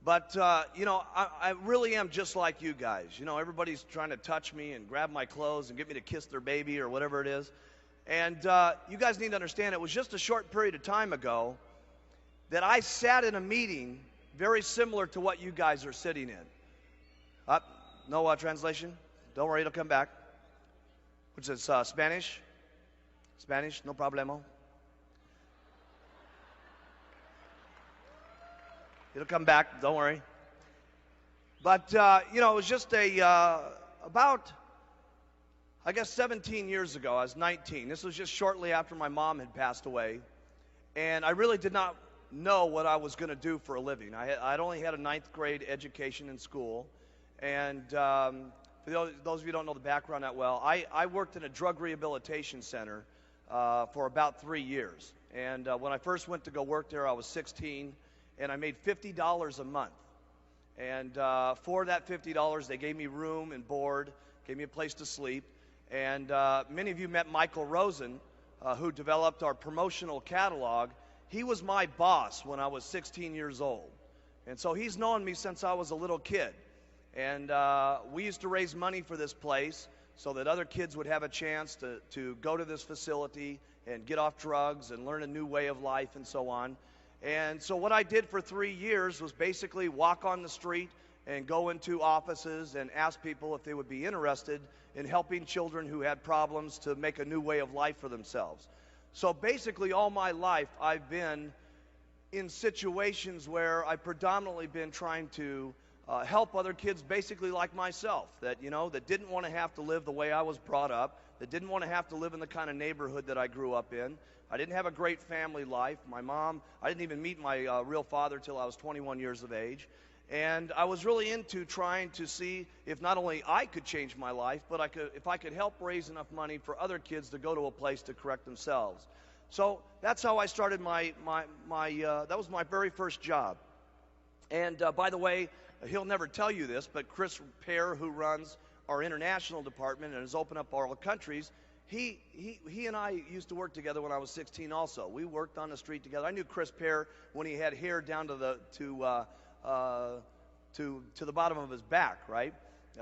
But, I really am just like you guys. Everybody's trying to touch me and grab my clothes and get me to kiss their baby or whatever it is. And you guys need to understand, it was just a short period of time ago that I sat in a meeting very similar to what you guys are sitting in. No translation? Don't worry, it'll come back. Which is Spanish? Spanish, no problemo. It'll come back, don't worry. But, it was just about, I guess, 17 years ago. I was 19. This was just shortly after my mom had passed away. And I really did not know what I was going to do for a living. I'd only had a ninth grade education in school. And for those of you who don't know the background that well, I worked in a drug rehabilitation center for about 3 years. And when I first went to go work there, I was 16. And I made $50 a month. And for that $50, they gave me room and board, gave me a place to sleep. And many of you met Michael Rosen, who developed our promotional catalog. He was my boss when I was 16 years old. And so he's known me since I was a little kid. And we used to raise money for this place so that other kids would have a chance to go to this facility and get off drugs and learn a new way of life and so on. And so what I did for 3 years was basically walk on the street and go into offices and ask people if they would be interested in helping children who had problems to make a new way of life for themselves. So basically all my life I've been in situations where I've predominantly been trying to help other kids basically like myself, that didn't want to have to live the way I was brought up, that didn't want to have to live in the kind of neighborhood that I grew up in. I didn't have a great family life. My mom, I didn't even meet my real father till I was 21 years of age. And I was really into trying to see if not only I could change my life, but if I could help raise enough money for other kids to go to a place to correct themselves. So that's how I started that was my very first job. And by the way, he'll never tell you this, but Chris Pear, who runs our international department and has opened up all the countries, he and I used to work together when I was 16 also. We worked on the street together. I knew Chris Pear when he had hair down to the bottom of his back, right?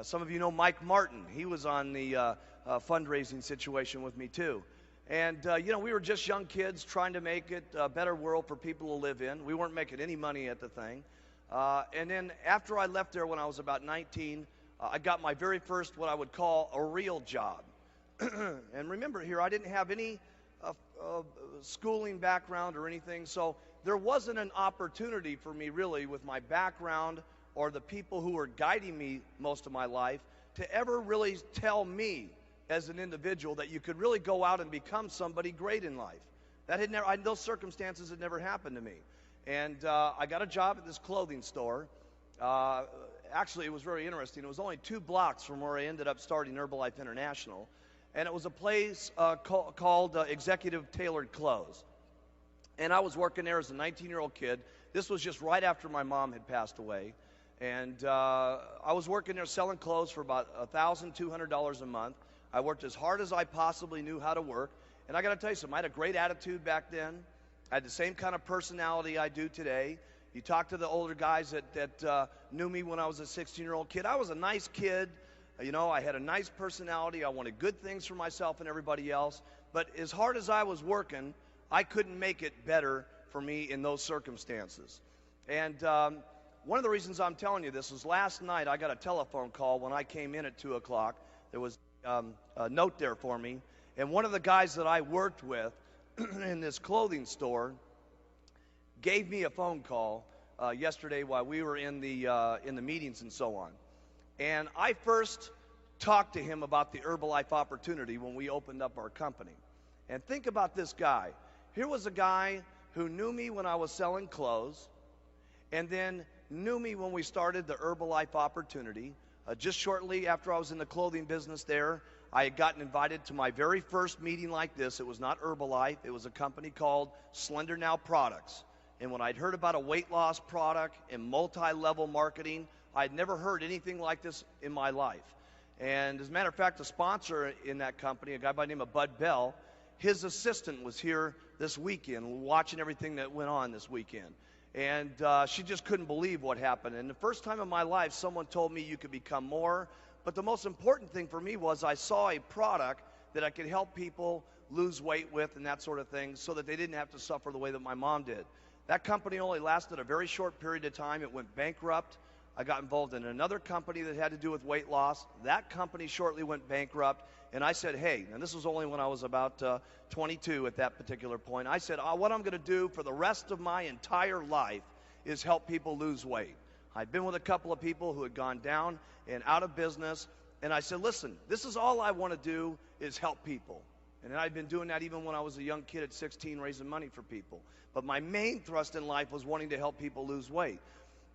Some of you know Mike Martin. He was on the fundraising situation with me too. And, we were just young kids trying to make it a better world for people to live in. We weren't making any money at the thing. And then after I left there when I was about 19, I got my very first what I would call a real job. And remember here, I didn't have any schooling background or anything, so there wasn't an opportunity for me really with my background or the people who were guiding me most of my life to ever really tell me as an individual that you could really go out and become somebody great in life. That had never, those circumstances had never happened to me. And I got a job at this clothing store. Actually, it was very interesting. It was only 2 blocks from where I ended up starting Herbalife International. And it was a place called Executive Tailored Clothes. And I was working there as a 19-year-old kid. This was just right after my mom had passed away. And I was working there selling clothes for about $1,200 a month. I worked as hard as I possibly knew how to work. And I got to tell you something, I had a great attitude back then. I had the same kind of personality I do today. You talk to the older guys that knew me when I was a 16-year-old kid. I was a nice kid. I had a nice personality. I wanted good things for myself and everybody else. But as hard as I was working, I couldn't make it better for me in those circumstances. And one of the reasons I'm telling you this is last night I got a telephone call when I came in at 2 o'clock. There was a note there for me. And one of the guys that I worked with in this clothing store gave me a phone call yesterday while we were in the meetings and so on. And I first talked to him about the Herbalife opportunity when we opened up our company. And think about this guy. Here was a guy who knew me when I was selling clothes and then knew me when we started the Herbalife opportunity. Just shortly after I was in the clothing business there, I had gotten invited to my very first meeting like this. It was not Herbalife. It was a company called Slender Now Products. And when I'd heard about a weight loss product and multi-level marketing, I'd never heard anything like this in my life. And as a matter of fact, the sponsor in that company, a guy by the name of Bud Bell, his assistant was here this weekend watching everything that went on this weekend. And she just couldn't believe what happened. And the first time in my life, someone told me you could become more. But the most important thing for me was I saw a product that I could help people lose weight with and that sort of thing so that they didn't have to suffer the way that my mom did. That company only lasted a very short period of time. It went bankrupt. I got involved in another company that had to do with weight loss. That company shortly went bankrupt. And I said, hey, and this was only when I was about 22 at that particular point. I said, what I'm going to do for the rest of my entire life is help people lose weight. I'd been with a couple of people who had gone down and out of business. And I said, listen, this is all I want to do is help people. And I'd been doing that even when I was a young kid at 16, raising money for people. But my main thrust in life was wanting to help people lose weight.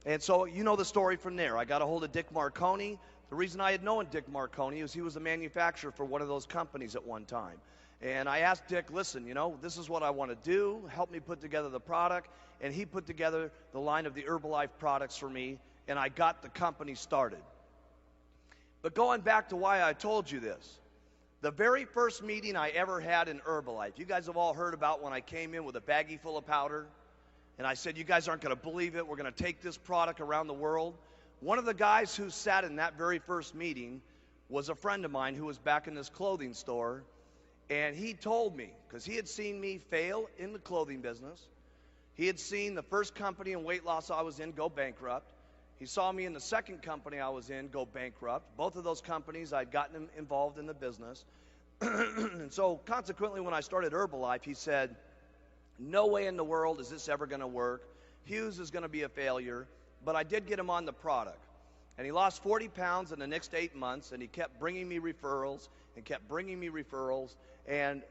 And so you know the story from there. I got a hold of Dick Marconi. The reason I had known Dick Marconi is he was a manufacturer for one of those companies at one time. And I asked Dick, listen, you know, this is what I want to do. Help me put together the product. And he put together the line of the Herbalife products for me, and I got the company started. But going back to why I told you this, the very first meeting I ever had in Herbalife, you guys have all heard about when I came in with a baggie full of powder, and I said, you guys aren't going to believe it. We're going to take this product around the world. One of the guys who sat in that very first meeting was a friend of mine who was back in this clothing store, and he told me, because he had seen me fail in the clothing business, he had seen the first company in weight loss I was in go bankrupt. He saw me in the second company I was in go bankrupt. Both of those companies, I'd gotten him involved in the business. And so consequently, when I started Herbalife, he said, no way in the world is this ever going to work. Hughes is going to be a failure. But I did get him on the product. And he lost 40 pounds in the next 8 months, and he kept bringing me referrals and kept bringing me referrals. And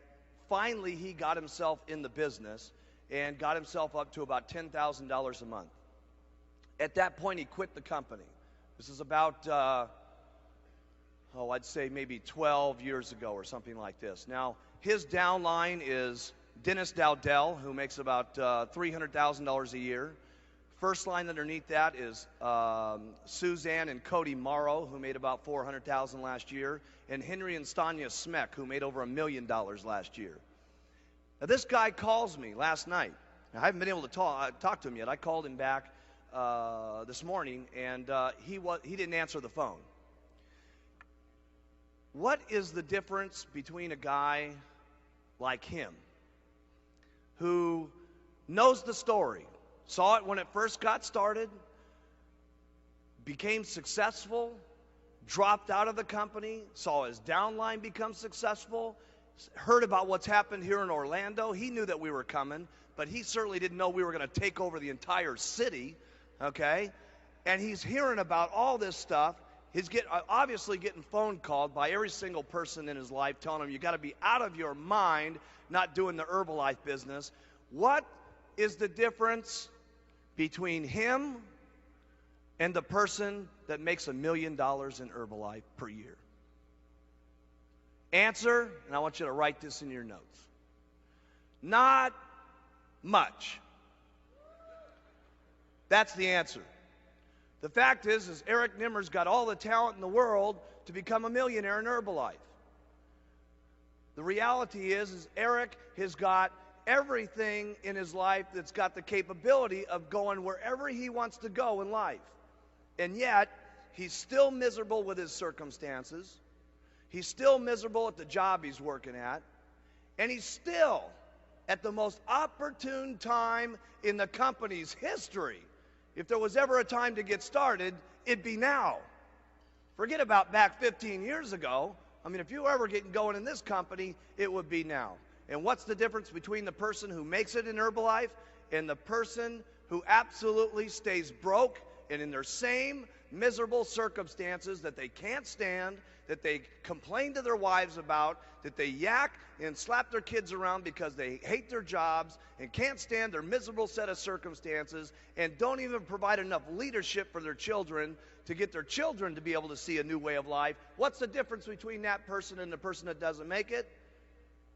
finally, he got himself in the business and got himself up to about $10,000 a month. At that point, he quit the company. This is about, I'd say maybe 12 years ago or something like this. Now, his downline is Dennis Dowdell, who makes about $300,000 a year. First line underneath that is Suzanne and Cody Morrow, who made about $400,000 last year, and Henry and Stanya Smeck, who made over $1 million last year. Now, this guy calls me last night. I haven't been able to talk to him yet. I called him back this morning, and he didn't answer the phone. What is the difference between a guy like him who knows the story, saw it when it first got started, became successful, dropped out of the company, saw his downline become successful, heard about what's happened here in Orlando? He knew that we were coming, but he certainly didn't know we were going to take over the entire city, okay? And he's hearing about all this stuff. He's obviously getting phone called by every single person in his life telling him, you got to be out of your mind not doing the Herbalife business. What is the difference between him and the person that makes $1 million in Herbalife per year? Answer, and I want you to write this in your notes. Not much. That's the answer. The fact is Eric Nimmer's got all the talent in the world to become a millionaire in Herbalife. The reality is Eric has got everything in his life that's got the capability of going wherever he wants to go in life. And yet, he's still miserable with his circumstances. He's still miserable at the job he's working at. And he's still at the most opportune time in the company's history. If there was ever a time to get started, it'd be now. Forget about back 15 years ago. I mean, if you were ever getting going in this company, it would be now. And what's the difference between the person who makes it in Herbalife and the person who absolutely stays broke and in their same miserable circumstances that they can't stand, that they complain to their wives about, that they yak and slap their kids around because they hate their jobs and can't stand their miserable set of circumstances and don't even provide enough leadership for their children to get their children to be able to see a new way of life? What's the difference between that person and the person that doesn't make it?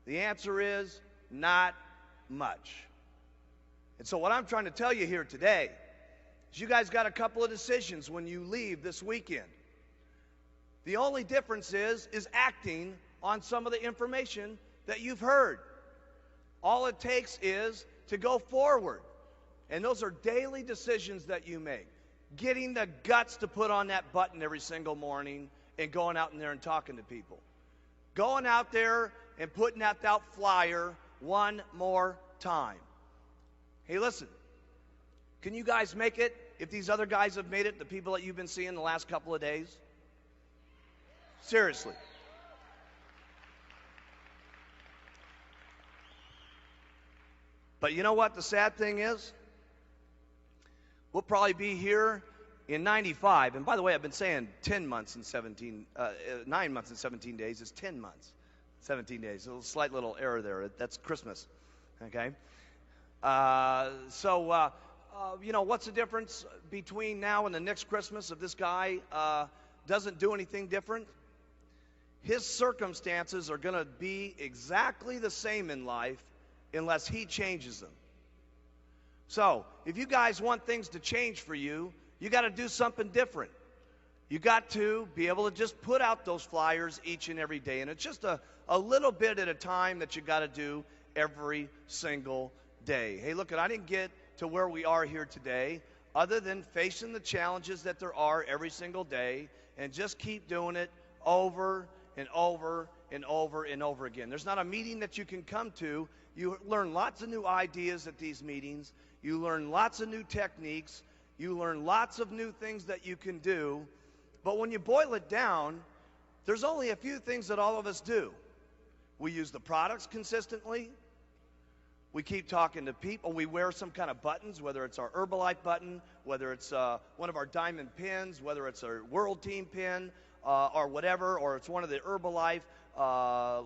The answer is not much. And so what I'm trying to tell you here today is you guys got a couple of decisions when you leave this weekend. The only difference is acting on some of the information that you've heard. All it takes is to go forward. And those are daily decisions that you make. Getting the guts to put on that button every single morning and going out in there and talking to people. Going out there and putting out that flyer one more time. Hey, listen, can you guys make it if these other guys have made it, the people that you've been seeing the last couple of days? Seriously. But you know what the sad thing is? We'll probably be here in 95. And by the way, I've been saying 10 months and 9 months and 17 days. It's 10 months, 17 days. A slight little error there. That's Christmas, okay? You know, what's the difference between now and the next Christmas if this guy doesn't do anything different? His circumstances are going to be exactly the same in life unless he changes them. So, if you guys want things to change for you, you got to do something different. You got to be able to just put out those flyers each and every day. And it's just a little bit at a time that you got to do every single day. Hey, look, I didn't get to where we are here today other than facing the challenges that there are every single day and just keep doing it over and over and over and over again. There's not a meeting that you can come to. You learn lots of new ideas at these meetings. You learn lots of new techniques. You learn lots of new things that you can do. But when you boil it down, there's only a few things that all of us do. We use the products consistently. We keep talking to people. We wear some kind of buttons, whether it's our Herbalife button, whether it's one of our diamond pins, whether it's our World Team pin, or whatever, or it's one of the Herbalife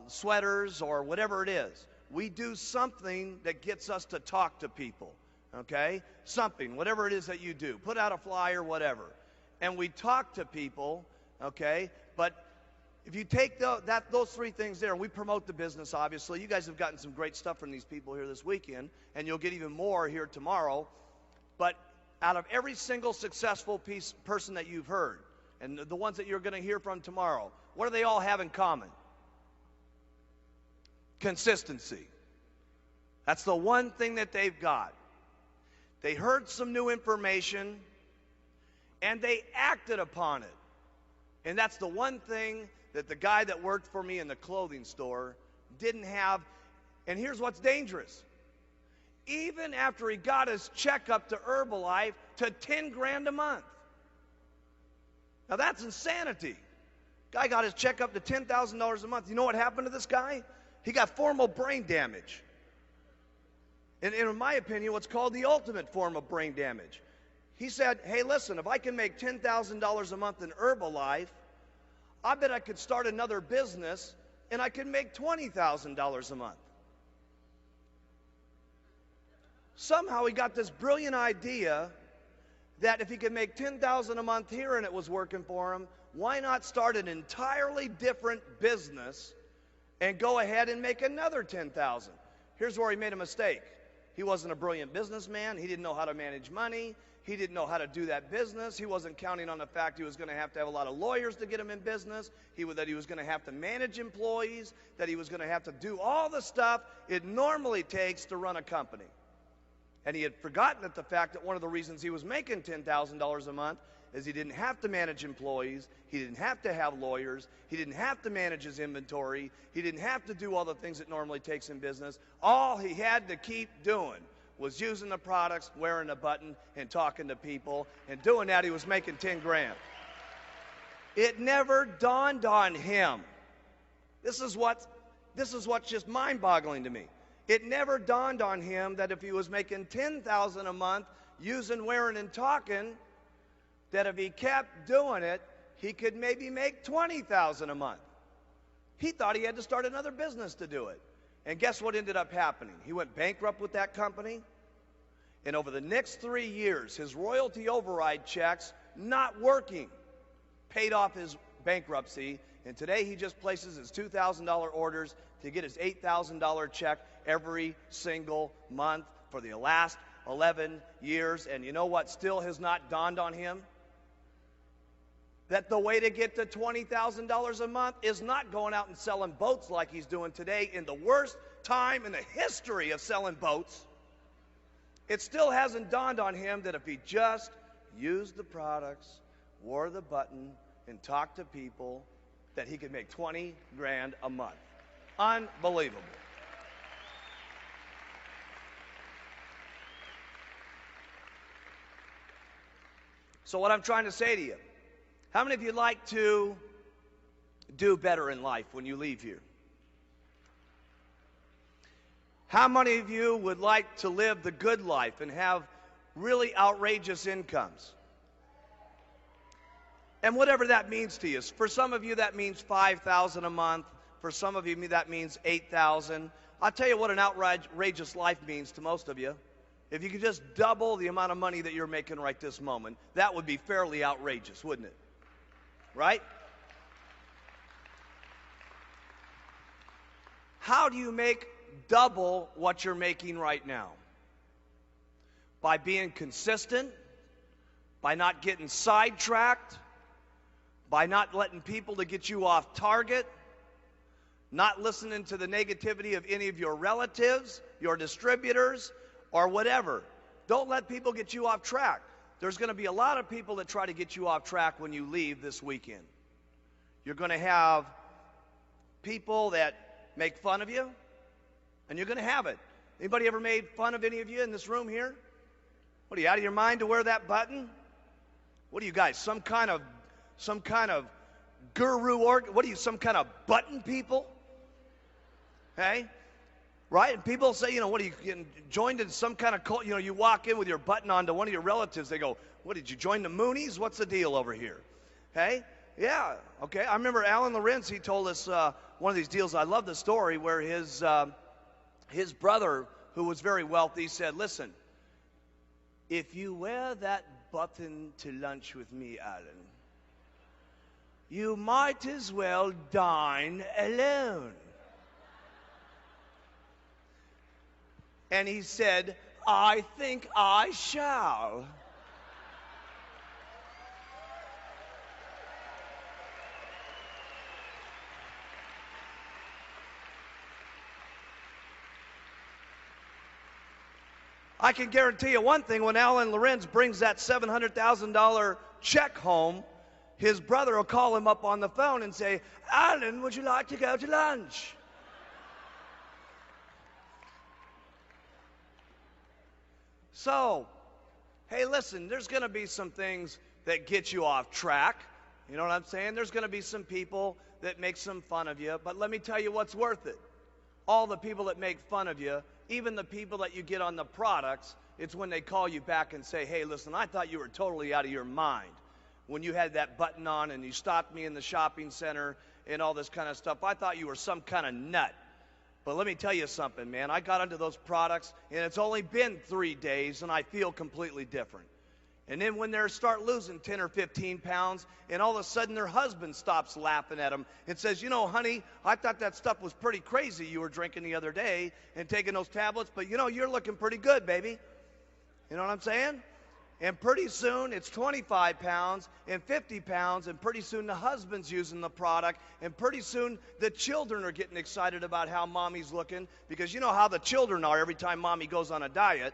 sweaters, or whatever it is. We do something that gets us to talk to people, okay? Something, whatever it is that you do. Put out a flyer, whatever. And we talk to people, okay? But if you take those three things there, we promote the business, obviously. You guys have gotten some great stuff from these people here this weekend, and you'll get even more here tomorrow. But out of every single successful person that you've heard, and the ones that you're going to hear from tomorrow, what do they all have in common? Consistency. That's the one thing that they've got. They heard some new information, and they acted upon it. And that's the one thing that the guy that worked for me in the clothing store didn't have. And here's what's dangerous. Even after he got his checkup to Herbalife to 10 grand a month. Now that's insanity. Guy got his checkup to $10,000 a month. You know what happened to this guy? He got formal brain damage. And in my opinion, what's called the ultimate form of brain damage. He said, hey, listen, if I can make $10,000 a month in Herbalife, I bet I could start another business and I could make $20,000 a month. Somehow he got this brilliant idea that if he could make $10,000 a month here and it was working for him, why not start an entirely different business and go ahead and make another $10,000? Here's where he made a mistake. He wasn't a brilliant businessman. He didn't know how to manage money. He didn't know how to do that business. He wasn't counting on the fact he was going to have a lot of lawyers to get him in business, that he was going to have to manage employees, that he was going to have to do all the stuff it normally takes to run a company. And he had forgotten the fact that one of the reasons he was making $10,000 a month is he didn't have to manage employees, he didn't have to have lawyers, he didn't have to manage his inventory, he didn't have to do all the things it normally takes in business. All he had to keep doing was using the products, wearing a button, and talking to people. And doing that, he was making 10 grand. It never dawned on him. This is what's just mind-boggling to me. It never dawned on him that if he was making $10,000 a month using, wearing, and talking, that if he kept doing it, he could maybe make $20,000 a month. He thought he had to start another business to do it. And guess what ended up happening? He went bankrupt with that company. And over the next 3 years, his royalty override checks, not working, paid off his bankruptcy. And today he just places his $2,000 orders to get his $8,000 check every single month for the last 11 years. And you know what still has not dawned on him? That the way to get to $20,000 a month is not going out and selling boats like he's doing today in the worst time in the history of selling boats, it still hasn't dawned on him that if he just used the products, wore the button, and talked to people, that he could make 20 grand a month. Unbelievable. So what I'm trying to say to you, how many of you like to do better in life when you leave here? How many of you would like to live the good life and have really outrageous incomes? And whatever that means to you. For some of you, that means $5,000 a month. For some of you, that means $8,000. I'll tell you what an outrageous life means to most of you. If you could just double the amount of money that you're making right this moment, that would be fairly outrageous, wouldn't it? Right? How do you make double what you're making right now? By being consistent, by not getting sidetracked, by not letting people to get you off target, not listening to the negativity of any of your relatives, your distributors, or whatever. Don't let people get you off track. There's going to be a lot of people that try to get you off track when you leave this weekend. You're going to have people that make fun of you, and you're going to have it. Anybody ever made fun of any of you in this room here? What, are you out of your mind to wear that button? What are you guys, some kind of guru, or what are you, some kind of button people? Hey? Right? And people say, you know, what are you getting joined in some kind of cult? You know, you walk in with your button on to one of your relatives. They go, what, did you join the Moonies? What's the deal over here? Hey? Yeah. Okay. I remember Alan Lorenz, he told us one of these deals. I love the story where his brother, who was very wealthy, said, listen, if you wear that button to lunch with me, Alan, you might as well dine alone. And he said, I think I shall. I can guarantee you one thing, when Alan Lorenz brings that $700,000 check home, his brother will call him up on the phone and say, Alan, would you like to go to lunch? So, hey, listen, there's going to be some things that get you off track. You know what I'm saying? There's going to be some people that make some fun of you, but let me tell you what's worth it. All the people that make fun of you, even the people that you get on the products, it's when they call you back and say, hey, listen, I thought you were totally out of your mind when you had that button on and you stopped me in the shopping center and all this kind of stuff. I thought you were some kind of nut. But let me tell you something, man. I got onto those products, and it's only been 3 days, and I feel completely different. And then when they start losing 10 or 15 pounds, and all of a sudden their husband stops laughing at them and says, you know, honey, I thought that stuff was pretty crazy you were drinking the other day and taking those tablets, but, you know, you're looking pretty good, baby. You know what I'm saying? And pretty soon it's 25 pounds and 50 pounds, and pretty soon the husband's using the product, and pretty soon the children are getting excited about how mommy's looking, because you know how the children are every time mommy goes on a diet.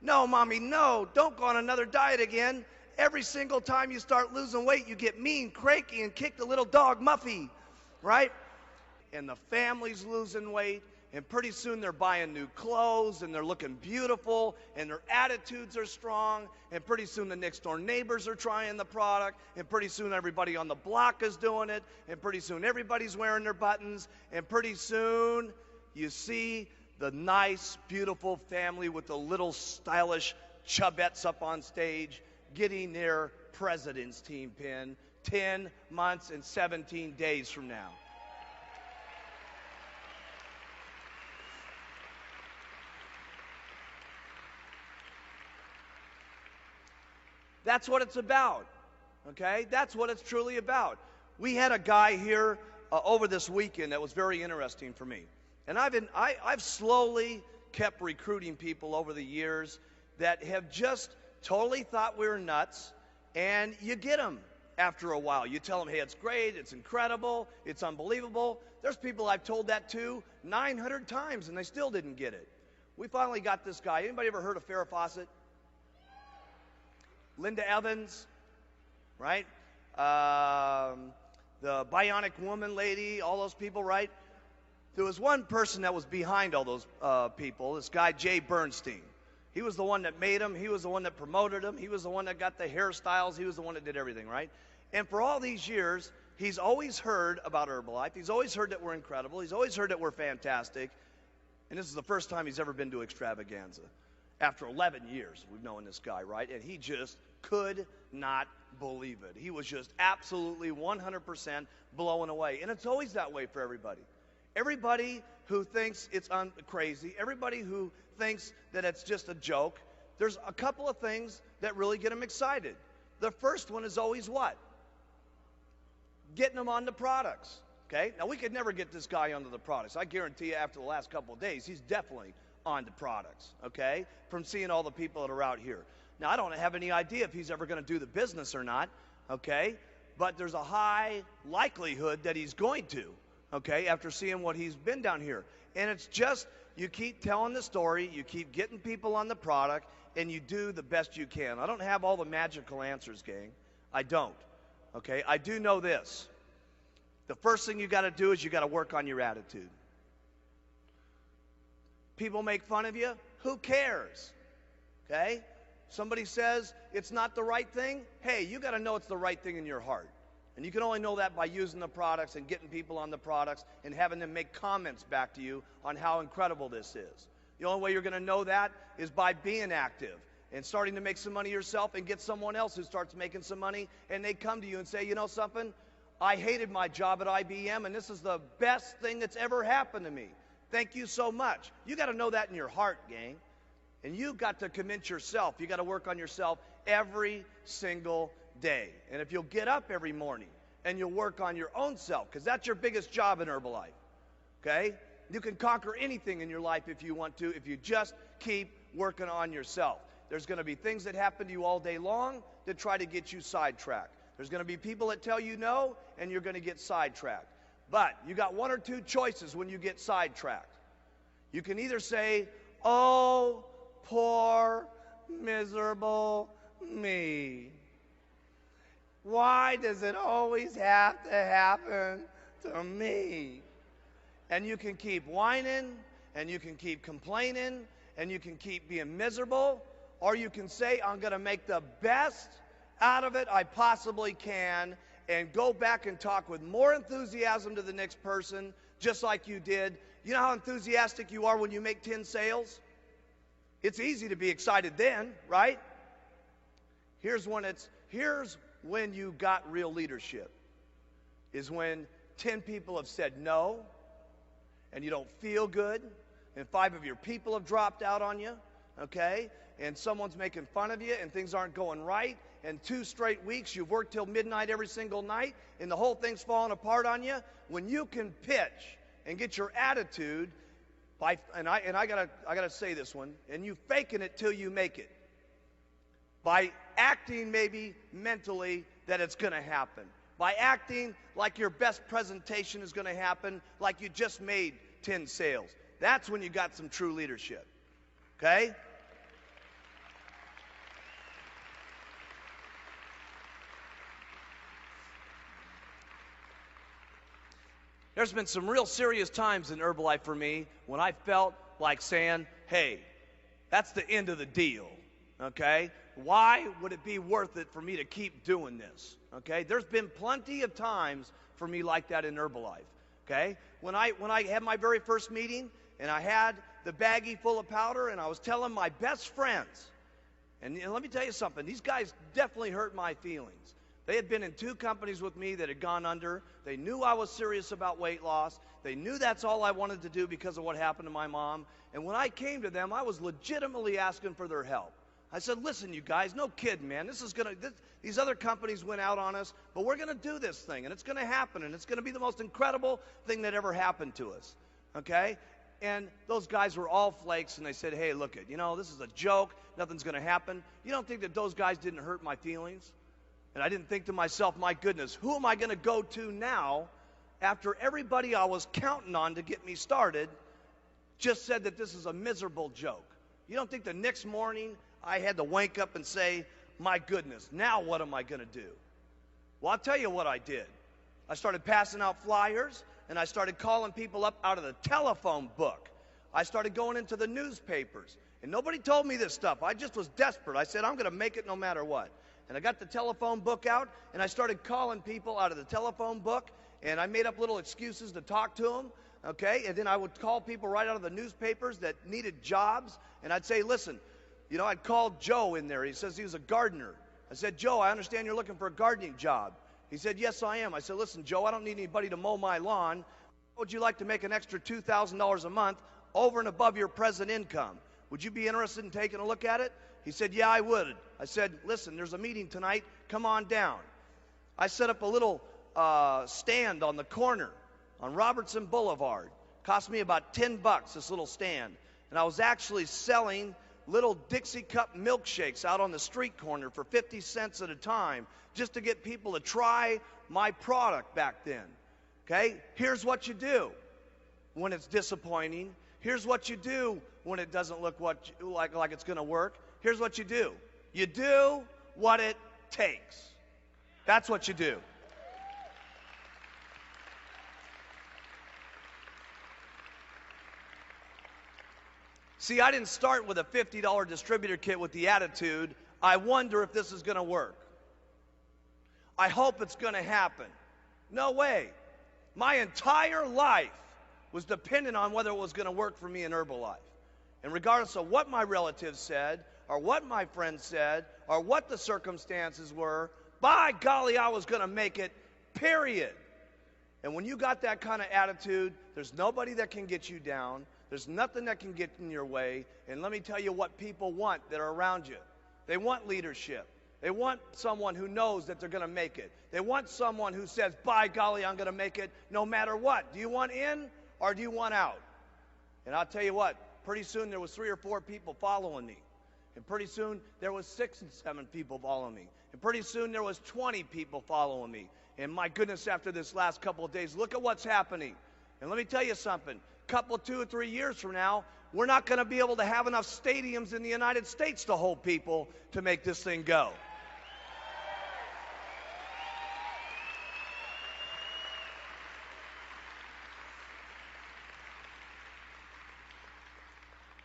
No, mommy, no, don't go on another diet again. Every single time you start losing weight, you get mean, cranky, and kick the little dog Muffy, right? And the family's losing weight. And pretty soon they're buying new clothes, and they're looking beautiful, and their attitudes are strong, and pretty soon the next door neighbors are trying the product, and pretty soon everybody on the block is doing it, and pretty soon everybody's wearing their buttons, and pretty soon you see the nice, beautiful family with the little stylish chubettes up on stage getting their president's team pin 10 months and 17 days from now. That's what it's about, okay? That's what it's truly about. We had a guy here over this weekend that was very interesting for me. And I've slowly kept recruiting people over the years that have just totally thought we were nuts, and you get them after a while. You tell them, hey, it's great, it's incredible, it's unbelievable. There's people I've told that to 900 times and they still didn't get it. We finally got this guy. Anybody ever heard of Farrah Fawcett? Linda Evans, right? The Bionic Woman lady, all those people, right? There was one person that was behind all those people, this guy Jay Bernstein. He was the one that made them. He was the one that promoted them. He was the one that got the hairstyles. He was the one that did everything, right? And for all these years, he's always heard about Herbalife. He's always heard that we're incredible. He's always heard that we're fantastic. And this is the first time he's ever been to Extravaganza. After 11 years, we've known this guy, right? And he just could not believe it. He was just absolutely 100% blown away. And it's always that way for everybody. Everybody who thinks it's crazy, everybody who thinks that it's just a joke, there's a couple of things that really get them excited. The first one is always what? Getting them on the products. Okay? Now, we could never get this guy onto the products. I guarantee you after the last couple of days, he's definitely on the products, okay, from seeing all the people that are out here. Now, I don't have any idea if he's ever going to do the business or not, okay, but there's a high likelihood that he's going to, okay, after seeing what he's been down here. And it's just, you keep telling the story, you keep getting people on the product, and you do the best you can. I don't have all the magical answers, gang. I don't, okay? I do know this. The first thing you got to do is you got to work on your attitude. People make fun of you. Who cares? Okay? Somebody says it's not the right thing. Hey, you got to know it's the right thing in your heart. And you can only know that by using the products and getting people on the products and having them make comments back to you on how incredible this is. The only way you're going to know that is by being active and starting to make some money yourself and get someone else who starts making some money and they come to you and say, you know something? I hated my job at IBM, and this is the best thing that's ever happened to me. Thank you so much. You got to know that in your heart, gang. And you got to convince yourself. You got to work on yourself every single day. And if you'll get up every morning and you'll work on your own self, because that's your biggest job in Herbalife, okay? You can conquer anything in your life if you want to, if you just keep working on yourself. There's going to be things that happen to you all day long that try to get you sidetracked. There's going to be people that tell you no, and you're going to get sidetracked. But you got one or two choices when you get sidetracked. You can either say, oh, poor, miserable me. Why does it always have to happen to me? And you can keep whining, and you can keep complaining, and you can keep being miserable, or you can say, I'm going to make the best out of it I possibly can and go back and talk with more enthusiasm to the next person, just like you did. You know how enthusiastic you are when you make 10 sales? It's easy to be excited then, right? Here's when you got real leadership, is when 10 people have said no, and you don't feel good, and 5 of your people have dropped out on you, okay? And someone's making fun of you, and things aren't going right, and 2 straight weeks you've worked till midnight every single night, and the whole thing's falling apart on you. When you can pitch and get your attitude, and I gotta say this one, and you faking it till you make it, by acting maybe mentally that it's going to happen, by acting like your best presentation is going to happen, like you just made 10 sales. That's when you got some true leadership, okay? There's been some real serious times in Herbalife for me when I felt like saying, hey, that's the end of the deal, okay? Why would it be worth it for me to keep doing this, okay? There's been plenty of times for me like that in Herbalife, okay? When I had my very first meeting and I had the baggie full of powder and I was telling my best friends, and let me tell you something, these guys definitely hurt my feelings. They had been in 2 companies with me that had gone under. They knew I was serious about weight loss. They knew that's all I wanted to do because of what happened to my mom. And when I came to them, I was legitimately asking for their help. I said, listen, you guys, no kidding, man. These other companies went out on us, but we're going to do this thing, and it's going to happen, and it's going to be the most incredible thing that ever happened to us, okay? And those guys were all flakes, and they said, hey, look it, this is a joke. Nothing's going to happen. You don't think that those guys didn't hurt my feelings? And I didn't think to myself, my goodness, who am I going to go to now after everybody I was counting on to get me started just said that this is a miserable joke? You don't think the next morning I had to wake up and say, my goodness, now what am I going to do? Well, I'll tell you what I did. I started passing out flyers, and I started calling people up out of the telephone book. I started going into the newspapers, and nobody told me this stuff. I just was desperate. I said, I'm going to make it no matter what. And I got the telephone book out, and I started calling people out of the telephone book, and I made up little excuses to talk to them, okay? And then I would call people right out of the newspapers that needed jobs, and I'd say, listen, you know, I'd call Joe in there. He says he was a gardener. I said, Joe, I understand you're looking for a gardening job. He said, yes, I am. I said, listen, Joe, I don't need anybody to mow my lawn. How would you like to make an extra $2,000 a month over and above your present income? Would you be interested in taking a look at it? He said, yeah, I would. I said, listen, there's a meeting tonight. Come on down. I set up a little stand on the corner on Robertson Boulevard. Cost me about $10, this little stand. And I was actually selling little Dixie cup milkshakes out on the street corner for 50 cents at a time just to get people to try my product back then. Okay? Here's what you do when it's disappointing. Here's what you do when it doesn't look like it's going to work. Here's what you do. You do what it takes. That's what you do. See, I didn't start with a $50 distributor kit with the attitude, I wonder if this is going to work. I hope it's going to happen. No way. My entire life was dependent on whether it was going to work for me in Herbalife. And regardless of what my relatives said, or what my friends said, or what the circumstances were, by golly, I was going to make it, period. And when you got that kind of attitude, there's nobody that can get you down. There's nothing that can get in your way. And let me tell you what people want that are around you. They want leadership. They want someone who knows that they're going to make it. They want someone who says, by golly, I'm going to make it no matter what. Do you want in or do you want out? And I'll tell you what, pretty soon there was 3 or 4 people following me. And pretty soon there was 6 and 7 people following me. And pretty soon there was 20 people following me. And my goodness, after this last couple of days, look at what's happening. And let me tell you something. Couple, 2 or 3 years from now, we're not going to be able to have enough stadiums in the United States to hold people to make this thing go.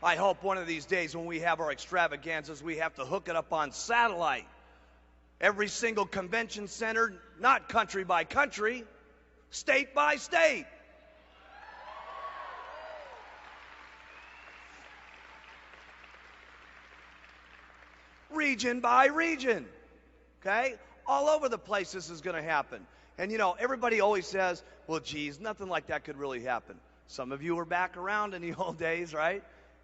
I hope one of these days when we have our extravaganzas, we have to hook it up on satellite. Every single convention center, not country by country, state by state. Region by region, okay? All over the place this is going to happen. And you know, everybody always says, well, geez, nothing like that could really happen. Some of you were back around in the old days, right?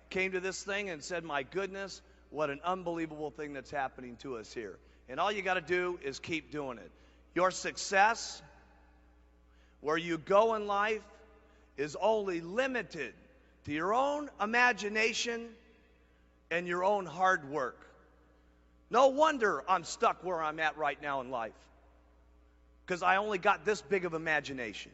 Came to this thing and said, my goodness, what an unbelievable thing that's happening to us here. And all you got to do is keep doing it. Your success, where you go in life, is only limited to your own imagination and your own hard work. No wonder I'm stuck where I'm at right now in life, because I only got this big of imagination.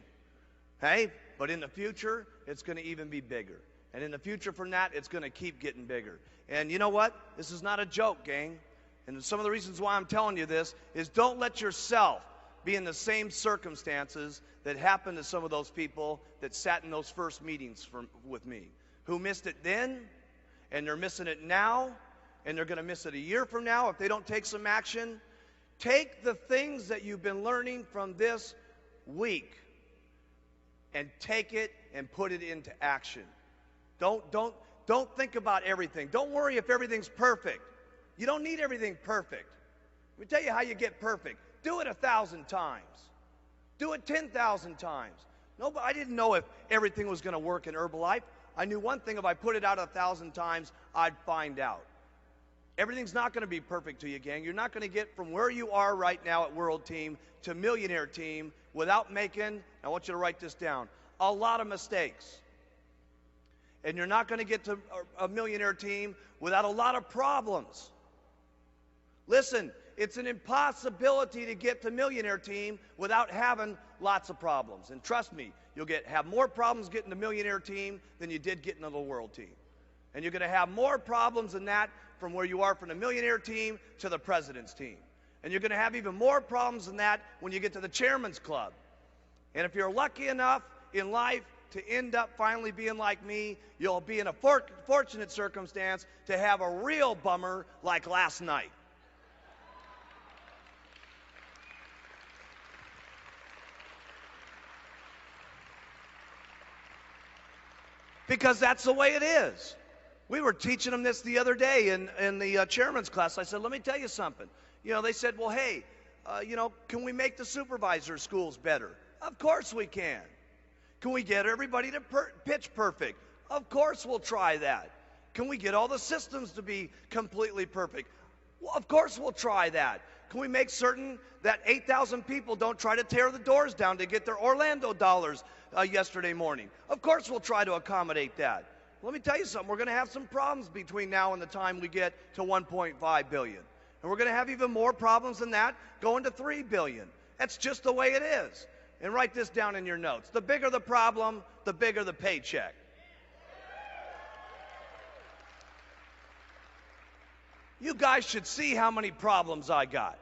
Hey, but in the future, it's going to even be bigger. And in the future from that, it's going to keep getting bigger. And you know what? This is not a joke, gang. And some of the reasons why I'm telling you this is don't let yourself be in the same circumstances that happened to some of those people that sat in those first meetings with me, who missed it then, and they're missing it now, and they're going to miss it a year from now if they don't take some action. Take the things that you've been learning from this week and take it and put it into action. Don't think about everything. Don't worry if everything's perfect. You don't need everything perfect. Let me tell you how you get perfect. Do it 1,000 times. Do it 10,000 times. No, but I didn't know if everything was going to work in Herbalife. I knew one thing: if I put it out 1,000 times, I'd find out. Everything's not going to be perfect to you, gang. You're not going to get from where you are right now at World Team to Millionaire Team without making, I want you to write this down, a lot of mistakes. And you're not going to get to a Millionaire Team without a lot of problems. Listen, it's an impossibility to get to Millionaire Team without having lots of problems. And trust me, you'll have more problems getting the millionaire team than you did getting to the world team. And you're going to have more problems than that from where you are from the millionaire team to the president's team. And you're going to have even more problems than that when you get to the chairman's club. And if you're lucky enough in life to end up finally being like me, you'll be in a fortunate circumstance to have a real bummer like last night. Because that's the way it is. We were teaching them this the other day in the chairman's class. I said, let me tell you something. They said, well, hey, can we make the supervisor schools better? Of course we can. Can we get everybody to pitch perfect? Of course we'll try that. Can we get all the systems to be completely perfect? Well, of course we'll try that. Can we make certain that 8,000 people don't try to tear the doors down to get their Orlando dollars yesterday morning? Of course we'll try to accommodate that. Let me tell you something. We're going to have some problems between now and the time we get to 1.5 billion. And we're going to have even more problems than that going to 3 billion. That's just the way it is. And write this down in your notes. The bigger the problem, the bigger the paycheck. You guys should see how many problems I got.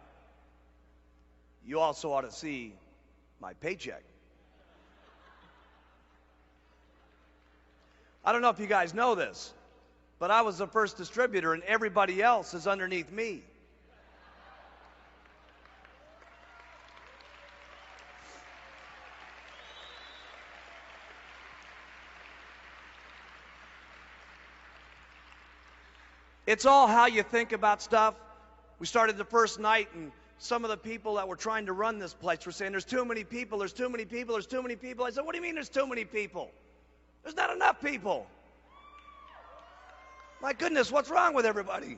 You also ought to see my paycheck. I don't know if you guys know this, but I was the first distributor and everybody else is underneath me. It's all how you think about stuff. We started the first night and some of the people that were trying to run this place were saying, there's too many people, there's too many people, there's too many people. I said, what do you mean there's too many people? There's not enough people. My goodness, what's wrong with everybody?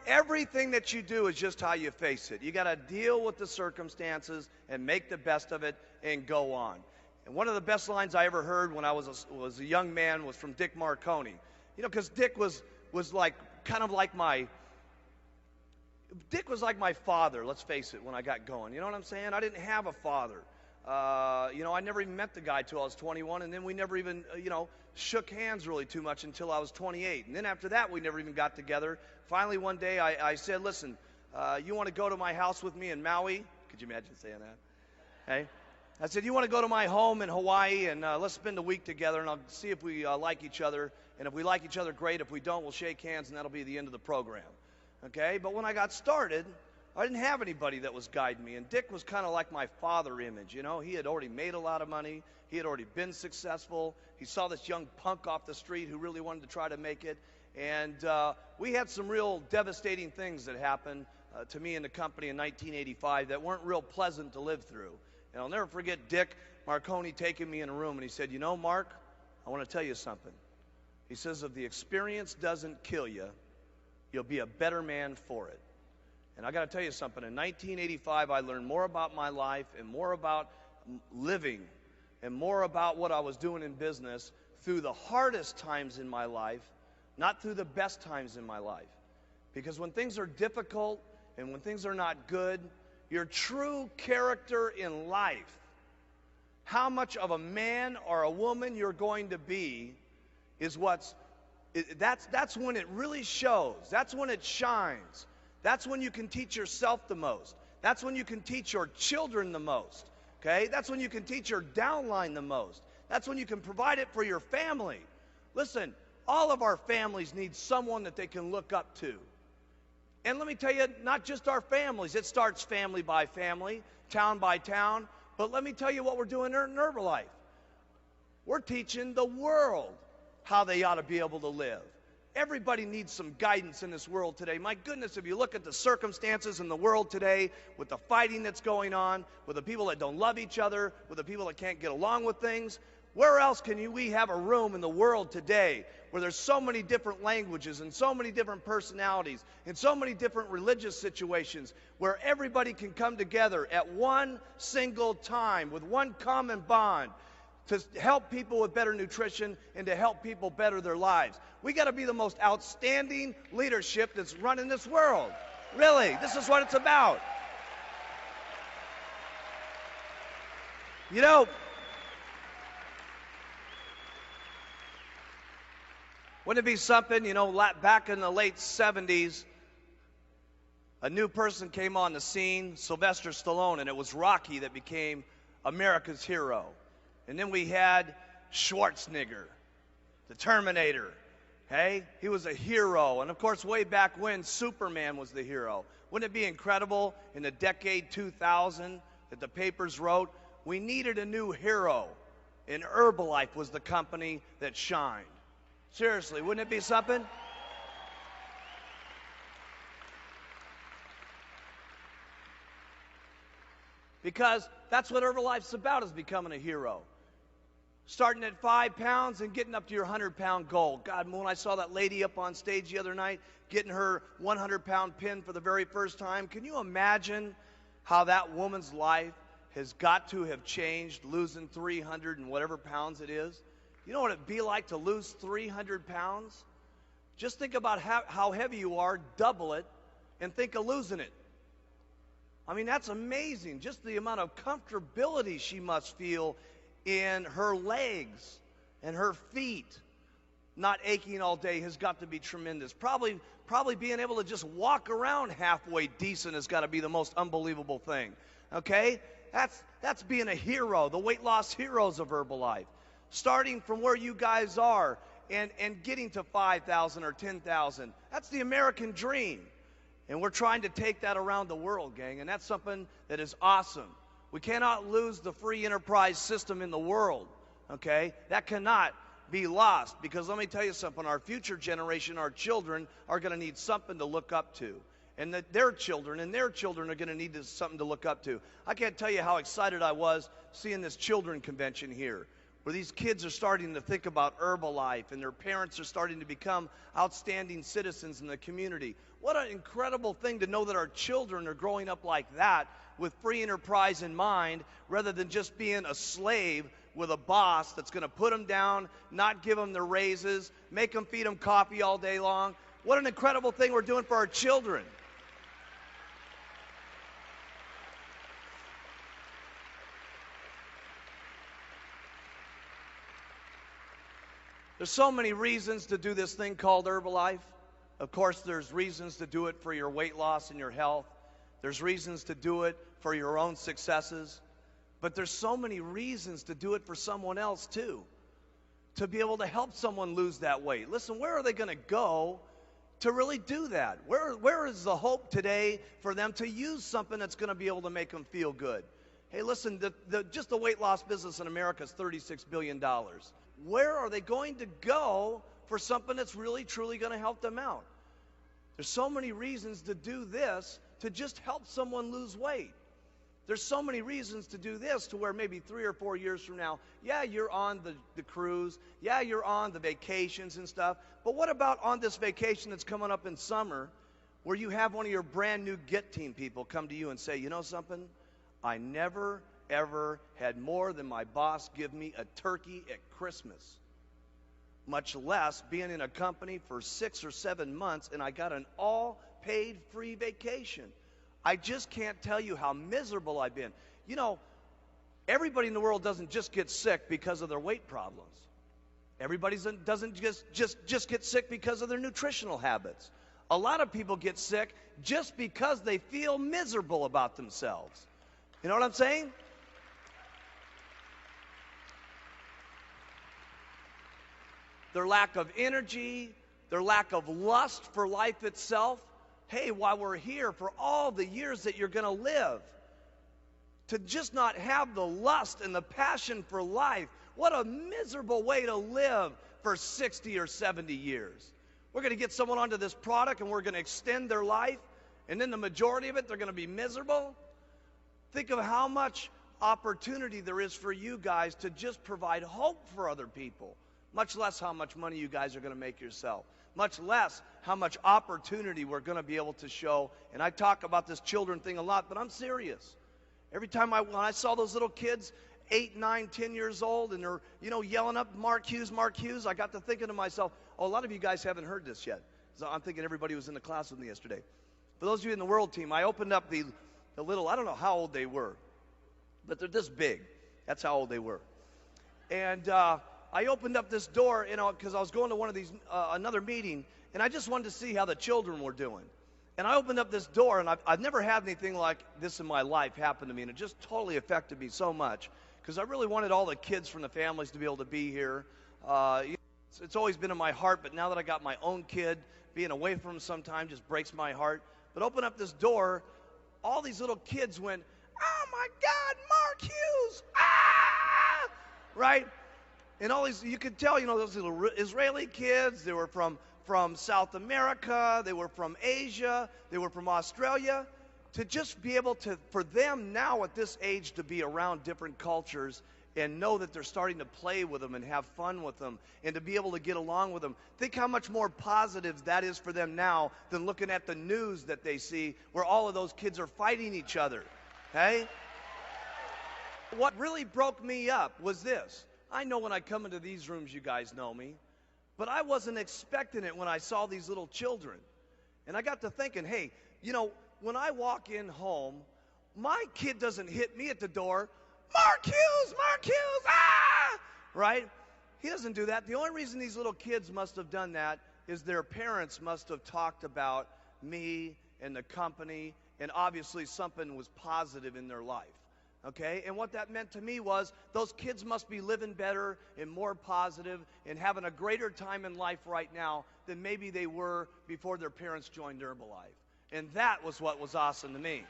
Everything that you do is just how you face it. You got to deal with the circumstances and make the best of it and go on. And one of the best lines I ever heard when I was a young man was from Dick Marconi. Because Dick was like Dick was like my father, let's face it, when I got going. You know what I'm saying? I didn't have a father. I never even met the guy till I was 21, and then we never even, shook hands really too much until I was 28. And then after that, we never even got together. Finally, one day, I said, listen, you want to go to my house with me in Maui? Could you imagine saying that? Hey? I said, you want to go to my home in Hawaii, and let's spend a week together, and I'll see if we like each other. And if we like each other, great. If we don't, we'll shake hands, and that'll be the end of the program. Okay? But when I got started, I didn't have anybody that was guiding me. And Dick was kind of like my father image, He had already made a lot of money. He had already been successful. He saw this young punk off the street who really wanted to try to make it. And we had some real devastating things that happened to me and the company in 1985 that weren't real pleasant to live through. And I'll never forget Dick Marconi taking me in a room, and he said, Mark, I want to tell you something. He says, if the experience doesn't kill you, you'll be a better man for it. And I got to tell you something. In 1985, I learned more about my life and more about living and more about what I was doing in business through the hardest times in my life, not through the best times in my life. Because when things are difficult and when things are not good, your true character in life, how much of a man or a woman you're going to be, is that's when it really shows. That's when it shines. That's when you can teach yourself the most. That's when you can teach your children the most. Okay? That's when you can teach your downline the most. That's when you can provide it for your family. Listen, all of our families need someone that they can look up to. And let me tell you, not just our families. It starts family by family, town by town. But let me tell you what we're doing in Herbalife. We're teaching the world how they ought to be able to live. Everybody needs some guidance in this world today. My goodness, if you look at the circumstances in the world today, with the fighting that's going on, with the people that don't love each other, with the people that can't get along with things, where else can we have a room in the world today where there's so many different languages and so many different personalities and so many different religious situations where everybody can come together at one single time with one common bond to help people with better nutrition and to help people better their lives? We got to be the most outstanding leadership that's running this world. Really, this is what it's about. You know, wouldn't it be something, back in the late 70s, a new person came on the scene, Sylvester Stallone, and it was Rocky that became America's hero. And then we had Schwarzenegger, the Terminator. Hey, he was a hero. And of course, way back when, Superman was the hero. Wouldn't it be incredible in the decade 2000 that the papers wrote, we needed a new hero, and Herbalife was the company that shined. Seriously, wouldn't it be something? Because that's what Herbalife's about, is becoming a hero. Starting at 5 pounds and getting up to your 100-pound goal. God, when I saw that lady up on stage the other night, getting her 100-pound pin for the very first time, can you imagine how that woman's life has got to have changed, losing 300 and whatever pounds it is? You know what it'd be like to lose 300 pounds? Just think about how heavy you are, double it, and think of losing it. I mean, that's amazing. Just the amount of comfortability she must feel in her legs and her feet not aching all day has got to be tremendous. Probably being able to just walk around halfway decent has got to be the most unbelievable thing. Okay? That's being a hero, the weight loss heroes of Herbalife. Starting from where you guys are and getting to 5,000 or 10,000. That's the American dream. And we're trying to take that around the world, gang, and that's something that is awesome. We cannot lose the free enterprise system in the world, okay? That cannot be lost, because let me tell you something, our future generation, our children, are going to need something to look up to. And that their children are going to need something to look up to. I can't tell you how excited I was seeing this children convention here, where these kids are starting to think about Herbalife, and their parents are starting to become outstanding citizens in the community. What an incredible thing to know that our children are growing up like that, with free enterprise in mind, rather than just being a slave with a boss that's going to put them down, not give them their raises, make them feed them coffee all day long. What an incredible thing we're doing for our children. There's so many reasons to do this thing called Herbalife. Of course, there's reasons to do it for your weight loss and your health. There's reasons to do it for your own successes. But there's so many reasons to do it for someone else too. To be able to help someone lose that weight. Listen, where are they going to go to really do that? Where is the hope today for them to use something that's going to be able to make them feel good? Hey, listen, just the weight loss business in America is $36 billion. Where are they going to go for something that's really, truly going to help them out? There's so many reasons to do this, to just help someone lose weight. There's so many reasons to do this to where maybe 3 or 4 years from now, yeah, you're on the cruise, yeah, you're on the vacations and stuff, but what about on this vacation that's coming up in summer, where you have one of your brand new Get Team people come to you and say, you know something, I never ever had more than my boss give me a turkey at Christmas, much less being in a company for 6 or 7 months and I got an all-paid free vacation. I just can't tell you how miserable I've been. You know, everybody in the world doesn't just get sick because of their weight problems. Everybody doesn't just get sick because of their nutritional habits. A lot of people get sick just because they feel miserable about themselves. You know what I'm saying? Their lack of energy, their lack of lust for life itself. Hey, while we're here, for all the years that you're going to live, to just not have the lust and the passion for life, what a miserable way to live for 60 or 70 years. We're going to get someone onto this product and we're going to extend their life, and then the majority of it, they're going to be miserable. Think of how much opportunity there is for you guys to just provide hope for other people. Much less how much money you guys are going to make yourself. Much less how much opportunity we're going to be able to show. And I talk about this children thing a lot, but I'm serious. Every time when I saw those little kids, 8, 9, 10 years old, and they're, yelling up, Mark Hughes, I got to thinking to myself, a lot of you guys haven't heard this yet. So I'm thinking everybody was in the class with me yesterday. For those of you in the World Team, I opened up the little, I don't know how old they were, but they're this big. That's how old they were. And I opened up this door, because I was going to one of these, another meeting, and I just wanted to see how the children were doing. And I opened up this door, and I've never had anything like this in my life happen to me, and it just totally affected me so much, because I really wanted all the kids from the families to be able to be here. It's always been in my heart, but now that I got my own kid, being away from him sometimes just breaks my heart. But open up this door, all these little kids went, "Oh my God, Mark Hughes, ah!" Right? And all these, you could tell, those little Israeli kids, they were from South America, they were from Asia, they were from Australia. To just be able to, for them now at this age, to be around different cultures and know that they're starting to play with them and have fun with them and to be able to get along with them. Think how much more positive that is for them now than looking at the news that they see where all of those kids are fighting each other. Hey? What really broke me up was this. I know when I come into these rooms, you guys know me, but I wasn't expecting it when I saw these little children. And I got to thinking, hey, when I walk in home, my kid doesn't hit me at the door, "Mark Hughes, ah!" Right? He doesn't do that. The only reason these little kids must have done that is their parents must have talked about me and the company, and obviously something was positive in their life. Okay? And what that meant to me was those kids must be living better and more positive and having a greater time in life right now than maybe they were before their parents joined Herbalife. And that was what was awesome to me.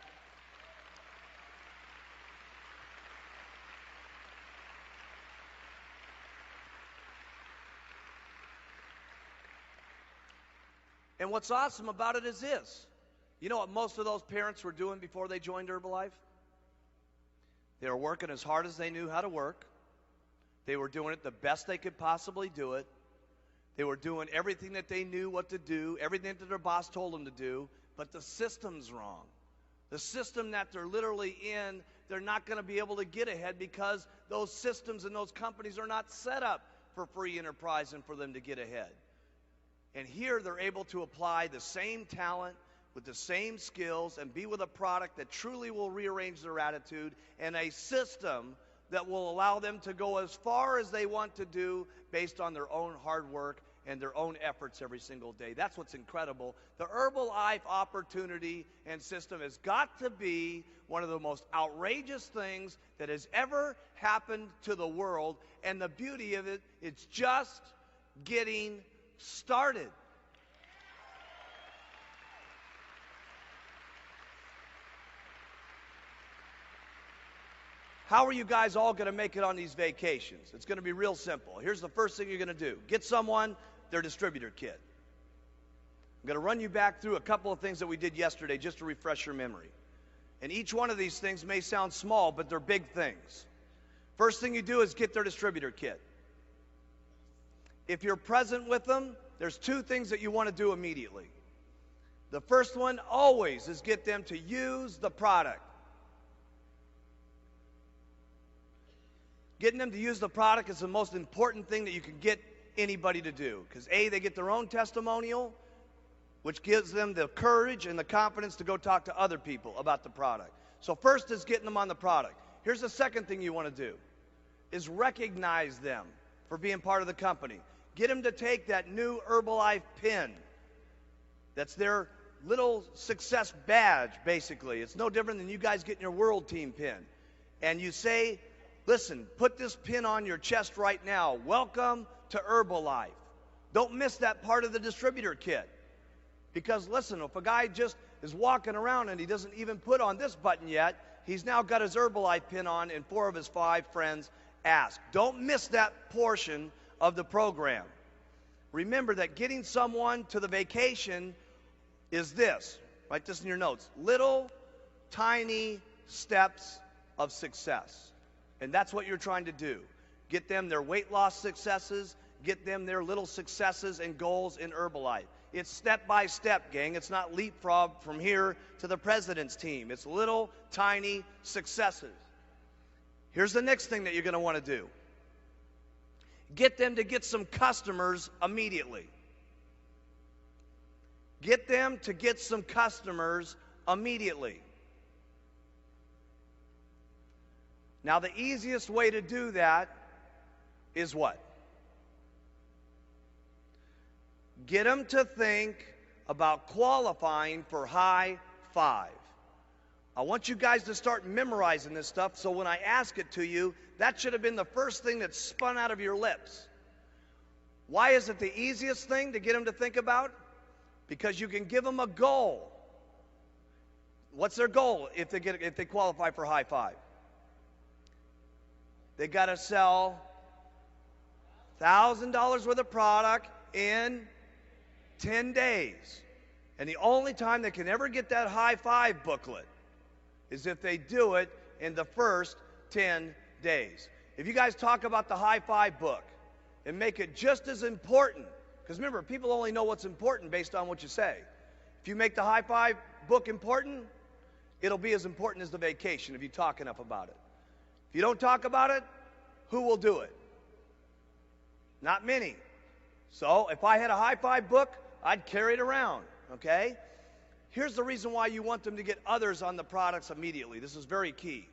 And what's awesome about it is this. You know what most of those parents were doing before they joined Herbalife? They were working as hard as they knew how to work. They were doing it the best they could possibly do it. They were doing everything that they knew what to do, everything that their boss told them to do, but the system's wrong. The system that they're literally in, they're not going to be able to get ahead because those systems and those companies are not set up for free enterprise and for them to get ahead. And here they're able to apply the same talent with the same skills and be with a product that truly will rearrange their attitude and a system that will allow them to go as far as they want to do based on their own hard work and their own efforts every single day. That's what's incredible. The Herbalife opportunity and system has got to be one of the most outrageous things that has ever happened to the world. And the beauty of it, it's just getting started. How are you guys all going to make it on these vacations? It's going to be real simple. Here's the first thing you're going to do. Get someone their distributor kit. I'm going to run you back through a couple of things that we did yesterday just to refresh your memory. And each one of these things may sound small, but they're big things. First thing you do is get their distributor kit. If you're present with them, there's two things that you want to do immediately. The first one always is get them to use the product. Getting them to use the product is the most important thing that you can get anybody to do. Because A, they get their own testimonial, which gives them the courage and the confidence to go talk to other people about the product. So first is getting them on the product. Here's the second thing you want to do, is recognize them for being part of the company. Get them to take that new Herbalife pin. That's their little success badge, basically. It's no different than you guys getting your World Team pin. And you say, listen, put this pin on your chest right now. Welcome to Herbalife. Don't miss that part of the distributor kit. Because listen, if a guy just is walking around and he doesn't even put on this button yet, he's now got his Herbalife pin on and 4 of his 5 friends ask. Don't miss that portion of the program. Remember that getting someone to the vacation is this. Write this in your notes. Little, tiny steps of success. And that's what you're trying to do. Get them their weight loss successes. Get them their little successes and goals in Herbalife. It's step by step, gang. It's not leapfrog from here to the president's team. It's little, tiny successes. Here's the next thing that you're going to want to do. Get them to get some customers immediately. Get them to get some customers immediately. Now, the easiest way to do that is what? Get them to think about qualifying for high five. I want you guys to start memorizing this stuff, so when I ask it to you, that should have been the first thing that spun out of your lips. Why is it the easiest thing to get them to think about? Because you can give them a goal. What's their goal if they qualify for high five? They got to sell $1,000 worth of product in 10 days. And the only time they can ever get that high five booklet is if they do it in the first 10 days. If you guys talk about the high five book and make it just as important, because remember, people only know what's important based on what you say. If you make the high five book important, it'll be as important as the vacation if you talk enough about it. If you don't talk about it, who will do it? Not many. So if I had a high five book, I'd carry it around, okay? Here's the reason why you want them to get others on the products immediately. This is very key.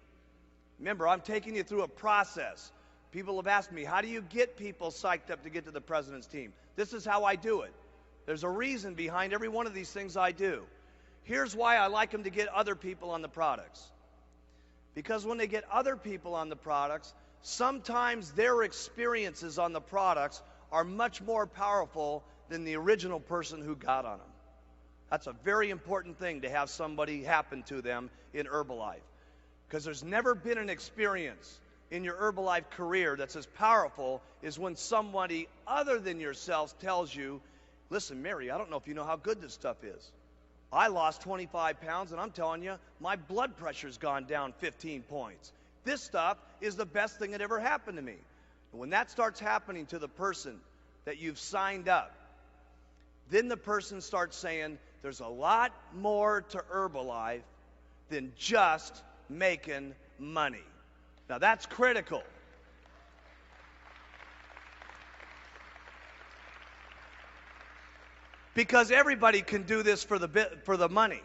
Remember, I'm taking you through a process. People have asked me, how do you get people psyched up to get to the president's team? This is how I do it. There's a reason behind every one of these things I do. Here's why I like them to get other people on the products. Because when they get other people on the products, sometimes their experiences on the products are much more powerful than the original person who got on them. That's a very important thing to have somebody happen to them in Herbalife. Because there's never been an experience in your Herbalife career that's as powerful as when somebody other than yourself tells you, listen, Mary, I don't know if you know how good this stuff is. I lost 25 pounds, and I'm telling you, my blood pressure's gone down 15 points. This stuff is the best thing that ever happened to me. And when that starts happening to the person that you've signed up, then the person starts saying, there's a lot more to Herbalife than just making money. Now that's critical. Because everybody can do this for the money.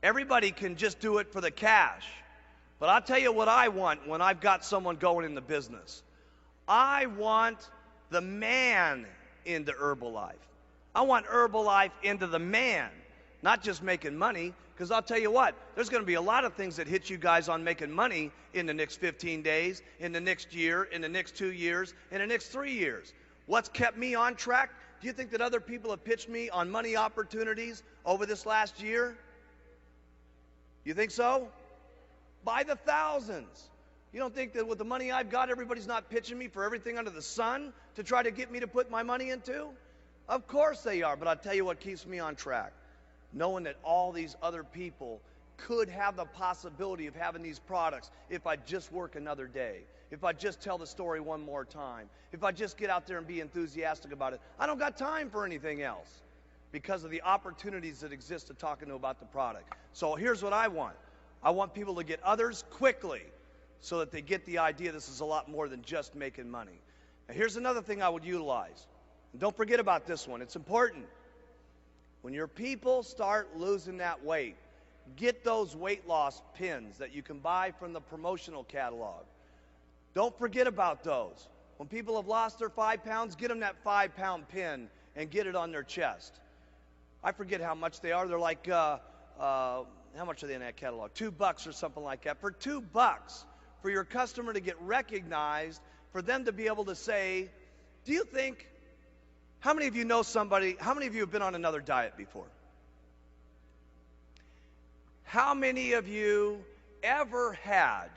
Everybody can just do it for the cash. But I'll tell you what I want when I've got someone going in the business. I want the man into Herbalife. I want Herbalife into the man, not just making money. Because I'll tell you what, there's going to be a lot of things that hit you guys on making money in the next 15 days, in the next year, in the next 2 years, in the next 3 years. What's kept me on track? Do you think that other people have pitched me on money opportunities over this last year? You think so? By the thousands. You don't think that with the money I've got, everybody's not pitching me for everything under the sun to try to get me to put my money into? Of course they are, but I'll tell you what keeps me on track. Knowing that all these other people could have the possibility of having these products if I just work another day, if I just tell the story one more time, if I just get out there and be enthusiastic about it. I don't got time for anything else because of the opportunities that exist to talking to about the product. So here's what I want. I want people to get others quickly so that they get the idea this is a lot more than just making money. Now here's another thing I would utilize. And don't forget about this one. It's important. When your people start losing that weight, get those weight loss pins that you can buy from the promotional catalog. Don't forget about those. When people have lost their 5 pounds, get them that 5-pound pin and get it on their chest. I forget how much they are. They're like, how much are they in that catalog? $2 or something like that. For $2, for your customer to get recognized, for them to be able to say, do you think, how many of you know somebody, how many of you have been on another diet before? How many of you ever had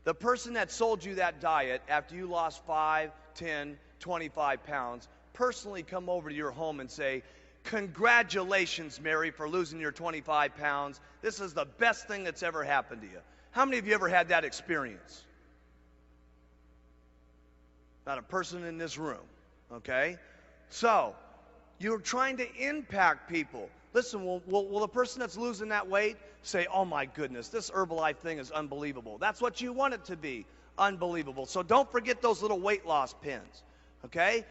the person that sold you that diet after you lost 5, 10, 25 pounds personally come over to your home and say, congratulations, Mary, for losing your 25 pounds. This is the best thing that's ever happened to you. How many of you ever had that experience? Not a person in this room. Okay? So, you're trying to impact people. Listen, will the person that's losing that weight say, oh my goodness, this Herbalife thing is unbelievable. That's what you want it to be, unbelievable. So don't forget those little weight loss pins. Okay?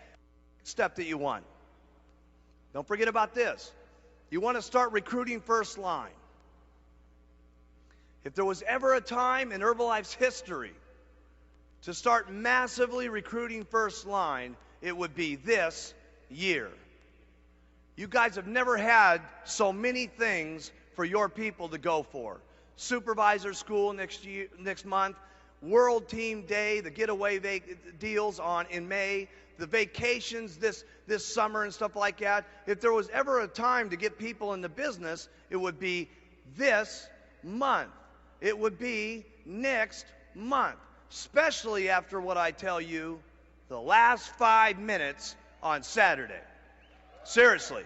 Step that you want. Don't forget about this. You want to start recruiting first line. If there was ever a time in Herbalife's history to start massively recruiting first line, it would be this year. You guys have never had so many things for your people to go for. Supervisor school next month, World Team Day, the getaway deals in May, the vacations this summer and stuff like that. If there was ever a time to get people in the business, it would be this month. It would be next month, especially after what I tell you the last 5 minutes on Saturday. Seriously.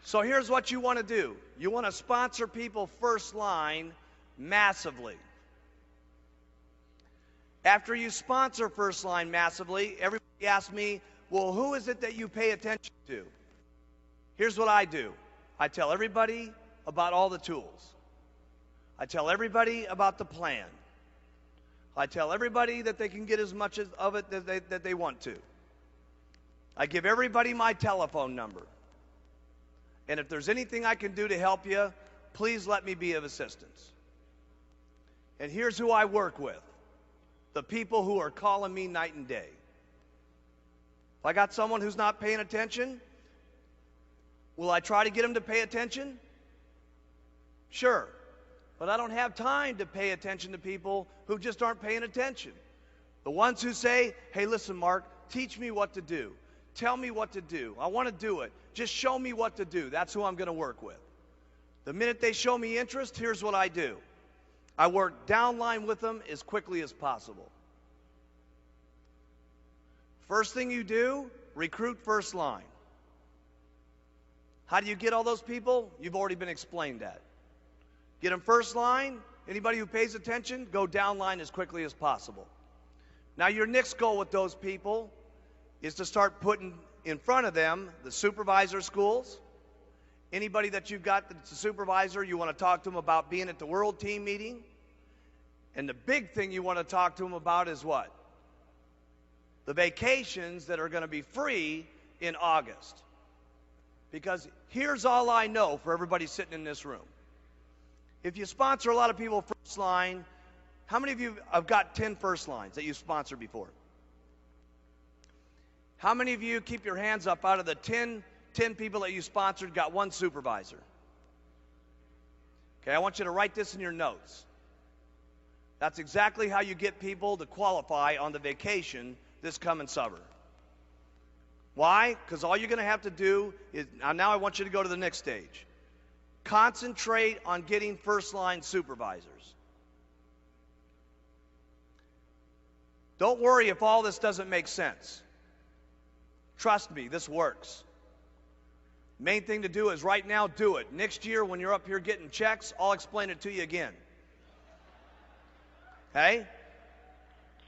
So here's what you want to do. You want to sponsor people first line massively. After you sponsor first line massively, everybody asks me, well, who is it that you pay attention to? Here's what I do. I tell everybody about all the tools. I tell everybody about the plan. I tell everybody that they can get as much of it that they want to. I give everybody my telephone number. And if there's anything I can do to help you, please let me be of assistance. And here's who I work with. The people who are calling me night and day. If I got someone who's not paying attention, will I try to get them to pay attention? Sure. But I don't have time to pay attention to people who just aren't paying attention. The ones who say, hey, listen, Mark, teach me what to do. Tell me what to do. I want to do it. Just show me what to do. That's who I'm going to work with. The minute they show me interest, here's what I do. I work downline with them as quickly as possible. First thing you do, recruit first line. How do you get all those people? You've already been explained that. Get them first line. Anybody who pays attention, go downline as quickly as possible. Now your next goal with those people is to start putting in front of them the supervisor schools. Anybody that you've got that's a supervisor, you want to talk to them about being at the World Team meeting. And the big thing you want to talk to them about is what? The vacations that are going to be free in August. Because here's all I know for everybody sitting in this room. If you sponsor a lot of people first line, how many of you have got 10 first lines that you've sponsored before? How many of you, keep your hands up, out of the 10 people that you sponsored, got one supervisor? Okay, I want you to write this in your notes. That's exactly how you get people to qualify on the vacation this coming summer. Why? Because all you're going to have to do is, now I want you to go to the next stage. Concentrate on getting first-line supervisors. Don't worry if all this doesn't make sense. Trust me, this works. Main thing to do is right now, do it. Next year, when you're up here getting checks, I'll explain it to you again. Okay?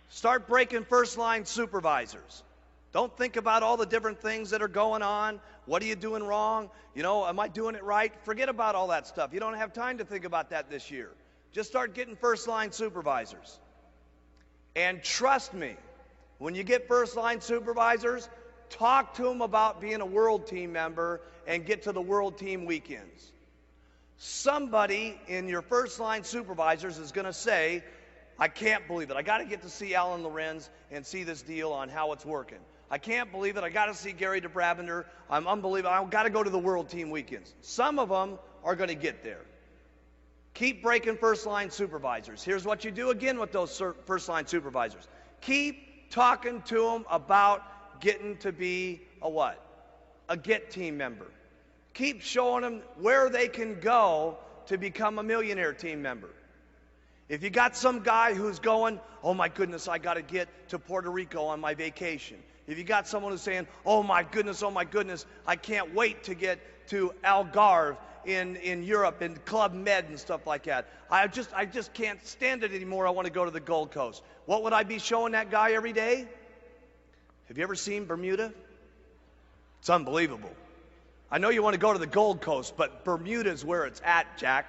Start breaking first-line supervisors. Don't think about all the different things that are going on. What are you doing wrong? You know, am I doing it right? Forget about all that stuff. You don't have time to think about that this year. Just start getting first-line supervisors. And trust me, when you get first-line supervisors, talk to them about being a World Team member and get to the World Team weekends. Somebody in your first-line supervisors is going to say, I can't believe it. I got to get to see Alan Lorenz and see this deal on how it's working. I can't believe it. I got to see Gary DeBravender. I'm unbelievable. I've got to go to the World Team weekends. Some of them are going to get there. Keep breaking first-line supervisors. Here's what you do again with those first-line supervisors. Keep talking to them about getting to be a what? A Get Team member. Keep showing them where they can go to become a Millionaire Team member. If you got some guy who's going, oh my goodness, I got to get to Puerto Rico on my vacation. If you got someone who's saying, oh my goodness, I can't wait to get to Algarve in Europe and Club Med and stuff like that. I just can't stand it anymore. I want to go to the Gold Coast. What would I be showing that guy every day? Have you ever seen Bermuda? It's unbelievable. I know you want to go to the Gold Coast, but Bermuda's where it's at, Jack.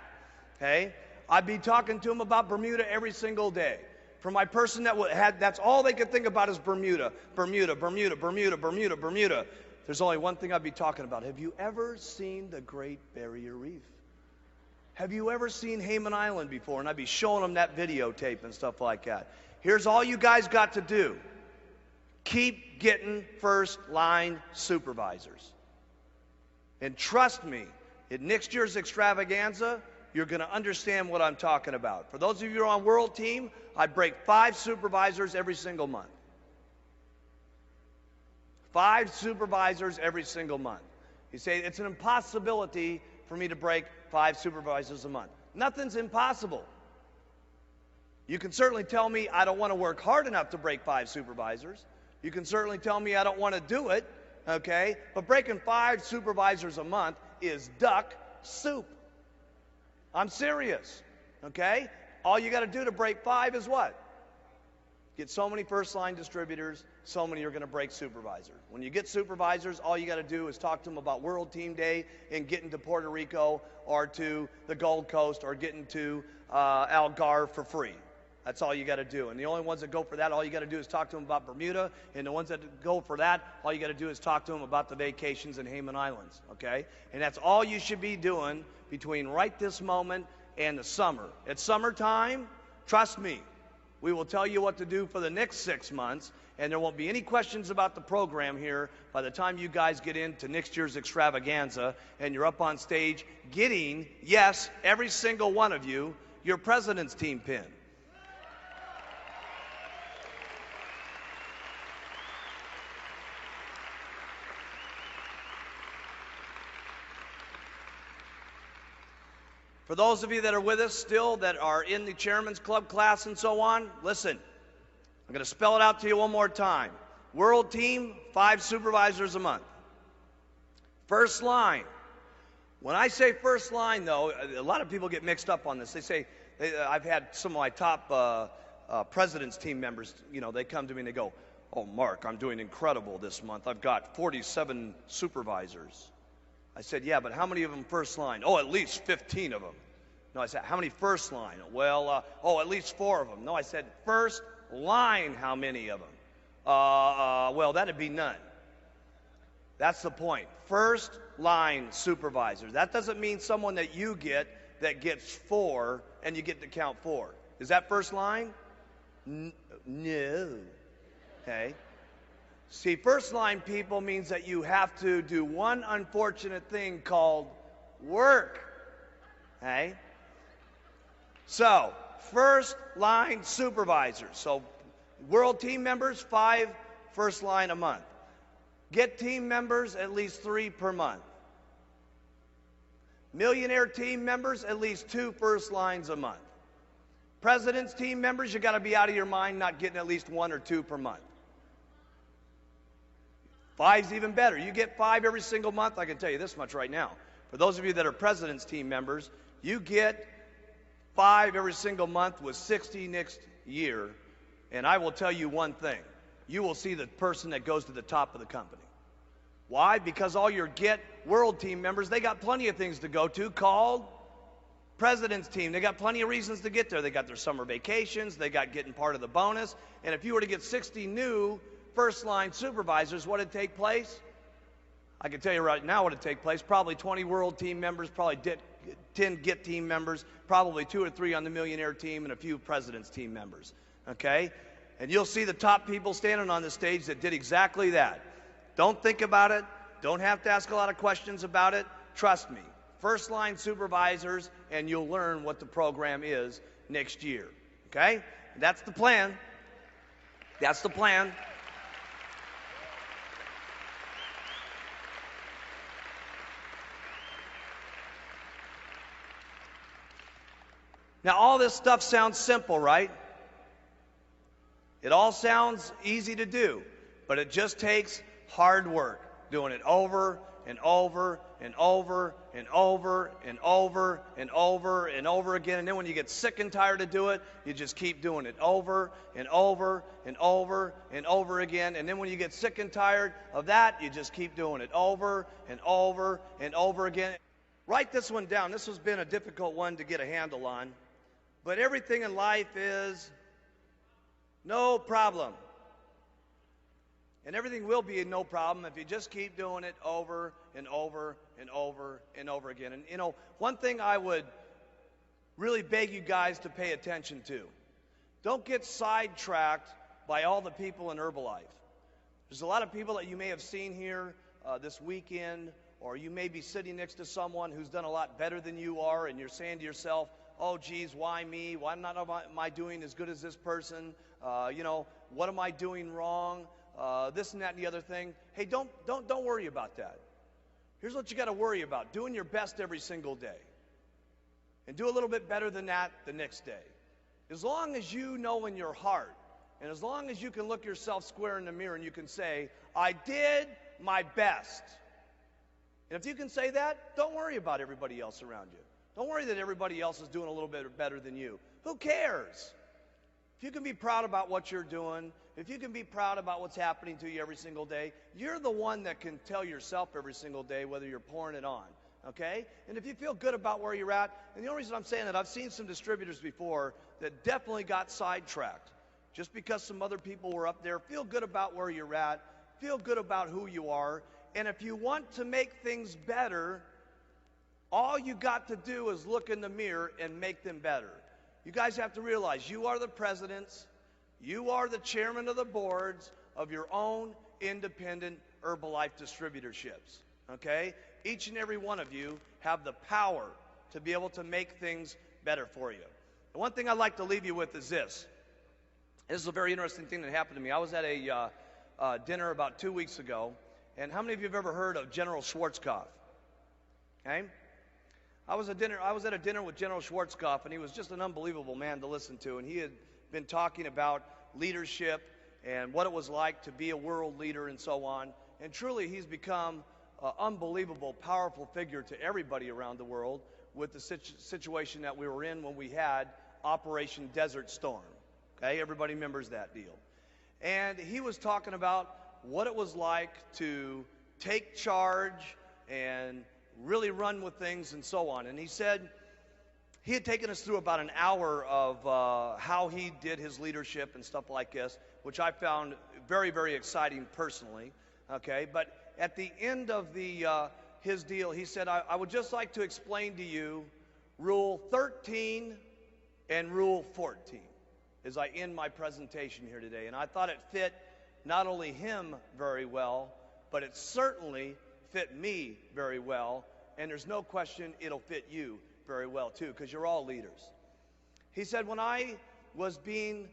Okay? I'd be talking to him about Bermuda every single day. For my person that that's all they could think about is Bermuda, Bermuda, Bermuda, Bermuda, Bermuda, Bermuda. there's only one thing I'd be talking about. Have you ever seen the Great Barrier Reef? Have you ever seen Hayman Island before? And I'd be showing them that videotape and stuff like that. Here's all you guys got to do. Keep getting first-line supervisors. And trust me, at next year's extravaganza, you're going to understand what I'm talking about. For those of you who are on World Team, I break 5 supervisors every single month. 5 supervisors every single month. You say, it's an impossibility for me to break 5 supervisors a month. Nothing's impossible. You can certainly tell me I don't want to work hard enough to break 5 supervisors. You can certainly tell me I don't want to do it, okay? But breaking 5 supervisors a month is duck soup. I'm serious, okay? All you got to do to break 5 is what? Get so many first-line distributors, so many are going to break supervisor. When you get supervisors, all you got to do is talk to them about World Team Day and getting to Puerto Rico or to the Gold Coast or getting to Algarve for free. That's all you got to do. And the only ones that go for that, all you got to do is talk to them about Bermuda. And the ones that go for that, all you got to do is talk to them about the vacations in Hayman Islands, okay? And that's all you should be doing between right this moment and the summer. At summertime, trust me, we will tell you what to do for the next 6 months, and there won't be any questions about the program here by the time you guys get into next year's extravaganza and you're up on stage getting, yes, every single one of you, your President's Team pin. For those of you that are with us still, that are in the Chairman's Club class and so on, listen, I'm going to spell it out to you one more time. World Team, 5 supervisors a month. First line. When I say first line, though, a lot of people get mixed up on this. They say, I've had some of my top President's Team members, you know, they come to me and they go, oh, Mark, I'm doing incredible this month. I've got 47 supervisors. I said, yeah, but how many of them first line? Oh, at least 15 of them. No, I said, how many first line? Well, at least 4 of them. No, I said, first line, how many of them? Well, that'd be none. That's the point. First line supervisors. That doesn't mean someone that you get that gets 4 and you get to count 4. Is that first line? No. Okay. See, first line people means that you have to do one unfortunate thing called work. Okay? So, first line supervisors. So, World Team members, 5 first line a month. Get team members, at least 3 per month. Millionaire team members, at least 2 first lines a month. President's Team members, you got to be out of your mind not getting at least 1 or 2 per month. 5's even better. You get 5 every single month. I can tell you this much right now. For those of you that are President's Team members, you get 5 every single month with 60 next year. And I will tell you one thing. You will see the person that goes to the top of the company. Why? Because all your Get World Team members, they got plenty of things to go to called President's Team. They got plenty of reasons to get there. They got their summer vacations. They got getting part of the bonus. And if you were to get 60 new first-line supervisors, what would take place? I can tell you right now what would take place. Probably 20 World Team members, probably 10 Get Team members, probably 2 or 3 on the Millionaire Team, and a few President's Team members. Okay? And you'll see the top people standing on the stage that did exactly that. Don't think about it. Don't have to ask a lot of questions about it. Trust me. First-line supervisors, and you'll learn what the program is next year. Okay? That's the plan. That's the plan. Now, all this stuff sounds simple, right? It all sounds easy to do, but it just takes hard work, doing it over and over and over and over and over and over and over again. And then when you get sick and tired to do it, you just keep doing it over and over and over and over again. And then when you get sick and tired of that, you just keep doing it over and over and over again. Write this one down. This has been a difficult one to get a handle on. But everything in life is no problem. And everything will be no problem if you just keep doing it over and over and over and over again. And, you know, one thing I would really beg you guys to pay attention to, don't get sidetracked by all the people in Herbalife. There's a lot of people that you may have seen here this weekend, or you may be sitting next to someone who's done a lot better than you are, and you're saying to yourself, oh, geez, why me? Why am I doing as good as this person? You know, what am I doing wrong? This and that and the other thing. Hey, don't worry about that. Here's what you got to worry about: doing your best every single day, and do a little bit better than that the next day. As long as you know in your heart, and as long as you can look yourself square in the mirror and you can say, I did my best. And if you can say that, don't worry about everybody else around you. Don't worry that everybody else is doing a little bit better than you. Who cares? If you can be proud about what you're doing, if you can be proud about what's happening to you every single day, you're the one that can tell yourself every single day whether you're pouring it on, okay? And if you feel good about where you're at, and the only reason I'm saying that, I've seen some distributors before that definitely got sidetracked just because some other people were up there. Feel good about where you're at. Feel good about who you are. And if you want to make things better, all you got to do is look in the mirror and make them better. You guys have to realize you are the presidents, you are the chairman of the boards of your own independent Herbalife distributorships, okay? Each and every one of you have the power to be able to make things better for you. The one thing I'd like to leave you with is this. This is a very interesting thing that happened to me. I was at a dinner about 2 weeks ago, and how many of you have ever heard of General Schwarzkopf? Okay? I was at a dinner with General Schwarzkopf, and he was just an unbelievable man to listen to, and he had been talking about leadership and what it was like to be a world leader and so on, and truly he's become an unbelievable, powerful figure to everybody around the world with the situation that we were in when we had Operation Desert Storm. Okay, everybody remembers that deal. And he was talking about what it was like to take charge and really run with things and so on. And he said he had taken us through about an hour of how he did his leadership and stuff like this, which I found very, very exciting personally. Okay, but at the end of his deal, he said, I would just like to explain to you Rule 13 and Rule 14 as I end my presentation here today. And I thought it fit not only him very well, but it certainly fit me very well. And there's no question it'll fit you very well too, because you're all leaders. He said, when I was being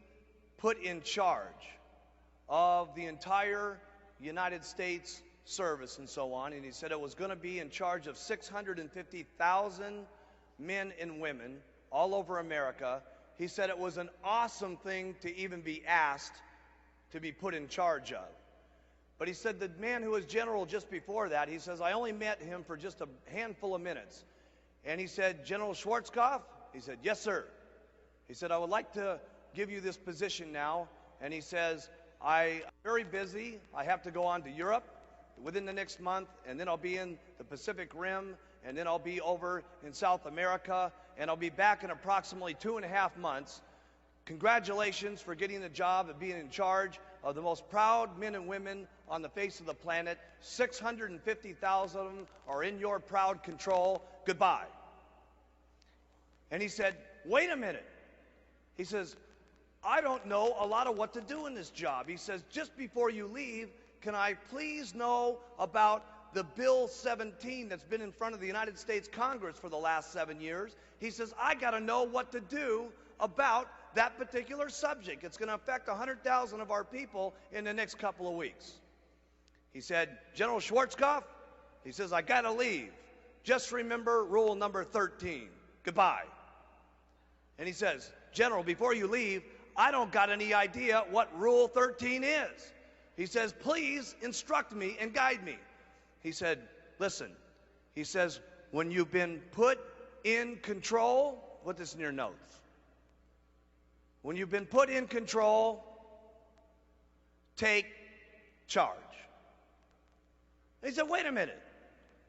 put in charge of the entire United States service and so on, and he said it was going to be in charge of 650,000 men and women all over America. He said it was an awesome thing to even be asked to be put in charge of. But he said the man who was general just before that, he says, I only met him for just a handful of minutes. And he said, General Schwarzkopf? He said, yes, sir. He said, I would like to give you this position now. And he says, I'm very busy. I have to go on to Europe within the next month, and then I'll be in the Pacific Rim, and then I'll be over in South America, and I'll be back in approximately 2.5 months. Congratulations for getting the job of being in charge of the most proud men and women on the face of the planet. 650,000 of them are in your proud control. Goodbye. And he said, wait a minute. He says, I don't know a lot of what to do in this job. He says, just before you leave, can I please know about the Bill 17 that's been in front of the United States Congress for the last 7 years? He says, I got to know what to do about that particular subject. It's going to affect 100,000 of our people in the next couple of weeks. He said, General Schwarzkopf, he says, I got to leave. Just remember rule number 13. Goodbye. And he says, General, before you leave, I don't got any idea what rule 13 is. He says, please instruct me and guide me. He said, listen, he says, when you've been put in control, put this in your notes. When you've been put in control, take charge. He said, wait a minute.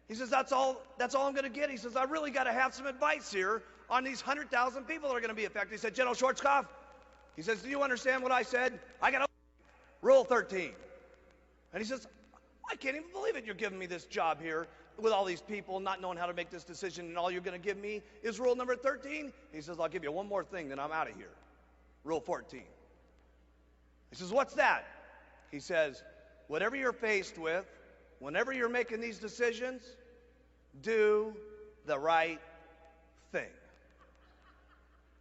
He says, that's all I'm going to get. He says, I really got to have some advice here on these 100,000 people that are going to be affected. He said, General Schwarzkopf, he says, do you understand what I said? I got to Rule 13. And he says, I can't even believe it. You're giving me this job here with all these people, not knowing how to make this decision, and all you're going to give me is rule number 13? He says, I'll give you one more thing, then I'm out of here. Rule 14. He says, what's that? He says, whatever you're faced with, whenever you're making these decisions, do the right thing.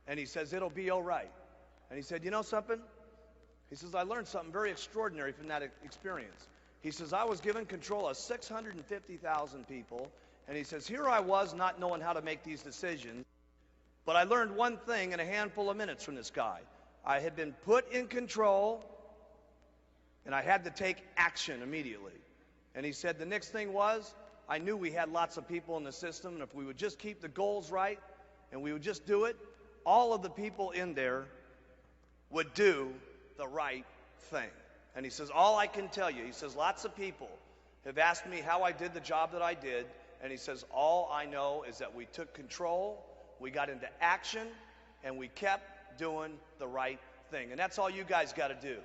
And he says, it'll be all right. And he said, you know something? He says, I learned something very extraordinary from that experience. He says, I was given control of 650,000 people, and he says, here I was not knowing how to make these decisions, but I learned one thing in a handful of minutes from this guy. I had been put in control, and I had to take action immediately. And he said the next thing was, I knew we had lots of people in the system, and if we would just keep the goals right, and we would just do it, all of the people in there would do the right thing. And he says, all I can tell you, he says, lots of people have asked me how I did the job that I did, and he says, all I know is that we took control, we got into action, and we kept doing the right thing. And that's all you guys got to do.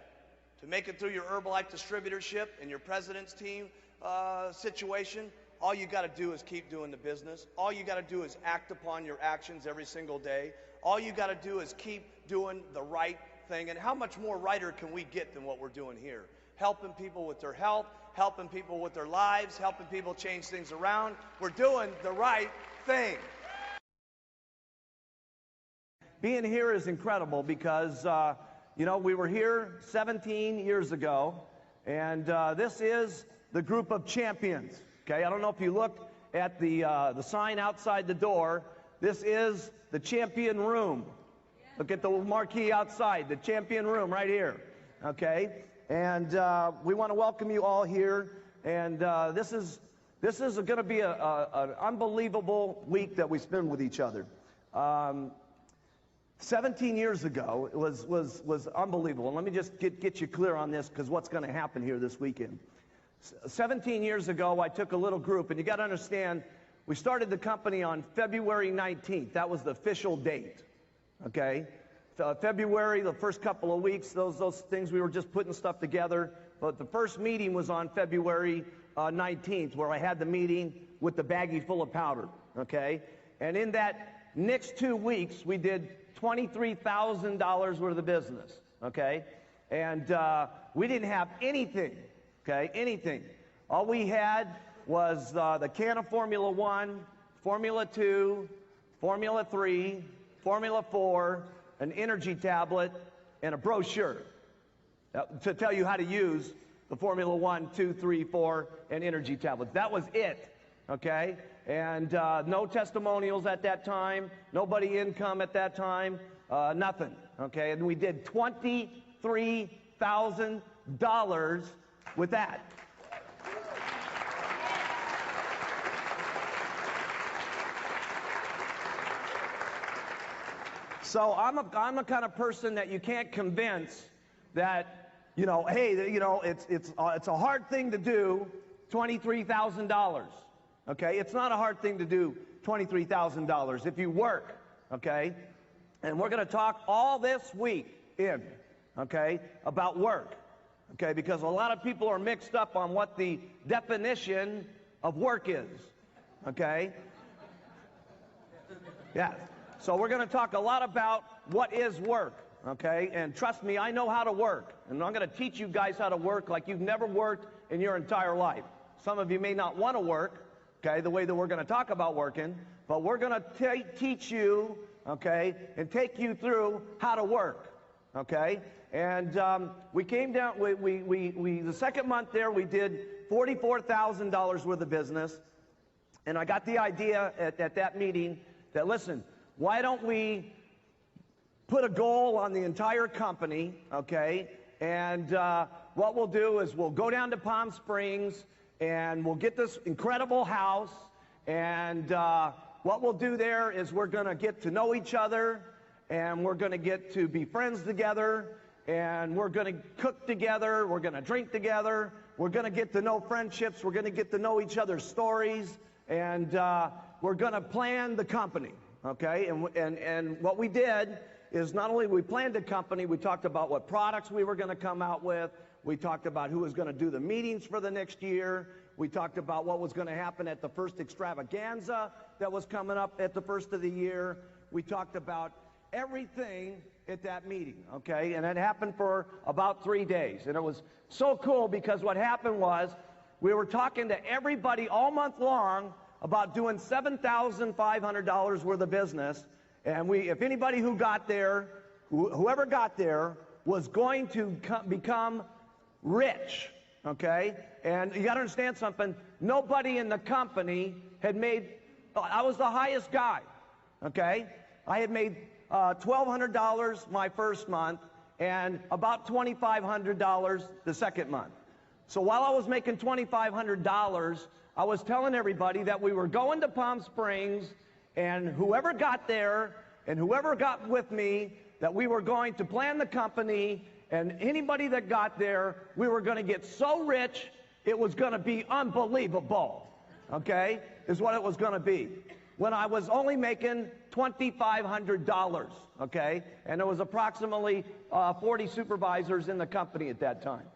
To make it through your Herbalife distributorship and your president's team situation, all you got to do is keep doing the business. All you got to do is act upon your actions every single day. All you got to do is keep doing the right thing. And how much more righter can we get than what we're doing here? Helping people with their health, helping people with their lives, helping people change things around. We're doing the right thing. Being here is incredible because, we were here 17 years ago, and this is the group of champions. Okay, I don't know if you looked at the sign outside the door. This is the champion room. Look at the marquee outside, the champion room right here. Okay, and we want to welcome you all here. And this is going to be an unbelievable week that we spend with each other. 17 years ago, it was unbelievable. And let me just get you clear on this, because what's going to happen here this weekend. 17 years ago, I took a little group, and you got to understand, we started the company on February 19th. That was the official date. Okay, February, the first couple of weeks, those things, we were just putting stuff together. But the first meeting was on February 19th, where I had the meeting with the baggie full of powder. Okay, and in that next 2 weeks, we did $23,000 worth of business. Okay, and we didn't have anything. Okay, anything. All we had was the can of Formula 1, Formula 2, Formula 3, Formula 4, an energy tablet, and a brochure to tell you how to use the Formula 1, 2, 3, 4, and energy tablets. That was it, okay? And no testimonials at that time, nobody income at that time, nothing, okay? And we did $23,000 with that. So I'm a kind of person that you can't convince that, hey, it's a hard thing to do $23,000. Okay, it's not a hard thing to do $23,000 if you work. Okay, and we're going to talk all this week about work. Okay, because a lot of people are mixed up on what the definition of work is. Okay, yeah. So we're going to talk a lot about what is work, okay? And trust me, I know how to work. And I'm going to teach you guys how to work like you've never worked in your entire life. Some of you may not want to work, okay, the way that we're going to talk about working, but we're going to teach you, okay, and take you through how to work, okay? And we came down, the second month there, we did $44,000 worth of business. And I got the idea at that meeting that, listen, why don't we put a goal on the entire company, okay? And what we'll do is we'll go down to Palm Springs and we'll get this incredible house. And what we'll do there is we're going to get to know each other, and we're going to get to be friends together, and we're going to cook together, we're going to drink together, we're going to get to know friendships, we're going to get to know each other's stories, and we're going to plan the company. Okay, and what we did is not only we planned a company, we talked about what products we were going to come out with, We talked about who was going to do the meetings for the next year. We talked about what was going to happen at the first extravaganza that was coming up at the first of the year. We talked about everything at that meeting, okay? And it happened for about 3 days. And it was so cool because what happened was we were talking to everybody all month long about doing $7,500 worth of business. And if anybody who got there, whoever got there, was going to become rich, okay? And you got to understand something. Nobody in the company had made, I was the highest guy, okay? I had made $1,200 my first month and about $2,500 the second month. So while I was making $2,500, I was telling everybody that we were going to Palm Springs, and whoever got there and whoever got with me, that we were going to plan the company, and anybody that got there, we were going to get so rich, it was going to be unbelievable, okay, is what it was going to be. When I was only making $2,500, okay, and there was approximately 40 supervisors in the company at that time.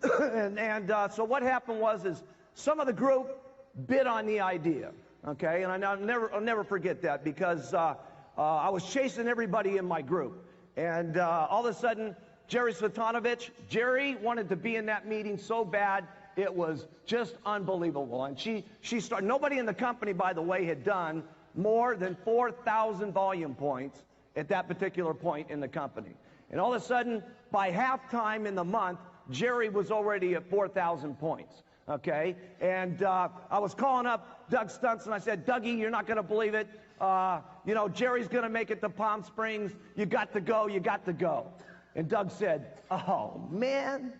So what happened was some of the group bid on the idea, okay, and I'll never forget that because I was chasing everybody in my group, and all of a sudden, Jerry Svetanovich, Jerry wanted to be in that meeting so bad, it was just unbelievable. And she started, nobody in the company, by the way, had done more than 4,000 volume points at that particular point in the company. And all of a sudden, by halftime in the month, Jerry was already at 4,000 points, okay? And I was calling up Doug Stunts, and I said, Dougie, you're not going to believe it. You know, Jerry's going to make it to Palm Springs. You got to go, you got to go. And Doug said, oh, man,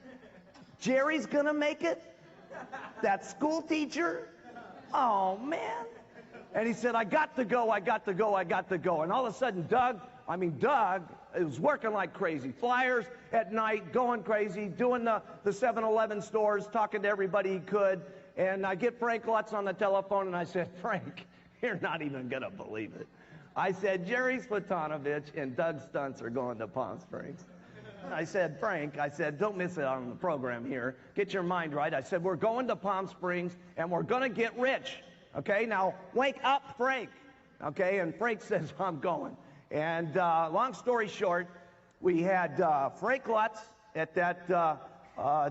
Jerry's going to make it? That school teacher? Oh, man. And he said, I got to go, I got to go, I got to go. And all of a sudden, Doug was working like crazy. Flyers at night, going crazy, doing the 7-Eleven stores, talking to everybody he could. And I get Frank Lutz on the telephone, and I said, Frank, you're not even going to believe it. I said, Jerry Svetanovich and Doug Stunts are going to Palm Springs. I said, Frank, I said, don't miss it on the program here. Get your mind right. I said, we're going to Palm Springs, and we're going to get rich. Okay, now wake up, Frank. Okay, and Frank says, I'm going. And long story short, we had Frank Lutz at that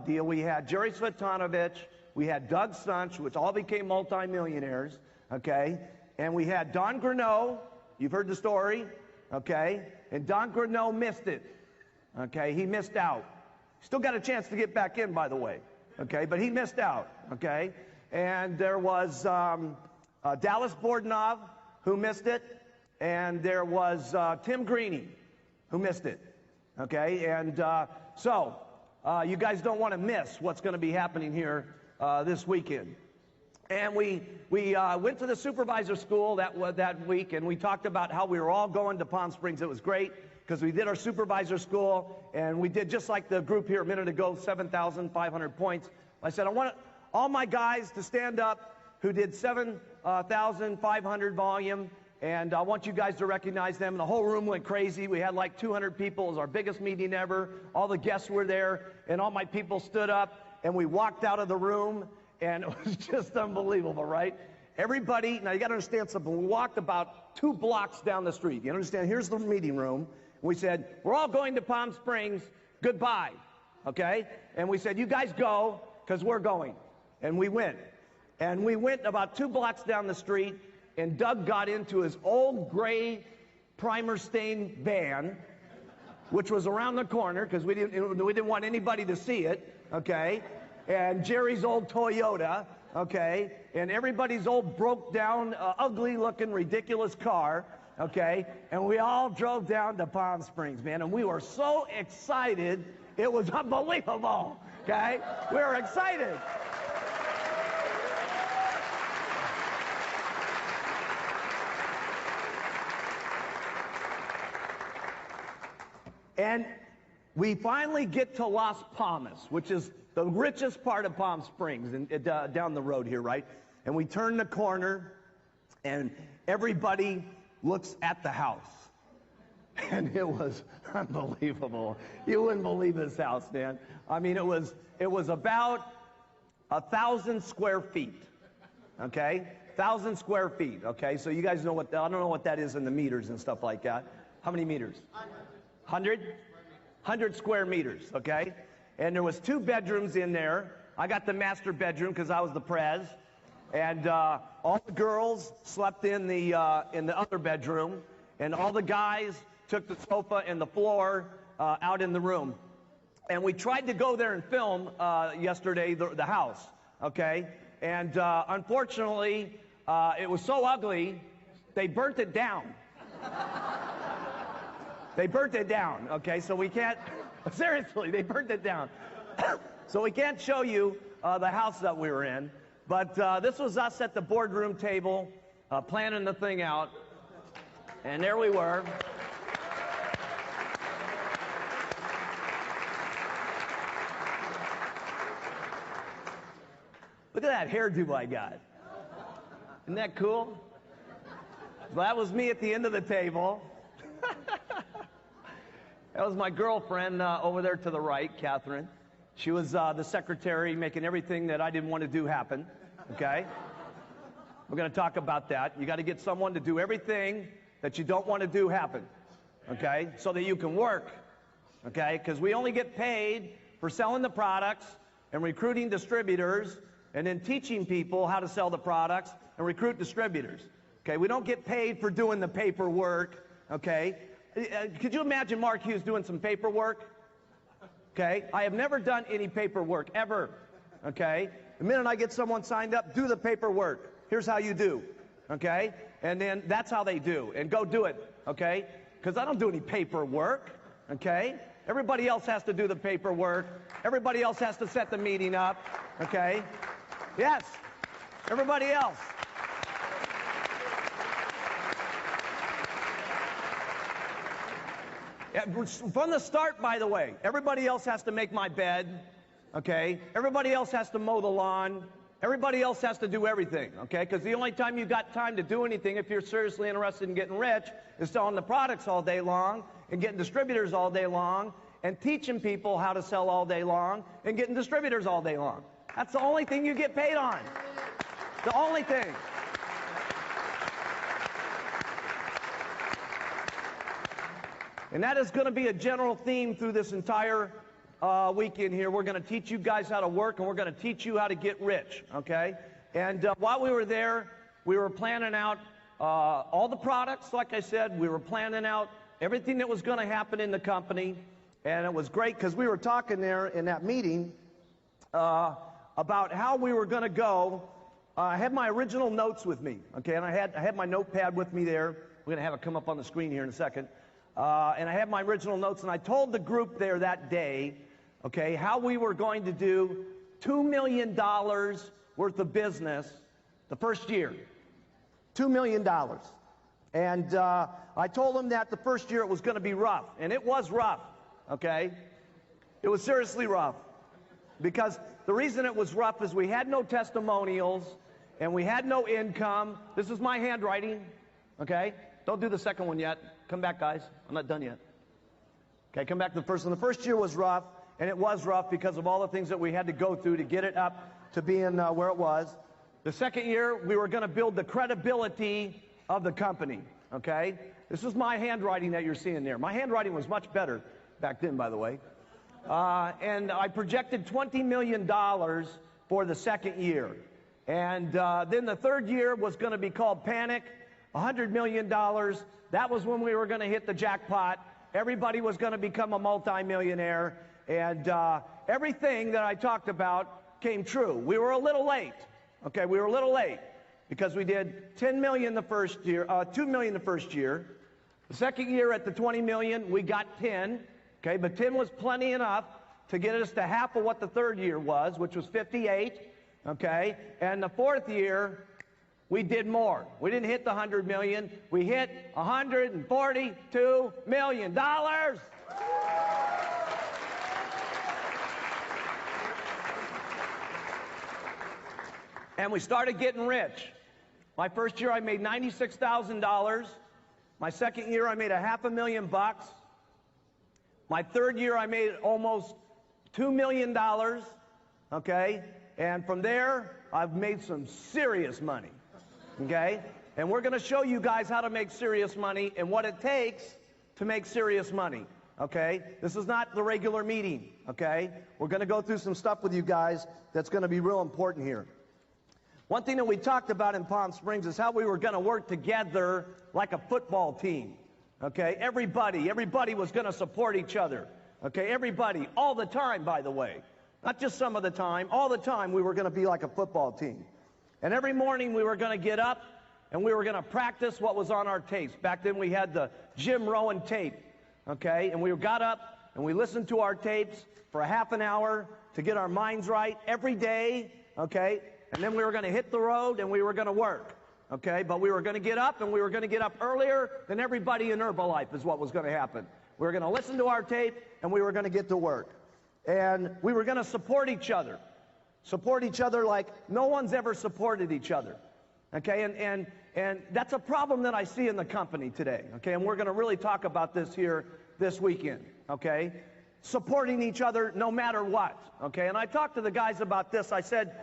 deal. We had Jerry Svetanovich. We had Doug Stunts, which all became multimillionaires. Okay, and we had Don Greneau. You've heard the story. Okay, and Don Greneau missed it. Okay, he missed out. Still got a chance to get back in, by the way. Okay, but he missed out. Okay. And there was Dallas Bordenov, who missed it, and there was Tim Greeny, who missed it, okay? And so you guys don't want to miss what's going to be happening here this weekend. And we went to the supervisor school that week, and we talked about how we were all going to Palm Springs. It was great because we did our supervisor school, and we did just like the group here a minute ago, 7,500 points. I said, I want all my guys to stand up who did 7,500 volume, and I want you guys to recognize them. And the whole room went crazy. We had like 200 people. It was our biggest meeting ever. All the guests were there, and all my people stood up, and we walked out of the room, and it was just unbelievable, right? Everybody, now you got to understand something. We walked about 2 blocks down the street. You understand? Here's the meeting room. We said, we're all going to Palm Springs. Goodbye, okay? And we said, you guys go, because we're going. And we went. And we went about 2 blocks down the street, and Doug got into his old gray primer-stained van, which was around the corner, because we didn't want anybody to see it, okay? And Jerry's old Toyota, okay? And everybody's old broke-down, ugly-looking, ridiculous car, okay? And we all drove down to Palm Springs, man, and we were so excited, it was unbelievable, okay? We were excited. And we finally get to Las Palmas, which is the richest part of Palm Springs, and down the road here, right? And we turn the corner, and everybody looks at the house. And it was unbelievable. You wouldn't believe this house, man. I mean, it was about 1,000 square feet, okay? 1,000 square feet, okay? So you guys know what, I don't know what that is in the meters and stuff like that. How many meters? 100? 100 square meters, okay? And there was 2 bedrooms in there. I got the master bedroom because I was the prez. And all the girls slept in the other bedroom. And all the guys took the sofa and the floor out in the room. And we tried to go there and film yesterday the house, okay? And unfortunately, it was so ugly, they burnt it down. They burnt it down, okay? So we can't, seriously, they burnt it down. So we can't show you the house that we were in. But this was us at the boardroom table, planning the thing out. And there we were. Look at that hairdo I got. Isn't that cool? Well, that was me at the end of the table. That was my girlfriend over there to the right, Catherine. She was the secretary, making everything that I didn't want to do happen, okay? We're going to talk about that. You got to get someone to do everything that you don't want to do happen, okay? So that you can work, okay? Because we only get paid for selling the products and recruiting distributors and then teaching people how to sell the products and recruit distributors, okay? We don't get paid for doing the paperwork, okay? Could you imagine Mark Hughes doing some paperwork? Okay, I have never done any paperwork, ever, okay? The minute I get someone signed up, do the paperwork. Here's how you do, okay? And then that's how they do, and go do it, okay? Because I don't do any paperwork, okay? Everybody else has to do the paperwork. Everybody else has to set the meeting up, okay? Yes, everybody else. Yeah, from the start, by the way, everybody else has to make my bed, okay? Everybody else has to mow the lawn. Everybody else has to do everything, okay? Because the only time you got time to do anything, if you're seriously interested in getting rich, is selling the products all day long and getting distributors all day long and teaching people how to sell all day long and getting distributors all day long. That's the only thing you get paid on. The only thing. And that is going to be a general theme through this entire weekend here. We're going to teach you guys how to work, and we're going to teach you how to get rich, okay? And while we were there, we were planning out all the products, like I said. We were planning out everything that was going to happen in the company. And it was great because we were talking there in that meeting about how we were going to go. I had my original notes with me, okay? And I had my notepad with me there. We're going to have it come up on the screen here in a second. And I had my original notes, and I told the group there that day, okay, how we were going to do $2 million worth of business the first year. $2 million. And I told them that the first year it was going to be rough, and it was rough, okay? It was seriously rough. Because the reason it was rough is we had no testimonials, and we had no income. This is my handwriting, okay? Don't do the second one yet. Come back, guys. I'm not done yet. Okay, come back to the first one. The first year was rough, and it was rough because of all the things that we had to go through to get it up to being where it was. The second year, we were going to build the credibility of the company, okay? This is my handwriting that you're seeing there. My handwriting was much better back then, by the way. And I projected $20 million for the second year. And then the third year was going to be called Panic, $100 million. That was when we were going to hit the jackpot. Everybody was going to become a multimillionaire. And everything that I talked about came true. We were a little late. Okay, we were a little late because we did $10 million the first year, $2 million the first year. The second year at the $20 million, we got 10. Okay, but 10 was plenty enough to get us to half of what the third year was, which was 58. Okay, and the fourth year, we did more. We didn't hit the 100 million. We hit $142 million. And we started getting rich. My first year, I made $96,000. My second year, I made $500,000. My third year, I made almost $2 million, okay? And from there, I've made some serious money, okay? And we're going to show you guys how to make serious money and what it takes to make serious money, okay? This is not the regular meeting, okay? We're going to go through some stuff with you guys that's going to be real important here. One thing that we talked about in Palm Springs is how we were going to work together like a football team, okay? Everybody was going to support each other, okay? Everybody, all the time, by the way. Not just some of the time, all the time we were going to be like a football team. And every morning we were going to get up and we were going to practice what was on our tapes. Back then we had the Jim Rowan tape, okay? And we got up and we listened to our tapes for a half an hour to get our minds right every day, okay? And then we were going to hit the road and we were going to work, okay? But we were going to get up, and we were going to get up earlier than everybody in Herbalife is what was going to happen. We were going to listen to our tape and we were going to get to work. And we were going to support each other like no one's ever supported each other, okay? And that's a problem that I see in the company today, okay? And we're going to really talk about this here this weekend, okay? Supporting each other no matter what, okay? And I talked to the guys about this. I said,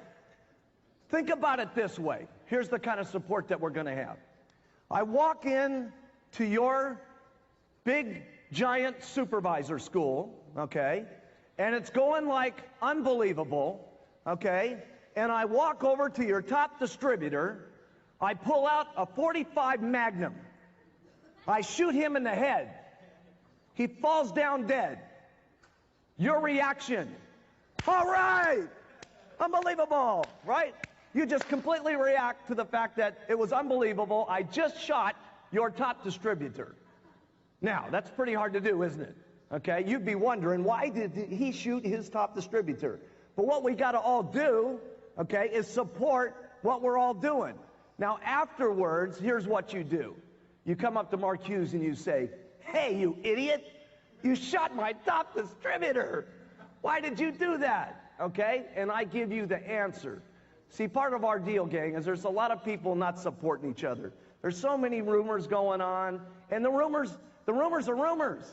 think about it this way. Here's the kind of support that we're going to have. I walk in to your big, giant supervisor school, okay? And it's going like unbelievable, okay? And I walk over to your top distributor. I pull out a .45 Magnum. I shoot him in the head. He falls down dead. Your reaction, all right, unbelievable, right? You just completely react to the fact that it was unbelievable. I just shot your top distributor. Now, that's pretty hard to do, isn't it? Okay, you'd be wondering, why did he shoot his top distributor? But what we got to all do, okay, is support what we're all doing. Now, afterwards, here's what you do. You come up to Mark Hughes and you say, hey, you idiot, you shot my top distributor. Why did you do that? Okay, and I give you the answer. See, part of our deal, gang, is there's a lot of people not supporting each other. There's so many rumors going on, and the rumors are rumors,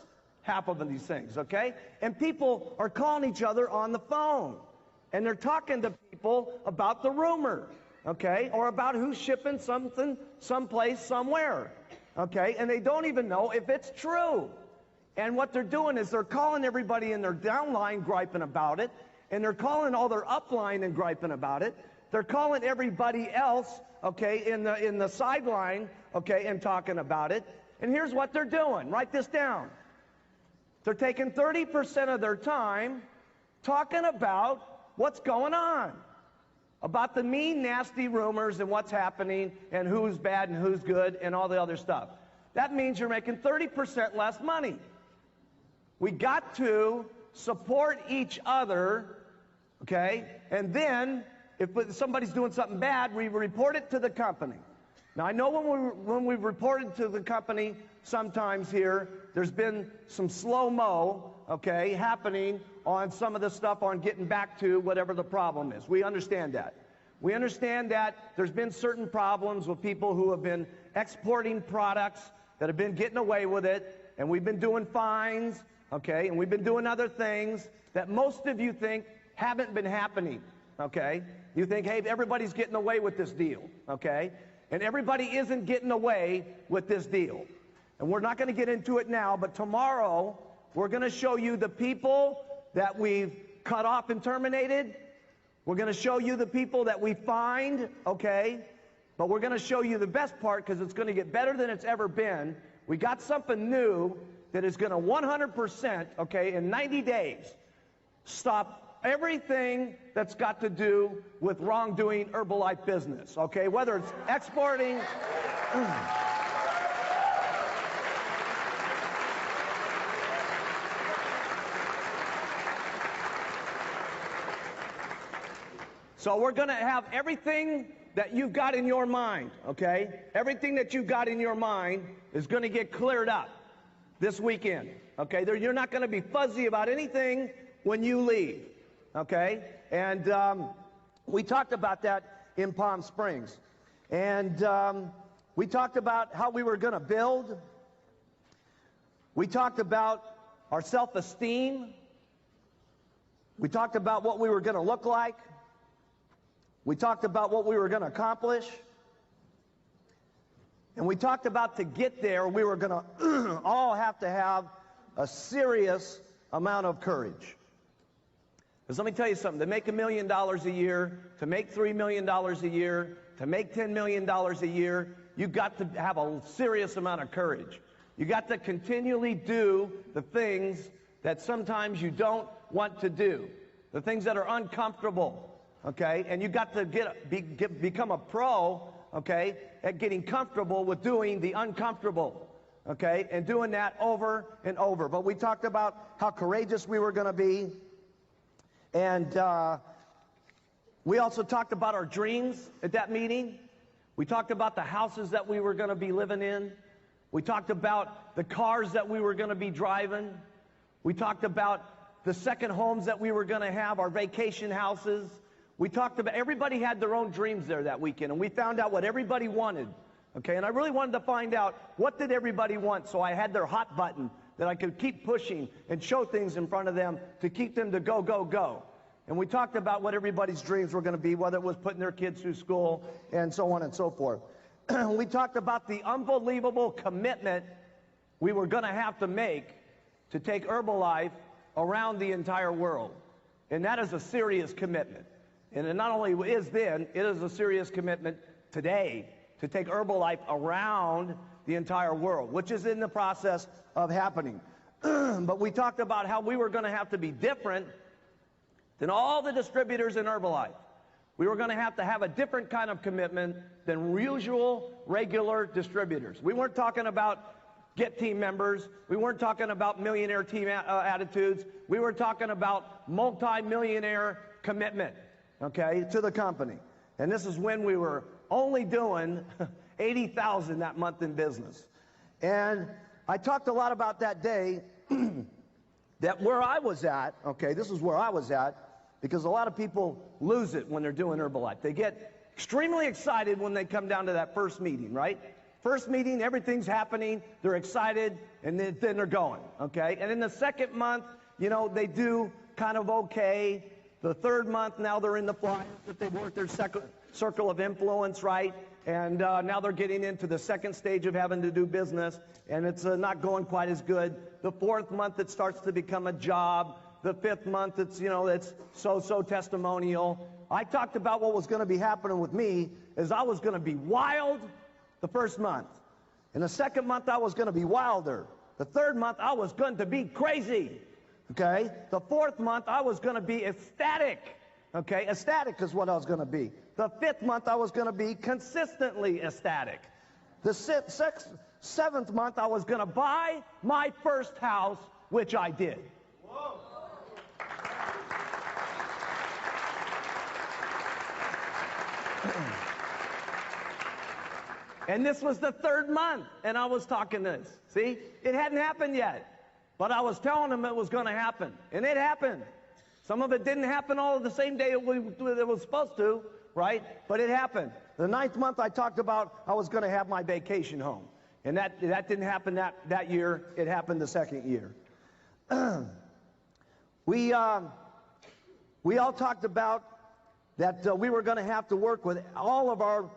half of these things, okay? And people are calling each other on the phone, and they're talking to people about the rumor, okay? Or about who's shipping something someplace, somewhere, okay? And they don't even know if it's true. And what they're doing is they're calling everybody in their downline griping about it, and they're calling all their upline and griping about it. They're calling everybody else, okay, in the sideline, okay, and talking about it. And here's what they're doing. Write this down. They're taking 30% of their time talking about what's going on, about the mean, nasty rumors and what's happening and who's bad and who's good and all the other stuff. That means you're making 30% less money. We got to support each other, okay? And then if somebody's doing something bad, we report it to the company. Now, I know when we've reported to the company sometimes here, there's been some slow-mo, okay, happening on some of the stuff on getting back to whatever the problem is. We understand that. We understand that there's been certain problems with people who have been exporting products that have been getting away with it, and we've been doing fines, okay, and we've been doing other things that most of you think haven't been happening, okay? You think, hey, everybody's getting away with this deal, okay? And everybody isn't getting away with this deal. And we're not going to get into it now, but tomorrow we're going to show you the people that we've cut off and terminated. We're going to show you the people that we fined, okay? But we're going to show you the best part because it's going to get better than it's ever been. We got something new that is going to 100%, okay, in 90 days, stop everything that's got to do with wrongdoing Herbalife business, okay? Whether it's exporting. So we're going to have everything that you've got in your mind, okay? Everything that you've got in your mind is going to get cleared up this weekend, okay? You're not going to be fuzzy about anything when you leave. Okay, and we talked about that in Palm Springs, and we talked about how we were going to build We talked about our self-esteem. We talked about what we were going to look like. We talked about what we were going to accomplish. And we talked about to get there, we were going to all have to have a serious amount of courage. Because let me tell you something, to make $1 million a year, to make $3 million a year, to make $10 million a year, you've got to have a serious amount of courage. You got to continually do the things that sometimes you don't want to do, the things that are uncomfortable, okay? And you got to become a pro, okay, at getting comfortable with doing the uncomfortable, okay, and doing that over and over. But we talked about how courageous we were going to be, and we also talked about our dreams at that meeting. We talked about the houses that we were going to be living in. We talked about the cars that we were going to be driving. We talked about the second homes that we were going to have, our vacation houses. We talked about, everybody had their own dreams there that weekend, and we found out what everybody wanted, okay? And I really wanted to find out what did everybody want, so I had their hot button that I could keep pushing and show things in front of them to keep them to go, go, go. And we talked about what everybody's dreams were going to be, whether it was putting their kids through school and so on and so forth. We talked about the unbelievable commitment we were going to have to make to take Herbalife around the entire world. And that is a serious commitment. And it not only is then, it is a serious commitment today to take Herbalife around the entire world, which is in the process of happening. But we talked about how we were going to have to be different than all the distributors in Herbalife. We were going to have a different kind of commitment than usual, regular distributors. We weren't talking about Get team members. We weren't talking about millionaire team attitudes. We were talking about multi-millionaire commitment, okay, to the company. And this is when we were only doing $80,000 that month in business. And I talked a lot about that day that where I was at, okay, this is where I was at, because a lot of people lose it when they're doing Herbalife. They get extremely excited when they come down to that first meeting, right? First meeting, everything's happening, they're excited, and then they're going, okay? And in the second month, you know, they do kind of okay. The third month, now they're in the flyers that they've worked their circle of influence, right? And now they're getting into the second stage of having to do business, and it's not going quite as good. The fourth month, it starts to become a job. The fifth month, it's, you know, it's so-so testimonial. I talked about what was going to be happening with me is I was going to be wild the first month. In the second month, I was going to be wilder. The third month, I was going to be crazy. Okay? The fourth month, I was going to be ecstatic. Okay? Ecstatic is what I was going to be. The fifth month, I was going to be consistently ecstatic. The seventh month, I was going to buy my first house, which I did. Whoa. And this was the third month, and I was talking this. See? It hadn't happened yet. But I was telling them it was going to happen. And it happened. Some of it didn't happen all the same day it was supposed to, right? But it happened. The ninth month, I talked about I was going to have my vacation home. And that didn't happen that year. It happened the second year. We all talked about that we were going to have to work with all of our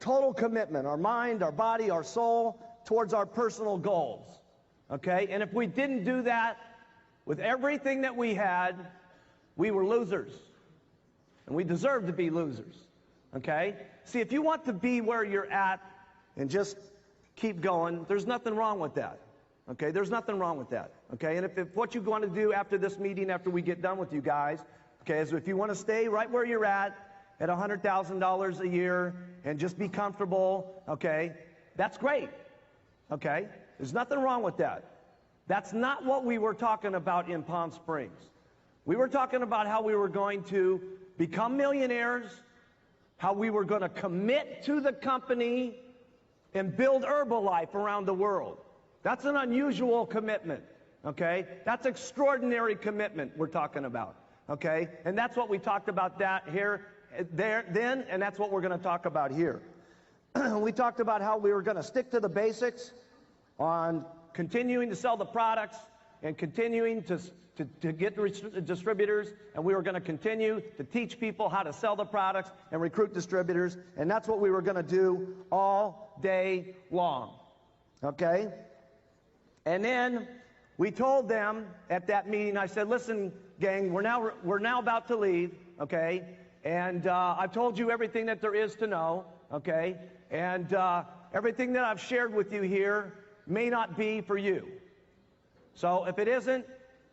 total commitment, our mind, our body, our soul, towards our personal goals. Okay? And if we didn't do that with everything that we had, we were losers. And we deserve to be losers. Okay? See, if you want to be where you're at and just keep going, there's nothing wrong with that. Okay? There's nothing wrong with that. Okay? And if what you want to do after this meeting, after we get done with you guys, okay, is if you want to stay right where you're at $100,000 a year and just be comfortable, okay, that's great. Okay? There's nothing wrong with that. That's not what we were talking about in Palm Springs. We were talking about how we were going to become millionaires, how we were going to commit to the company and build Herbalife around the world. That's an unusual commitment, okay? That's extraordinary commitment we're talking about, okay? And that's what we talked about then, and that's what we're going to talk about here. We talked about how we were going to stick to the basics on continuing to sell the products and continuing to get distributors, and we were going to continue to teach people how to sell the products and recruit distributors, and that's what we were going to do all day long, okay? And then we told them at that meeting, I said, listen, gang, we're now about to leave, okay? And I've told you everything that there is to know, okay? And everything that I've shared with you here may not be for you. So if it isn't,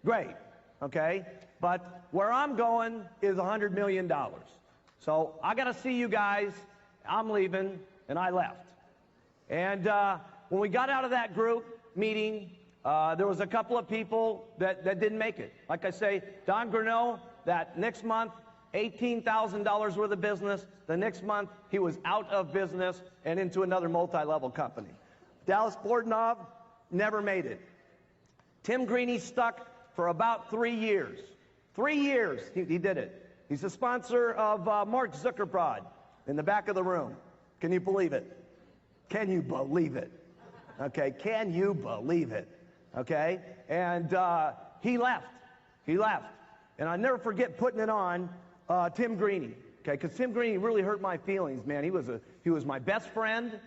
great, okay? But where I'm going is $100 million. So I got to see you guys. I'm leaving, and I left. And when we got out of that group meeting, there was a couple of people that didn't make it. Like I say, Don Greneau, that next month, $18,000 worth of business. The next month, he was out of business and into another multi-level company. Dallas Bordenov never made it. Tim Greeny stuck for about 3 years. 3 years he did it. He's the sponsor of Mark Zuckerberg in the back of the room. Can you believe it? Can you believe it? Okay, can you believe it? Okay, and he left. He left. And I never forget putting it on Tim Greeny. Okay, because Tim Greeny really hurt my feelings, man. He was my best friend.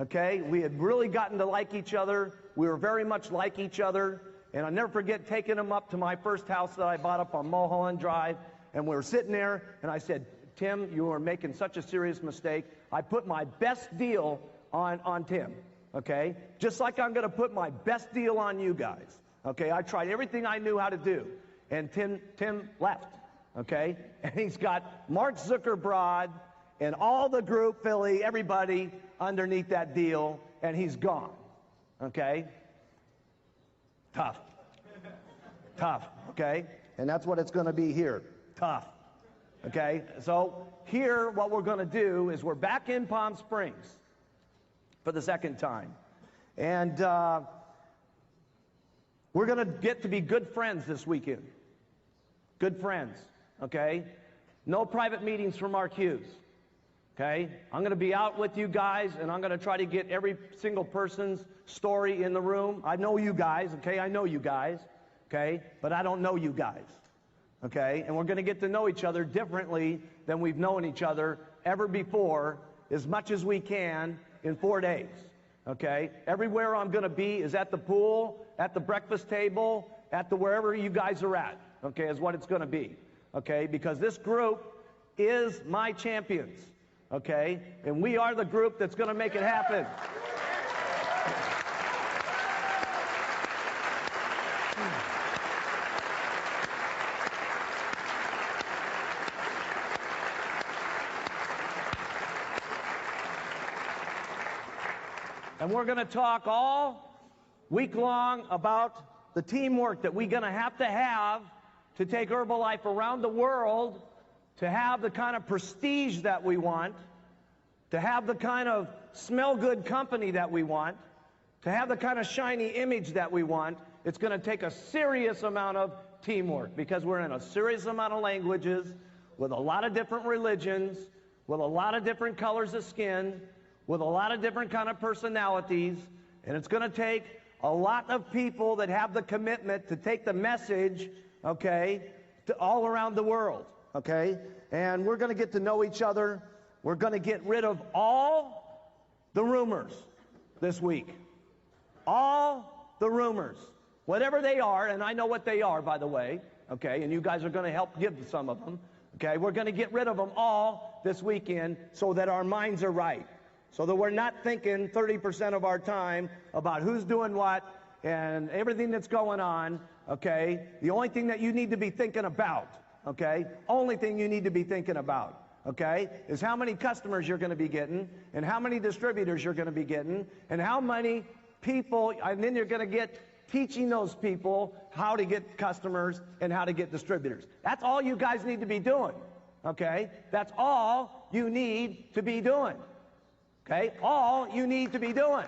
Okay, we had really gotten to like each other. We were very much like each other. And I'll never forget taking him up to my first house that I bought up on Mulholland Drive. And we were sitting there, and I said, Tim, you are making such a serious mistake. I put my best deal on Tim, okay? Just like I'm going to put my best deal on you guys, okay? I tried everything I knew how to do. And Tim left, okay? And he's got Mark Zuckerberg and all the group, Philly, everybody underneath that deal, and he's gone, okay? Tough. Tough, okay? And that's what it's going to be here. Tough. Okay? So here, what we're going to do is we're back in Palm Springs for the second time. And we're going to get to be good friends this weekend. Good friends, okay? No private meetings for Mark Hughes. Okay? I'm going to be out with you guys, and I'm going to try to get every single person's story in the room. I know you guys, okay? I know you guys, okay? But I don't know you guys, okay? And we're going to get to know each other differently than we've known each other ever before, as much as we can in 4 days, okay? Everywhere I'm going to be is at the pool, at the breakfast table, at the wherever you guys are at, okay, is what it's going to be, okay? Because this group is my champions. Okay? And we are the group that's going to make it happen. And we're going to talk all week long about the teamwork that we're going to have to take Herbalife around the world, to have the kind of prestige that we want, to have the kind of smell-good company that we want, to have the kind of shiny image that we want. It's going to take a serious amount of teamwork, because we're in a serious amount of languages, with a lot of different religions, with a lot of different colors of skin, with a lot of different kind of personalities, and it's going to take a lot of people that have the commitment to take the message, okay, to all around the world. Okay? And we're going to get to know each other. We're going to get rid of all the rumors this week. All the rumors. Whatever they are, and I know what they are, by the way, okay? And you guys are going to help give some of them. Okay? We're going to get rid of them all this weekend so that our minds are right. So that we're not thinking 30% of our time about who's doing what and everything that's going on, okay? The only thing that you need to be thinking about, okay, only thing you need to be thinking about, okay, is how many customers you're going to be getting, and how many distributors you're going to be getting, and how many people, and then you're going to get teaching those people how to get customers and how to get distributors. That's all you guys need to be doing, okay? That's all you need to be doing, okay? All you need to be doing.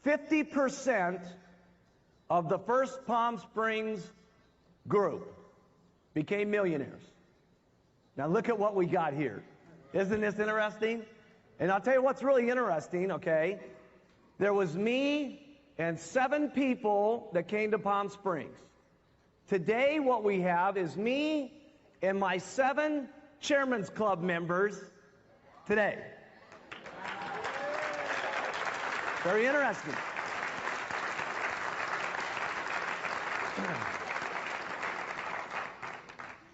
50% of the First Palm Springs group became millionaires. Now look at what we got here. Isn't this interesting? And I'll tell you what's really interesting, okay? There was me and 7 people that came to Palm Springs. Today what we have is me and my 7 Chairman's Club members today. Very interesting.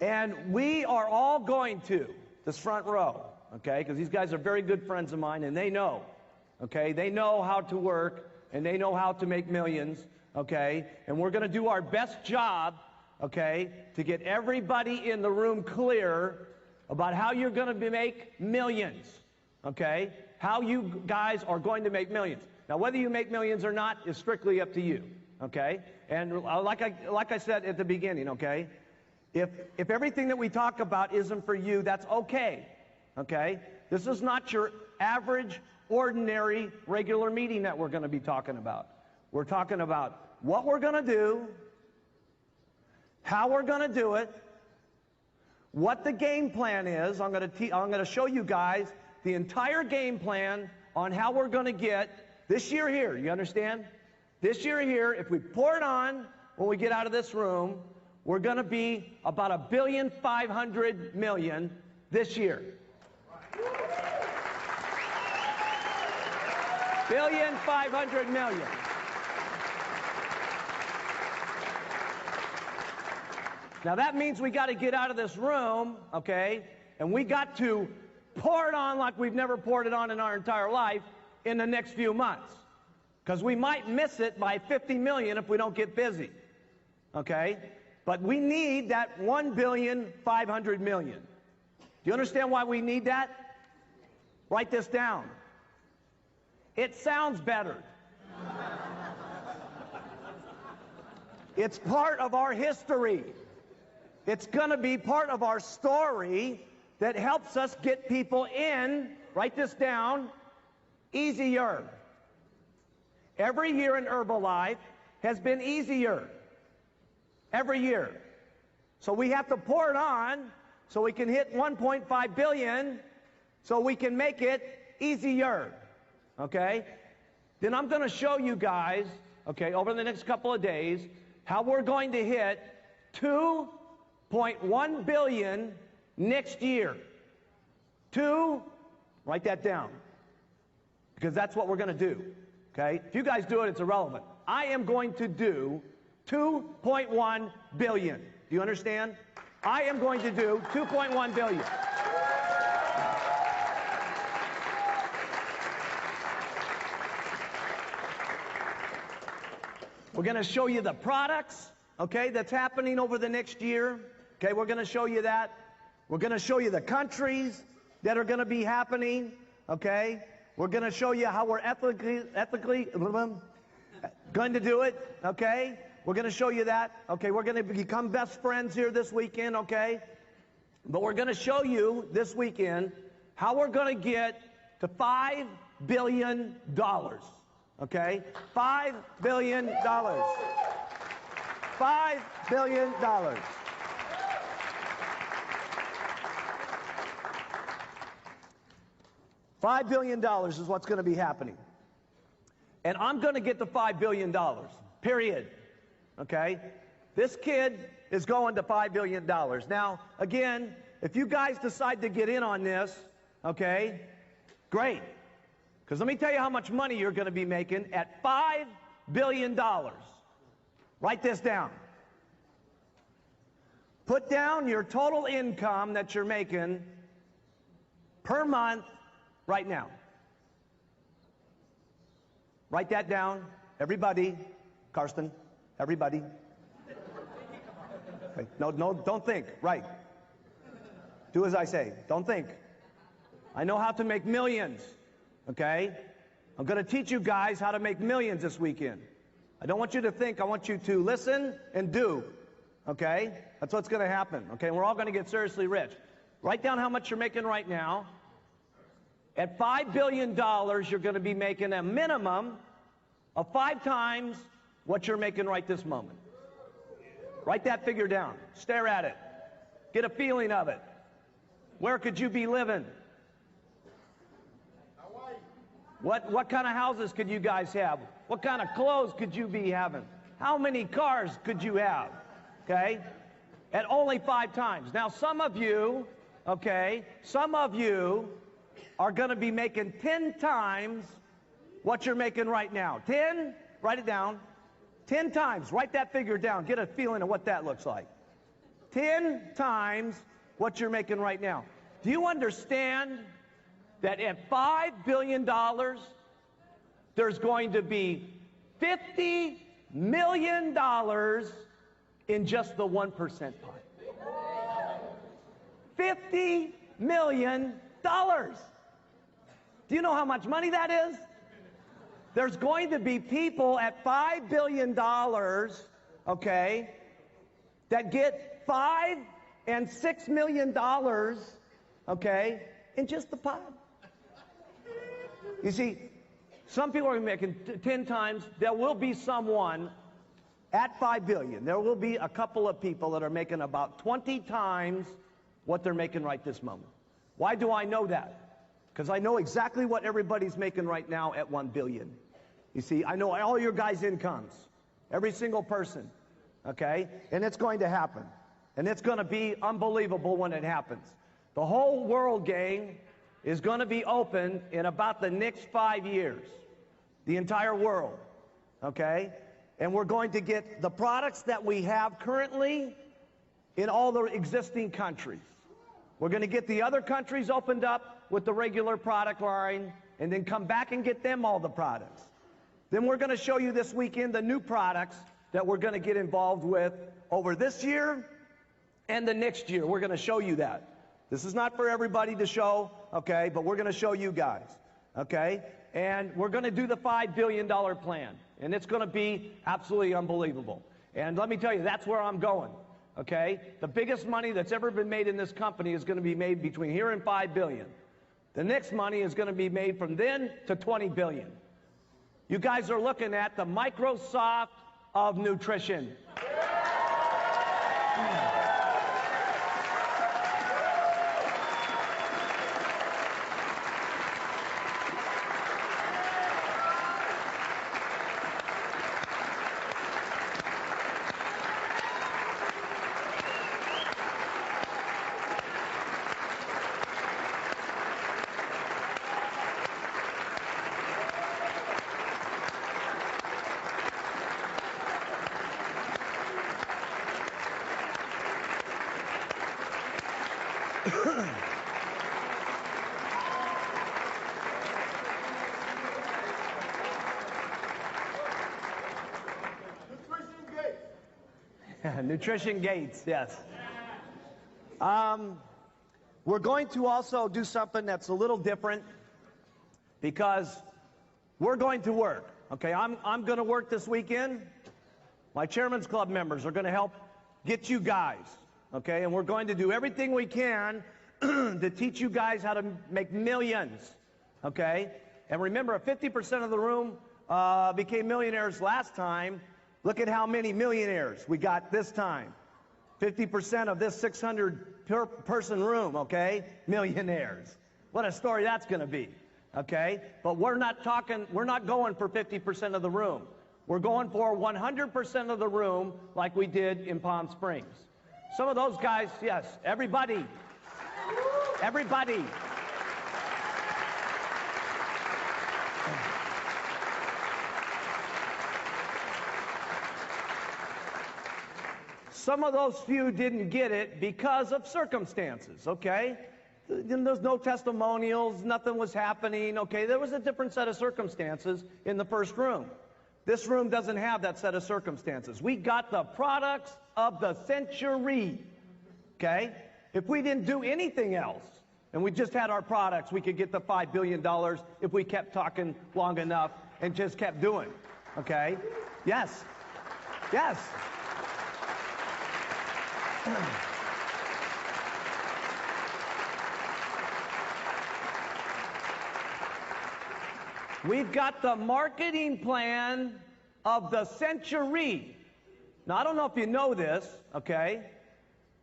And we are all going to this front row, okay, because these guys are very good friends of mine, and they know, okay, they know how to work, and they know how to make millions, okay, and we're going to do our best job, okay, to get everybody in the room clear about how you're going to make millions, okay, how you guys are going to make millions. Now, whether you make millions or not is strictly up to you, okay, and like I said at the beginning, okay, if everything that we talk about isn't for you, that's okay, okay? This is not your average, ordinary, regular meeting that we're going to be talking about. We're talking about what we're going to do, how we're going to do it, what the game plan is. I'm going to show you guys the entire game plan on how we're going to get this year here. You understand? This year here, if we pour it on when we get out of this room, we're going to be about $1.5 billion this year. $1.5 billion. Now that means we got to get out of this room, okay, and we got to pour it on like we've never poured it on in our entire life in the next few months, because we might miss it by 50 million if we don't get busy, okay? But we need that $1.5 billion. Do you understand why we need that? Write this down. It sounds better. It's part of our history. It's going to be part of our story that helps us get people in, write this down, easier. Every year in Herbalife has been easier. Every year. So we have to pour it on so we can hit 1.5 billion so we can make it easier. Okay? Then I'm going to show you guys, okay, over the next couple of days, how we're going to hit 2.1 billion next year. Write that down. Because that's what we're going to do. Okay? If you guys do it, it's irrelevant. I am going to do 2.1 billion. Do you understand? I am going to do 2.1 billion. We're going to show you the products, okay, that's happening over the next year. Okay, we're going to show you that. We're going to show you the countries that are going to be happening, okay? We're going to show you how we're ethically going to do it, okay? We're going to show you that. Okay, we're going to become best friends here this weekend, okay? But we're going to show you this weekend how we're going to get to $5 billion, okay? $5 billion. $5 billion. $5 billion is what's going to be happening. And I'm going to get the $5 billion, period. Okay? This kid is going to $5 billion. Now, again, if you guys decide to get in on this, okay, great. Because let me tell you how much money you're going to be making at $5 billion. Write this down. Put down your total income that you're making per month right now. Write that down. Everybody. Karsten. Everybody. Okay. No, don't think. Right. Do as I say. Don't think. I know how to make millions. Okay? I'm going to teach you guys how to make millions this weekend. I don't want you to think. I want you to listen and do. Okay? That's what's going to happen. Okay? And we're all going to get seriously rich. Write down how much you're making right now. At $5 billion, you're going to be making a minimum of 5 times what you're making right this moment. Write that figure down. Stare at it. Get a feeling of it. Where could you be living? What kind of houses could you guys have? What kind of clothes could you be having? How many cars could you have? Okay? At only 5 times. Now, some of you, okay, some of you are going to be making 10 times what you're making right now. 10, write it down. 10 times, write that figure down. Get a feeling of what that looks like. 10 times what you're making right now. Do you understand that at $5 billion, there's going to be $50 million in just the 1% pie? $50 million. Do you know how much money that is? There's going to be people at $5 billion, okay, that get $5 and $6 million, okay, in just the pie. You see, some people are making 10 times. There will be someone at $5 billion. There will be a couple of people that are making about 20 times what they're making right this moment. Why do I know that? Because I know exactly what everybody's making right now at $1 billion. You see, I know all your guys' incomes, every single person, okay? And it's going to happen. And it's going to be unbelievable when it happens. The whole world, gang, is going to be open in about the next 5 years. The entire world, okay? And we're going to get the products that we have currently in all the existing countries. We're going to get the other countries opened up with the regular product line, and then come back and get them all the products. Then we're going to show you this weekend the new products that we're going to get involved with over this year and the next year. We're going to show you that. This is not for everybody to show, okay, but we're going to show you guys, okay? And we're going to do the $5 billion plan, and it's going to be absolutely unbelievable. And let me tell you, that's where I'm going, okay? The biggest money that's ever been made in this company is going to be made between here and $5 billion. The next money is going to be made from then to $20 billion. You guys are looking at the Microsoft of nutrition. Nutrition Gates, yes. We're going to also do something that's a little different because we're going to work. Okay, I'm going to work this weekend. My Chairman's Club members are going to help get you guys. Okay, and we're going to do everything we can to teach you guys how to make millions. Okay, and remember, 50% of the room became millionaires last time. Look at how many millionaires we got this time. 50% of this 600-person room, okay? Millionaires. What a story that's going to be, okay? But we're not going for 50% of the room. We're going for 100% of the room like we did in Palm Springs. Some of those guys, yes, everybody. Some of those few didn't get it because of circumstances, okay? There's no testimonials, nothing was happening, okay? There was a different set of circumstances in the first room. This room doesn't have that set of circumstances. We got the products of the century, okay? If we didn't do anything else, and we just had our products, we could get the $5 billion if we kept talking long enough and just kept doing, okay? Yes. Yes. We've got the marketing plan of the century. Now, I don't know if you know this, okay?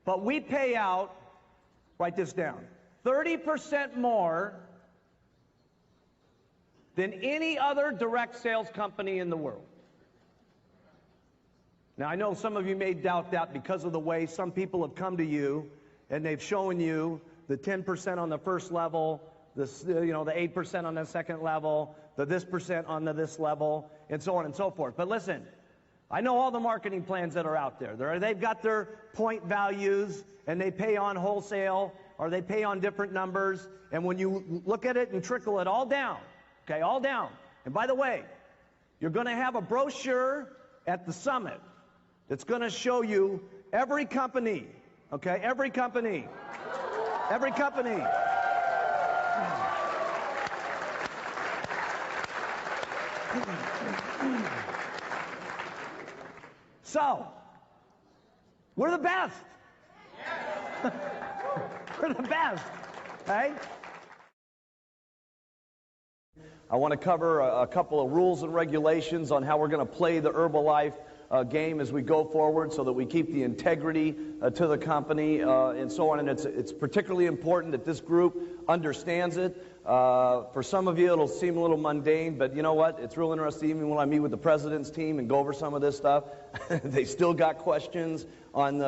But we pay out, write this down, 30% more than any other direct sales company in the world. Now, I know some of you may doubt that because of the way some people have come to you and they've shown you the 10% on the first level, the 8% on the second level, the this percent on the this level, and so on and so forth. But listen, I know all the marketing plans that are out there. They've got their point values, and they pay on wholesale, or they pay on different numbers. And when you look at it and trickle it all down, okay, all down. And by the way, you're going to have a brochure at the summit that's going to show you every company, okay, every company. Every company. So, we're the best. We're the best, okay? I want to cover a couple of rules and regulations on how we're going to play the Herbalife game as we go forward, so that we keep the integrity to the company and so on. And it's particularly important that this group understands it. For some of you, it'll seem a little mundane, but you know what? It's real interesting. Even when I meet with the president's team and go over some of this stuff, they still got questions on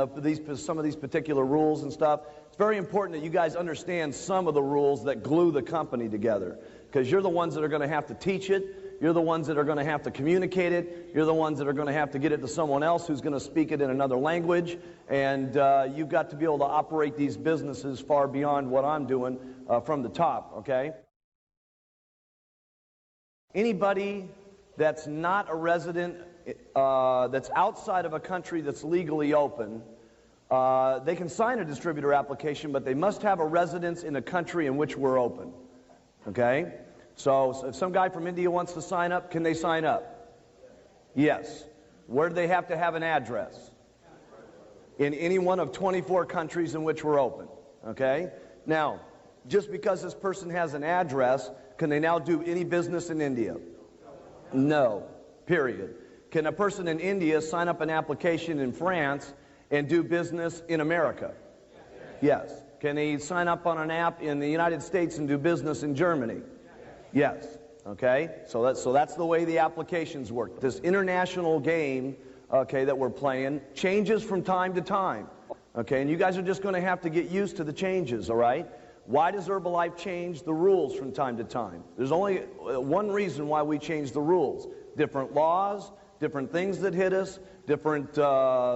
some of these particular rules and stuff. It's very important that you guys understand some of the rules that glue the company together, because you're the ones that are going to have to teach it. You're the ones that are going to have to communicate it. You're the ones that are going to have to get it to someone else who's going to speak it in another language. And you've got to be able to operate these businesses far beyond what I'm doing from the top, okay? Anybody that's not a resident, that's outside of a country that's legally open, they can sign a distributor application, but they must have a residence in a country in which we're open, okay? So if some guy from India wants to sign up, can they sign up? Yes. Where do they have to have an address? In any one of 24 countries in which we're open. Okay? Now, just because this person has an address, can they now do any business in India? No. Period. Can a person in India sign up an application in France and do business in America? Yes. Can he sign up on an app in the United States and do business in Germany? Yes. Okay? So that's the way the applications work. This international game, okay, that we're playing changes from time to time. Okay? And you guys are just going to have to get used to the changes, all right? Why does Herbalife change the rules from time to time? There's only one reason why we change the rules. Different laws, different things that hit us, different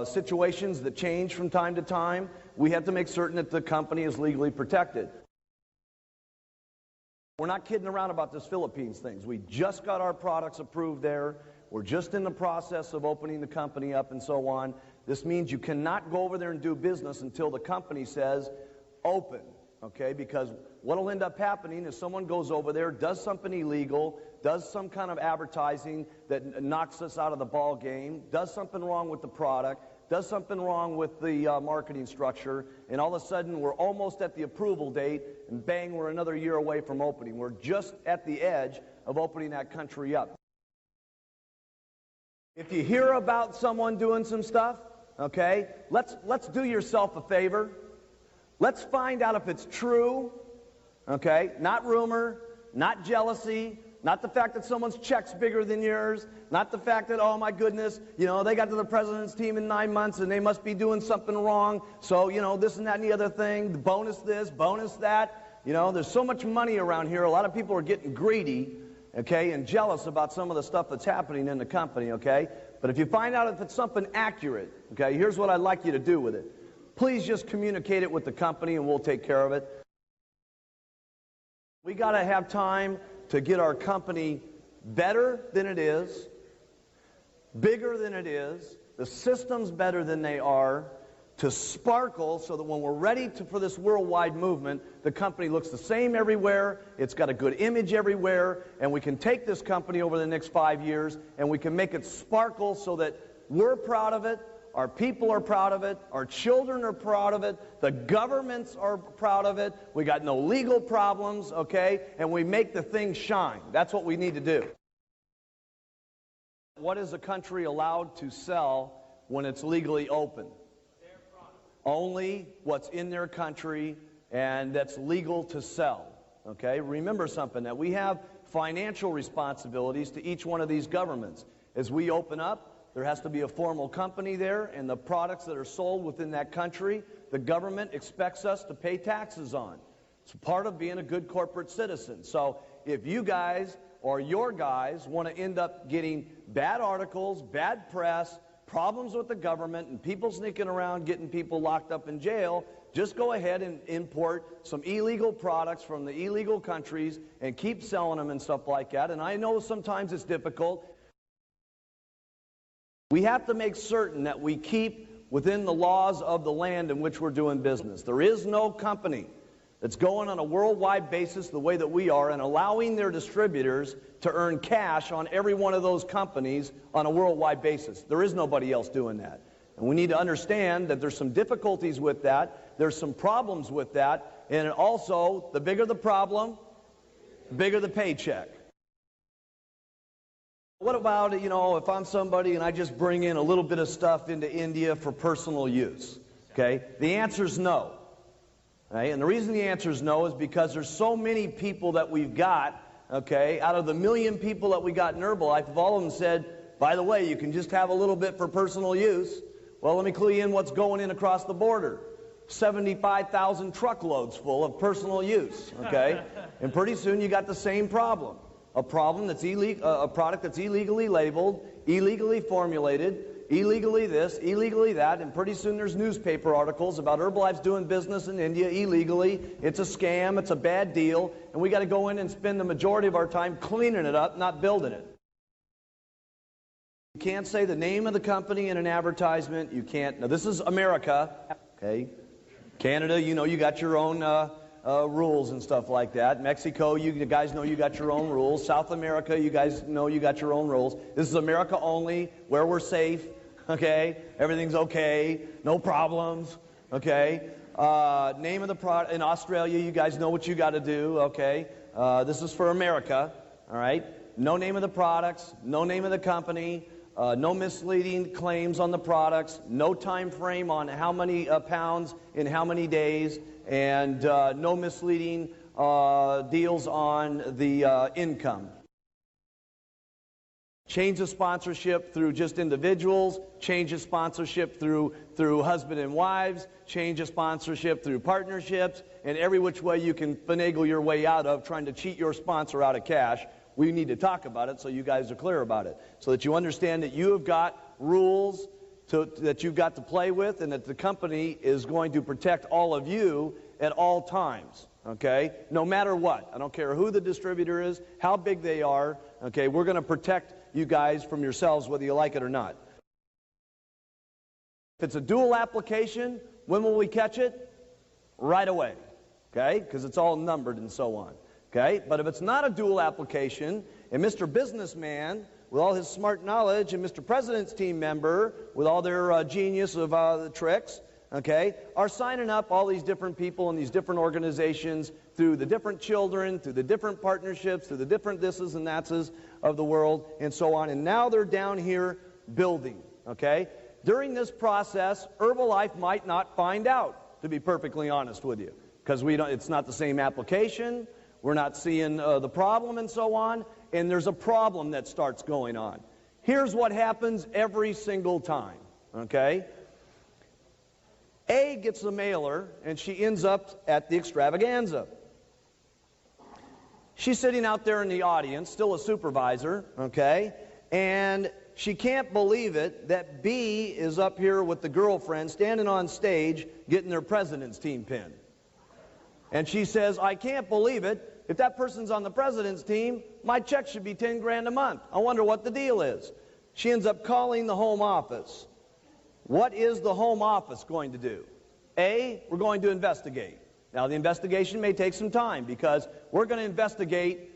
situations that change from time to time. We have to make certain that the company is legally protected. We're not kidding around about this Philippines thing. We just got our products approved there. We're just in the process of opening the company up and so on. This means you cannot go over there and do business until the company says open, okay? Because what will end up happening is someone goes over there, does something illegal, does some kind of advertising that knocks us out of the ball game, does something wrong with the product, does something wrong with the marketing structure, and all of a sudden we're almost at the approval date, and bang, we're another year away from opening. We're just at the edge of opening that country up. If you hear about someone doing some stuff, okay, let's do yourself a favor. Let's find out if it's true, okay, not rumor, not jealousy, not the fact that someone's check's bigger than yours, not the fact that, oh my goodness, you know, they got to the president's team in 9 months and they must be doing something wrong, so, you know, this and that and the other thing, bonus this, bonus that. You know, there's so much money around here, a lot of people are getting greedy, okay, and jealous about some of the stuff that's happening in the company, okay? But if you find out if it's something accurate, okay, here's what I'd like you to do with it. Please just communicate it with the company and we'll take care of it. We got to have time to get our company better than it is, bigger than it is, the systems better than they are, to sparkle so that when we're ready for this worldwide movement, the company looks the same everywhere, it's got a good image everywhere, and we can take this company over the next 5 years and we can make it sparkle so that we're proud of it, our people are proud of it, our children are proud of it, the governments are proud of it, we got no legal problems, okay, and we make the thing shine. That's what we need to do. What is a country allowed to sell when it's legally open? only what's in their country and that's legal to sell. Okay? Remember something, that we have financial responsibilities to each one of these governments. As we open up, there has to be a formal company there, and the products that are sold within that country, the government expects us to pay taxes on. It's part of being a good corporate citizen. So if you guys or your guys want to end up getting bad articles, bad press, problems with the government, and people sneaking around getting people locked up in jail, just go ahead and import some illegal products from the illegal countries and keep selling them and stuff like that. And I know sometimes it's difficult. We have to make certain that we keep within the laws of the land in which we're doing business. There is no company that's going on a worldwide basis the way that we are and allowing their distributors to earn cash on every one of those companies on a worldwide basis. There is nobody else doing that. And we need to understand that there's some difficulties with that. There's some problems with that. And also, the bigger the problem, the bigger the paycheck. What about, if I'm somebody and I just bring in a little bit of stuff into India for personal use? Okay? The answer is no. Right? And the reason the answer is no is because there's so many people that we've got, okay, out of the 1 million people that we got in Herbalife, if all of them said, by the way, you can just have a little bit for personal use, well, let me clue you in what's going in across the border. 75,000 truckloads full of personal use, okay? And pretty soon you got the same problem. A problem that's a product that's illegally labeled, illegally formulated, illegally this, illegally that, and pretty soon there's newspaper articles about Herbalife's doing business in India illegally. It's a scam, it's a bad deal, and we got to go in and spend the majority of our time cleaning it up, not building it. You can't say the name of the company in an advertisement. You can't. Now, this is America, okay? Canada, you got your own rules and stuff like that. Mexico, you guys know you got your own rules. South America, you guys know you got your own rules. This is America only, where we're safe, okay? Everything's okay, no problems, okay? Name of the product. In Australia, you guys know what you got to do, okay? This is for America, all right? No name of the products, no name of the company. No misleading claims on the products, no time frame on how many pounds in how many days, and no misleading deals on the income. Change of sponsorship through just individuals, change of sponsorship through husband and wives, change of sponsorship through partnerships, and every which way you can finagle your way out of trying to cheat your sponsor out of cash. We need to talk about it so you guys are clear about it, so that you understand that you have got rules that you've got to play with, and that the company is going to protect all of you at all times, okay? No matter what. I don't care who the distributor is, how big they are, okay? We're going to protect you guys from yourselves whether you like it or not. If it's a dual application, when will we catch it? Right away, okay? Because it's all numbered and so on. Okay? But if it's not a dual application, and Mr. Businessman, with all his smart knowledge, and Mr. President's team member, with all their genius of the tricks, okay, are signing up all these different people in these different organizations through the different children, through the different partnerships, through the different thises and thatses of the world, and so on. And now they're down here building, okay? During this process, Herbalife might not find out, to be perfectly honest with you, because it's not the same application. We're not seeing the problem and so on, and there's a problem that starts going on. Here's what happens every single time, okay? A gets the mailer, and she ends up at the extravaganza. She's sitting out there in the audience, still a supervisor, okay? And she can't believe it that B is up here with the girlfriend standing on stage getting their president's team pin. And she says, I can't believe it. If that person's on the president's team, my check should be 10 grand a month. I wonder what the deal is. She ends up calling the home office. What is the home office going to do? A, we're going to investigate. Now, the investigation may take some time because we're going to investigate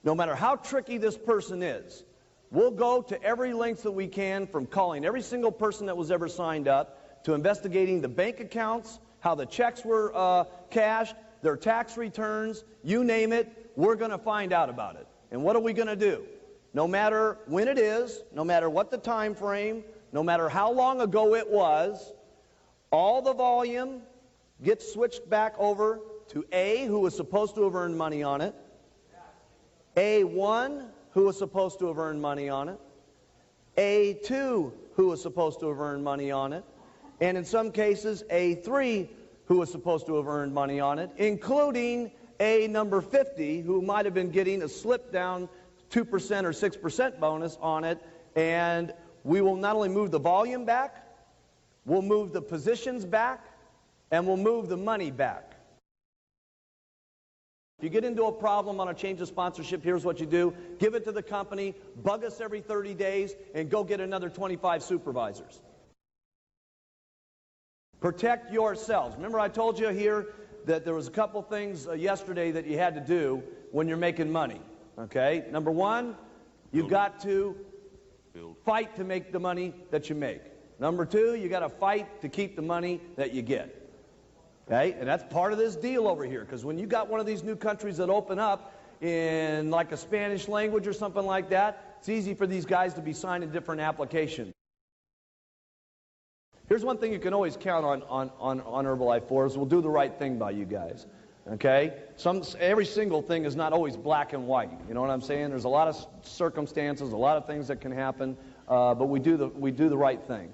no matter how tricky this person is. We'll go to every length that we can, from calling every single person that was ever signed up to investigating the bank accounts, how the checks were cashed, their tax returns, you name it, we're going to find out about it. And what are we going to do? No matter when it is, no matter what the time frame, no matter how long ago it was, All the volume gets switched back over to A, who was supposed to have earned money on it, A1, who was supposed to have earned money on it, A2, who was supposed to have earned money on it, and in some cases, A3, who was supposed to have earned money on it, including A number 50, who might have been getting a slip down 2% or 6% bonus on it, and we will not only move the volume back, we'll move the positions back, and we'll move the money back. If you get into a problem on a change of sponsorship, here's what you do. Give it to the company, bug us every 30 days, and go get another 25 supervisors. Protect yourselves. Remember I told you here that there was a couple things yesterday that you had to do when you're making money. Okay? Number one, you've got to fight to make the money that you make. Number two, you got to fight to keep the money that you get. Okay? And that's part of this deal over here, because when you got one of these new countries that open up in like a Spanish language or something like that, it's easy for these guys to be signing different applications. Here's one thing you can always count on Herbalife for is we'll do the right thing by you guys. Okay? Every single thing is not always black and white. You know what I'm saying? There's a lot of circumstances, a lot of things that can happen, but we do the right thing.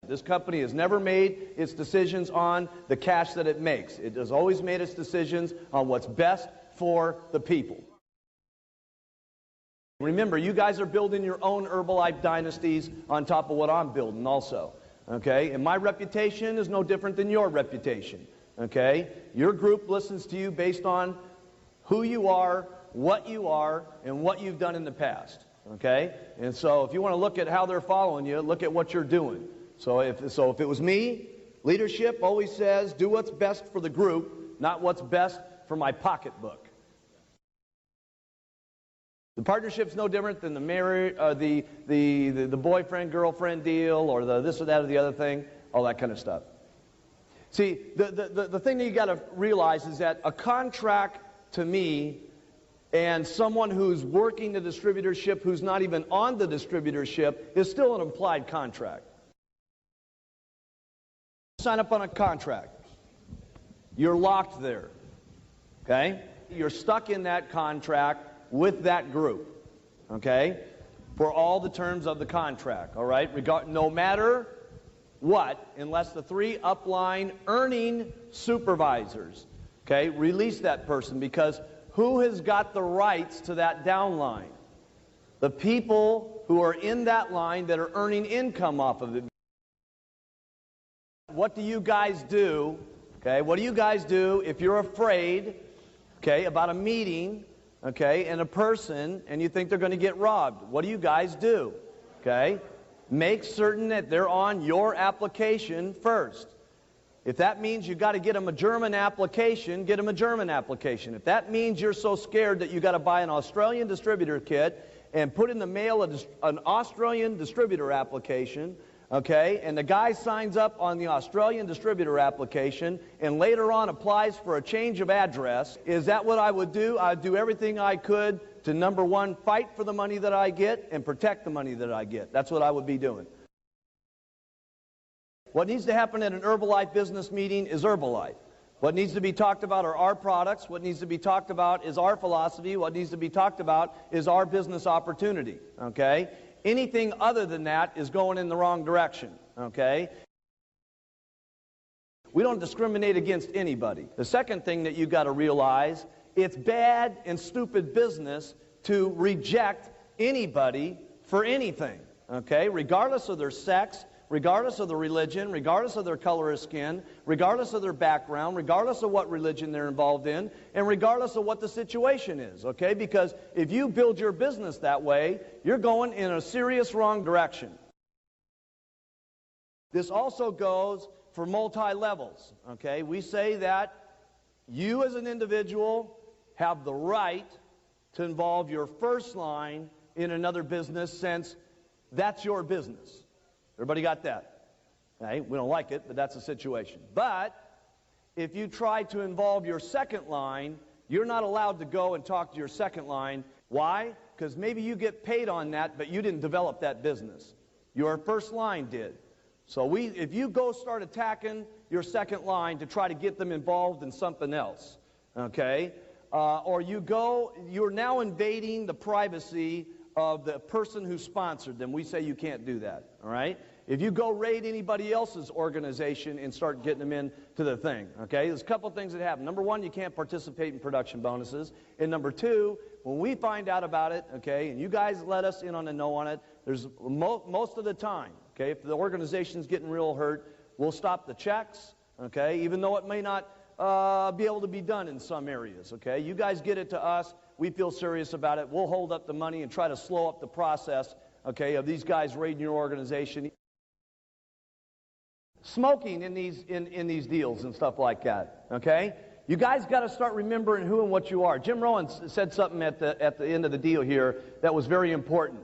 This company has never made its decisions on the cash that it makes. It has always made its decisions on what's best for the people. Remember, you guys are building your own Herbalife dynasties on top of what I'm building also. Okay? And my reputation is no different than your reputation. Okay? Your group listens to you based on who you are, and what you've done in the past. Okay? And so if you want to look at how they're following you, look at what you're doing. So if it was me, leadership always says, do what's best for the group, not what's best for my pocketbook. The partnership's no different than the boyfriend-girlfriend deal or the this or that or the other thing, all that kind of stuff. See, the thing that you got to realize is that a contract to me and someone who's working the distributorship who's not even on the distributorship is still an implied contract. Sign up on a contract. You're locked there. Okay? You're stuck in that contract with that group. Okay? For all the terms of the contract. All right? No matter what, unless the three upline earning supervisors, okay, release that person, because who has got the rights to that downline? The people who are in that line that are earning income off of it. What do you guys do? Okay, what do you guys do if you're afraid, okay, about a meeting, okay, and a person, and you think they're going to get robbed? What do you guys do? Okay, make certain that they're on your application first. If that means you got to get them a German application, get them a German application. If that means you're so scared that you got to buy an Australian distributor kit and put in the mail an Australian distributor application, okay, and the guy signs up on the Australian distributor application and later on applies for a change of address, is that what I would do? I'd do everything I could to, number one, fight for the money that I get and protect the money that I get. That's what I would be doing. What needs to happen at an Herbalife business meeting is Herbalife. What needs to be talked about are our products. What needs to be talked about is our philosophy. What needs to be talked about is our business opportunity, okay? Anything other than that is going in the wrong direction, okay? We don't discriminate against anybody. The second thing that you've got to realize, it's bad and stupid business to reject anybody for anything, okay? Regardless of their sex, regardless of their religion, regardless of their color of skin, regardless of their background, regardless of what religion they're involved in, and regardless of what the situation is, okay? Because if you build your business that way, you're going in a serious wrong direction. This also goes for multi-levels, okay? We say that you as an individual have the right to involve your first line in another business, since that's your business. Everybody got that? Okay? We don't like it, but that's the situation. But if you try to involve your second line, you're not allowed to go and talk to your second line. Why? Because maybe you get paid on that, but you didn't develop that business. Your first line did. So if you go start attacking your second line to try to get them involved in something else, okay, or you're now invading the privacy of the person who sponsored them. We say you can't do that, all right? If you go raid anybody else's organization and start getting them into the thing, okay? There's a couple things that happen. Number one, you can't participate in production bonuses. And number two, when we find out about it, okay, and you guys let us in on the know on it, there's most of the time, okay, if the organization's getting real hurt, we'll stop the checks, okay, even though it may not be able to be done in some areas, okay? You guys get it to us. We feel serious about it. We'll hold up the money and try to slow up the process, okay, of these guys raiding your organization. Smoking in these deals and stuff like that, okay? You guys got to start remembering who and what you are. Jim Rohn said something at the end of the deal here that was very important.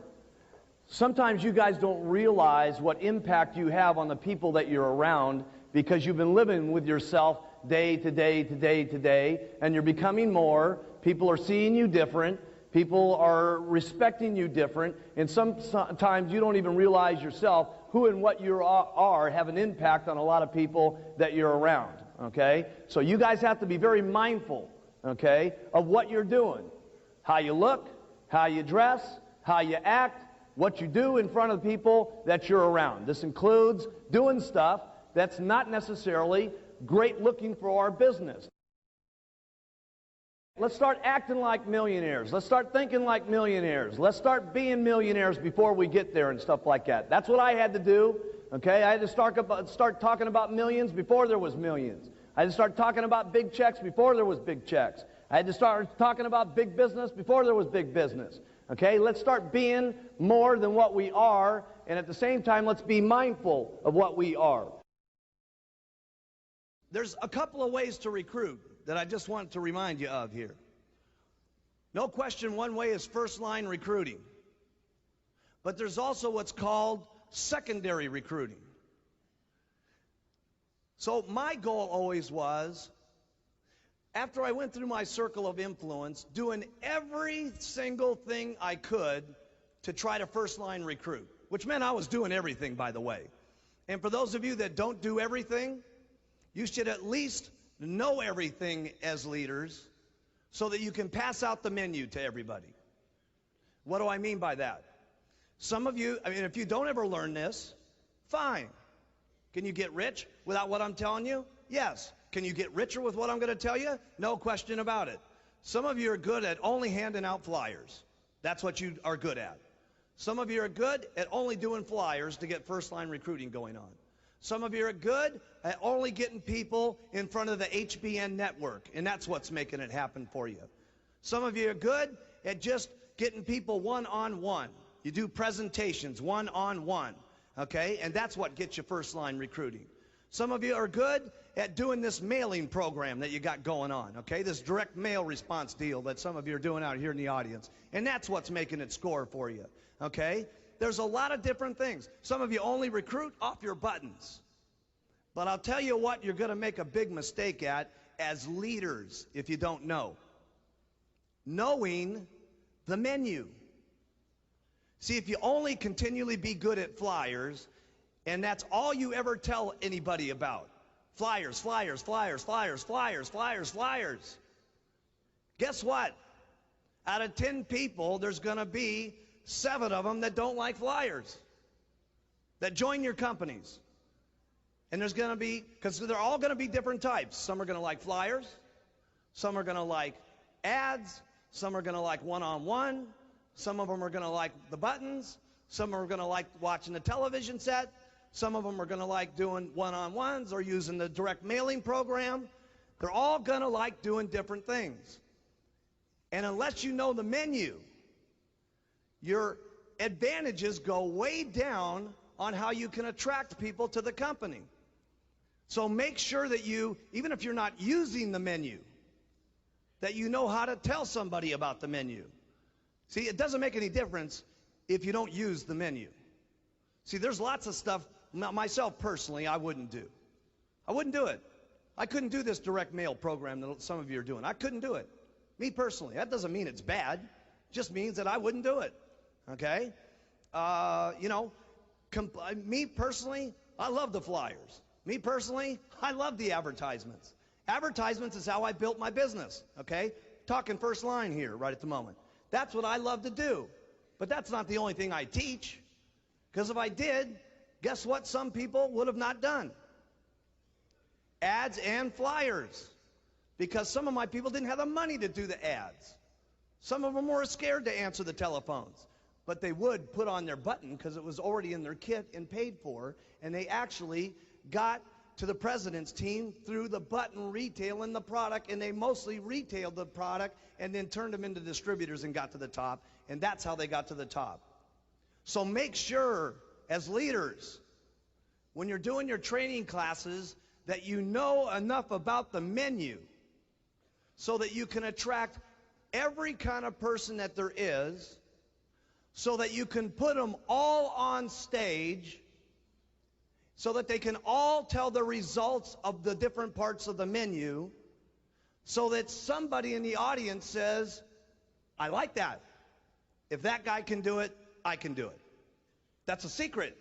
Sometimes you guys don't realize what impact you have on the people that you're around because you've been living with yourself day to day to day to day, and you're becoming more. People are seeing you different. People are respecting you different, and sometimes you don't even realize yourself who and what you are have an impact on a lot of people that you're around, okay? So you guys have to be very mindful, okay, of what you're doing, how you look, how you dress, how you act, what you do in front of people that you're around. This includes doing stuff that's not necessarily great looking for our business. Let's start acting like millionaires. Let's start thinking like millionaires. Let's start being millionaires before we get there and stuff like that. That's what I had to do, okay? I had to start talking about millions before there was millions. I had to start talking about big checks before there was big checks. I had to start talking about big business before there was big business, okay? Let's start being more than what we are, and at the same time, let's be mindful of what we are. There's a couple of ways to recruit that I just want to remind you of here. No question, one way is first-line recruiting. But there's also what's called secondary recruiting. So my goal always was, after I went through my circle of influence, doing every single thing I could to try to first-line recruit, which meant I was doing everything, by the way. And for those of you that don't do everything, you should at least know everything as leaders so that you can pass out the menu to everybody. What do I mean by that? Some of you, I mean, if you don't ever learn this, fine. Can you get rich without what I'm telling you? Yes. Can you get richer with what I'm going to tell you? No question about it. Some of you are good at only handing out flyers. That's what you are good at. Some of you are good at only doing flyers to get first-line recruiting going on. Some of you are good at only getting people in front of the HBN network, and that's what's making it happen for you. Some of you are good at just getting people one-on-one. You do presentations one-on-one, okay? And that's what gets you first-line recruiting. Some of you are good at doing this mailing program that you got going on, okay? This direct mail response deal that some of you are doing out here in the audience. And that's what's making it score for you, okay? There's a lot of different things. Some of you only recruit off your buttons. But I'll tell you what you're going to make a big mistake at as leaders if you don't know. Knowing the menu. See, if you only continually be good at flyers, and that's all you ever tell anybody about, flyers, flyers, flyers, flyers, flyers, flyers, flyers, guess what? Out of 10 people, there's going to be 7 of them that don't like flyers, that join your companies. And there's going to be, because they're all going to be different types. Some are going to like flyers. Some are going to like ads. Some are going to like one-on-one. Some of them are going to like the buttons. Some are going to like watching the television set. Some of them are going to like doing one-on-ones or using the direct mailing program. They're all going to like doing different things. And unless you know the menu, your advantages go way down on how you can attract people to the company. So make sure that you, even if you're not using the menu, that you know how to tell somebody about the menu. See, it doesn't make any difference if you don't use the menu. See, there's lots of stuff, myself personally, I wouldn't do. I wouldn't do it. I couldn't do this direct mail program that some of you are doing. I couldn't do it. Me personally. That doesn't mean it's bad. It just means that I wouldn't do it. Okay? You know, me personally, I love the flyers. Me personally, I love the advertisements. Advertisements is how I built my business, okay? Talking first line here right at the moment. That's what I love to do. But that's not the only thing I teach. Because if I did, guess what some people would have not done? Ads and flyers. Because some of my people didn't have the money to do the ads. Some of them were scared to answer the telephones. But they would put on their button because it was already in their kit and paid for. And they actually got to the president's team through the button retailing the product, and they mostly retailed the product and then turned them into distributors and got to the top, and that's how they got to the top. So make sure, as leaders, when you're doing your training classes, that you know enough about the menu so that you can attract every kind of person that there is, so that you can put them all on stage, so that they can all tell the results of the different parts of the menu, so that somebody in the audience says, I like that. If that guy can do it, I can do it. That's a secret.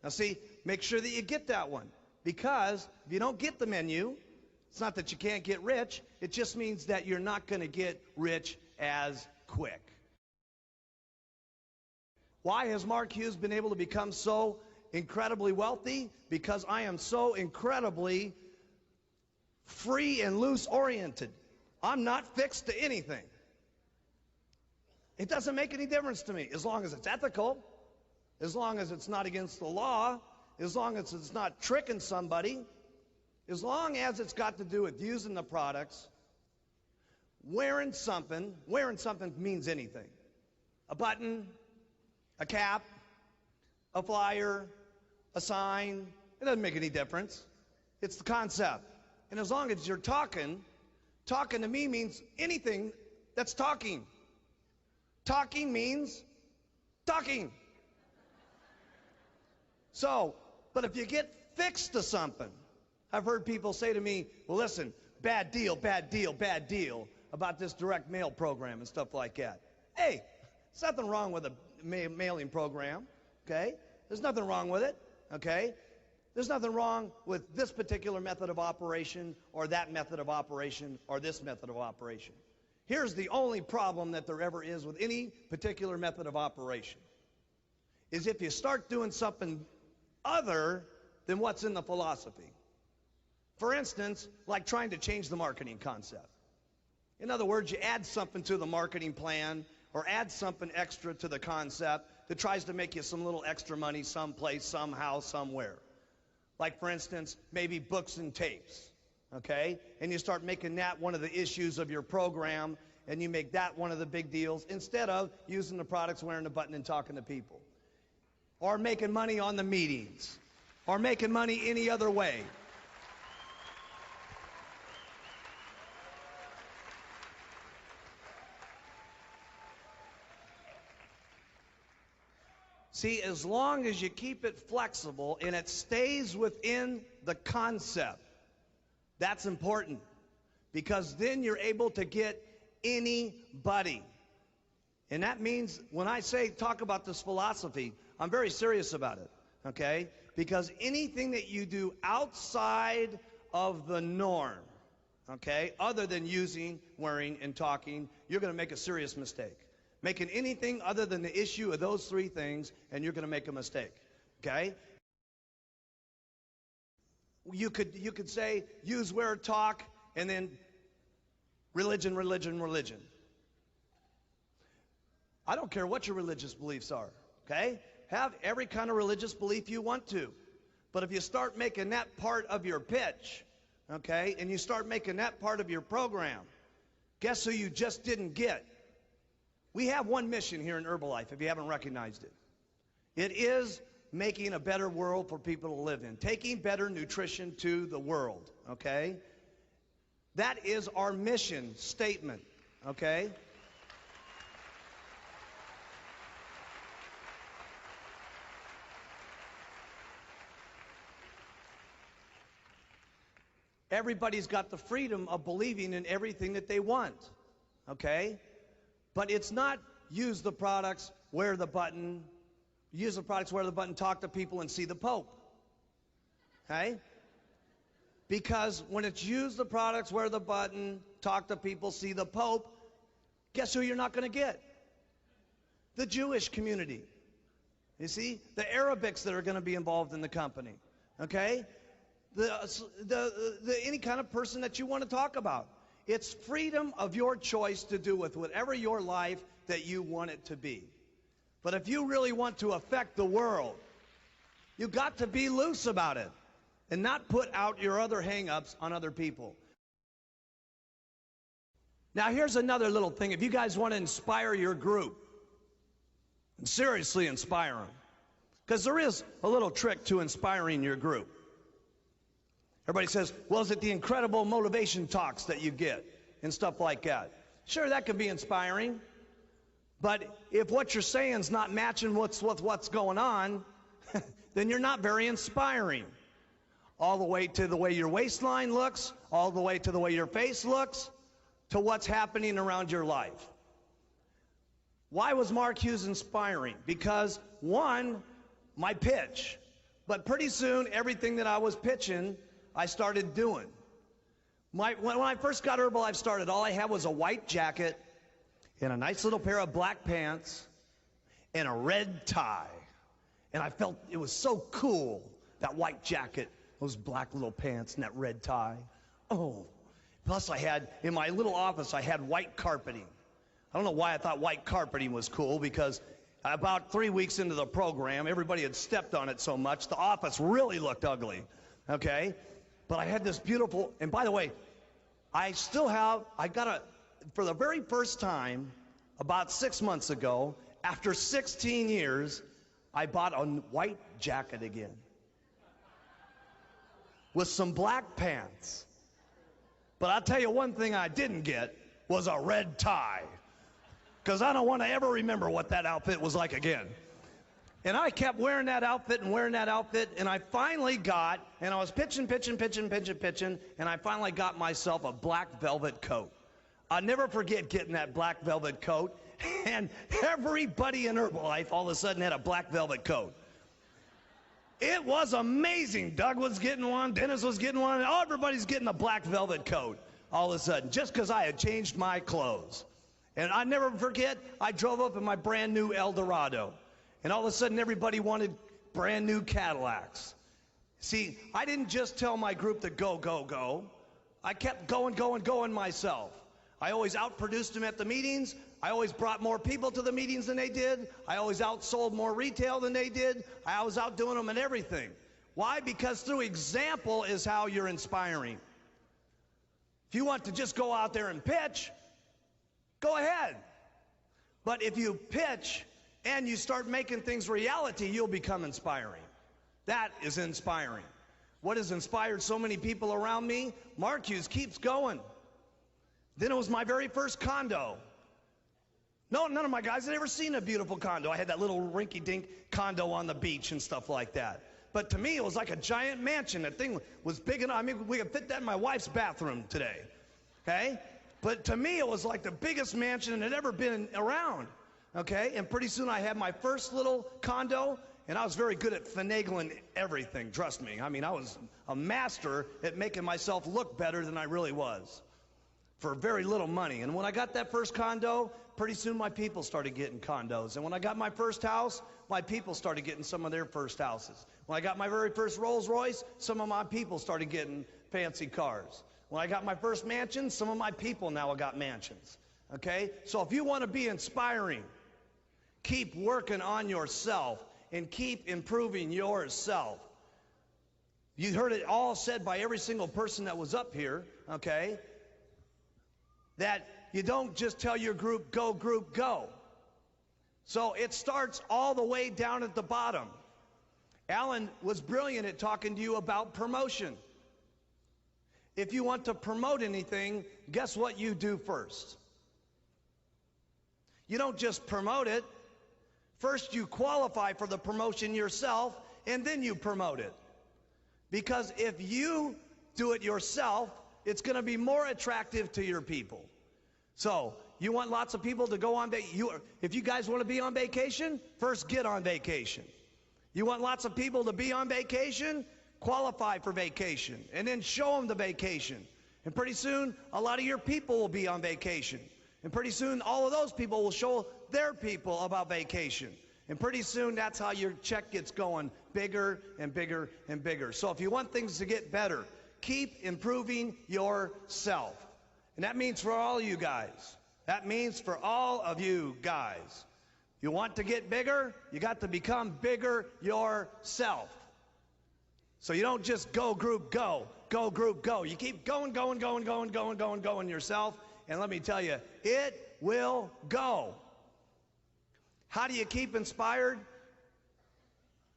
Now see, make sure that you get that one. Because if you don't get the menu, it's not that you can't get rich, it just means that you're not going to get rich as quick. Why has Mark Hughes been able to become so incredibly wealthy? Because I am so incredibly free and loose oriented. I'm not fixed to anything. It doesn't make any difference to me as long as it's ethical, as long as it's not against the law, as long as it's not tricking somebody, as long as it's got to do with using the products. Wearing something means anything. A button, a cap, a flyer, a sign, it doesn't make any difference. It's the concept. And as long as you're talking to me means anything that's talking. Talking means talking. So, but if you get fixed to something, I've heard people say to me, well, listen, bad deal about this direct mail program and stuff like that. Hey, there's nothing wrong with a mailing program, okay? There's nothing wrong with it, okay? There's nothing wrong with this particular method of operation or that method of operation or this method of operation. Here's the only problem that there ever is with any particular method of operation, is if you start doing something other than what's in the philosophy. For instance, like trying to change the marketing concept. In other words, you add something to the marketing plan or add something extra to the concept that tries to make you some little extra money someplace, somehow, somewhere. Like, for instance, maybe books and tapes, okay? And you start making that one of the issues of your program, and you make that one of the big deals instead of using the products, wearing the button, and talking to people. Or making money on the meetings. Or making money any other way. See, as long as you keep it flexible and it stays within the concept, that's important. Because then you're able to get anybody. And that means when I say talk about this philosophy, I'm very serious about it, okay? Because anything that you do outside of the norm, okay, other than using, wearing, and talking, you're going to make a serious mistake. Making anything other than the issue of those three things, and you're going to make a mistake, okay? You could say use, wear, talk, and then religion. I don't care what your religious beliefs are, okay? Have every kind of religious belief you want to. But if you start making that part of your pitch, okay, and you start making that part of your program, guess who you just didn't get? We have one mission here in Herbalife, if you haven't recognized it. It is making a better world for people to live in. Taking better nutrition to the world, okay? That is our mission statement, okay? Everybody's got the freedom of believing in everything that they want, okay? But it's not use the products, wear the button, talk to people and see the Pope. okay? Because when it's use the products, wear the button, talk to people, see the Pope, guess who you're not going to get? The Jewish community. You see? The Arabics that are going to be involved in the company, okay? Any kind of person that you want to talk about. It's freedom of your choice to do with whatever your life that you want it to be. But if you really want to affect the world, you got to be loose about it and not put out your other hang-ups on other people. Now here's another little thing. If you guys want to inspire your group, and seriously inspire them, because there is a little trick to inspiring your group. Everybody says, well, is it the incredible motivation talks that you get and stuff like that? Sure, that could be inspiring. But if what you're saying is not matching what's going on, then you're not very inspiring. All the way to the way your waistline looks, all the way to the way your face looks, to what's happening around your life. Why was Mark Hughes inspiring? Because, one, my pitch. But pretty soon, everything that I was pitching, I started doing. When I first got Herbalife started, all I had was a white jacket and a nice little pair of black pants and a red tie. And I felt it was so cool, that white jacket, those black little pants and that red tie. Oh, plus I had, in my little office, I had white carpeting. I don't know why I thought white carpeting was cool, because about 3 weeks into the program, everybody had stepped on it so much, the office really looked ugly, okay? But I had this beautiful, and by the way, for the very first time, about 6 months ago, after 16 years, I bought a white jacket again with some black pants. But I'll tell you one thing I didn't get was a red tie, because I don't want to ever remember what that outfit was like again. And I kept wearing that outfit and wearing that outfit, and I finally got, and I was pitching, and I finally got myself a black velvet coat. I'll never forget getting that black velvet coat, and everybody in Herbalife all of a sudden had a black velvet coat. It was amazing. Doug was getting one, Dennis was getting one, and everybody's getting a black velvet coat all of a sudden, just because I had changed my clothes. And I never forget, I drove up in my brand new Eldorado, and all of a sudden everybody wanted brand new Cadillacs. See, I didn't just tell my group to go, go, go. I kept going myself. I always outproduced them at the meetings. I always brought more people to the meetings than they did. I always outsold more retail than they did. I was outdoing them in everything. Why? Because through example is how you're inspiring. If you want to just go out there and pitch, go ahead. But if you pitch and you start making things reality, you'll become inspiring. That is inspiring. What has inspired so many people around me? Mark Hughes keeps going. Then it was my very first condo. No, none of my guys had ever seen a beautiful condo. I had that little rinky-dink condo on the beach and stuff like that. But to me, it was like a giant mansion. That thing was big enough. I mean, we could fit that in my wife's bathroom today, okay? But to me, it was like the biggest mansion that had ever been around, okay? And pretty soon I had my first little condo, and I was very good at finagling everything, trust me. I mean, I was a master at making myself look better than I really was for very little money. And when I got that first condo, pretty soon my people started getting condos. And when I got my first house, my people started getting some of their first houses. When I got my very first Rolls Royce, some of my people started getting fancy cars. When I got my first mansion, some of my people now have got mansions. Okay? So if you want to be inspiring, keep working on yourself and keep improving yourself. You heard it all said by every single person that was up here, okay? That you don't just tell your group, go. So it starts all the way down at the bottom. Alan was brilliant at talking to you about promotion. If you want to promote anything, guess what you do first? You don't just promote it. First you qualify for the promotion yourself, and then you promote it. Because if you do it yourself, it's going to be more attractive to your people. So, you want lots of people to go on vacation. If you guys want to be on vacation, first get on vacation. You want lots of people to be on vacation? qualify for vacation, and then show them the vacation. And pretty soon, a lot of your people will be on vacation. And pretty soon, all of those people will show their people about vacation. And pretty soon, that's how your check gets going, bigger and bigger and bigger. So if you want things to get better, keep improving yourself. And that means for all you guys. That means for all of you guys. You want to get bigger, you got to become bigger yourself. So you don't just go group go, go group go. You keep going yourself, and let me tell you, it will go. How do you keep inspired?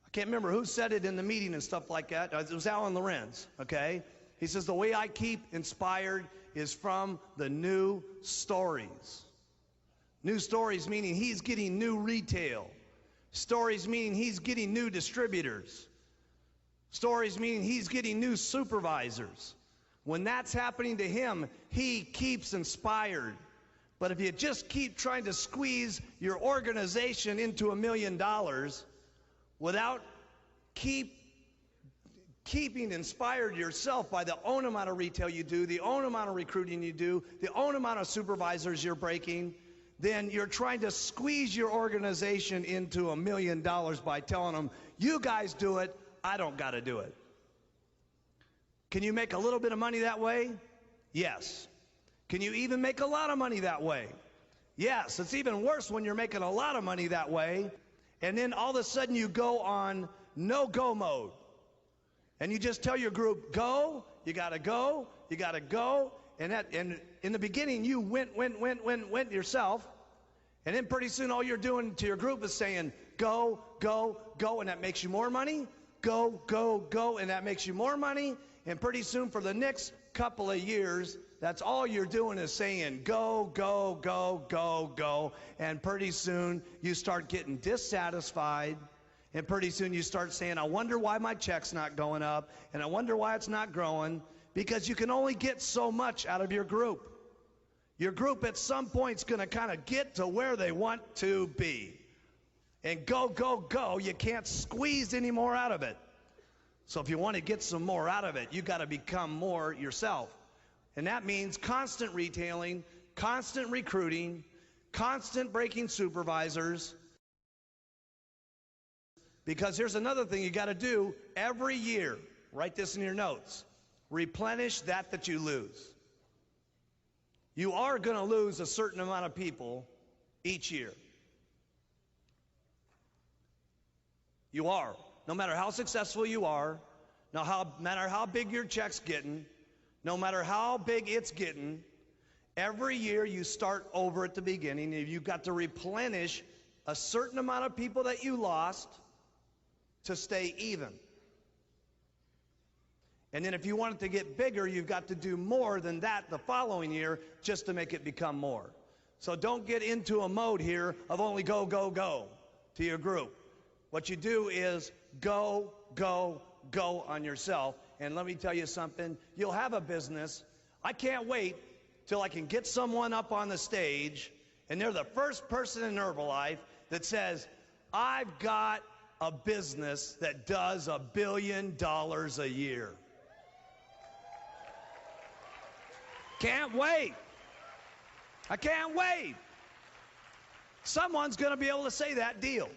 I can't remember who said it in the meeting and stuff like that. It was Alan Lorenz, okay? He says, the way I keep inspired is from the new stories. New stories meaning he's getting new retail. Stories meaning he's getting new distributors. Stories meaning he's getting new supervisors. When that's happening to him, he keeps inspired. But if you just keep trying to squeeze your organization into $1 million without keeping inspired yourself by the own amount of retail you do, the own amount of recruiting you do, the own amount of supervisors you're breaking, then you're trying to squeeze your organization into $1 million by telling them, you guys do it, I don't got to do it. Can you make a little bit of money that way? Yes. Can you even make a lot of money that way? Yes. It's even worse when you're making a lot of money that way, and then all of a sudden you go on no-go mode. And you just tell your group, go, you got to go, you got to go. And in the beginning, you went yourself. And then pretty soon all you're doing to your group is saying, go, go, go, and that makes you more money. Go, go, go, and that makes you more money. And pretty soon for the next couple of years, that's all you're doing is saying, go, go, go, go, go. And pretty soon you start getting dissatisfied. And pretty soon you start saying, I wonder why my check's not going up, and I wonder why it's not growing, because you can only get so much out of your group. Your group at some point is going to kind of get to where they want to be. And go, go, go, you can't squeeze any more out of it. So if you want to get some more out of it, you got to become more yourself. And that means constant retailing, constant recruiting, constant breaking supervisors. Because here's another thing you got to do every year. Write this in your notes. Replenish that you lose. You are going to lose a certain amount of people each year. You are. No matter how successful you are, no matter how big your check's getting, no matter how big it's getting, every year you start over at the beginning, and you've got to replenish a certain amount of people that you lost to stay even. And then if you want it to get bigger, you've got to do more than that the following year just to make it become more. So don't get into a mode here of only go, go, go to your group. What you do is go, go, go on yourself. And let me tell you something, you'll have a business. I can't wait till I can get someone up on the stage and they're the first person in Herbalife that says, I've got a business that does $1 billion a year. Can't wait. I can't wait. Someone's going to be able to say that deal.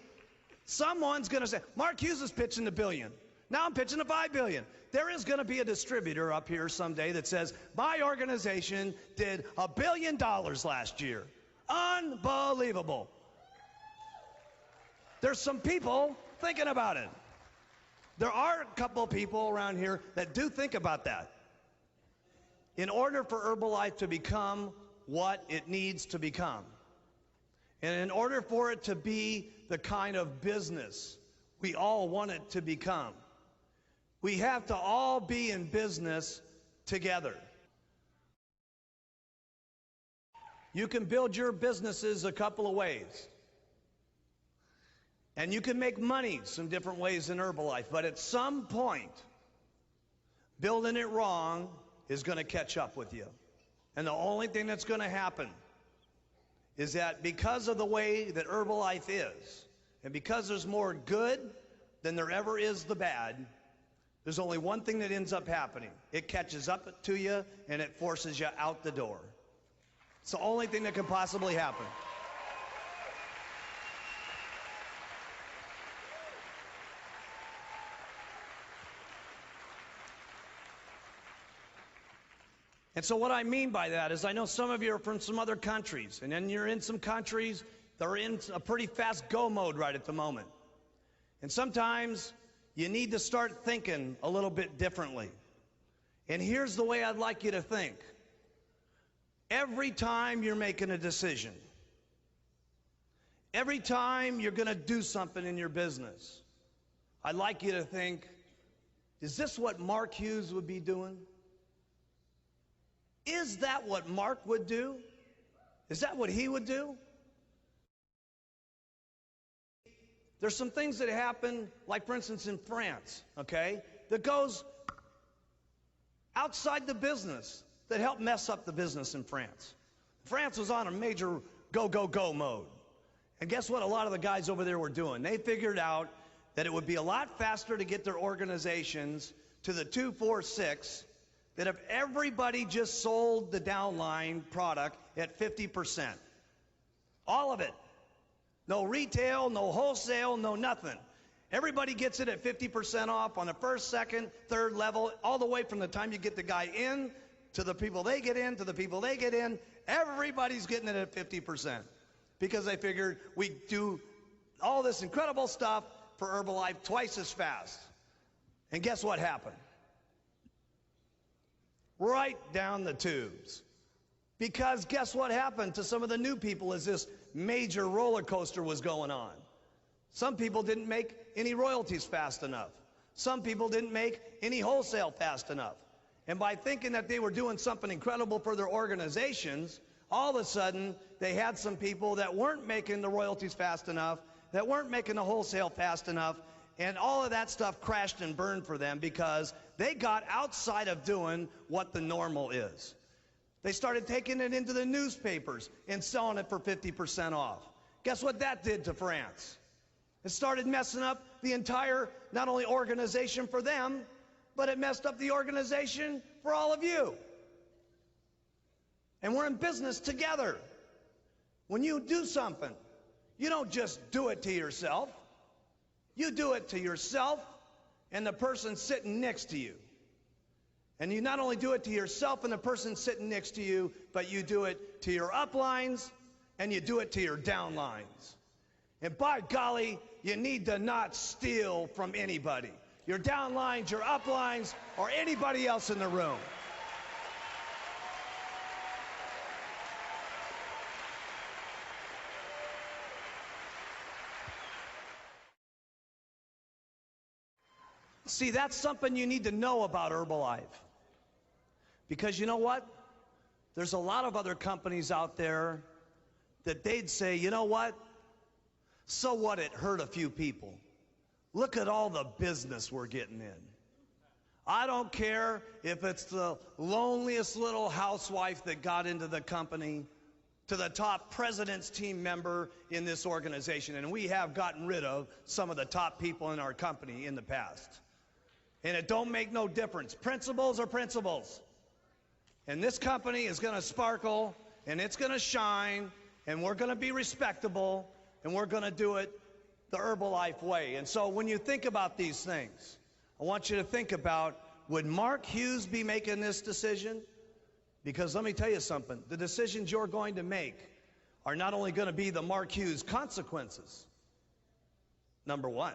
Someone's going to say, Mark Hughes is pitching $1 billion. Now I'm pitching $5 billion. There is going to be a distributor up here someday that says, my organization did $1 billion last year. Unbelievable. There's some people thinking about it. There are a couple of people around here that do think about that. In order for Herbalife to become what it needs to become, and in order for it to be the kind of business we all want it to become, we have to all be in business together. You can build your businesses a couple of ways. And you can make money some different ways in Herbalife, but at some point, building it wrong is going to catch up with you. And the only thing that's going to happen is that because of the way that Herbalife is, and because there's more good than there ever is the bad, there's only one thing that ends up happening. It catches up to you and it forces you out the door. It's the only thing that can possibly happen. And so what I mean by that is I know some of you are from some other countries, and then you're in some countries that are in a pretty fast go mode right at the moment. And sometimes you need to start thinking a little bit differently. And here's the way I'd like you to think. Every time you're making a decision, every time you're going to do something in your business, I'd like you to think, is this what Mark Hughes would be doing? Is that what Mark would do? Is that what he would do? There's some things that happen, like for instance in France, okay, that goes outside the business that help mess up the business in France. France was on a major go, go, go mode. And guess what a lot of the guys over there were doing? They figured out that it would be a lot faster to get their organizations to the 246 that if everybody just sold the downline product at 50%. All of it. No retail, no wholesale, no nothing. Everybody gets it at 50% off on the first, second, third level, all the way from the time you get the guy in to the people they get in, to the people they get in. Everybody's getting it at 50% because they figured we do all this incredible stuff for Herbalife twice as fast. And guess what happened? Right down the tubes. Because guess what happened to some of the new people as this major roller coaster was going on? Some people didn't make any royalties fast enough. Some people didn't make any wholesale fast enough. And by thinking that they were doing something incredible for their organizations, all of a sudden they had some people that weren't making the royalties fast enough, that weren't making the wholesale fast enough, and all of that stuff crashed and burned for them because they got outside of doing what the normal is. They started taking it into the newspapers and selling it for 50% off. Guess what that did to France? It started messing up the entire, not only organization for them, but it messed up the organization for all of you. And we're in business together. When you do something, you don't just do it to yourself. You do it to yourself and the person sitting next to you. And you not only do it to yourself and the person sitting next to you, but you do it to your uplines and you do it to your downlines. And by golly, you need to not steal from anybody. Your downlines, your uplines, or anybody else in the room. See, that's something you need to know about Herbalife. Because you know what? There's a lot of other companies out there that they'd say, you know what? So what, it hurt a few people. Look at all the business we're getting in. I don't care if it's the loneliest little housewife that got into the company to the top president's team member in this organization. And we have gotten rid of some of the top people in our company in the past. And it don't make no difference. Principles are principles. And this company is going to sparkle, and it's going to shine, and we're going to be respectable, and we're going to do it the Herbalife way. And so when you think about these things, I want you to think about, would Mark Hughes be making this decision? Because let me tell you something, the decisions you're going to make are not only going to be the Mark Hughes consequences, number one,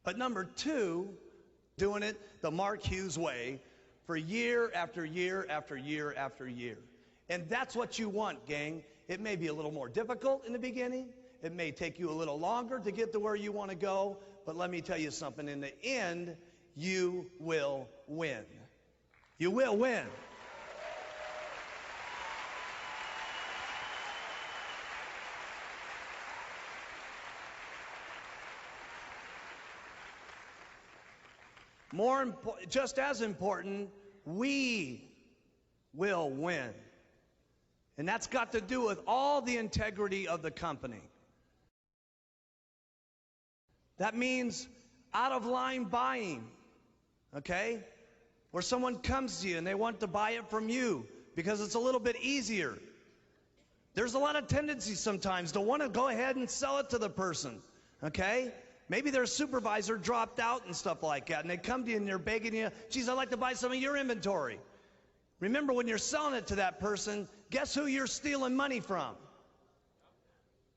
but number two, doing it the Mark Hughes way for year after year after year after year. And that's what you want, gang. It may be a little more difficult in the beginning. It may take you a little longer to get to where you want to go. But let me tell you something. In the end, you will win. You will win. Just as important, we will win. And that's got to do with all the integrity of the company. That means out of line buying. okay? Where someone comes to you and they want to buy it from you because it's a little bit easier. There's a lot of tendency sometimes to want to go ahead and sell it to the person, okay? Maybe their supervisor dropped out and stuff like that, and they come to you and they're begging you, geez, I'd like to buy some of your inventory. Remember, when you're selling it to that person, guess who you're stealing money from?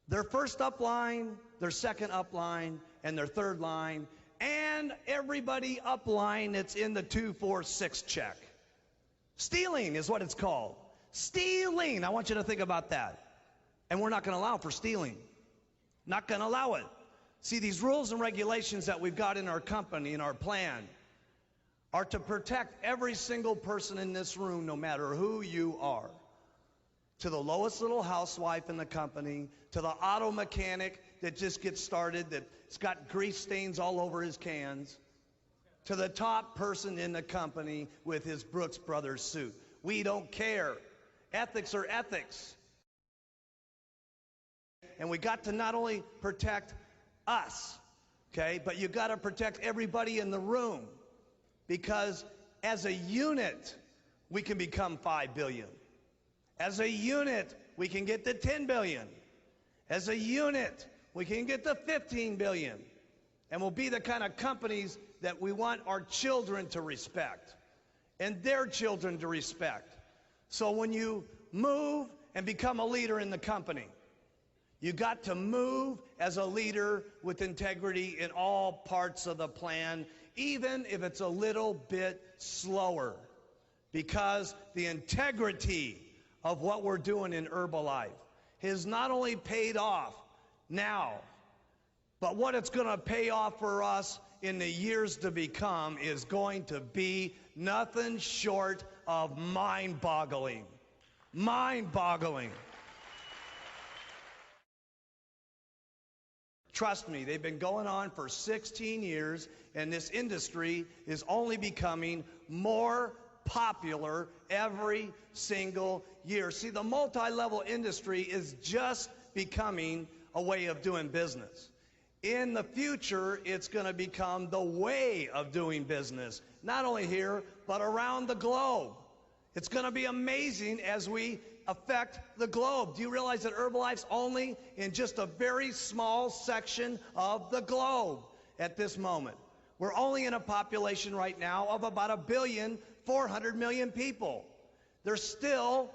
Their first upline, their second upline, and their third line, and everybody upline that's in the 2, 4, 6 check. Stealing is what it's called. Stealing. I want you to think about that. And we're not going to allow for stealing. Not going to allow it. See, these rules and regulations that we've got in our company, in our plan, are to protect every single person in this room, no matter who you are. To the lowest little housewife in the company, to the auto mechanic that just gets started, that's got grease stains all over his cans, to the top person in the company with his Brooks Brothers suit. We don't care. Ethics are ethics. And we got to not only protect us, okay, but you got to protect everybody in the room, because as a unit, we can become 5 billion. As a unit, we can get to 10 billion. As a unit, we can get to 15 billion. And we'll be the kind of companies that we want our children to respect and their children to respect. So when you move and become a leader in the company, you got to move as a leader with integrity in all parts of the plan, even if it's a little bit slower, because the integrity of what we're doing in Herbalife has not only paid off now, but what it's going to pay off for us in the years to become is going to be nothing short of mind-boggling. Mind-boggling. Trust me, they've been going on for 16 years, and this industry is only becoming more popular every single year. See, the multi-level industry is just becoming a way of doing business. In the future, it's going to become the way of doing business, not only here, but around the globe. It's going to be amazing as we affect the globe. Do you realize that Herbalife's only in just a very small section of the globe at this moment? We're only in a population right now of about 1,400,000,000 people. There's still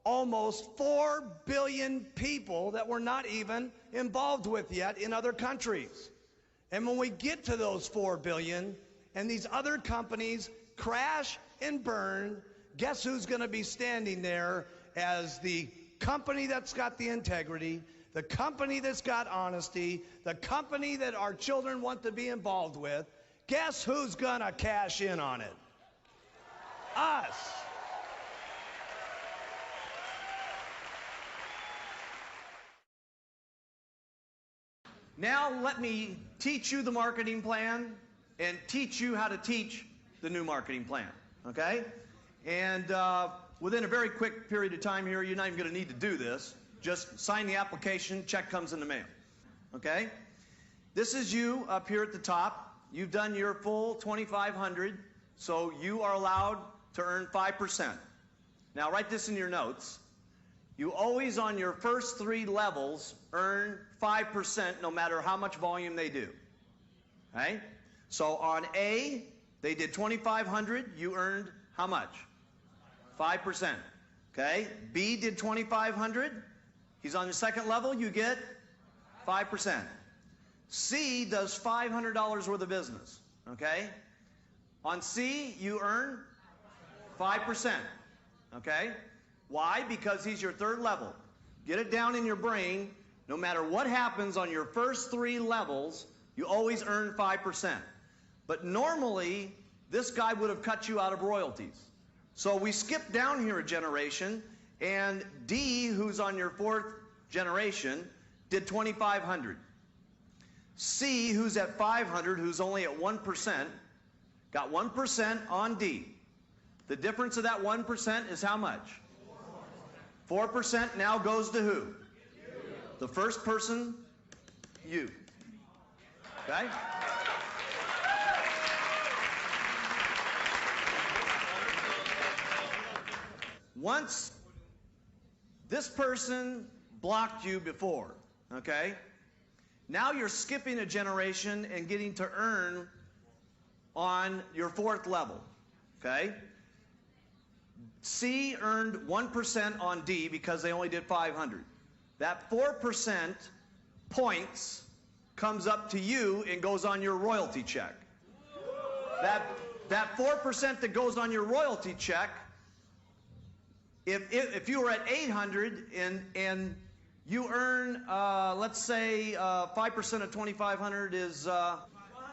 almost 4 billion people that we're not even involved with yet in other countries. And when we get to those 4 billion and these other companies crash and burn, guess who's going to be standing there as the company that's got the integrity, the company that's got honesty, the company that our children want to be involved with? Guess who's going to cash in on it? Us. Now let me teach you the marketing plan and teach you how to teach the new marketing plan, okay? And within a very quick period of time here, you're not even going to need to do this. Just sign the application, check comes in the mail, okay? This is you up here at the top. You've done your full 2,500, so you are allowed to earn 5%. Now write this in your notes. You always, on your first 3 levels, earn 5% no matter how much volume they do. Okay? So on A, they did 2,500. You earned how much? 5%. Okay? B did 2,500. He's on the second level. You get 5%. C does $500 worth of business. Okay? On C, you earn 5%. Okay? Why? Because he's your third level. Get it down in your brain. No matter what happens on your first 3 levels, you always earn 5%. But normally, this guy would have cut you out of royalties. So we skipped down here a generation, and D, who's on your 4th generation, did 2,500. C, who's at 500, who's only at 1%, got 1% on D. The difference of that 1% is how much? 4% now goes to who? You. The first person, you. Okay? once this person blocked you before, okay? Now you're skipping a generation and getting to earn on your 4th level, okay? C earned 1% on D because they only did 500. That 4% points comes up to you and goes on your royalty check. That 4% that goes on your royalty check, if you were at 800 and you earn, let's say 5% of 2,500 is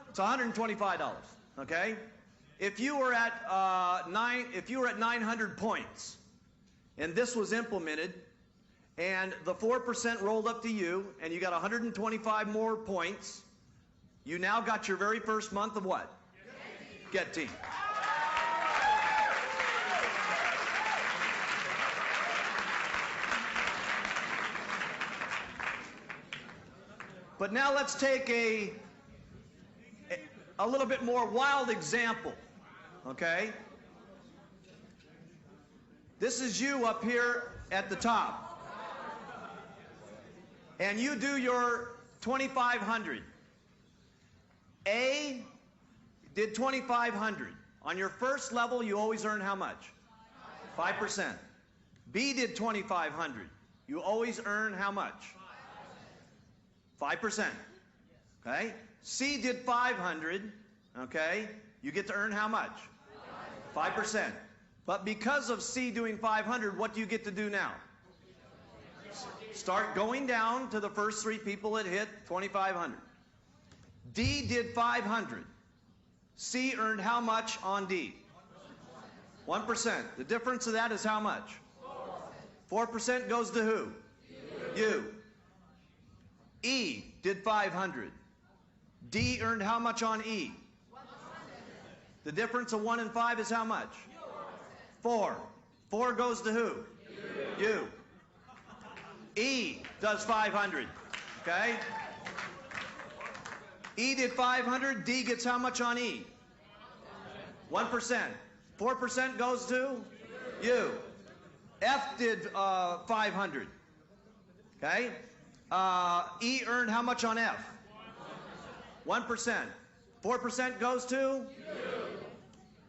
it's $125. Okay, if you were at 900 points, and this was implemented, and the 4% rolled up to you, and you got 125 more points, you now got your very first month of what? Get Team. But now let's take a little bit more wild example, okay? This is you up here at the top. And you do your 2,500. A did 2,500. On your first level, you always earn how much? 5%. B did 2,500. You always earn how much? 5%. Okay? C did 500. Okay? You get to earn how much? 5%. But because of C doing 500, what do you get to do now? Start going down to the first 3 people that hit 2,500. D did 500. C earned how much on D? 1%. The difference of that is how much? 4% goes to who? You. E did 500. D earned how much on E? The difference of 1 and 5 is how much? 4. 4 goes to who? You. E does 500. Okay? E did 500. D gets how much on E? 1%. 4% goes to you. F did 500. Okay? E earned how much on F? 1%. 4% goes to you.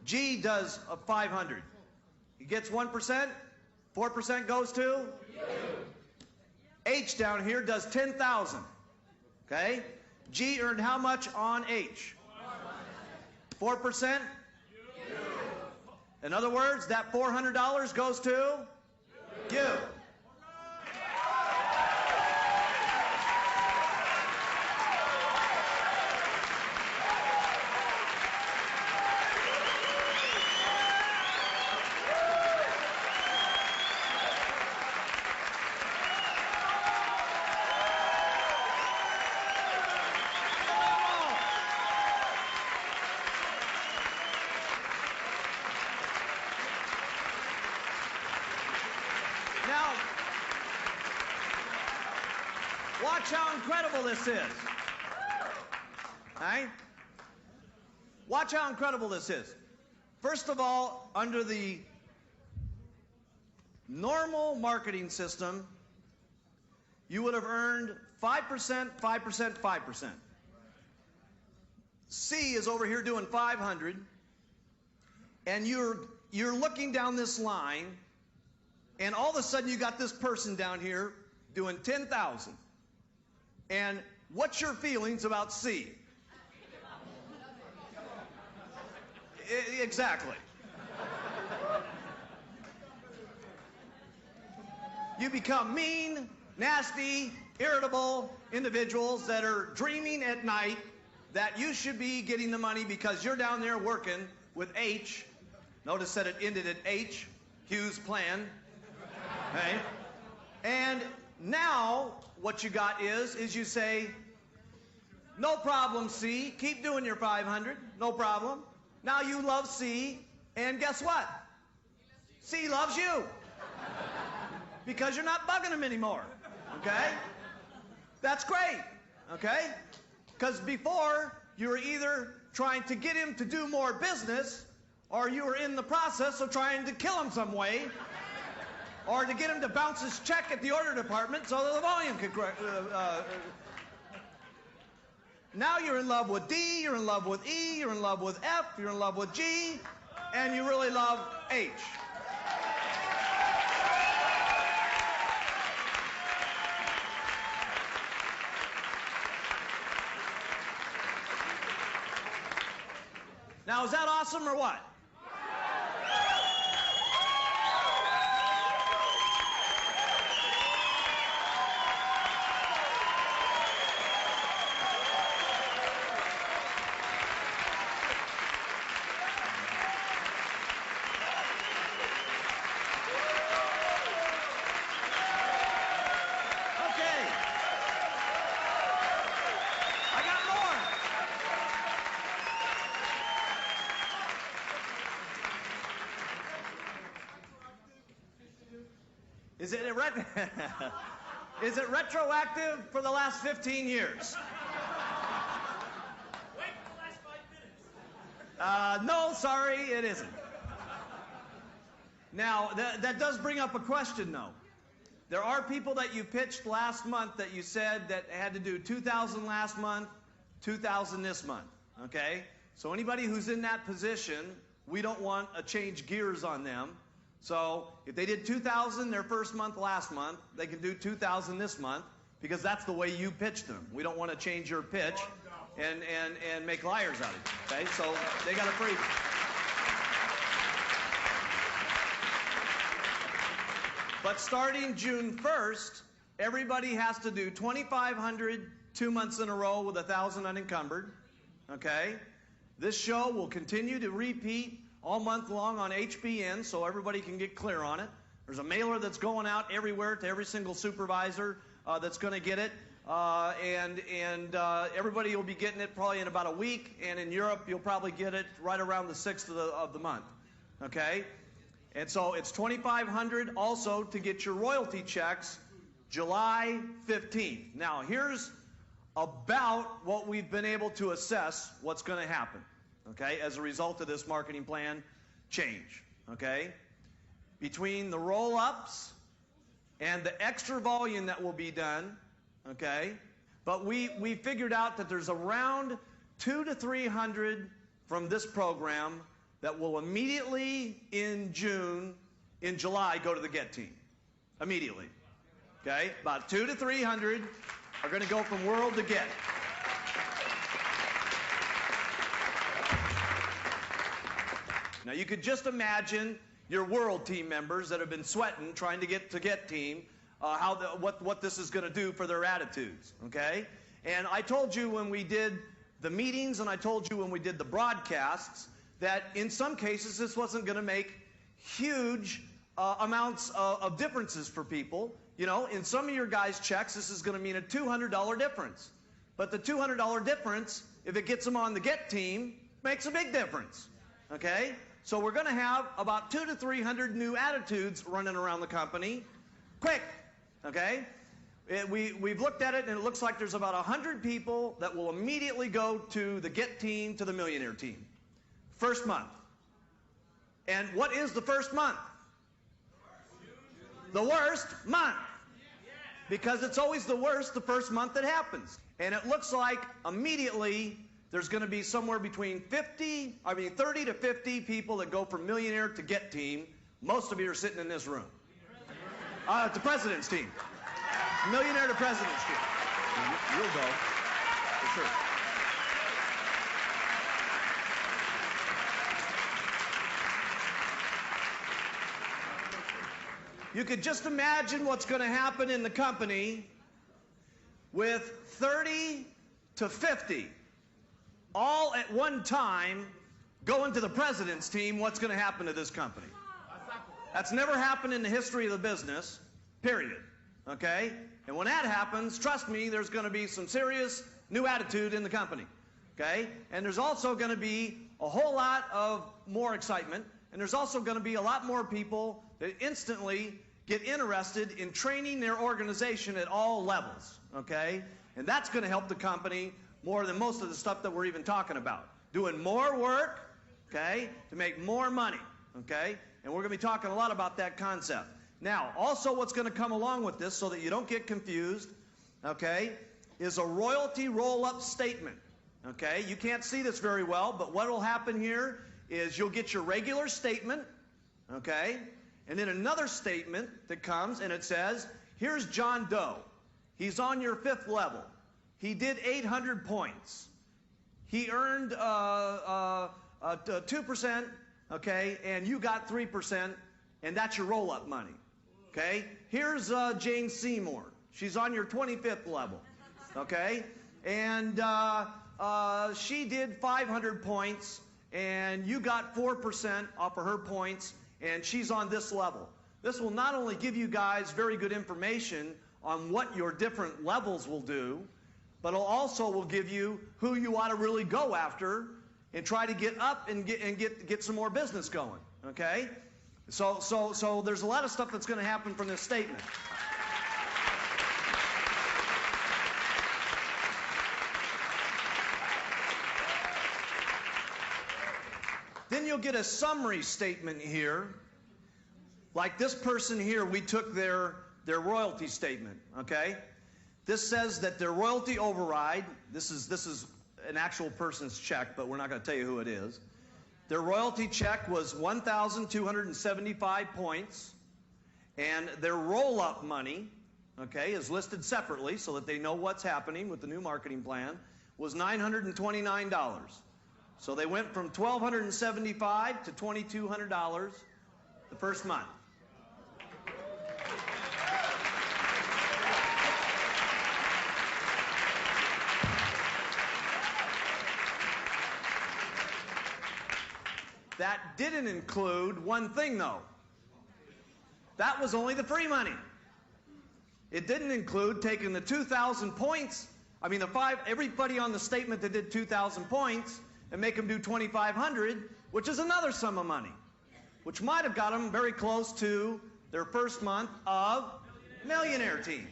G does 500. He gets 1%. 4% goes to you. H down here does 10,000. Okay? G earned how much on H? 4%? In other words, that $400 goes to you. Now, watch how incredible this is. All right? Watch how incredible this is. First of all, under the normal marketing system, you would have earned 5%, 5%, 5%. C is over here doing 500, and you're looking down this line, and all of a sudden you got this person down here doing 10,000. And what's your feelings about C? Exactly. You become mean, nasty, irritable individuals that are dreaming at night that you should be getting the money because you're down there working with H. Notice that it ended at H, Hugh's plan. Okay? And now what you got is you say, no problem, C. Keep doing your 500. No problem. Now you love C, and guess what? C loves you. Because you're not bugging him anymore. Okay? That's great. Okay? Because before, you were either trying to get him to do more business, or you were in the process of trying to kill him some way, or to get him to bounce his check at the order department so that the volume could now you're in love with D, you're in love with E, you're in love with F, you're in love with G, and you really love H. Now, is that awesome or what? Is it retroactive for the last 15 years? Wait for the last 5 minutes. No, sorry, it isn't. Now, that does bring up a question, though. There are people that you pitched last month that you said that had to do 2,000 last month, 2,000 this month, okay? So anybody who's in that position, we don't want to change gears on them. So if they did 2,000 their first month last month, they can do 2,000 this month because that's the way you pitched them. We don't want to change your pitch and make liars out of you, okay? So they got a freebie. But starting June 1st, everybody has to do 2,500 2 months in a row with 1,000 unencumbered, okay? This show will continue to repeat all month long on HBN so everybody can get clear on it. There's a mailer that's going out everywhere to every single supervisor that's going to get it. Everybody will be getting it probably in about a week, and in Europe you'll probably get it right around the 6th of the month, okay? And so it's $2,500 also to get your royalty checks July 15th. Now here's about what we've been able to assess what's going to happen, okay, as a result of this marketing plan change, okay? Between the roll-ups and the extra volume that will be done, okay, but we figured out that there's around 200 to 300 from this program that will immediately in July go to the GET team, immediately, okay? About 200 to 300 are going to go from World to GET. Now you could just imagine your World team members that have been sweating trying to get to GET team, what this is going to do for their attitudes, okay? And I told you when we did the meetings and I told you when we did the broadcasts that in some cases this wasn't going to make huge amounts of differences for people. You know, in some of your guys' checks this is going to mean a $200 difference. But the $200 difference, if it gets them on the GET team, makes a big difference, okay? So we're going to have about 200 to 300 new attitudes running around the company quick, okay? We've looked at it, and it looks like there's about 100 people that will immediately go to the GET team, to the Millionaire team. First month. And what is the first month? The worst month. Because it's always the worst the first month that happens. And it looks like immediately there's going to be somewhere between 30 to 50 people that go from Millionaire to GET team. Most of you are sitting in this room. The President's team. Millionaire to President's team. You'll go, for sure. You could just imagine what's going to happen in the company with 30 to 50 all at one time going to the President's team. What's going to happen to this company? That's never happened in the history of the business, period, okay? And when that happens, trust me, there's going to be some serious new attitude in the company, okay? And there's also going to be a whole lot of more excitement, and there's also going to be a lot more people that instantly get interested in training their organization at all levels, okay? And that's going to help the company more than most of the stuff that we're even talking about. Doing more work, okay, to make more money, okay? And we're going to be talking a lot about that concept. Now, also what's going to come along with this so that you don't get confused, okay, is a royalty roll-up statement. Okay, you can't see this very well, but what will happen here is you'll get your regular statement, okay, and then another statement that comes and it says, here's John Doe. He's on your 5th level. He did 800 points. He earned 2%, okay, and you got 3%, and that's your roll-up money, okay? Here's Jane Seymour. She's on your 25th level, okay? And she did 500 points, and you got 4% off of her points, and she's on this level. This will not only give you guys very good information on what your different levels will do, but it also will give you who you ought to really go after and try to get up and get some more business going, okay? So there's a lot of stuff that's going to happen from this statement. Then you'll get a summary statement here. Like this person here, we took their royalty statement, okay? This says that their royalty override, this is an actual person's check, but we're not going to tell you who it is. Their royalty check was 1,275 points, and their roll-up money, okay, is listed separately so that they know what's happening with the new marketing plan, was $929. So they went from $1,275 to $2,200 the first month. That didn't include one thing, though. That was only the free money. It didn't include taking the 2,000 points, everybody on the statement that did 2,000 points, and make them do 2,500, which is another sum of money, which might have got them very close to their first month of Millionaire Team,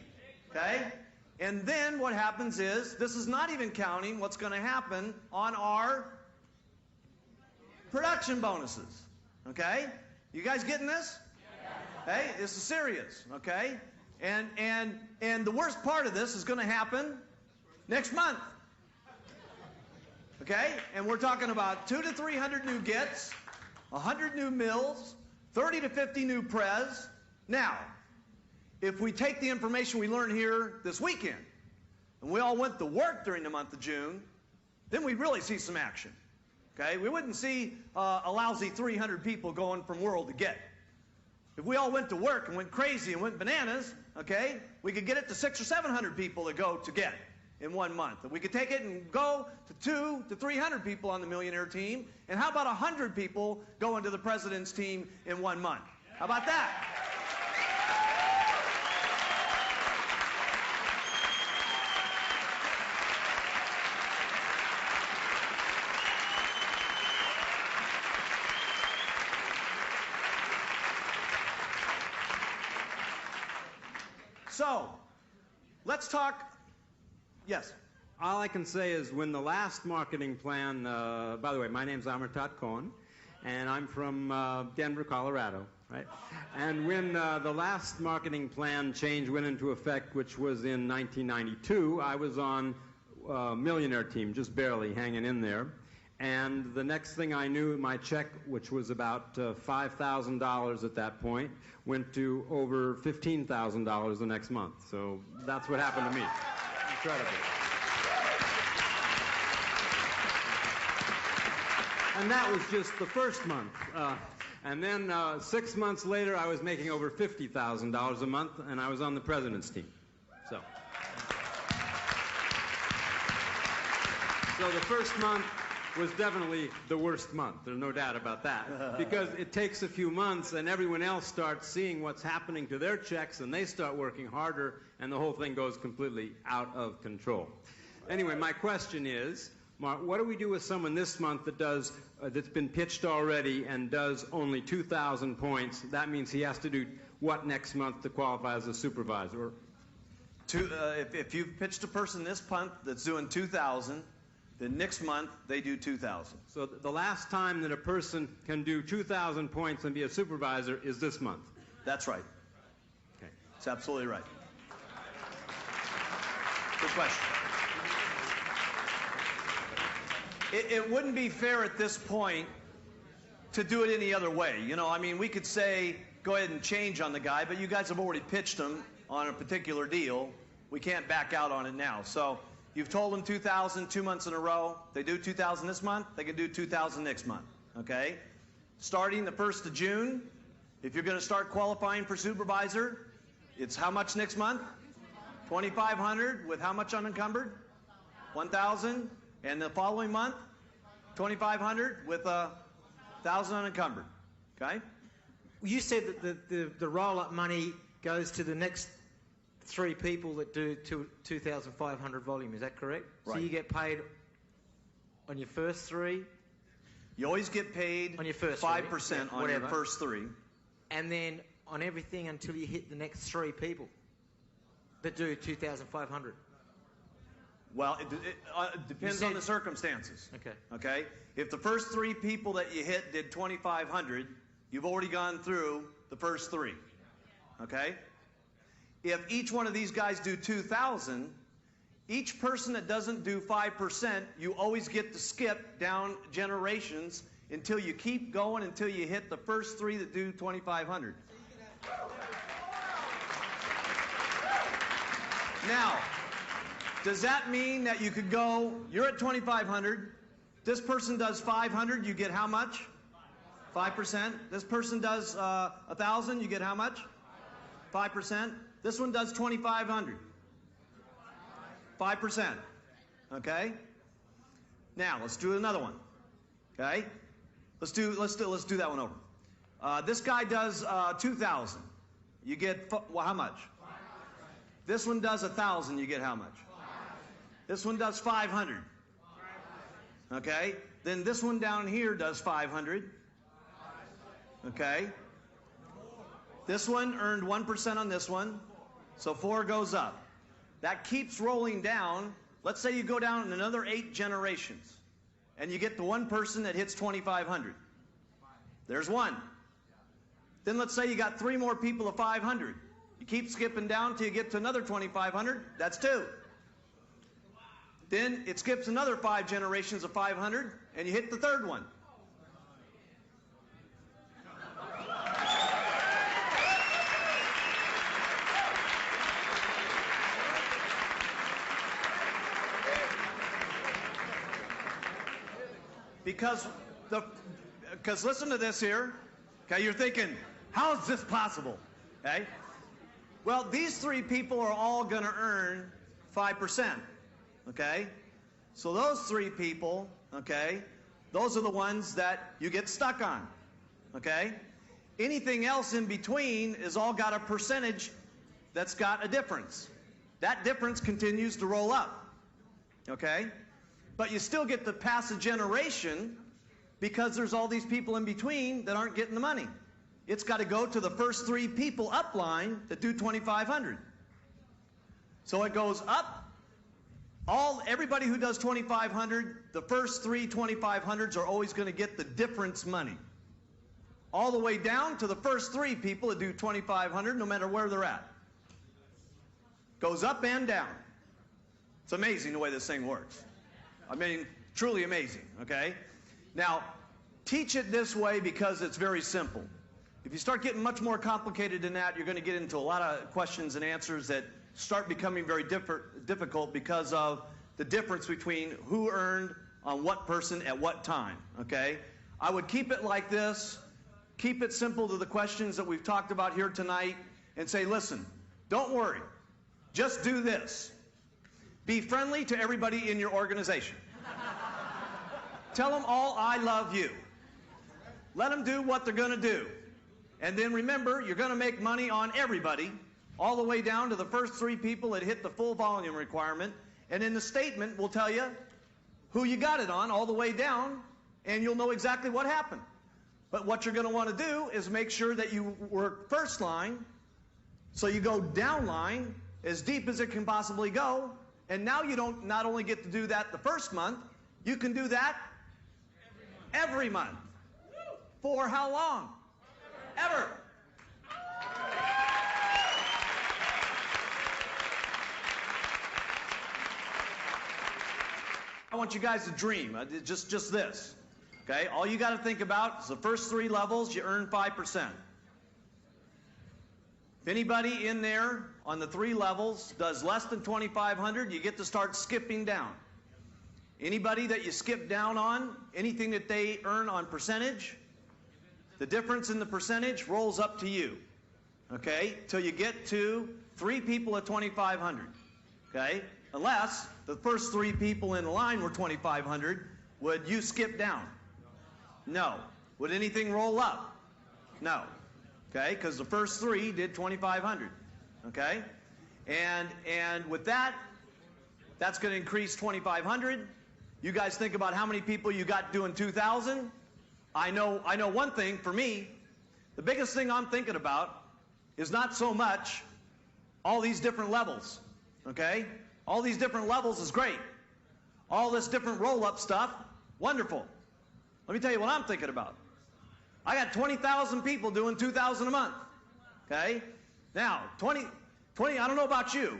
okay? And then what happens is, this is not even counting what's going to happen on our production bonuses, okay? You guys getting this? Hey, this is serious, okay? And the worst part of this is going to happen next month, okay? And we're talking about 200 to 300 new gets, 100 new mills, 30 to 50 new pres. Now, if we take the information we learned here this weekend, and we all went to work during the month of June, then we'd really see some action. Okay, we wouldn't see a lousy 300 people going from world to get. If we all went to work and went crazy and went bananas, okay, we could get it to 600 or 700 people to go to get in 1 month. And we could take it and go to 200 to 300 people on the Millionaire Team. And how about 100 people going to the President's Team in 1 month? How about that? So, let's talk. Yes? All I can say is when the last marketing plan, by the way, my name's Amartat Cohen, and I'm from Denver, Colorado, right? And when the last marketing plan change went into effect, which was in 1992, I was on Millionaire Team, just barely hanging in there. And the next thing I knew, my check, which was about $5,000 at that point, went to over $15,000 the next month. So that's what happened to me. Incredible. And that was just the first month. And then 6 months later, I was making over $50,000 a month, and I was on the President's Team. So the first month was definitely the worst month. There's no doubt about that. Because it takes a few months and everyone else starts seeing what's happening to their checks and they start working harder and the whole thing goes completely out of control. Anyway, my question is, Mark, what do we do with someone this month that does, that's been pitched already and does only 2,000 points? That means he has to do what next month to qualify as a supervisor? If you've pitched a person this month that's doing 2,000, the next month, they do 2,000. So the last time that a person can do 2,000 points and be a supervisor is this month? That's right. That's absolutely right. Good question. It wouldn't be fair at this point to do it any other way. You know, I mean, we could say, go ahead and change on the guy, but you guys have already pitched him on a particular deal. We can't back out on it now. So you've told them 2,000 2 months in a row. They do 2,000 this month, they can do 2,000 next month, okay? Starting the 1st of June, if you're going to start qualifying for supervisor, it's how much next month? 2,500 with how much unencumbered? 1,000. And the following month, 2,500 with 1,000 unencumbered, okay? You said that the roll-up money goes to the next 3 people that do 2,500 volume. Is that correct? Right. So you get paid on your first 3? You always get paid on your first 5% on your first 3. And then on everything until you hit the next 3 people that do 2,500. Well, it depends on the circumstances. Okay. Okay? If the first 3 people that you hit did 2,500, you've already gone through the first 3. Okay? If each one of these guys do 2,000, each person that doesn't do 5%, you always get to skip down generations until you keep going until you hit the first 3 that do 2,500. Now, does that mean that you could go, you're at 2,500, this person does 500, you get how much? 5%. This person does 1,000, you get how much? 5%. This one does 2,500. 5%. Okay? Now, let's do another one. Okay? Let's do that one over. This guy does 2,000. You get, well, how much? This one does 1,000, you get how much? This one does 500. Okay? Then this one down here does 500. Okay? This one earned 1% on this one, so 4 goes up. That keeps rolling down. Let's say you go down another 8 generations, and you get the one person that hits 2,500. There's 1. Then let's say you got 3 more people of 500. You keep skipping down till you get to another 2,500. That's 2. Then it skips another 5 generations of 500, and you hit the 3rd one. Because listen to this here. Okay, you're thinking, how is this possible? Okay? Well, these 3 people are all going to earn 5%. Okay? So those 3 people, okay, those are the ones that you get stuck on. Okay? Anything else in between is all got a percentage that's got a difference. That difference continues to roll up. Okay? But you still get to pass a generation because there's all these people in between that aren't getting the money. It's got to go to the first 3 people upline that do 2,500. So it goes up. Everybody who does 2,500, the first 3 2,500s are always going to get the difference money. All the way down to the first 3 people that do 2,500, no matter where they're at. Goes up and down. It's amazing the way this thing works. I mean, truly amazing, okay? Now, teach it this way because it's very simple. If you start getting much more complicated than that, you're going to get into a lot of questions and answers that start becoming very difficult because of the difference between who earned on what person at what time, okay? I would keep it like this. Keep it simple to the questions that we've talked about here tonight and say, listen, don't worry. Just do this. Be friendly to everybody in your organization. Tell them all, I love you. Let them do what they're going to do. And then remember, you're going to make money on everybody, all the way down to the first 3 people that hit the full volume requirement. And in the statement, we'll tell you who you got it on all the way down, and you'll know exactly what happened. But what you're going to want to do is make sure that you work first line, so you go down line as deep as it can possibly go, and now you don't not only get to do that the first month, you can do that every month. For how long? Ever. I want you guys to dream, just this. Okay, all you got to think about is the first 3 levels, you earn 5%. If anybody in there on the 3 levels does less than 2,500, you get to start skipping down. Anybody that you skip down on, anything that they earn on percentage, the difference in the percentage rolls up to you. Okay, till you get to 3 people at 2,500. Okay, unless the first 3 people in line were 2,500, would you skip down? No. Would anything roll up? No. Okay, because the first 3 did 2,500. Okay, and with that, that's going to increase 2,500. You guys think about how many people you got doing 2,000. I know one thing for me. The biggest thing I'm thinking about is not so much all these different levels. Okay, all these different levels is great. All this different roll-up stuff, wonderful. Let me tell you what I'm thinking about. I got 20,000 people doing 2,000 a month. Okay? Now, 20, I don't know about you,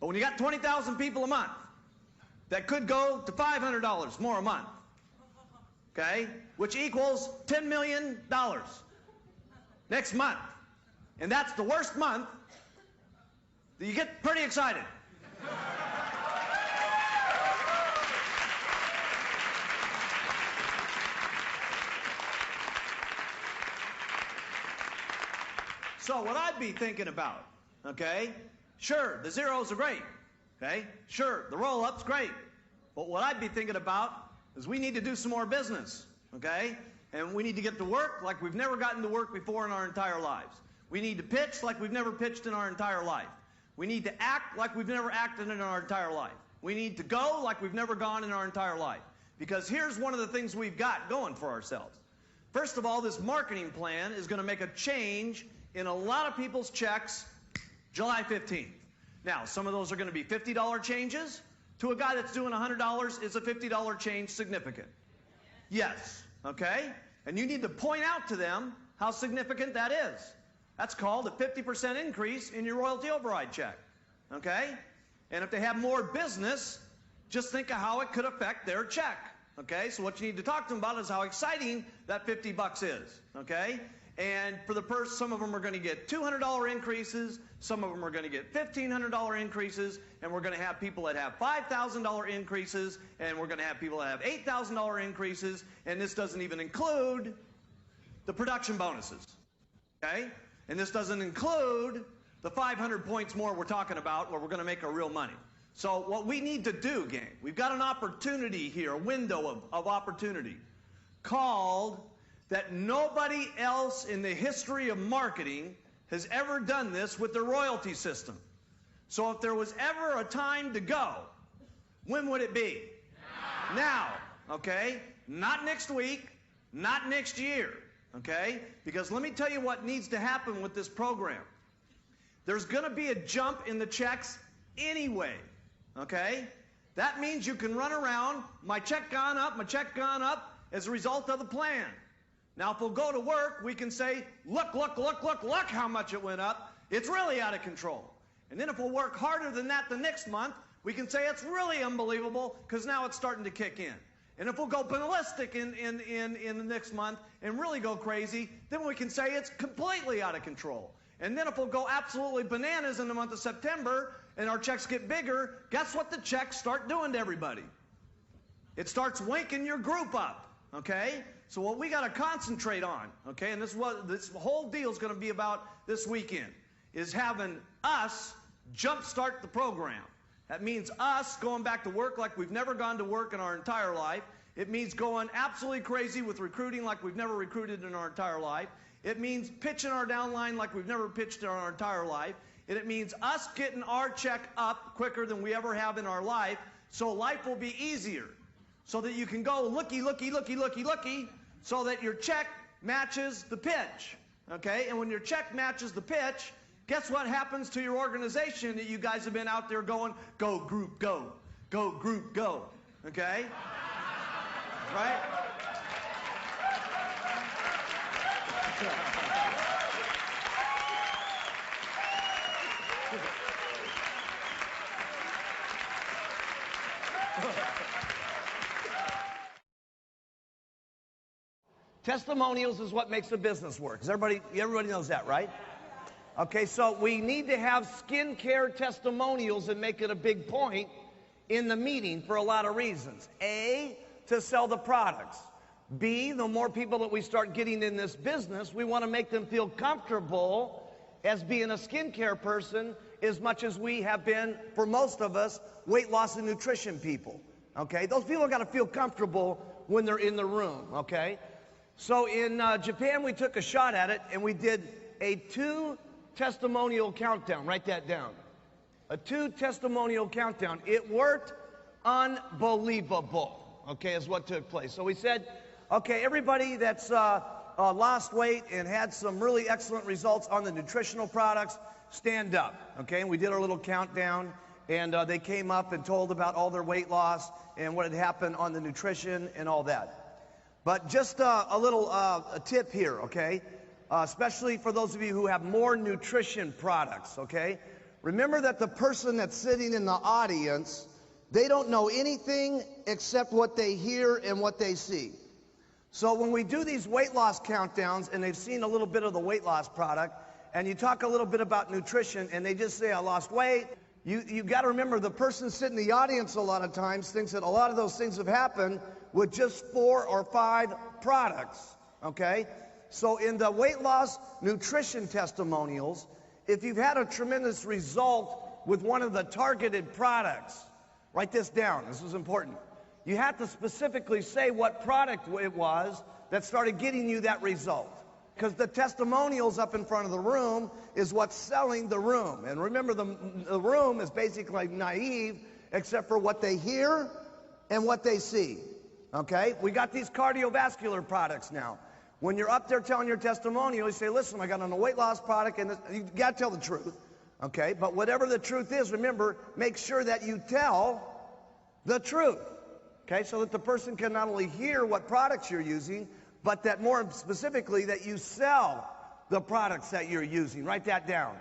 but when you got 20,000 people a month, that could go to $500 more a month. Okay? Which equals $10 million next month. And that's the worst month. You get pretty excited. So what I'd be thinking about, okay, sure, the zeros are great, okay, sure, the roll-up's great, but what I'd be thinking about is we need to do some more business, okay, and we need to get to work like we've never gotten to work before in our entire lives. We need to pitch like we've never pitched in our entire life. We need to act like we've never acted in our entire life. We need to go like we've never gone in our entire life. Because here's one of the things we've got going for ourselves. First of all, this marketing plan is going to make a change in a lot of people's checks July 15th. Now, some of those are going to be $50 changes. To a guy that's doing $100, is a $50 change significant? Yes, okay? And you need to point out to them how significant that is. That's called a 50% increase in your royalty override check, okay? And if they have more business, just think of how it could affect their check, okay? So what you need to talk to them about is how exciting that 50 bucks is, okay? And for the purse, some of them are going to get $200 increases, some of them are going to get $1,500 increases, and we're going to have people that have $5,000 increases, and we're going to have people that have $8,000 increases, and this doesn't even include the production bonuses, okay? And this doesn't include the 500 points more we're talking about where we're going to make our real money. So what we need to do, gang, we've got an opportunity here, a window of opportunity called that nobody else in the history of marketing has ever done this with their royalty system. So if there was ever a time to go, when would it be? Now, okay? Not next week, not next year, okay? Because let me tell you what needs to happen with this program. There's going to be a jump in the checks anyway, okay? That means you can run around, my check gone up as a result of the plan. Now, if we'll go to work, we can say, look how much it went up. It's really out of control. And then if we'll work harder than that the next month, we can say it's really unbelievable because now it's starting to kick in. And if we'll go ballistic in the next month and really go crazy, then we can say it's completely out of control. And then if we'll go absolutely bananas in the month of September and our checks get bigger, guess what the checks start doing to everybody? It starts waking your group up, okay? So what we got to concentrate on, okay, and this is what this whole deal is going to be about this weekend, is having us jumpstart the program. That means us going back to work like we've never gone to work in our entire life. It means going absolutely crazy with recruiting like we've never recruited in our entire life. It means pitching our downline like we've never pitched in our entire life. And it means us getting our check up quicker than we ever have in our life, so life will be easier. So that you can go looky, so that your check matches the pitch, okay? And when your check matches the pitch, guess what happens to your organization that you guys have been out there going, go group, go group, go, okay? Right? Testimonials is what makes a business work. Everybody knows that, right? Okay, so we need to have skincare testimonials and make it a big point in the meeting for a lot of reasons. A, to sell the products. B, the more people that we start getting in this business, we want to make them feel comfortable as being a skincare person as much as we have been, for most of us, weight loss and nutrition people. Okay, those people got to feel comfortable when they're in the room, okay? So in Japan, we took a shot at it, and we did a 2 testimonial countdown. Write that down. A 2 testimonial countdown. It worked unbelievable, okay, is what took place. So we said, okay, everybody that's lost weight and had some really excellent results on the nutritional products, stand up, okay? And we did our little countdown, and they came up and told about all their weight loss and what had happened on the nutrition and all that. But just a little a tip here, okay? Especially for those of you who have more nutrition products, okay? Remember that the person that's sitting in the audience, they don't know anything except what they hear and what they see. So when we do these weight loss countdowns and they've seen a little bit of the weight loss product, and you talk a little bit about nutrition and they just say, I lost weight, you got to remember the person sitting in the audience a lot of times thinks that a lot of those things have happened with just 4 or 5 products, okay? So in the weight loss nutrition testimonials, if you've had a tremendous result with one of the targeted products, write this down, this is important. You have to specifically say what product it was that started getting you that result. Because the testimonials up in front of the room is what's selling the room. And remember, the room is basically naive except for what they hear and what they see. Okay? We got these cardiovascular products now. When you're up there telling your testimonial, you say, listen, I got on a weight loss product, and you got to tell the truth. Okay? But whatever the truth is, remember, make sure that you tell the truth. Okay? So that the person can not only hear what products you're using, but that more specifically that you sell the products that you're using. Write that down.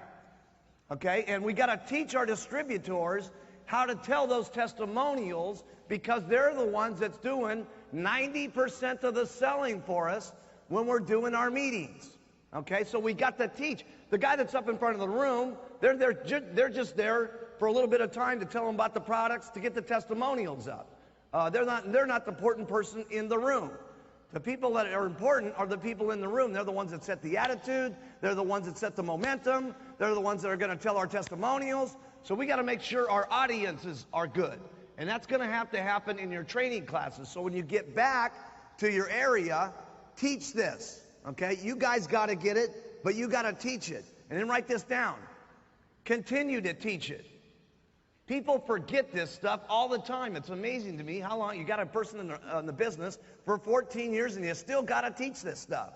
Okay? And we got to teach our distributors how to tell those testimonials because they're the ones that's doing 90% of the selling for us when we're doing our meetings. Okay? So we got to teach. The guy that's up in front of the room, they're just there for a little bit of time to tell them about the products to get the testimonials up. They're not the important person in the room. The people that are important are the people in the room. They're the ones that set the attitude. They're the ones that set the momentum. They're the ones that are going to tell our testimonials. So we got to make sure our audiences are good. And that's going to have to happen in your training classes. So when you get back to your area, teach this. Okay? You guys got to get it, but you got to teach it. And then write this down. Continue to teach it. People forget this stuff all the time. It's amazing to me how long you got a person in the business for 14 years and you still got to teach this stuff.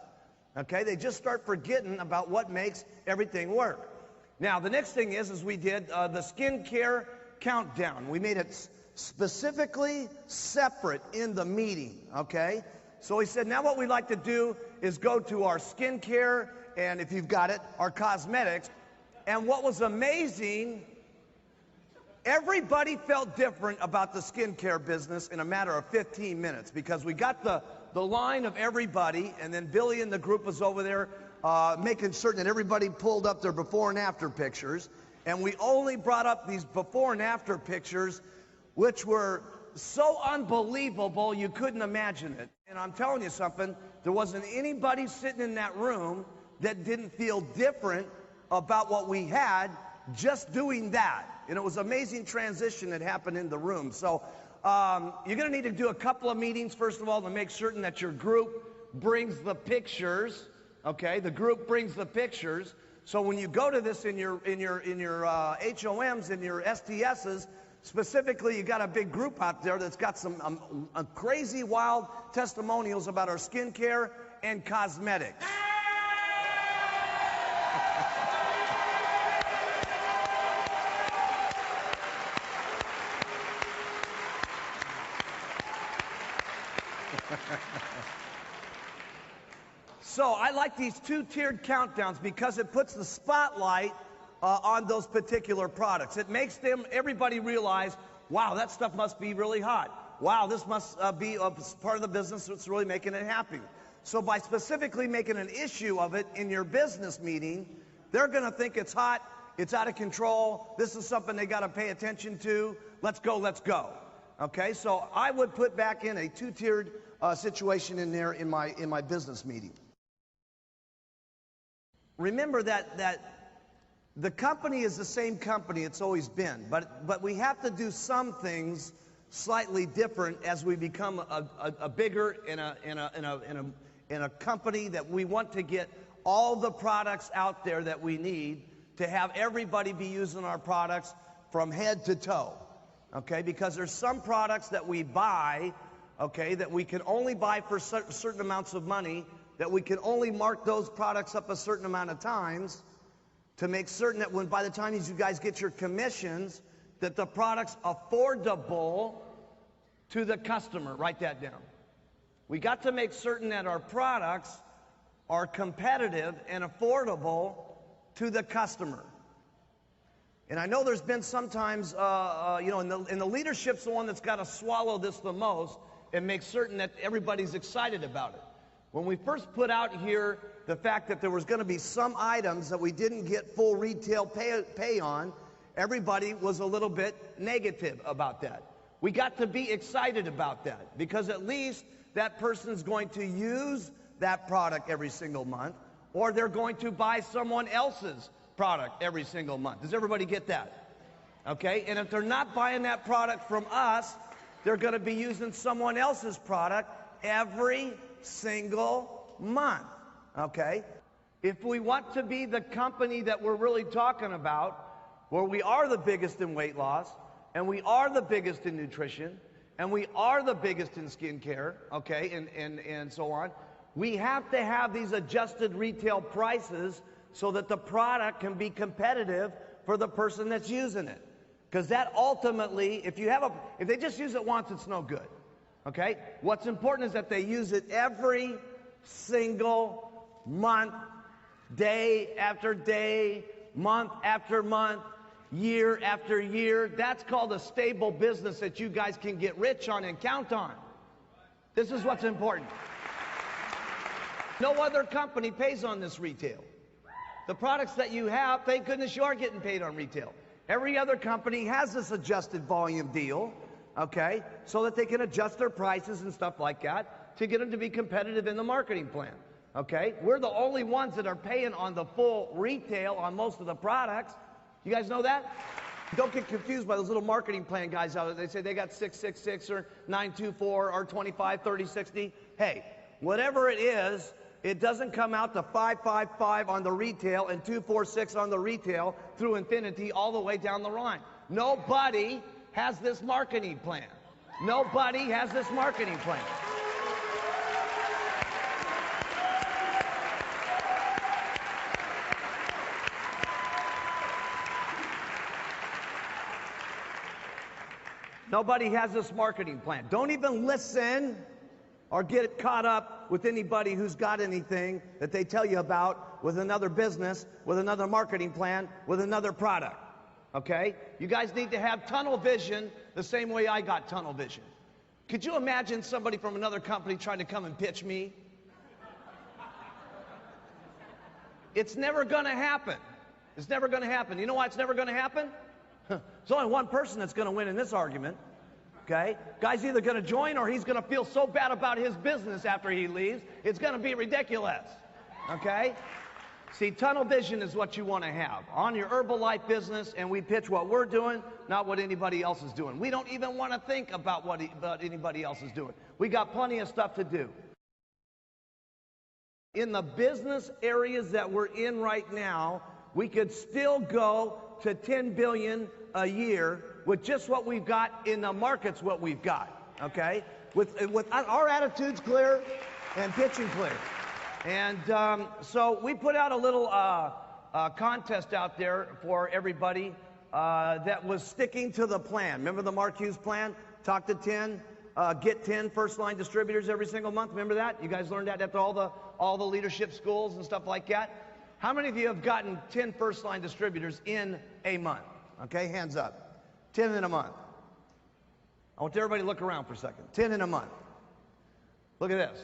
Okay? They just start forgetting about what makes everything work. Now, the next thing is we did the skincare countdown. We made it specifically separate in the meeting. Okay? So we said, now what we'd like to do is go to our skincare and, if you've got it, our cosmetics. And what was amazing, everybody felt different about the skincare business in a matter of 15 minutes because we got the line of everybody, and then Billy and the group was over there making certain that everybody pulled up their before and after pictures. And we only brought up these before and after pictures, which were so unbelievable you couldn't imagine it. And I'm telling you something, there wasn't anybody sitting in that room that didn't feel different about what we had just doing that. And it was an amazing transition that happened in the room. So you're going to need to do a couple of meetings, first of all, to make certain that your group brings the pictures. Okay, the group brings the pictures. So when you go to this in your HOMs and your STSs, specifically, you got a big group out there that's got some crazy, wild testimonials about our skincare and cosmetics. So I like these 2-tiered countdowns because it puts the spotlight on those particular products. It makes everybody realize, wow, that stuff must be really hot. Wow, this must be a part of the business that's really making it happy. So by specifically making an issue of it in your business meeting, they're going to think it's hot, it's out of control, this is something they got to pay attention to, let's go, let's go. Okay, so I would put back in a two-tiered situation in there in my business meeting. Remember that the company is the same company it's always been, but we have to do some things slightly different as we become a bigger in a company that we want to get all the products out there that we need to have everybody be using our products from head to toe. Okay, because there's some products that we buy, okay, that we can only buy for certain amounts of money, that we can only mark those products up a certain amount of times to make certain that when by the time you guys get your commissions, that the product's affordable to the customer. Write that down. We got to make certain that our products are competitive and affordable to the customer. And I know there's been sometimes, you know, and the leadership's the one that's got to swallow this the most and make certain that everybody's excited about it. When we first put out here the fact that there was going to be some items that we didn't get full retail pay on, everybody was a little bit negative about that. We got to be excited about that because at least that person's going to use that product every single month, or they're going to buy someone else's product every single month. Does everybody get that? Okay, and if they're not buying that product from us, they're going to be using someone else's product every single month. Okay, if we want to be the company that we're really talking about, where we are the biggest in weight loss, and we are the biggest in nutrition, and we are the biggest in skincare, okay, and so on, we have to have these adjusted retail prices so that the product can be competitive for the person that's using it. Because that ultimately, if they just use it once, it's no good. Okay? What's important is that they use it every single month, day after day, month after month, year after year. That's called a stable business that you guys can get rich on and count on. This is what's important. No other company pays on this retail. The products that you have, thank goodness you are getting paid on retail. Every other company has this adjusted volume deal, okay, so that they can adjust their prices and stuff like that to get them to be competitive in the marketing plan, okay? We're the only ones that are paying on the full retail on most of the products. You guys know that? Don't get confused by those little marketing plan guys out there. They say they got 666 or 924 or 25, 30, 60. Hey, whatever it is, it doesn't come out to 555 on the retail and 246 on the retail through infinity all the way down the line. Nobody has this marketing plan. Nobody has this marketing plan. Nobody has this marketing plan. Don't even listen or get caught up with anybody who's got anything that they tell you about with another business, with another marketing plan, with another product. Okay? You guys need to have tunnel vision the same way I got tunnel vision. Could you imagine somebody from another company trying to come and pitch me? It's never going to happen. It's never going to happen. You know why it's never going to happen? There's only one person that's going to win in this argument. Okay? Guy's either going to join or he's going to feel so bad about his business after he leaves, it's going to be ridiculous. Okay? See, tunnel vision is what you want to have on your Herbalife business, and we pitch what we're doing, not what anybody else is doing. We don't even want to think about what anybody else is doing. We got plenty of stuff to do. In the business areas that we're in right now, we could still go to 10 billion a year with just what we've got in the markets, what we've got, okay? With our attitudes clear and pitching clear. And so we put out a little contest out there for everybody that was sticking to the plan. Remember the Mark Hughes plan? Talk to 10, get 10 first-line distributors every single month. Remember that? You guys learned that at all the leadership schools and stuff like that? How many of you have gotten 10 first-line distributors in a month? Okay, hands up. 10 in a month. I want everybody to look around for a second. 10 in a month. Look at this.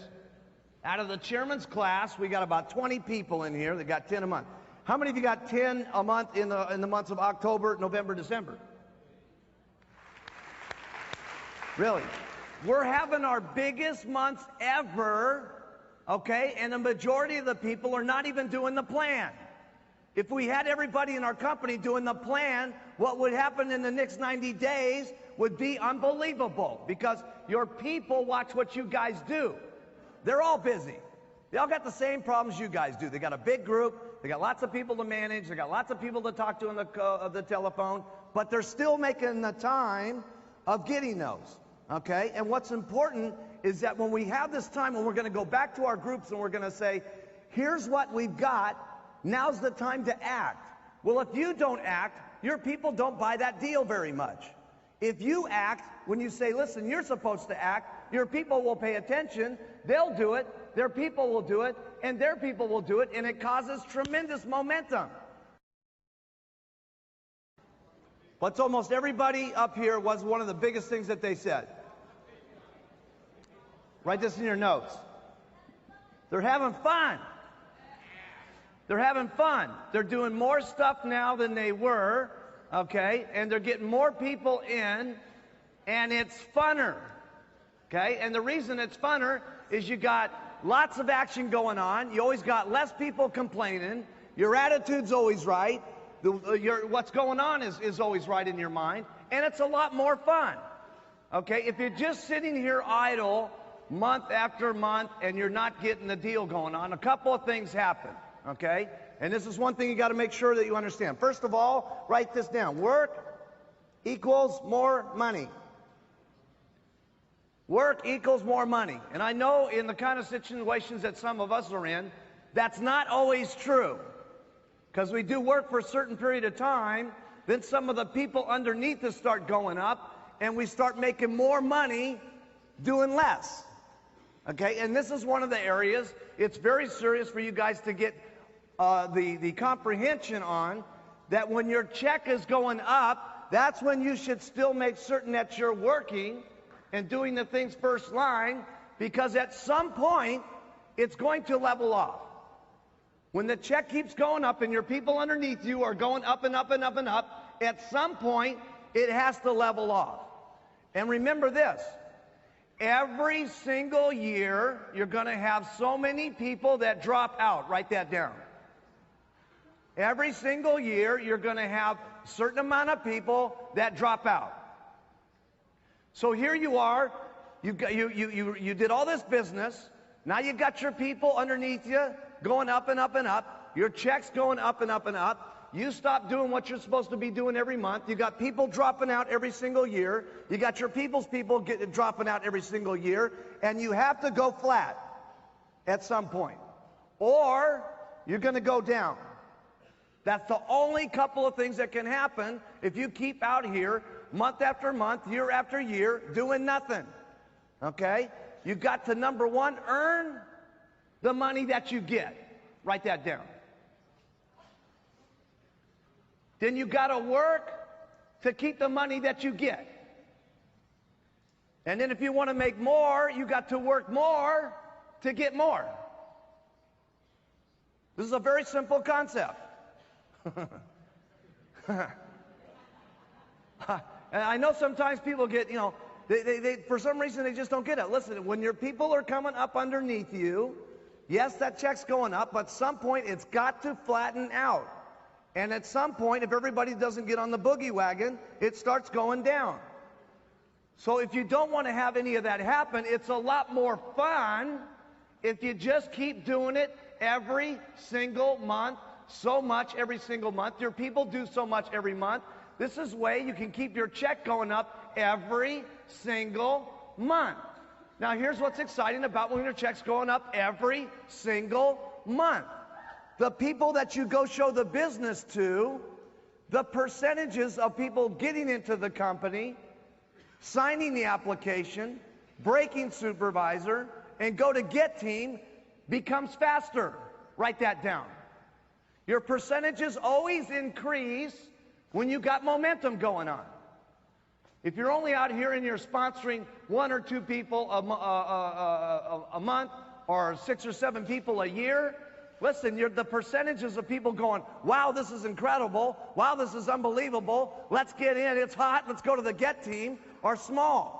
Out of the chairman's class, we got about 20 people in here that got 10 a month. How many of you got 10 a month in the months of October, November, December? Really? We're having our biggest months ever, okay? And the majority of the people are not even doing the plan. If we had everybody in our company doing the plan, what would happen in the next 90 days would be unbelievable, because your people watch what you guys do. They're all busy. They all got the same problems you guys do. They got a big group. They got lots of people to manage. They got lots of people to talk to on the telephone. But they're still making the time of getting those. Okay? And what's important is that when we have this time, when we're going to go back to our groups and we're going to say, here's what we've got. Now's the time to act. Well, if you don't act, your people don't buy that deal very much. If you act, when you say, listen, you're supposed to act, your people will pay attention, they'll do it, their people will do it, and their people will do it, and it causes tremendous momentum. What's almost everybody up here was one of the biggest things that they said. Write this in your notes. They're having fun. They're having fun. They're doing more stuff now than they were, okay? And they're getting more people in, and it's funner, okay? And the reason it's funner is you got lots of action going on. You always got less people complaining. Your attitude's always right. What's going on is always right in your mind. And it's a lot more fun, okay? If you're just sitting here idle month after month and you're not getting the deal going on, a couple of things happen. Okay? And this is one thing you got to make sure that you understand. First of all, write this down. Work equals more money. Work equals more money. And I know in the kind of situations that some of us are in, that's not always true. Because we do work for a certain period of time, then some of the people underneath us start going up, and we start making more money doing less. Okay? And this is one of the areas it's very serious for you guys to get the comprehension on, that when your check is going up, that's when you should still make certain that you're working and doing the things first line, because at some point it's going to level off. When the check keeps going up and your people underneath you are going up and up and up and up, at some point it has to level off. And remember this, every single year you're going to have so many people that drop out. Write that down. Every single year, you're going to have a certain amount of people that drop out. So here you are, you did all this business, now you got your people underneath you going up and up and up, your check's going up and up and up, you stop doing what you're supposed to be doing every month, you got people dropping out every single year, you got your people's people dropping out every single year, and you have to go flat at some point, or you're going to go down. That's the only couple of things that can happen if you keep out here month after month, year after year, doing nothing. Okay? You've got to, number one, earn the money that you get. Write that down. Then you got to work to keep the money that you get. And then if you want to make more, you got to work more to get more. This is a very simple concept. And I know sometimes people get, they for some reason they just don't get it. Listen, when your people are coming up underneath you, yes, that check's going up, but at some point it's got to flatten out. And at some point, if everybody doesn't get on the boogie wagon, it starts going down. So if you don't want to have any of that happen, it's a lot more fun if you just keep doing it every single month. So much every single month. Your people do so much every month. This is the way you can keep your check going up every single month. Now, here's what's exciting about when your check's going up every single month. The people that you go show the business to, the percentages of people getting into the company, signing the application, breaking supervisor, and go to get team becomes faster. Write that down. Your percentages always increase when you got momentum going on. If you're only out here and you're sponsoring one or two people a month, or 6 or 7 people a year, listen, the percentages of people going, wow, this is incredible, wow, this is unbelievable, let's get in, it's hot, let's go to the Get team, are small.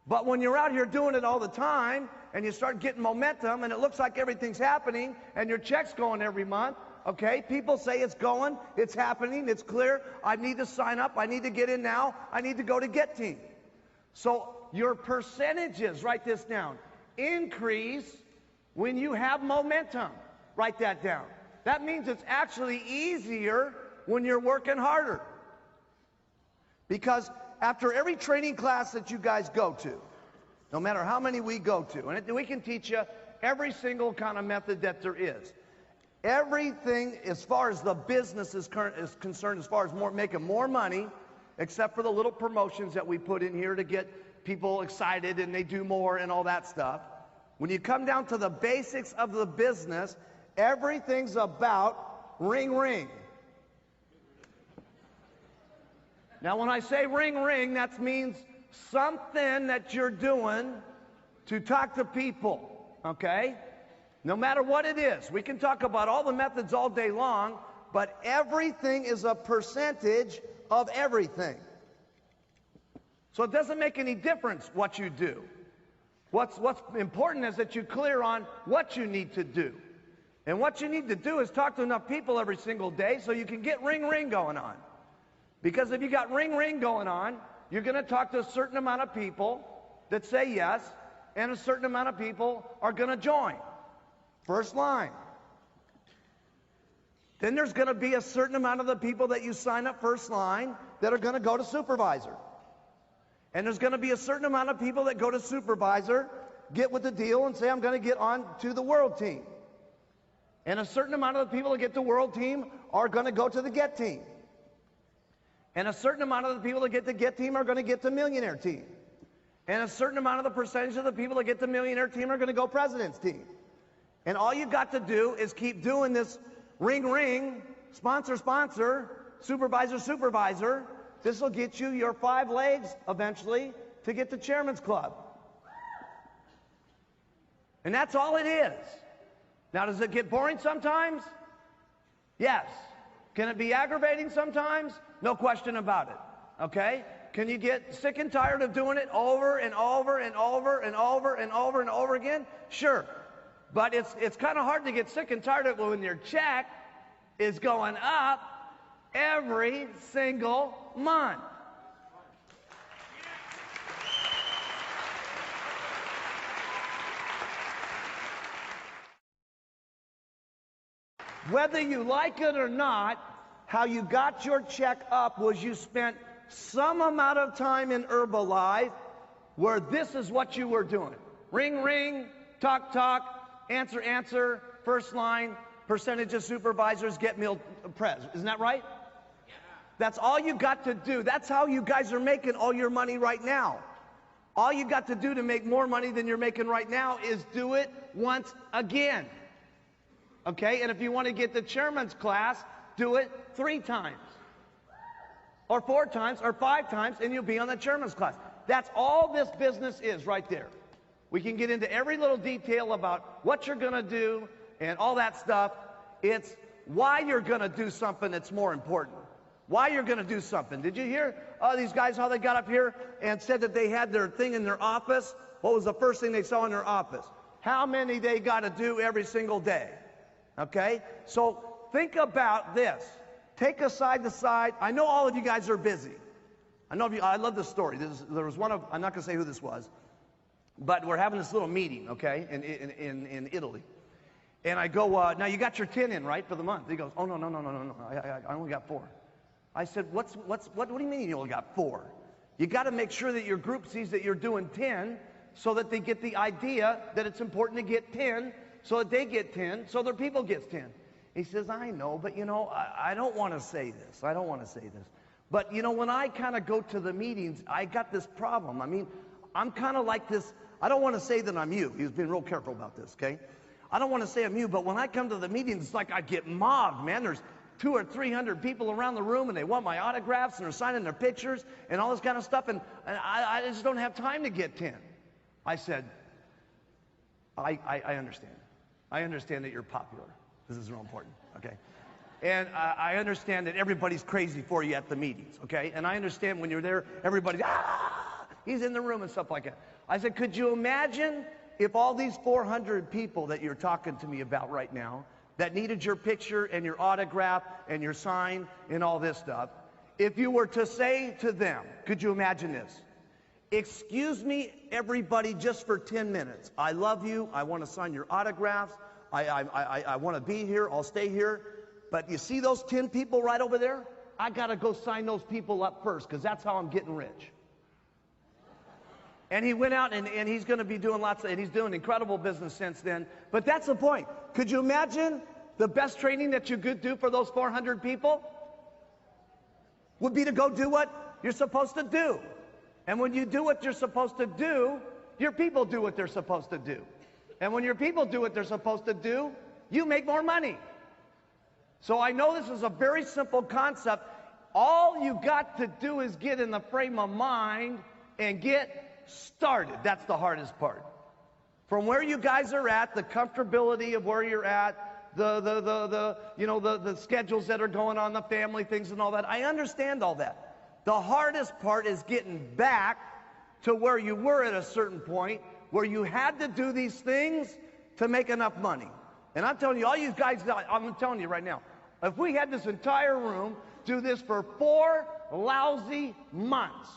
But when you're out here doing it all the time, and you start getting momentum, and it looks like everything's happening, and your check's going every month, okay, people say it's going, it's happening, it's clear, I need to sign up, I need to get in now, I need to go to Get team. So your percentages, write this down, increase when you have momentum. Write that down. That means it's actually easier when you're working harder. Because after every training class that you guys go to, no matter how many we go to, and we can teach you every single kind of method that there is. Everything as far as the business is concerned, as far as making more money, except for the little promotions that we put in here to get people excited and they do more and all that stuff. When you come down to the basics of the business, everything's about ring, ring. Now, when I say ring, ring, that means something that you're doing to talk to people, okay? No matter what it is. We can talk about all the methods all day long, but everything is a percentage of everything. So it doesn't make any difference what you do. What's important is that you're clear on what you need to do. And what you need to do is talk to enough people every single day so you can get ring, ring going on. Because if you got ring, ring going on, you're going to talk to a certain amount of people that say yes, and a certain amount of people are going to join. First line. Then there's going to be a certain amount of the people that you sign up first line that are going to go to supervisor. And there's going to be a certain amount of people that go to supervisor, get with the deal and say, I'm going to get on to the world team. And a certain amount of the people that get to world team are going to go to the Get team. And a certain amount of the people that get to Get team are going to get to millionaire team. And a certain amount of the percentage of the people that get to millionaire team are going to go president's team. And all you got to do is keep doing this ring, ring, sponsor, sponsor, supervisor, supervisor. This will get you your 5 legs eventually to get to Chairman's Club. And that's all it is. Now, does it get boring sometimes? Yes. Can it be aggravating sometimes? No question about it. Okay? Can you get sick and tired of doing it over and over and over and over and over and over again? Sure. But it's kind of hard to get sick and tired of it when your check is going up every single month. Whether you like it or not, how you got your check up was you spent some amount of time in Herbalife where this is what you were doing. Ring, ring, talk, talk, answer, answer, first line, percentage of supervisors get meal press. Isn't that right? That's all you got to do. That's how you guys are making all your money right now. All you got to do to make more money than you're making right now is do it once again. Okay, and if you want to get the chairman's class, do it 3 times, or 4 times, or 5 times, and you'll be on the chairman's class. That's all this business is right there. We can get into every little detail about what you're going to do and all that stuff. It's why you're going to do something that's more important. Why you're going to do something. Did you hear these guys, how they got up here and said that they had their thing in their office? What was the first thing they saw in their office? How many they got to do every single day. Okay? So think about this. Take a side to side. I know all of you guys are busy. I love this story. There was one of, I'm not going to say who this was, but we're having this little meeting, okay, in Italy. And I go, now you got your 10 in, right, for the month? He goes, oh, no. I only got 4. I said, what do you mean you only got 4? You got to make sure that your group sees that you're doing 10 so that they get the idea that it's important to get 10 so that they get 10, so their people get 10. He says, I know, but you know, I don't want to say this. I don't want to say this. But you know, when I kind of go to the meetings, I got this problem. I mean, I'm kind of like this. I don't want to say that I'm you. He's been real careful about this, okay? I don't want to say I'm you, but when I come to the meetings, it's like I get mobbed, man. There's 200 or 300 people around the room, and they want my autographs, and they're signing their pictures, and all this kind of stuff, and I just don't have time to get 10. I said, I understand. I understand that you're popular. This is real important, okay? And I understand that everybody's crazy for you at the meetings, okay? And I understand when you're there, everybody's, he's in the room and stuff like that. I said, could you imagine if all these 400 people that you're talking to me about right now, that needed your picture and your autograph and your sign and all this stuff, if you were to say to them, could you imagine this? Excuse me, everybody, just for 10 minutes. I love you. I want to sign your autographs. I want to be here. I'll stay here. But you see those 10 people right over there? I got to go sign those people up first because that's how I'm getting rich. And he went out and he's going to be doing and he's doing incredible business since then. But that's the point. Could you imagine the best training that you could do for those 400 people? Would be to go do what you're supposed to do. And when you do what you're supposed to do, your people do what they're supposed to do. And when your people do what they're supposed to do, you make more money. So I know this is a very simple concept. All you got to do is get in the frame of mind and get started. That's the hardest part. From where you guys are at, the comfortability of where you're at, the schedules that are going on, the family things and all that. I understand all that. The hardest part is getting back to where you were at a certain point, where you had to do these things to make enough money. And I'm telling you, all you guys, I'm telling you right now, if we had this entire room do this for 4 lousy months,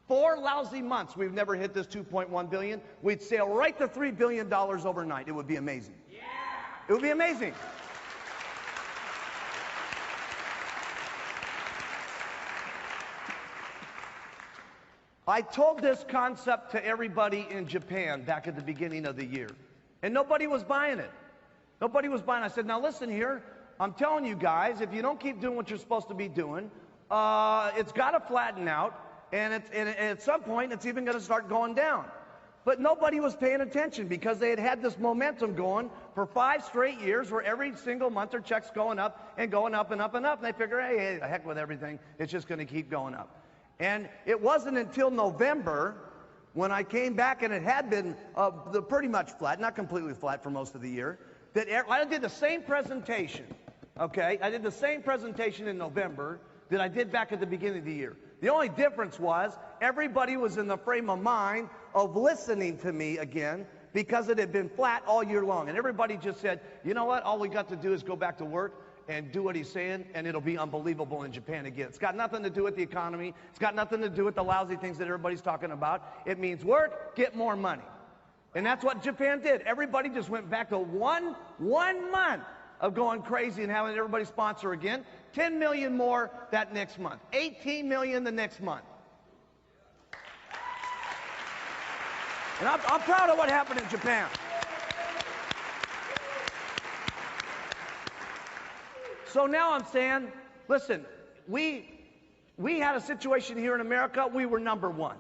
4 lousy months, we've never hit this 2.1 billion. We'd sail right to $3 billion overnight. It would be amazing. Yeah. It would be amazing. I told this concept to everybody in Japan back at the beginning of the year, and nobody was buying it. Nobody was buying it. I said, now listen here, I'm telling you guys, if you don't keep doing what you're supposed to be doing, it's got to flatten out, and at some point, it's even going to start going down. But nobody was paying attention because they had this momentum going for 5 straight years where every single month their check's going up and going up and up and up, and they figure, hey, the heck with everything, it's just going to keep going up. And it wasn't until November when I came back and it had been pretty much flat, not completely flat for most of the year, that I did the same presentation, okay? I did the same presentation in November that I did back at the beginning of the year. The only difference was everybody was in the frame of mind of listening to me again because it had been flat all year long. And everybody just said, you know what, all we got to do is go back to work and do what he's saying, and it'll be unbelievable in Japan again. It's got nothing to do with the economy. It's got nothing to do with the lousy things that everybody's talking about. It means work, get more money. And that's what Japan did. Everybody just went back to one month of going crazy and having everybody sponsor again. 10 million more that next month. 18 million the next month. And I'm proud of what happened in Japan. So now I'm saying, listen, we had a situation here in America, we were number 1.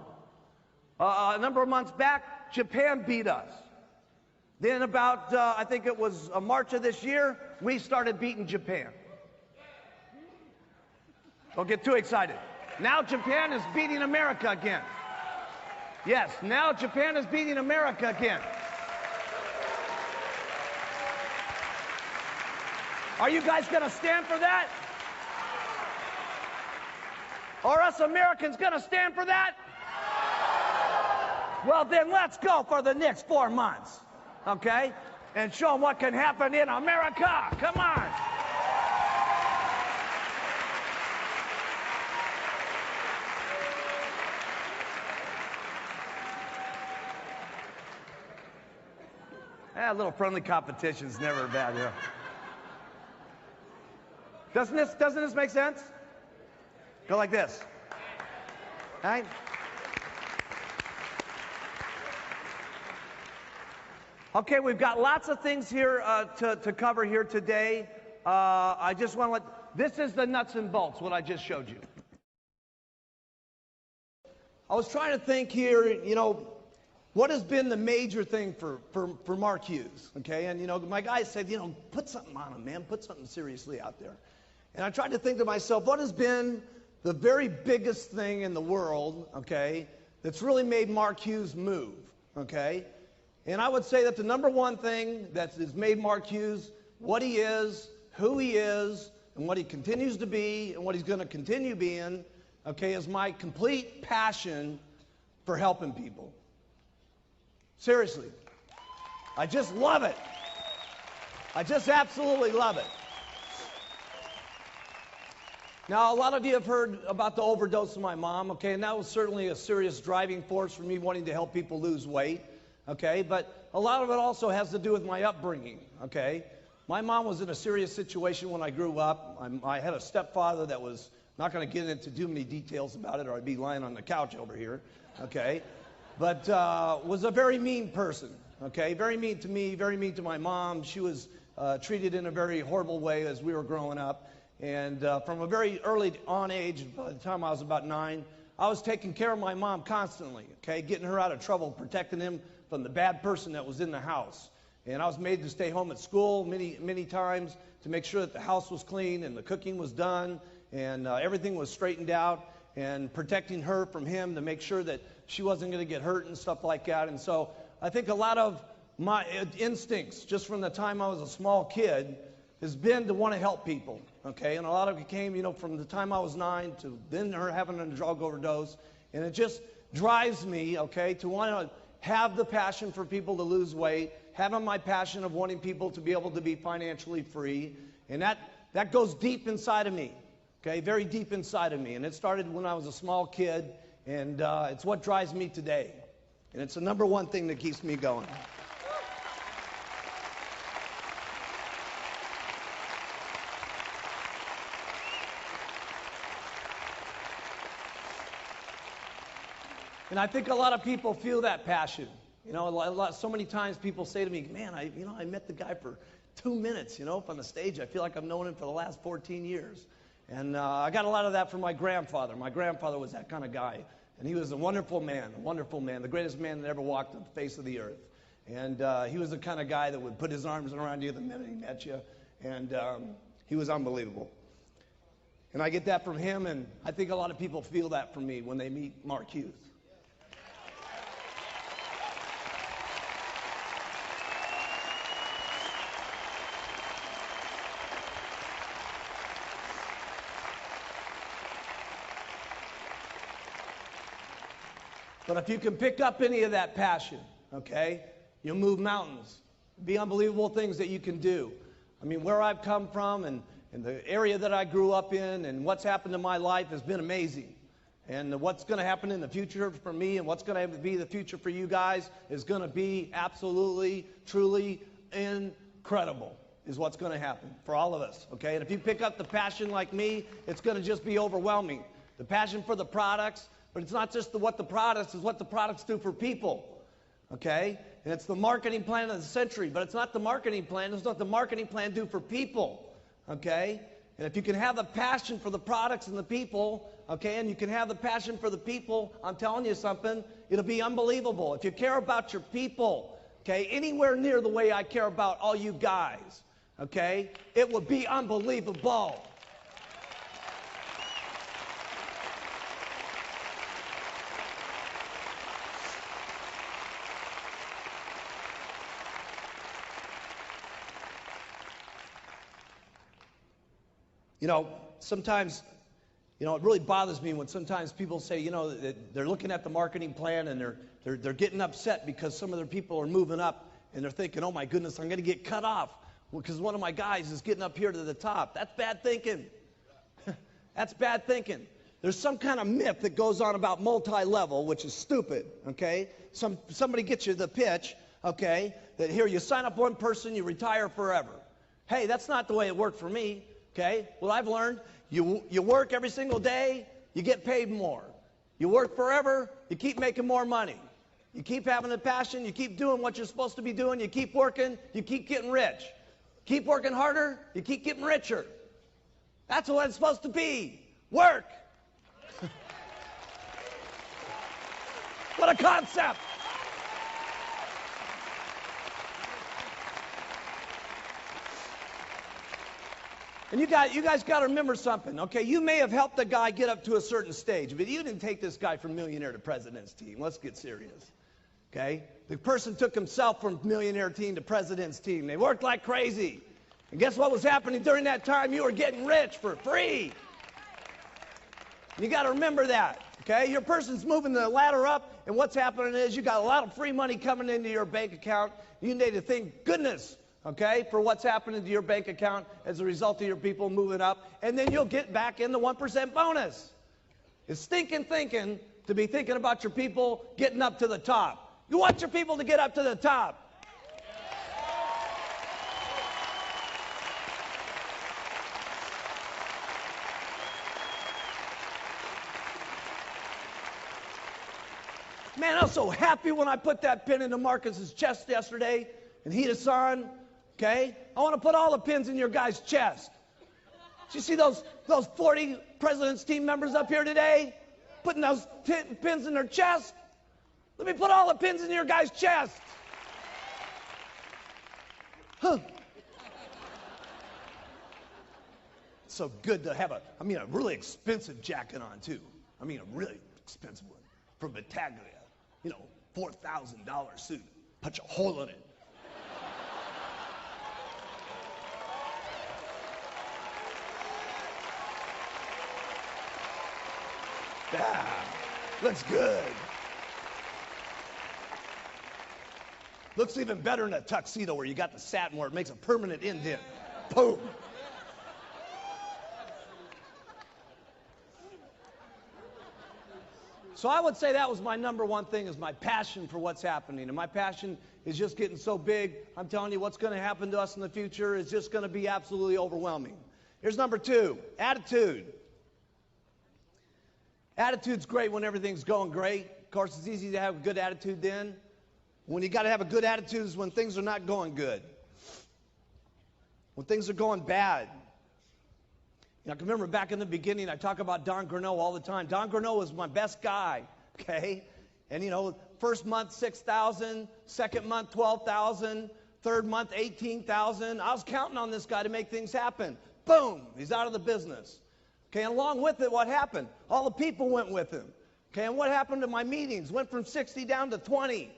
A number of months back, Japan beat us. Then about, I think it was March of this year, we started beating Japan. Don't get too excited. Now Japan is beating America again. Yes, now Japan is beating America again. Are you guys going to stand for that? Are us Americans going to stand for that? Well, then let's go for the next 4 months, okay? And show them what can happen in America. Come on. A little friendly competition's never bad, yeah. Doesn't this make sense? Go like this. All right? Okay, we've got lots of things here to cover here today. I just want to this is the nuts and bolts, what I just showed you. I was trying to think here, you know, what has been the major thing for Mark Hughes, okay? And, you know, my guy said, you know, put something on him, man. Put something seriously out there. And I tried to think to myself, what has been the very biggest thing in the world, okay, that's really made Mark Hughes move, okay? And I would say that the number one thing that has made Mark Hughes what he is, who he is, and what he continues to be, and what he's going to continue being, okay, is my complete passion for helping people. Seriously. I just love it. I just absolutely love it. Now, a lot of you have heard about the overdose of my mom, okay, and that was certainly a serious driving force for me wanting to help people lose weight, okay, but a lot of it also has to do with my upbringing, okay. My mom was in a serious situation when I grew up. I had a stepfather that was, not going to get into too many details about it or I'd be lying on the couch over here, okay, but was a very mean person, okay, very mean to me, very mean to my mom. She was treated in a very horrible way as we were growing up. And from a very early on age, by the time I was about 9, I was taking care of my mom constantly, okay, getting her out of trouble, protecting him from the bad person that was in the house. And I was made to stay home at school many times to make sure that the house was clean and the cooking was done and everything was straightened out, and protecting her from him to make sure that she wasn't going to get hurt and stuff like that. And so I think a lot of my instincts, just from the time I was a small kid, has been to want to help people, okay? And a lot of it came, you know, from the time I was 9 to then her having a drug overdose. And it just drives me, okay, to want to have the passion for people to lose weight, having my passion of wanting people to be able to be financially free. And that goes deep inside of me, okay, very deep inside of me. And it started when I was a small kid, and it's what drives me today. And it's the number one thing that keeps me going. And I think a lot of people feel that passion. You know, so many times people say to me, man, I met the guy for 2 minutes, you know, up on the stage. I feel like I've known him for the last 14 years. And I got a lot of that from my grandfather. My grandfather was that kind of guy. And he was a wonderful man, the greatest man that ever walked the face of the earth. And he was the kind of guy that would put his arms around you the minute he met you. And he was unbelievable. And I get that from him, and I think a lot of people feel that from me when they meet Mark Hughes. But if you can pick up any of that passion, okay, you'll move mountains. Be unbelievable things that you can do. I mean, where I've come from and the area that I grew up in and what's happened in my life has been amazing. And what's going to happen in the future for me and what's going to be the future for you guys is going to be absolutely, truly incredible is what's going to happen for all of us, okay? And if you pick up the passion like me, it's going to just be overwhelming. The passion for the products. But it's not just what the products, it's what the products do for people, okay? And it's the marketing plan of the century, but it's not the marketing plan. It's what the marketing plan do for people, okay? And if you can have the passion for the products and the people, okay, and you can have the passion for the people, I'm telling you something, it'll be unbelievable. If you care about your people, okay, anywhere near the way I care about all you guys, okay, it would be unbelievable. You know, sometimes, you know, it really bothers me when sometimes people say, you know, that they're looking at the marketing plan and they're getting upset because some of their people are moving up and they're thinking, oh my goodness, I'm going to get cut off because one of my guys is getting up here to the top. That's bad thinking. That's bad thinking. There's some kind of myth that goes on about multi-level, which is stupid, okay? Somebody gets you the pitch, okay, that here you sign up one person, you retire forever. Hey, that's not the way it worked for me. Okay, well, I've learned you work every single day, you get paid more. You work forever, you keep making more money. You keep having the passion, you keep doing what you're supposed to be doing, you keep working, you keep getting rich. Keep working harder, you keep getting richer. That's what it's supposed to be. Work. What a concept. And you guys got to remember something, okay? You may have helped a guy get up to a certain stage, but you didn't take this guy from millionaire to president's team. Let's get serious. Okay? The person took himself from millionaire team to president's team. They worked like crazy. And guess what was happening during that time? You were getting rich for free. You got to remember that. Okay? Your person's moving the ladder up, and what's happening is you got a lot of free money coming into your bank account. You need to thank goodness, okay, for what's happening to your bank account as a result of your people moving up, and then you'll get back in the 1% bonus. It's stinking thinking to be thinking about your people getting up to the top. You want your people to get up to the top. Man, I was so happy when I put that pin into Marcus's chest yesterday and Hida-san, okay? I want to put all the pins in your guys' chest. Did you see those 40 President's team members up here today? Putting those pins in their chest? Let me put all the pins in your guys' chest. Huh. It's so good to have a really expensive jacket on, too. I mean, a really expensive one from Battaglia. You know, $4,000 suit. Punch a hole in it. Yeah, looks good. Looks even better in a tuxedo where you got the satin where it makes a permanent indent. Boom. So I would say that was my number one thing, is my passion for what's happening. And my passion is just getting so big. I'm telling you, what's going to happen to us in the future is just going to be absolutely overwhelming. Here's number two, attitude. Attitude's great when everything's going great. Of course, it's easy to have a good attitude then. When you got to have a good attitude is when things are not going good. When things are going bad. I can remember back in the beginning, I talk about Don Greneau all the time. Don Greneau was my best guy, okay? And, first month, 6,000, second month, 12,000, third month, 18,000. I was counting on this guy to make things happen. Boom, he's out of the business. Okay, and along with it, what happened? All the people went with him. Okay, and what happened to my meetings? Went from 60 down to 20.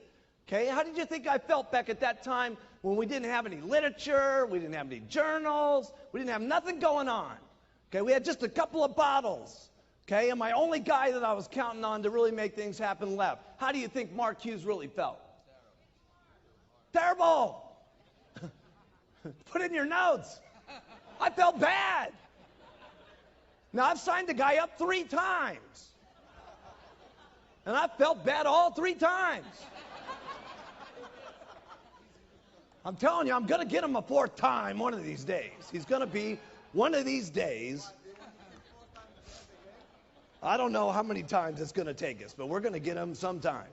Okay, how did you think I felt back at that time when we didn't have any literature, we didn't have any journals, we didn't have nothing going on? Okay, we had just a couple of bottles. Okay, and my only guy that I was counting on to really make things happen left. How do you think Mark Hughes really felt? Terrible. Put it in your notes. I felt bad. Now, I've signed the guy up 3 times. And I felt bad all 3 times. I'm telling you, I'm going to get him a 4th time one of these days. He's going to be one of these days. I don't know how many times it's going to take us, but we're going to get him sometime.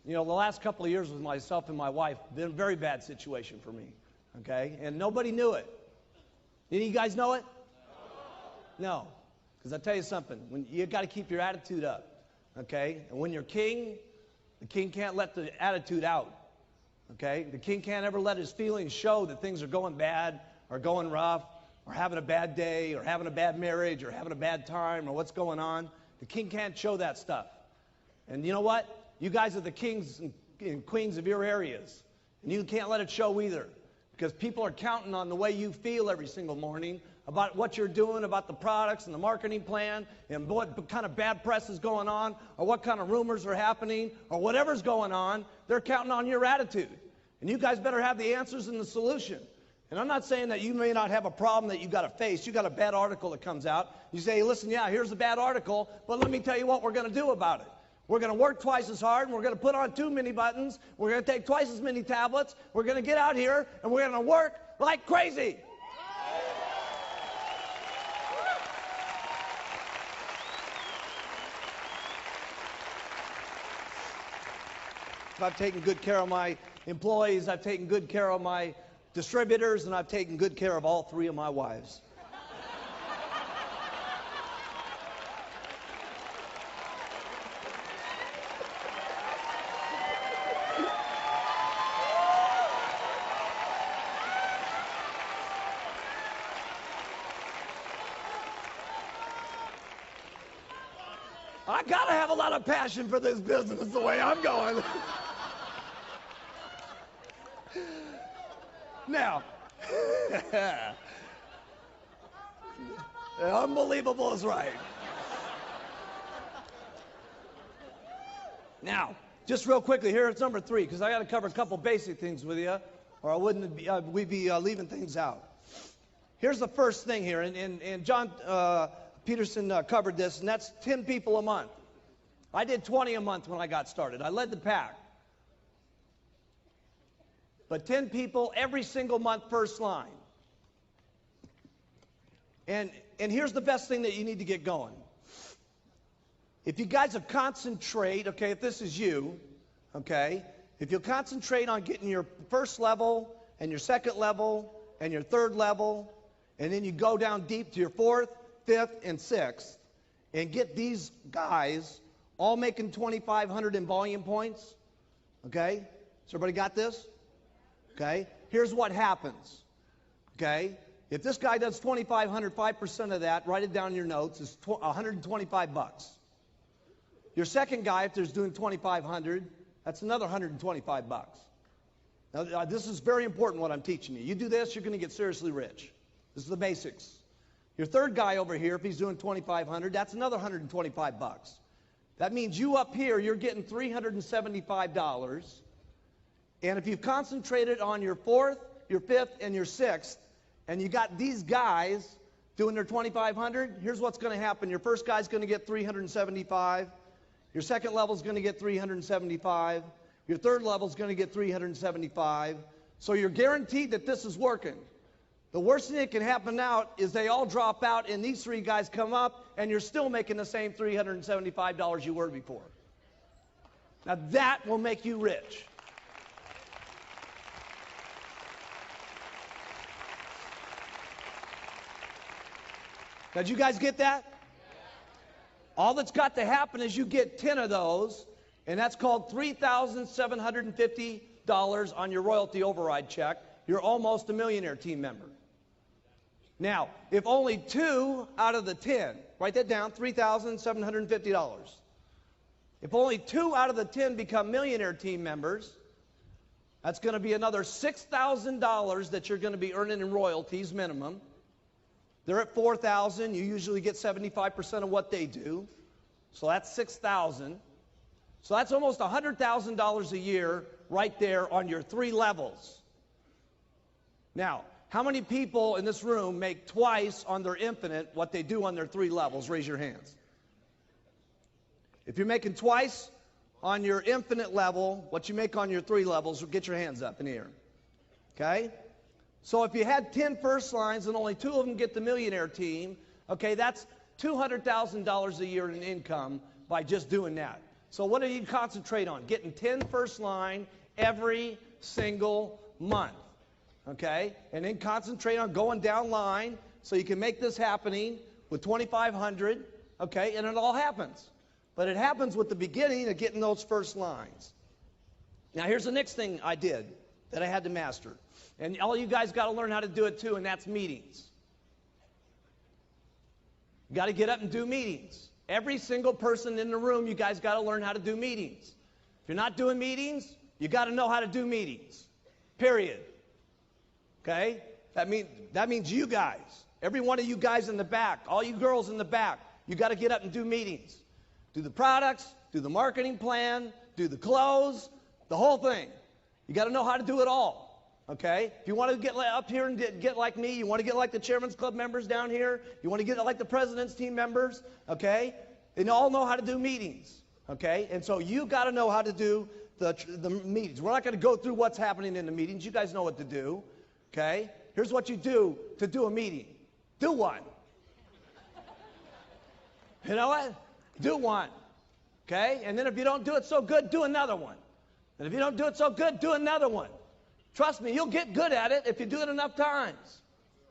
The last couple of years with myself and my wife, been a very bad situation for me. Okay? And nobody knew it. Any of you guys know it? No. Because I tell you something, when you got to keep your attitude up. Okay? And when you're king, the king can't let the attitude out. Okay? The king can't ever let his feelings show that things are going bad or going rough or having a bad day or having a bad marriage or having a bad time or what's going on. The king can't show that stuff. And you know what? You guys are the kings and queens of your areas. And you can't let it show either. Because people are counting on the way you feel every single morning about what you're doing, about the products and the marketing plan, and what kind of bad press is going on, or what kind of rumors are happening, or whatever's going on. They're counting on your attitude. And you guys better have the answers and the solution. And I'm not saying that you may not have a problem that you got to face. You got a bad article that comes out. You say, listen, yeah, here's a bad article, but let me tell you what we're going to do about it. We're going to work twice as hard, and we're going to put on 2 mini buttons. We're going to take twice as many tablets. We're going to get out here, and we're going to work like crazy. I've taken good care of my employees. I've taken good care of my distributors, and I've taken good care of all 3 of my wives. I gotta have a lot of passion for this business the way I'm going. Now, unbelievable is right. Now, just real quickly, here's number 3, because I got to cover a couple basic things with you, or I wouldn't be, we'd be leaving things out. Here's the first thing here, and John Peterson covered this, and that's 10 people a month. I did 20 a month when I got started. I led the pack. But 10 people every single month, first line. And here's the best thing that you need to get going. If you guys will concentrate, okay, if this is you, okay, if you'll concentrate on getting your first level and your second level and your third level, and then you go down deep to your 4th, 5th, and 6th, and get these guys all making 2,500 in volume points, okay? So everybody got this? Okay? Here's what happens, okay? If this guy does 2,500, 5% of that, write it down in your notes, is $125. Your second guy, if there's doing 2,500, that's another $125. Now, this is very important what I'm teaching you. You do this, you're going to get seriously rich. This is the basics. Your third guy over here, if he's doing 2,500, that's another $125. That means you up here, you're getting $375. And if you've concentrated on your 4th, your 5th, and your 6th, and you got these guys doing their 2,500, here's what's going to happen. Your first guy's going to get 375. Your second level is going to get 375. Your third level is going to get 375. So you're guaranteed that this is working. The worst thing that can happen now is they all drop out and these 3 guys come up and you're still making the same $375 you were before. Now that will make you rich. Now, did you guys get that? All that's got to happen is you get 10 of those, and that's called $3,750 on your royalty override check. You're almost a millionaire team member. Now, if only 2 out of the 10, write that down, $3,750. If only 2 out of the 10 become millionaire team members, that's going to be another $6,000 that you're going to be earning in royalties minimum. They're at $4,000. You usually get 75% of what they do. So that's $6,000. So that's almost $100,000 a year right there on your 3 levels. Now, how many people in this room make twice on their infinite what they do on their 3 levels? Raise your hands. If you're making twice on your infinite level what you make on your 3 levels, get your hands up in the air. Okay? So if you had 10 first lines and only 2 of them get the millionaire team, okay, that's $200,000 a year in income by just doing that. So what do you concentrate on? Getting 10 first line every single month, okay? And then concentrate on going down line so you can make this happening with 2,500, okay, and it all happens. But it happens with the beginning of getting those first lines. Now here's the next thing I did that I had to master. And all you guys got to learn how to do it too, and that's meetings. You got to get up and do meetings. Every single person in the room, you guys got to learn how to do meetings. If you're not doing meetings, you got to know how to do meetings. Period. Okay? That means you guys. Every one of you guys in the back, all you girls in the back, you got to get up and do meetings. Do the products, do the marketing plan, do the close, the whole thing. You got to know how to do it all. Okay? If you want to get up here and get like me, you want to get like the Chairman's Club members down here, you want to get like the President's team members, okay? They all know how to do meetings, okay? And so you got to know how to do the meetings. We're not going to go through what's happening in the meetings. You guys know what to do, okay? Here's what you do to do a meeting. Do one. You know what? Do one, okay? And then if you don't do it so good, do another one. And if you don't do it so good, do another one. Trust me, you'll get good at it if you do it enough times.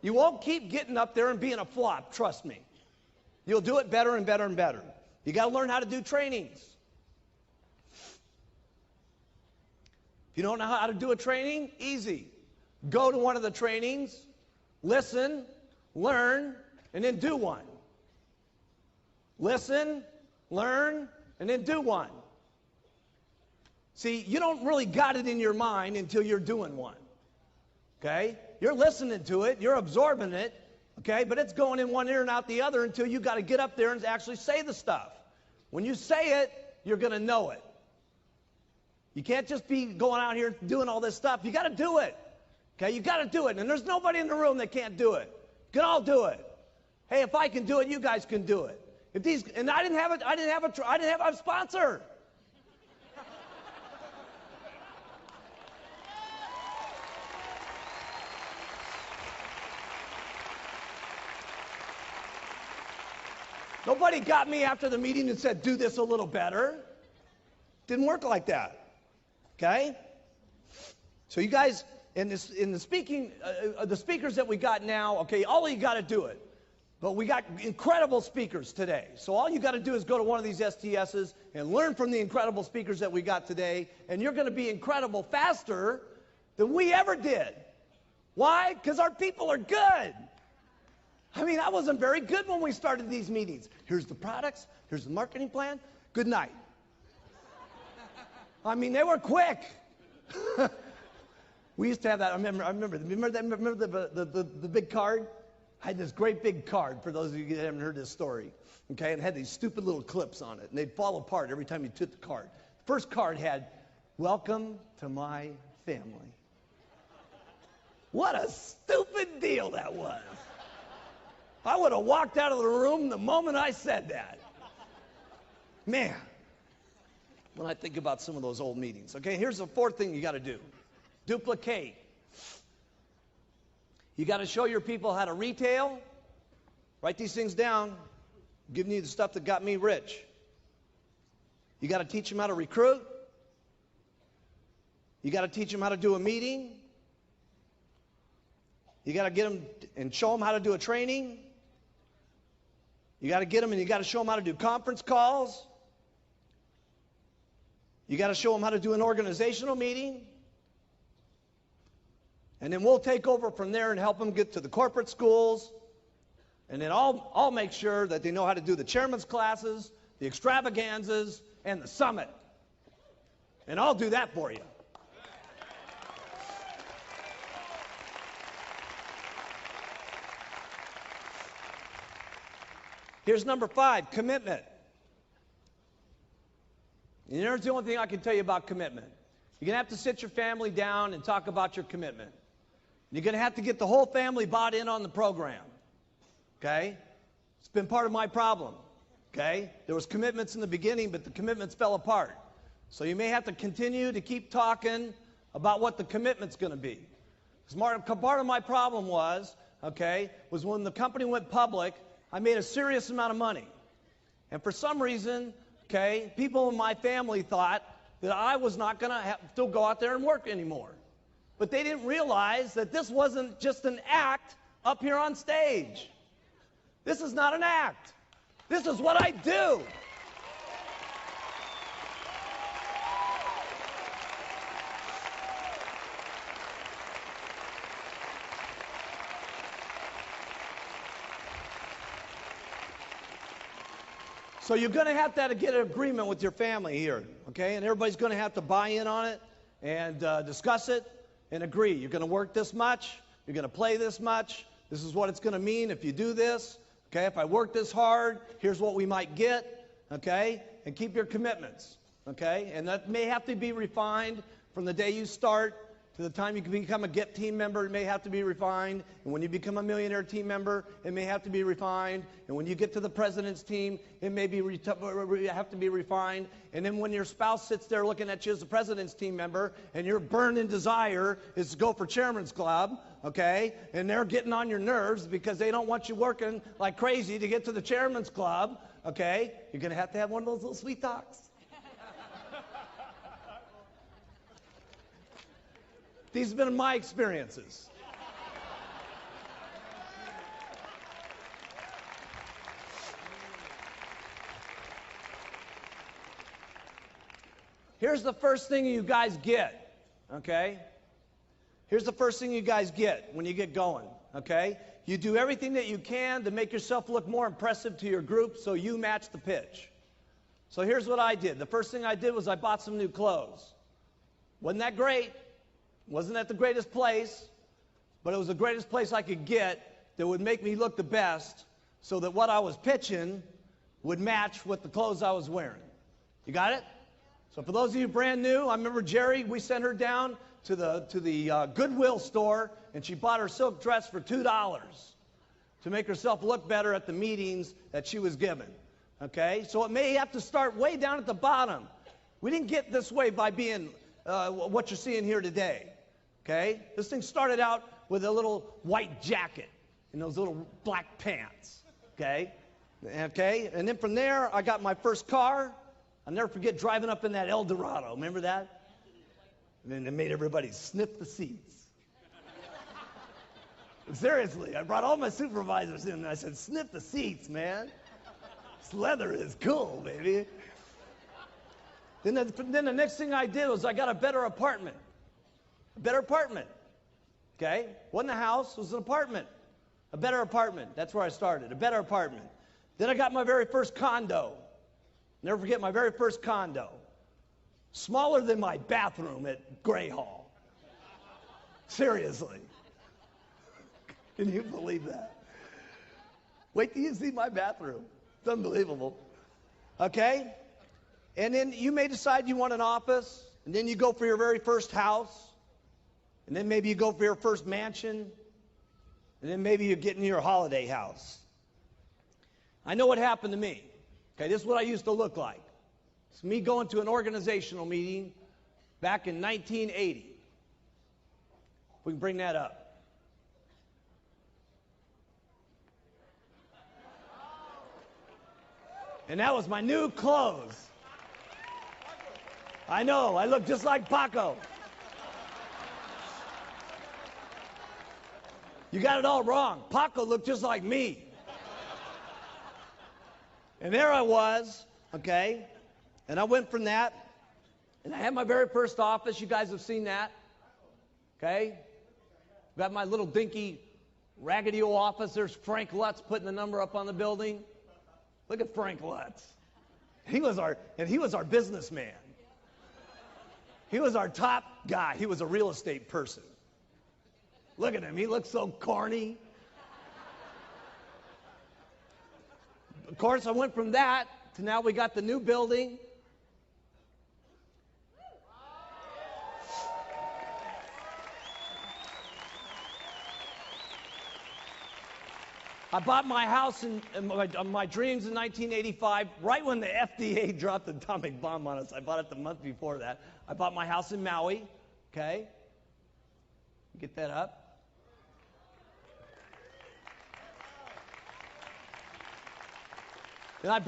You won't keep getting up there and being a flop, trust me. You'll do it better and better and better. You got to learn how to do trainings. If you don't know how to do a training, easy. Go to one of the trainings, listen, learn, and then do one. Listen, learn, and then do one. See, you don't really got it in your mind until you're doing one. Okay? You're listening to it. You're absorbing it. Okay? But it's going in one ear and out the other until you got to get up there and actually say the stuff. When you say it, you're going to know it. You can't just be going out here doing all this stuff. You got to do it. Okay? You got to do it. And there's nobody in the room that can't do it. You can all do it. Hey, if I can do it, you guys can do it. And I didn't have a sponsor. Nobody got me after the meeting and said, do this a little better. Didn't work like that. Okay? So you guys, in the speakers that we got now, okay, all of you got to do it. But we got incredible speakers today. So all you got to do is go to one of these STSs and learn from the incredible speakers that we got today, and you're going to be incredible faster than we ever did. Why? Because our people are good. I mean, I wasn't very good when we started these meetings. Here's the products. Here's the marketing plan. Good night. I mean, they were quick. We used to have that. I remember the big card? I had this great big card, for those of you that haven't heard this story. Okay, and it had these stupid little clips on it, and they'd fall apart every time you took the card. The first card had, "Welcome to my family." What a stupid deal that was. I would have walked out of the room the moment I said that. Man, when I think about some of those old meetings. Okay, here's the fourth thing you got to do. Duplicate. You got to show your people how to retail. Write these things down. I'm giving you the stuff that got me rich. You got to teach them how to recruit. You got to teach them how to do a meeting. You got to get them and show them how to do a training. You got to get them and you got to show them how to do conference calls. You got to show them how to do an organizational meeting. And then we'll take over from there and help them get to the corporate schools. And then I'll make sure that they know how to do the chairman's classes, the extravaganzas, and the summit. And I'll do that for you. Here's number 5, commitment. And here's the only thing I can tell you about commitment. You're going to have to sit your family down and talk about your commitment. You're going to have to get the whole family bought in on the program. Okay? It's been part of my problem. Okay? There was commitments in the beginning, but the commitments fell apart. So you may have to continue to keep talking about what the commitment's going to be. Because part of my problem was when the company went public, I made a serious amount of money. And for some reason, people in my family thought that I was not going to have to go out there and work anymore. But they didn't realize that this wasn't just an act up here on stage. This is not an act. This is what I do. So you're going to have to get an agreement with your family here, okay? And everybody's going to have to buy in on it and discuss it and agree. You're going to work this much. You're going to play this much. This is what it's going to mean if you do this. Okay, if I work this hard, here's what we might get. Okay, and keep your commitments. Okay, and that may have to be refined from the day you start to the time you can become a GET team member. It may have to be refined. And when you become a millionaire team member, it may have to be refined. And when you get to the president's team, it may have to be refined. And then when your spouse sits there looking at you as the president's team member, and your burning desire is to go for chairman's club, okay, and they're getting on your nerves because they don't want you working like crazy to get to the chairman's club, okay, you're going to have one of those little sweet talks. These have been my experiences. Here's the first thing you guys get, okay? Here's the first thing you guys get when you get going, okay? You do everything that you can to make yourself look more impressive to your group so you match the pitch. So here's what I did. The first thing I did was I bought some new clothes. Wasn't that great? Wasn't at the greatest place, but it was the greatest place I could get that would make me look the best so that what I was pitching would match with the clothes I was wearing. You got it? So for those of you brand new, I remember Jerry, we sent her down to the Goodwill store, and she bought her silk dress for $2 to make herself look better at the meetings that she was given. Okay? So it may have to start way down at the bottom. We didn't get this way by being what you're seeing here today. Okay? This thing started out with a little white jacket and those little black pants. Okay? Okay? And then from there, I got my first car. I'll never forget driving up in that Eldorado. Remember that? And then it made everybody sniff the seats. Seriously, I brought all my supervisors in and I said, sniff the seats, man. This leather is cool, baby. Then the next thing I did was I got a better apartment. A better apartment. Okay? Wasn't a house, it was an apartment. A better apartment. That's where I started. A better apartment. Then I got my very first condo. Never forget my very first condo. Smaller than my bathroom at Gray Hall. Seriously. Can you believe that? Wait till you see my bathroom. It's unbelievable. Okay? And then you may decide you want an office, and then you go for your very first house, and then maybe you go for your first mansion, and then maybe you're getting your holiday house. I know what happened to me. Okay, this is what I used to look like. It's me going to an organizational meeting back in 1980. We can bring that up. And that was my new clothes. I know, I look just like Paco. You got it all wrong. Paco looked just like me. And there I was, okay? And I went from that, and I had my very first office. You guys have seen that, okay? Got my little dinky, raggedy old office. There's Frank Lutz putting the number up on the building. Look at Frank Lutz. He was our businessman. He was our top guy. He was a real estate person. Look at him. He looks so corny. Of course, I went from that to now we got the new building. I bought my house in my dreams in 1985, right when the FDA dropped the atomic bomb on us. I bought it the month before that. I bought my house in Maui, okay? Get that up. Then I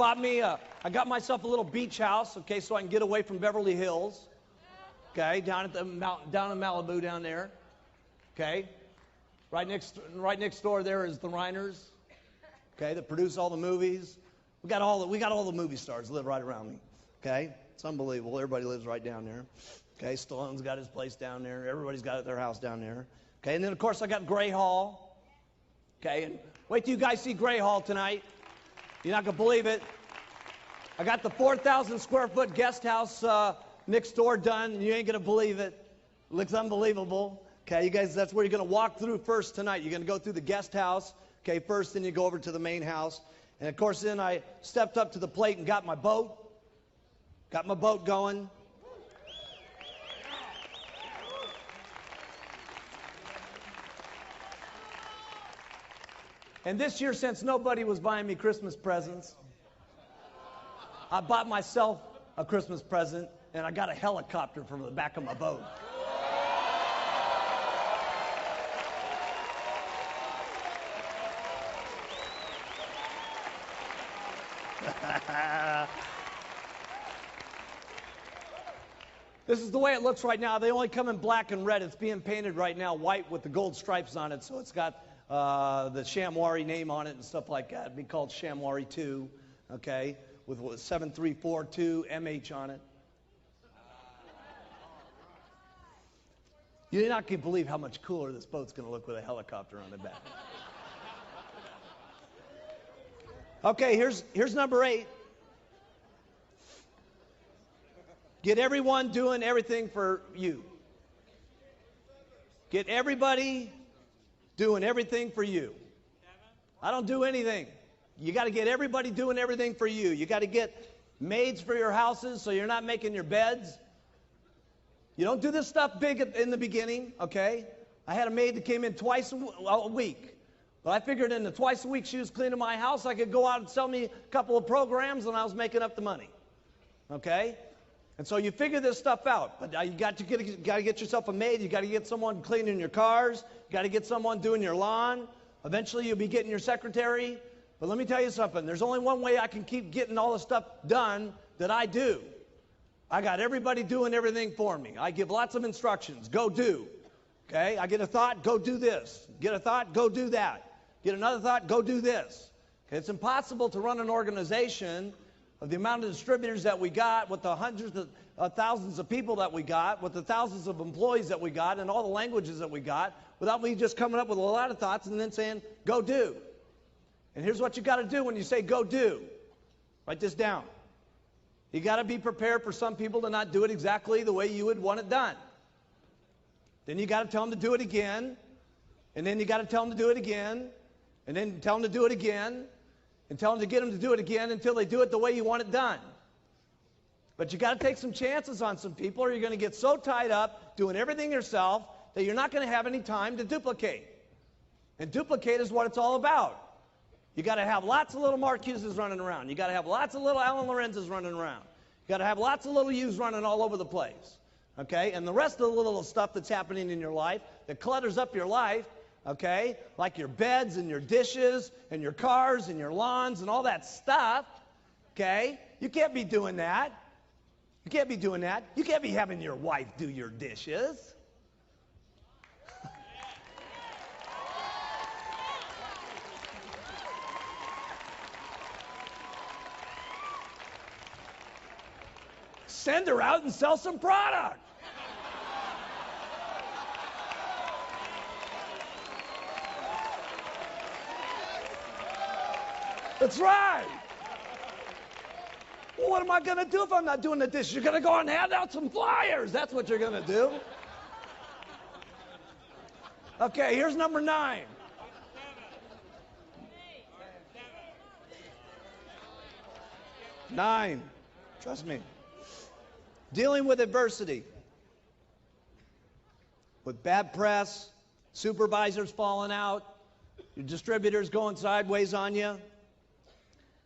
got myself a little beach house, okay, so I can get away from Beverly Hills, okay, down in Malibu down there, okay. Right next door there is the Reiners, okay, that produce all the movies. We got all the movie stars live right around me, okay. It's unbelievable. Everybody lives right down there, okay. Stallone's got his place down there. Everybody's got their house down there, okay. And then of course I got Gray Hall, okay. And wait till you guys see Gray Hall tonight. You're not going to believe it. I got the 4,000 square foot guest house next door done, and you ain't going to believe it. It looks unbelievable. Okay, you guys, that's where you're going to walk through first tonight. You're going to go through the guest house, okay, first, then you go over to the main house. And, of course, then I stepped up to the plate and got my boat. Got my boat going. And this year, since nobody was buying me Christmas presents, I bought myself a Christmas present, and I got a helicopter from the back of my boat. This is the way it looks right now. They only come in black and red. It's being painted right now white with the gold stripes on it, so it's got the Shamwari name on it and stuff like that. It'd be called Shamwari 2, okay, with 7342 MH on it. You're not going to believe how much cooler this boat's going to look with a helicopter on the back. Okay, here's number 8. Get everyone doing everything for you. Get everybody doing everything for you. I don't do anything. You got to get everybody doing everything for you. You got to get maids for your houses so you're not making your beds. You don't do this stuff big in the beginning, okay? I had a maid that came in twice a week. But I figured in the twice a week she was cleaning my house, I could go out and sell me a couple of programs and I was making up the money. Okay? And so you figure this stuff out. But you got to get yourself a maid. You got to get someone cleaning your cars. You got to get someone doing your lawn. Eventually you'll be getting your secretary. But let me tell you something. There's only one way I can keep getting all the stuff done that I do. I got everybody doing everything for me. I give lots of instructions. Go do. Okay? I get a thought, go do this. Get a thought, go do that. Get another thought, go do this. Okay? It's impossible to run an organization of the amount of distributors that we got, with the hundreds of thousands of people that we got, with the thousands of employees that we got, and all the languages that we got, without me just coming up with a lot of thoughts and then saying, go do. And here's what you got to do when you say go do. Write this down. You got to be prepared for some people to not do it exactly the way you would want it done. Then you got to tell them to do it again, and then you got to tell them to do it again, and then tell them to do it again, and tell them to get them to do it again until they do it the way you want it done. But you got to take some chances on some people, or you're going to get so tied up doing everything yourself that you're not going to have any time to duplicate. And duplicate is what it's all about. You got to have lots of little Mark Hugheses running around. You got to have lots of little Alan Lorenzes running around. You got to have lots of little yous running all over the place. Okay? And the rest of the little stuff that's happening in your life that clutters up your life, okay, like your beds and your dishes and your cars and your lawns and all that stuff, okay, you can't be doing that. You can't be doing that. You can't be having your wife do your dishes. Send her out and sell some product. That's right. Well, what am I going to do if I'm not doing the dishes? You're going to go and hand out some flyers. That's what you're going to do. Okay, here's number 9. Nine. Trust me. Dealing with adversity. With bad press, supervisors falling out, your distributors going sideways on you.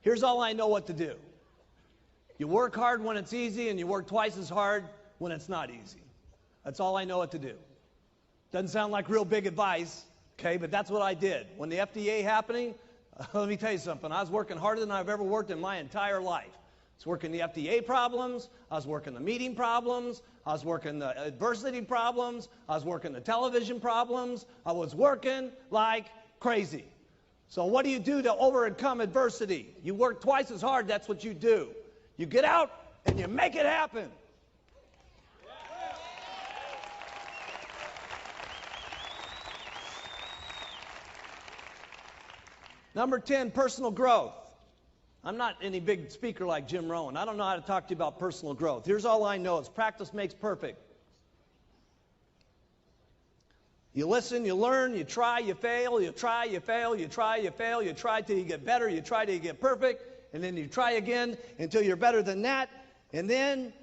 Here's all I know what to do. You work hard when it's easy, and you work twice as hard when it's not easy. That's all I know what to do. Doesn't sound like real big advice, okay, but that's what I did. When the FDA happening, let me tell you something. I was working harder than I've ever worked in my entire life. I was working the FDA problems. I was working the meeting problems. I was working the adversity problems. I was working the television problems. I was working like crazy. So what do you do to overcome adversity? You work twice as hard. That's what you do. You get out and you make it happen. Number 10, personal growth. I'm not any big speaker like Jim Rohn. I don't know how to talk to you about personal growth. Here's all I know. It's practice makes perfect. You listen, you learn, you try, you fail, you try, you fail, you try, you fail, you try till you get better, you try till you get perfect, and then you try again until you're better than that. And then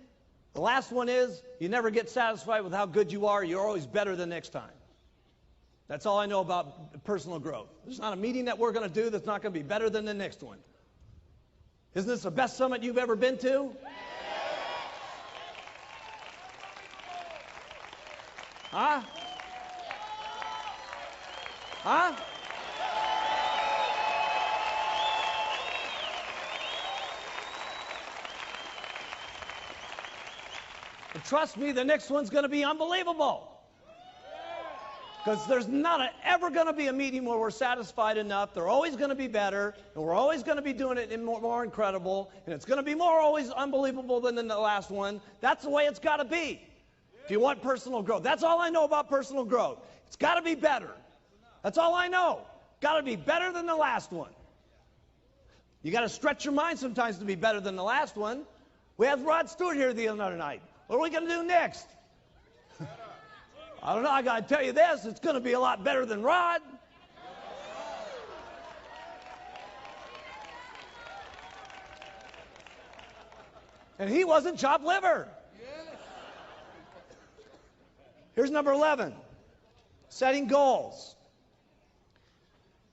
the last one is you never get satisfied with how good you are. You're always better the next time. That's all I know about personal growth. There's not a meeting that we're going to do that's not going to be better than the next one. Isn't this the best summit you've ever been to? Huh? Huh? And trust me, the next one's going to be unbelievable. Because there's not ever going to be a meeting where we're satisfied enough. They're always going to be better, and we're always going to be doing it more incredible, and it's going to be more always unbelievable than the last one. That's the way it's got to be if you want personal growth. That's all I know about personal growth. It's got to be better. That's all I know. Got to be better than the last one. You got to stretch your mind sometimes to be better than the last one. We had Rod Stewart here the other night. What are we going to do next? I don't know. I got to tell you this. It's going to be a lot better than Rod. And he wasn't chopped liver. Here's number 11, setting goals.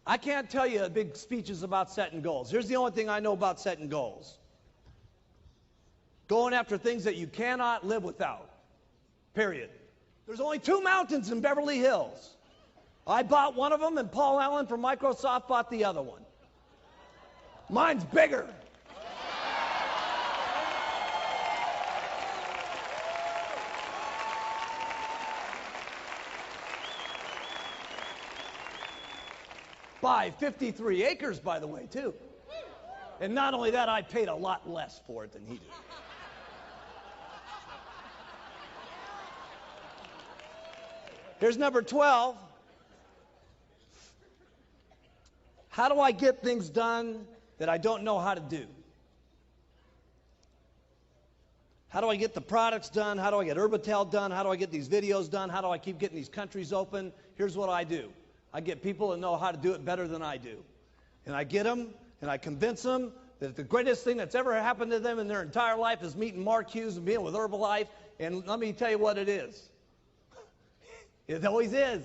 I can't tell you big speeches about setting goals. Here's the only thing I know about setting goals. Going after things that you cannot live without, period. There's only 2 mountains in Beverly Hills. I bought one of them, and Paul Allen from Microsoft bought the other one. Mine's bigger. By 53 acres, by the way, too. And not only that, I paid a lot less for it than he did. Here's number 12. How do I get things done that I don't know how to do? How do I get the products done? How do I get Urbital done? How do I get these videos done? How do I keep getting these countries open? Here's what I do. I get people that know how to do it better than I do. And I get them, and I convince them that the greatest thing that's ever happened to them in their entire life is meeting Mark Hughes and being with Herbalife. And let me tell you what it is. It always is.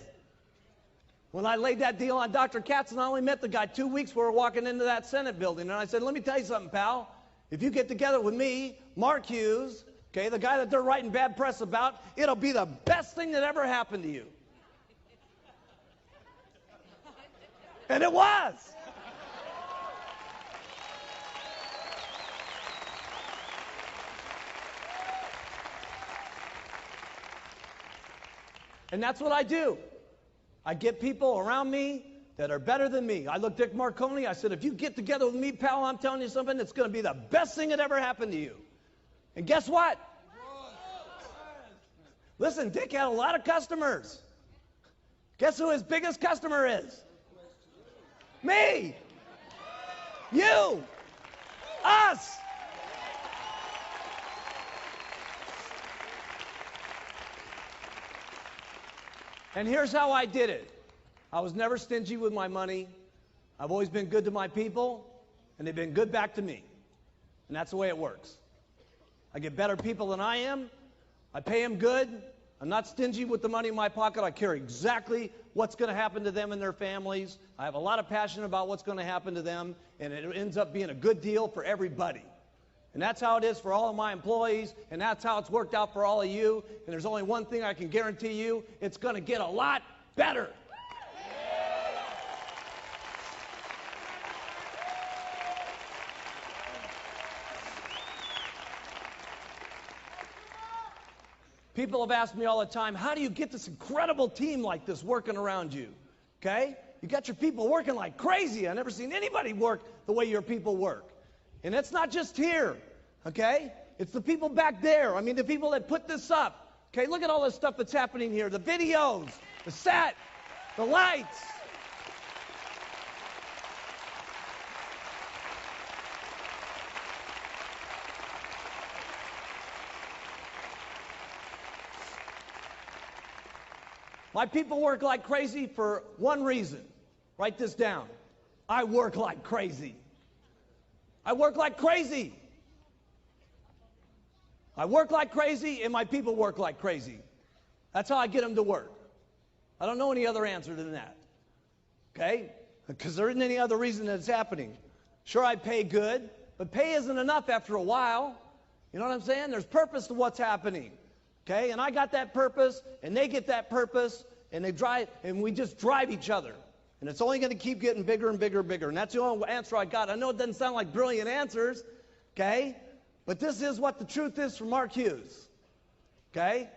When I laid that deal on Dr. Katzen, I only met the guy 2 weeks before walking into that Senate building. And I said, let me tell you something, pal. If you get together with me, Mark Hughes, okay, the guy that they're writing bad press about, it'll be the best thing that ever happened to you. And it was. And that's what I do. I get people around me that are better than me. I looked at Dick Marconi. I said, if you get together with me, pal, I'm telling you something, it's going to be the best thing that ever happened to you. And guess what? Listen, Dick had a lot of customers. Guess who his biggest customer is? Me. You. Us. And here's how I did it. I was never stingy with my money. I've always been good to my people, and they've been good back to me. And that's the way it works. I get better people than I am. I pay them good. I'm not stingy with the money in my pocket. I care exactly what's going to happen to them and their families. I have a lot of passion about what's going to happen to them, and it ends up being a good deal for everybody. And that's how it is for all of my employees, and that's how it's worked out for all of you. And there's only one thing I can guarantee you, it's going to get a lot better. People have asked me all the time, how do you get this incredible team like this working around you? Okay? You got your people working like crazy. I've never seen anybody work the way your people work. And it's not just here, okay? It's the people back there. I mean, the people that put this up. Okay, look at all this stuff that's happening here. The videos, the set, the lights. My people work like crazy for one reason. Write this down. I work like crazy. I work like crazy. I work like crazy, and my people work like crazy. That's how I get them to work. I don't know any other answer than that. Okay? Because there isn't any other reason that it's happening. Sure, I pay good, but pay isn't enough after a while. You know what I'm saying? There's purpose to what's happening. Okay? And I got that purpose, and they get that purpose, and they drive, and we just drive each other. And it's only going to keep getting bigger and bigger and bigger. And that's the only answer I got. I know it doesn't sound like brilliant answers, okay? But this is what the truth is for Mark Hughes, okay?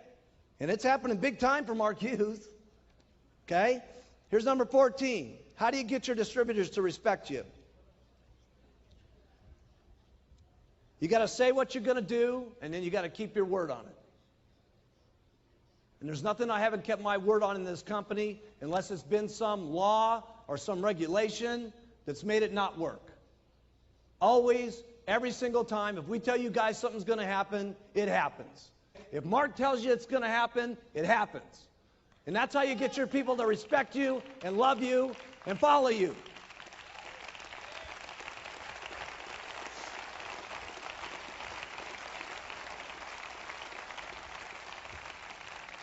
And it's happening big time for Mark Hughes, okay? Here's number 14. How do you get your distributors to respect you? You got to say what you're going to do, and then you got to keep your word on it. And there's nothing I haven't kept my word on in this company unless it's been some law or some regulation that's made it not work. Always, every single time, if we tell you guys something's going to happen, it happens. If Mark tells you it's going to happen, it happens. And that's how you get your people to respect you and love you and follow you.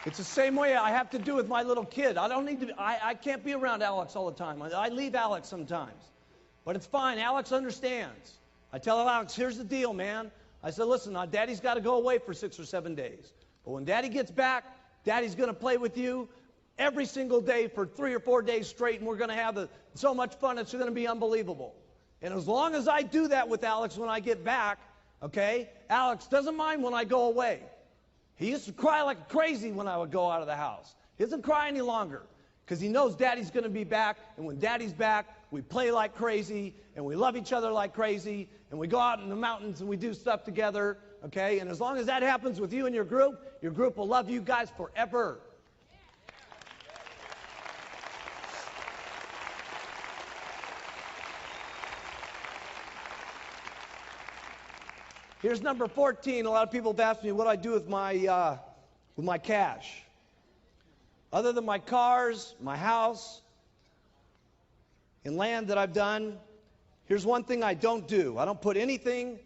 It's the same way I have to do with my little kid. I can't be around Alex all the time. I leave Alex sometimes. But it's fine. Alex understands. I tell Alex, here's the deal, man. I said, listen, Daddy's got to go away for 6 or 7 days. But when Daddy gets back, Daddy's going to play with you every single day for 3 or 4 days straight, and we're going to have so much fun, it's going to be unbelievable. And as long as I do that with Alex when I get back, okay, Alex doesn't mind when I go away. He used to cry like crazy when I would go out of the house. He doesn't cry any longer because he knows Daddy's going to be back, and when Daddy's back, we play like crazy, and we love each other like crazy, and we go out in the mountains and we do stuff together, okay? And as long as that happens with you and your group will love you guys forever. Here's number 14. A lot of people have asked me what I do with my cash. Other than my cars, my house, and land that I've done, here's one thing I don't do. I don't put anything,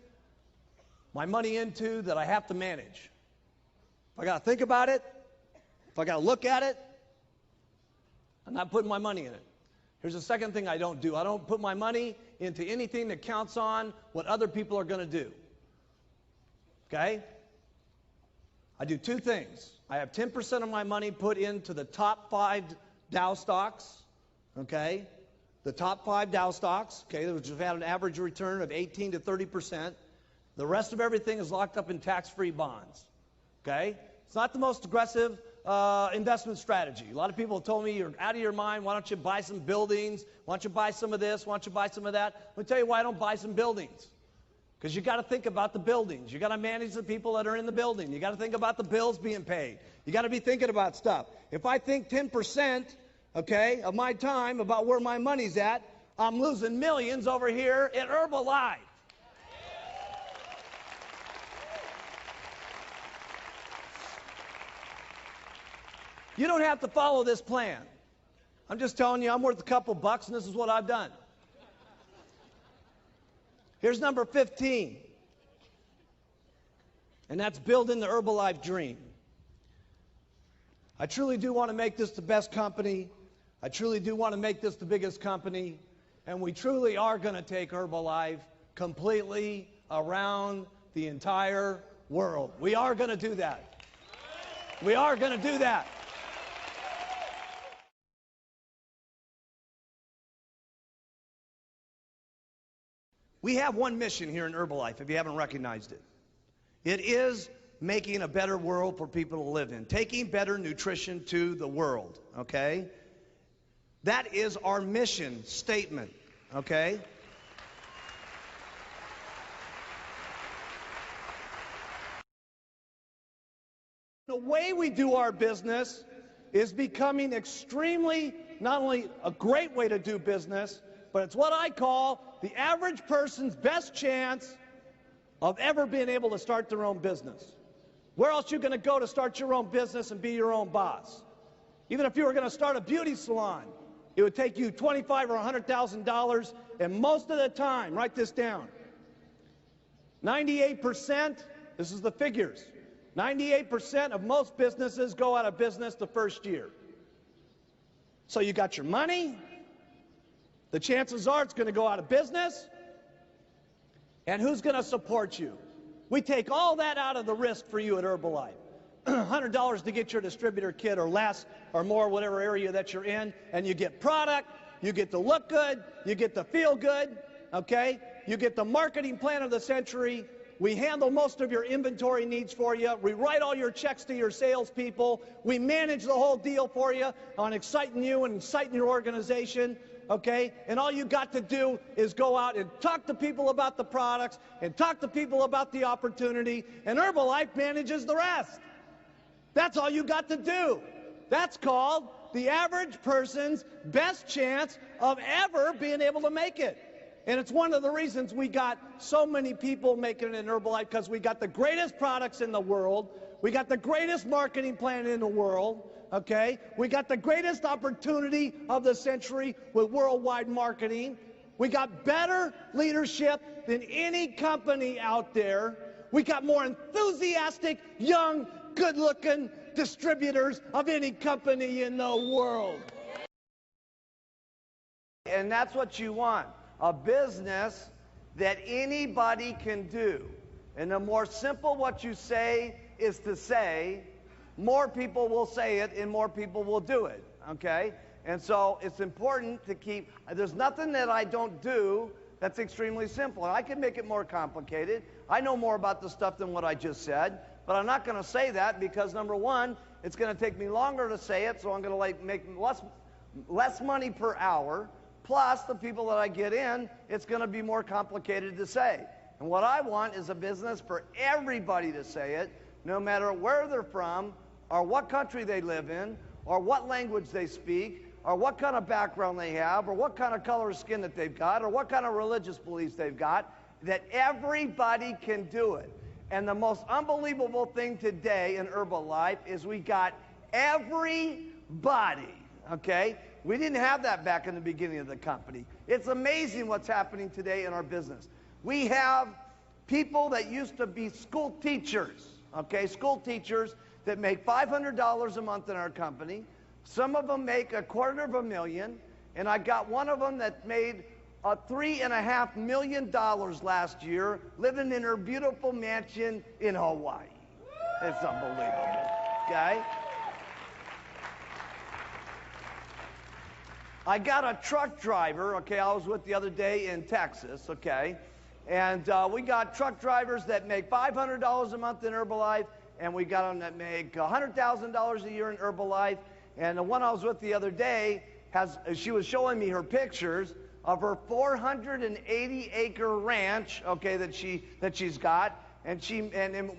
my money into that I have to manage. If I got to think about it, if I got to look at it, I'm not putting my money in it. Here's the second thing I don't do. I don't put my money into anything that counts on what other people are going to do. Okay? I do 2 things. I have 10% of my money put into the top 5 Dow stocks, okay? The top 5 Dow stocks, okay, which have had an average return of 18 to 30%. The rest of everything is locked up in tax-free bonds, okay? It's not the most aggressive investment strategy. A lot of people have told me, you're out of your mind, why don't you buy some buildings? Why don't you buy some of this? Why don't you buy some of that? Let me tell you why I don't buy some buildings. Because you got to think about the buildings. You got to manage the people that are in the building. You got to think about the bills being paid. You got to be thinking about stuff. If I think 10%, okay, of my time about where my money's at, I'm losing millions over here at Herbalife. You don't have to follow this plan. I'm just telling you, I'm worth a couple bucks, and this is what I've done. Here's number 15, and that's building the Herbalife dream. I truly do want to make this the best company. I truly do want to make this the biggest company, and we truly are going to take Herbalife completely around the entire world. We are going to do that. We are going to do that. We have one mission here in Herbalife, if you haven't recognized it. It is making a better world for people to live in, taking better nutrition to the world, okay? That is our mission statement, okay? The way we do our business is becoming extremely, not only a great way to do business, but it's what I call the average person's best chance of ever being able to start their own business. Where else are you going to go to start your own business and be your own boss? Even if you were going to start a beauty salon, it would take you $25,000 or $100,000, and most of the time, write this down, 98%, this is the figures, 98% of most businesses go out of business the first year. So you got your money, the chances are it's going to go out of business, and who's going to support you? We take all that out of the risk for you at Herbalife. $100 to get your distributor kit or less or more, whatever area that you're in, and you get product, you get to look good, you get to feel good, okay? You get the marketing plan of the century. We handle most of your inventory needs for you. We write all your checks to your salespeople. We manage the whole deal for you on exciting you and exciting your organization. Okay? And all you got to do is go out and talk to people about the products and talk to people about the opportunity, and Herbalife manages the rest. That's all you got to do. That's called the average person's best chance of ever being able to make it. And it's one of the reasons we got so many people making it in Herbalife, because we got the greatest products in the world. We got the greatest marketing plan in the world. Okay? We got the greatest opportunity of the century with worldwide marketing. We got better leadership than any company out there. We got more enthusiastic, young, good-looking, distributors of any company in the world. And that's what you want, a business that anybody can do. And the more simple what you say is to say, more people will say it and more people will do it, okay? And so it's important to keep, there's nothing that I don't do that's extremely simple. And I can make it more complicated. I know more about the stuff than what I just said, but I'm not going to say that because, number one, it's going to take me longer to say it, so I'm going to make less money per hour, plus the people that I get in, it's going to be more complicated to say. And what I want is a business for everybody to say it, no matter where they're from, or what country they live in, or what language they speak, or what kind of background they have, or what kind of color of skin that they've got, or what kind of religious beliefs they've got, that everybody can do it. And the most unbelievable thing today in Herbalife is we got everybody, okay? We didn't have that back in the beginning of the company. It's amazing what's happening today in our business. We have people that used to be school teachers, okay? School teachers that make $500 a month in our company. Some of them make $250,000, and I got one of them that made $3.5 million last year, living in her beautiful mansion in Hawaii. It's unbelievable, okay? I got a truck driver, okay, I was with the other day in Texas, okay, and we got truck drivers that make $500 a month in Herbalife, and we got them that make $100,000 a year in Herbalife. And the one I was with the other day, she was showing me her pictures of her 480-acre ranch, okay, that she's got. And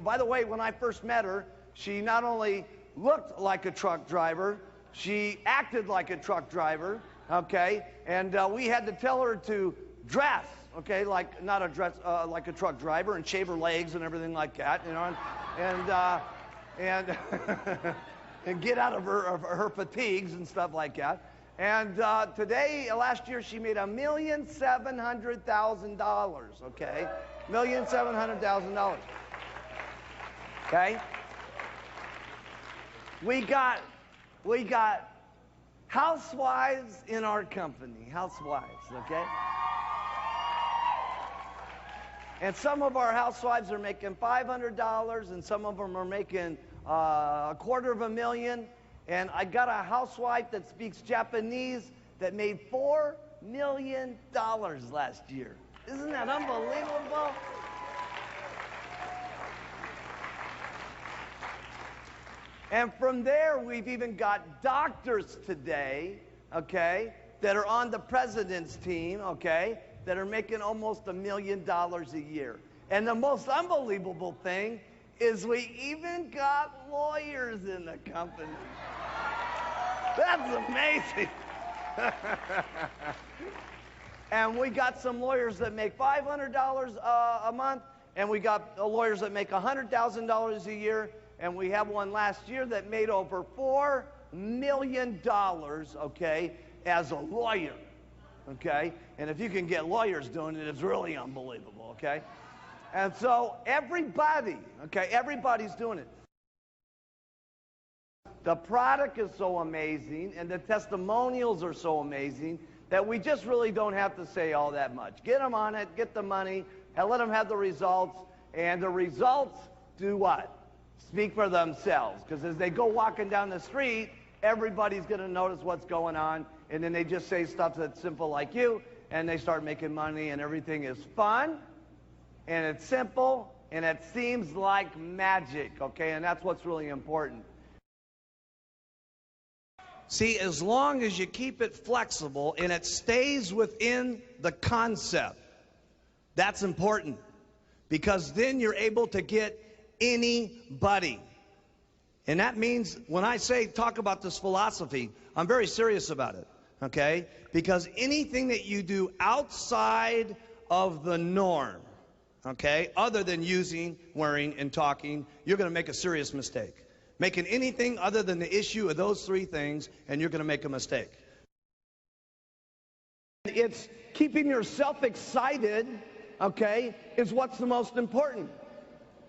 by the way, when I first met her, she not only looked like a truck driver, she acted like a truck driver, okay. And we had to tell her to dress, okay, like not a dress, like a truck driver, and shave her legs and everything like that, you know, and and get out of her fatigues and stuff like that. And last year, she made $1,700,000, okay? $1,700,000. Okay? We got housewives in our company, housewives, okay? And some of our housewives are making $500, and some of them are making $250,000. And I got a housewife that speaks Japanese that made $4 million last year. Isn't that unbelievable? And from there, we've even got doctors today, okay, that are on the president's team, okay, that are making almost $1 million a year. And the most unbelievable thing is we even got lawyers in the company. That's amazing. And we got some lawyers that make $500 a month, and we got lawyers that make $100,000 a year, and we have one last year that made over $4 million, okay, as a lawyer, okay? And if you can get lawyers doing it, it's really unbelievable, okay? And so everybody, okay, everybody's doing it. The product is so amazing, and the testimonials are so amazing that we just really don't have to say all that much. Get them on it, get the money, and let them have the results, and the results do what? Speak for themselves, because as they go walking down the street, everybody's going to notice what's going on, and then they just say stuff that's simple like you, and they start making money, and everything is fun, and it's simple, and it seems like magic, okay? And that's what's really important. See, as long as you keep it flexible and it stays within the concept, that's important, because then you're able to get anybody. And that means when I say talk about this philosophy, I'm very serious about it, okay? Because anything that you do outside of the norm, okay, other than using, wearing, and talking, you're going to make a serious mistake. Making anything other than the issue of those three things, and you're going to make a mistake. It's keeping yourself excited, okay, is what's the most important.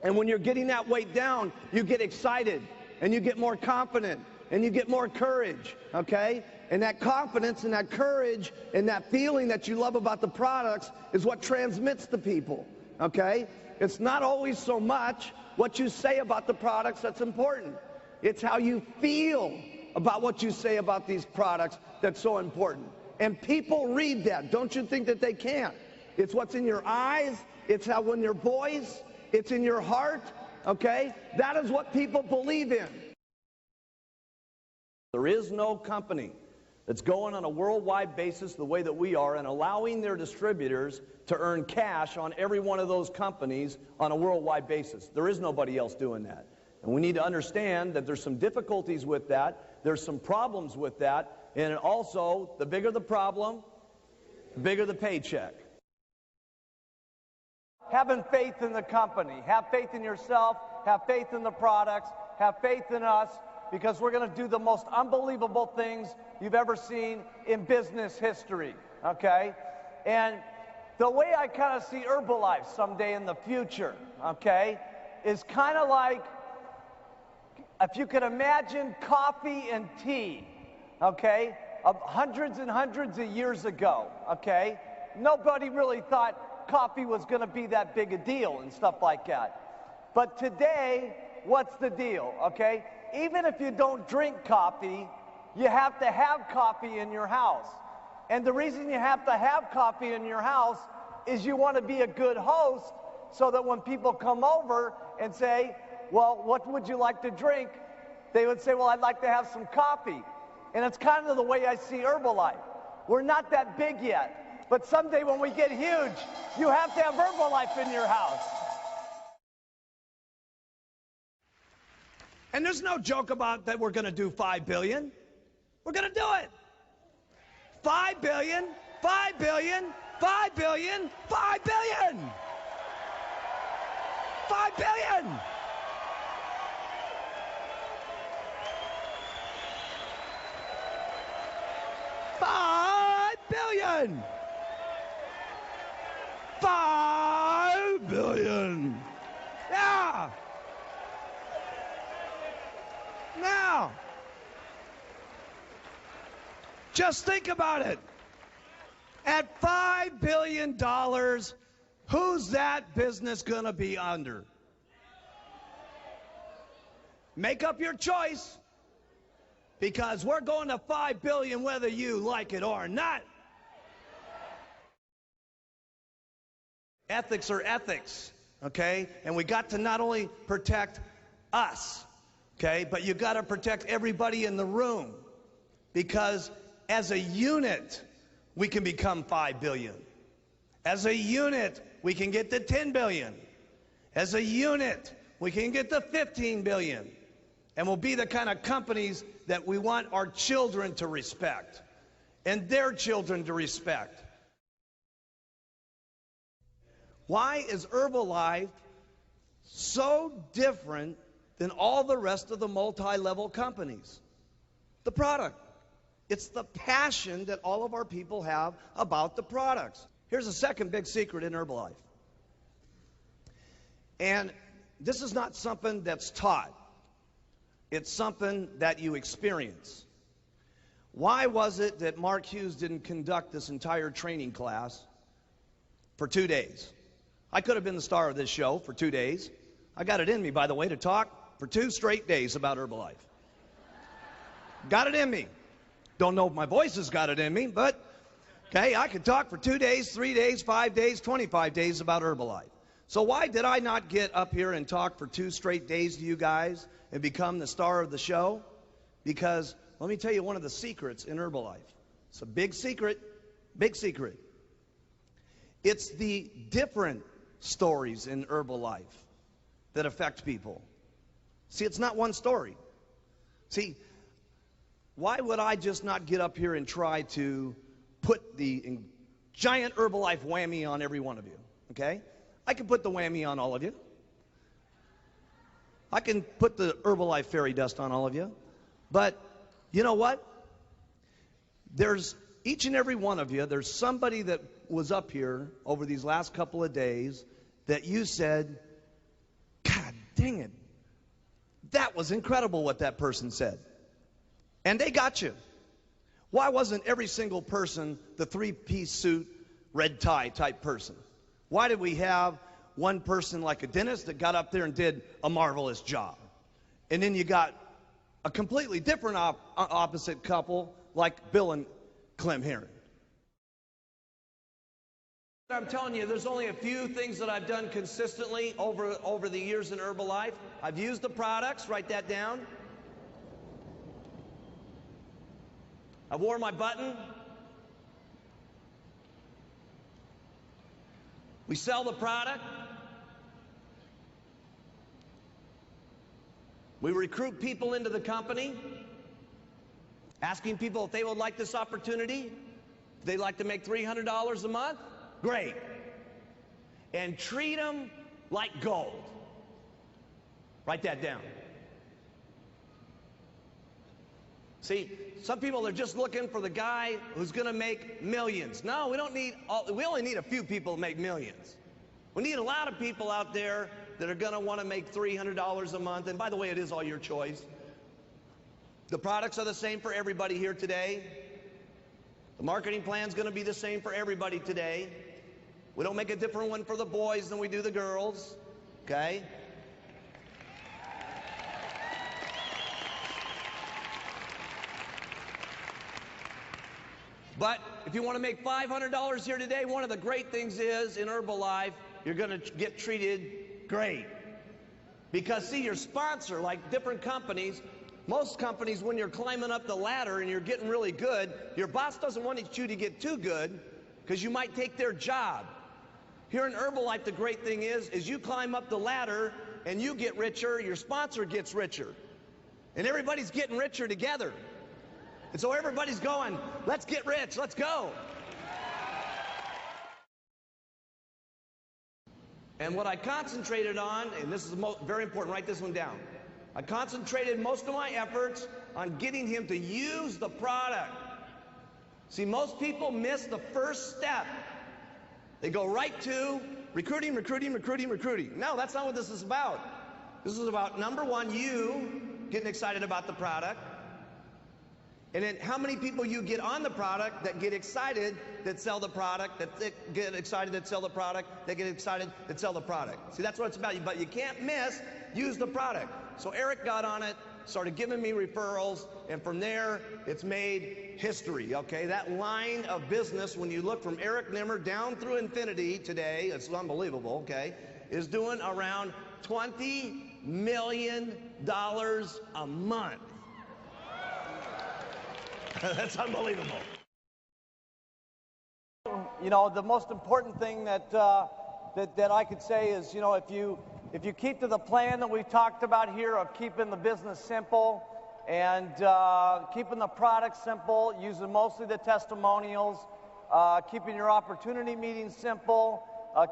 And when you're getting that weight down, you get excited. and you get more confident, and you get more courage, okay? And that confidence and that courage and that feeling that you love about the products is what transmits to people, okay? It's not always so much what you say about the products that's important. It's how you feel about what you say about these products that's so important. And people read that. Don't you think that they can't? It's what's in your eyes. It's how in your voice. It's in your heart, okay? That is what people believe in. There is no company that's going on a worldwide basis the way that we are and allowing their distributors to earn cash on every one of those companies on a worldwide basis. There is nobody else doing that. And we need to understand that there's some difficulties with that. There's some problems with that. And also, the bigger the problem, the bigger the paycheck. Having faith in the company. Have faith in yourself. Have faith in the products. Have faith in us, because we're going to do the most unbelievable things you've ever seen in business history, okay? And the way I kind of see Herbalife someday in the future, okay, is kind of like, if you can imagine coffee and tea, okay, of hundreds and hundreds of years ago, okay? Nobody really thought coffee was going to be that big a deal and stuff like that. But today, what's the deal, okay? Even if you don't drink coffee, you have to have coffee in your house. And the reason you have to have coffee in your house is you want to be a good host, so that when people come over and say, well, what would you like to drink? They would say, well, I'd like to have some coffee. And it's kind of the way I see Herbalife. We're not that big yet, but someday when we get huge, you have to have Herbalife in your house. And there's no joke about that we're going to do $5 billion. We're going to do it. $5 billion, $5 billion, $5 billion, $5 billion. $5 billion. $5 billion. $5 billion. Yeah. Now, just think about it. At $5 billion, who's that business going to be under? Make up your choice, because we're going to $5 billion whether you like it or not. Ethics are ethics, okay? And we got to not only protect us, okay, but you got to protect everybody in the room, because as a unit, we can become $5 billion. As a unit, we can get to $10 billion. As a unit, we can get to $15 billion. And we'll be the kind of companies that we want our children to respect and their children to respect. Why is Herbalife so different than all the rest of the multi-level companies? The product. It's the passion that all of our people have about the products. Here's a second big secret in Herbalife. And this is not something that's taught. It's something that you experience. Why was it that Mark Hughes didn't conduct this entire training class for 2 days? I could have been the star of this show for 2 days. I got it in me, by the way, to talk for 2 straight days about Herbalife. Got it in me. Don't know if my voice has got it in me, but, okay, I could talk for 2 days, 3 days, 5 days, 25 days about Herbalife. So why did I not get up here and talk for 2 straight days to you guys and become the star of the show? Because let me tell you one of the secrets in Herbalife. It's a big secret, big secret. It's the different stories in Herbalife that affect people. See, it's not one story. See, why would I just not get up here and try to put the giant Herbalife whammy on every one of you, okay? I can put the whammy on all of you. I can put the Herbalife fairy dust on all of you. But you know what? There's each and every one of you, there's somebody that was up here over these last couple of days that you said, God dang it, that that was incredible what that person said. And they got you. Why wasn't every single person the three-piece suit, red tie type person? Why did we have one person like a dentist that got up there and did a marvelous job? And then you got a completely different opposite couple like Bill and Clem Herron. I'm telling you, there's only a few things that I've done consistently over the years in Herbalife. I've used the products, write that down. I've worn my button. We sell the product. We recruit people into the company, asking people if they would like this opportunity, if they'd like to make $300 a month. Great. And treat them like gold. Write that down. See, some people are just looking for the guy who's going to make millions. No, we don't need we only need a few people to make millions. We need a lot of people out there that are going to want to make $300 a month. And by the way, it is all your choice. The products are the same for everybody here today. The marketing plan is going to be the same for everybody today. We don't make a different one for the boys than we do the girls, okay? But if you want to make $500 here today, one of the great things is in Herbalife, you're going to get treated great. Because see, your sponsor, like different companies, most companies, when you're climbing up the ladder and you're getting really good, your boss doesn't want you to get too good because you might take their job. Here in Herbalife, the great thing is you climb up the ladder and you get richer, your sponsor gets richer. And everybody's getting richer together. And so everybody's going, let's get rich, let's go. And what I concentrated on, and this is very important, write this one down. I concentrated most of my efforts on getting him to use the product. See, most people miss the first step. They go right to recruiting, recruiting, recruiting, recruiting. No, that's not what this is about. This is about, number one, you getting excited about the product. And then how many people you get on the product that get excited that sell the product, that get excited that sell the product, that get excited that sell the product. See, that's what it's about. But you can't miss, use the product. So Eric got on it, started giving me referrals, and from there, it's made history, okay? That line of business, when you look from Eric Nimmer down through infinity today, it's unbelievable, okay, is doing around $20 million a month. That's unbelievable. You know, the most important thing that I could say is, you know, if you keep to the plan that we've talked about here of keeping the business simple and keeping the product simple, using mostly the testimonials, keeping your opportunity meetings simple,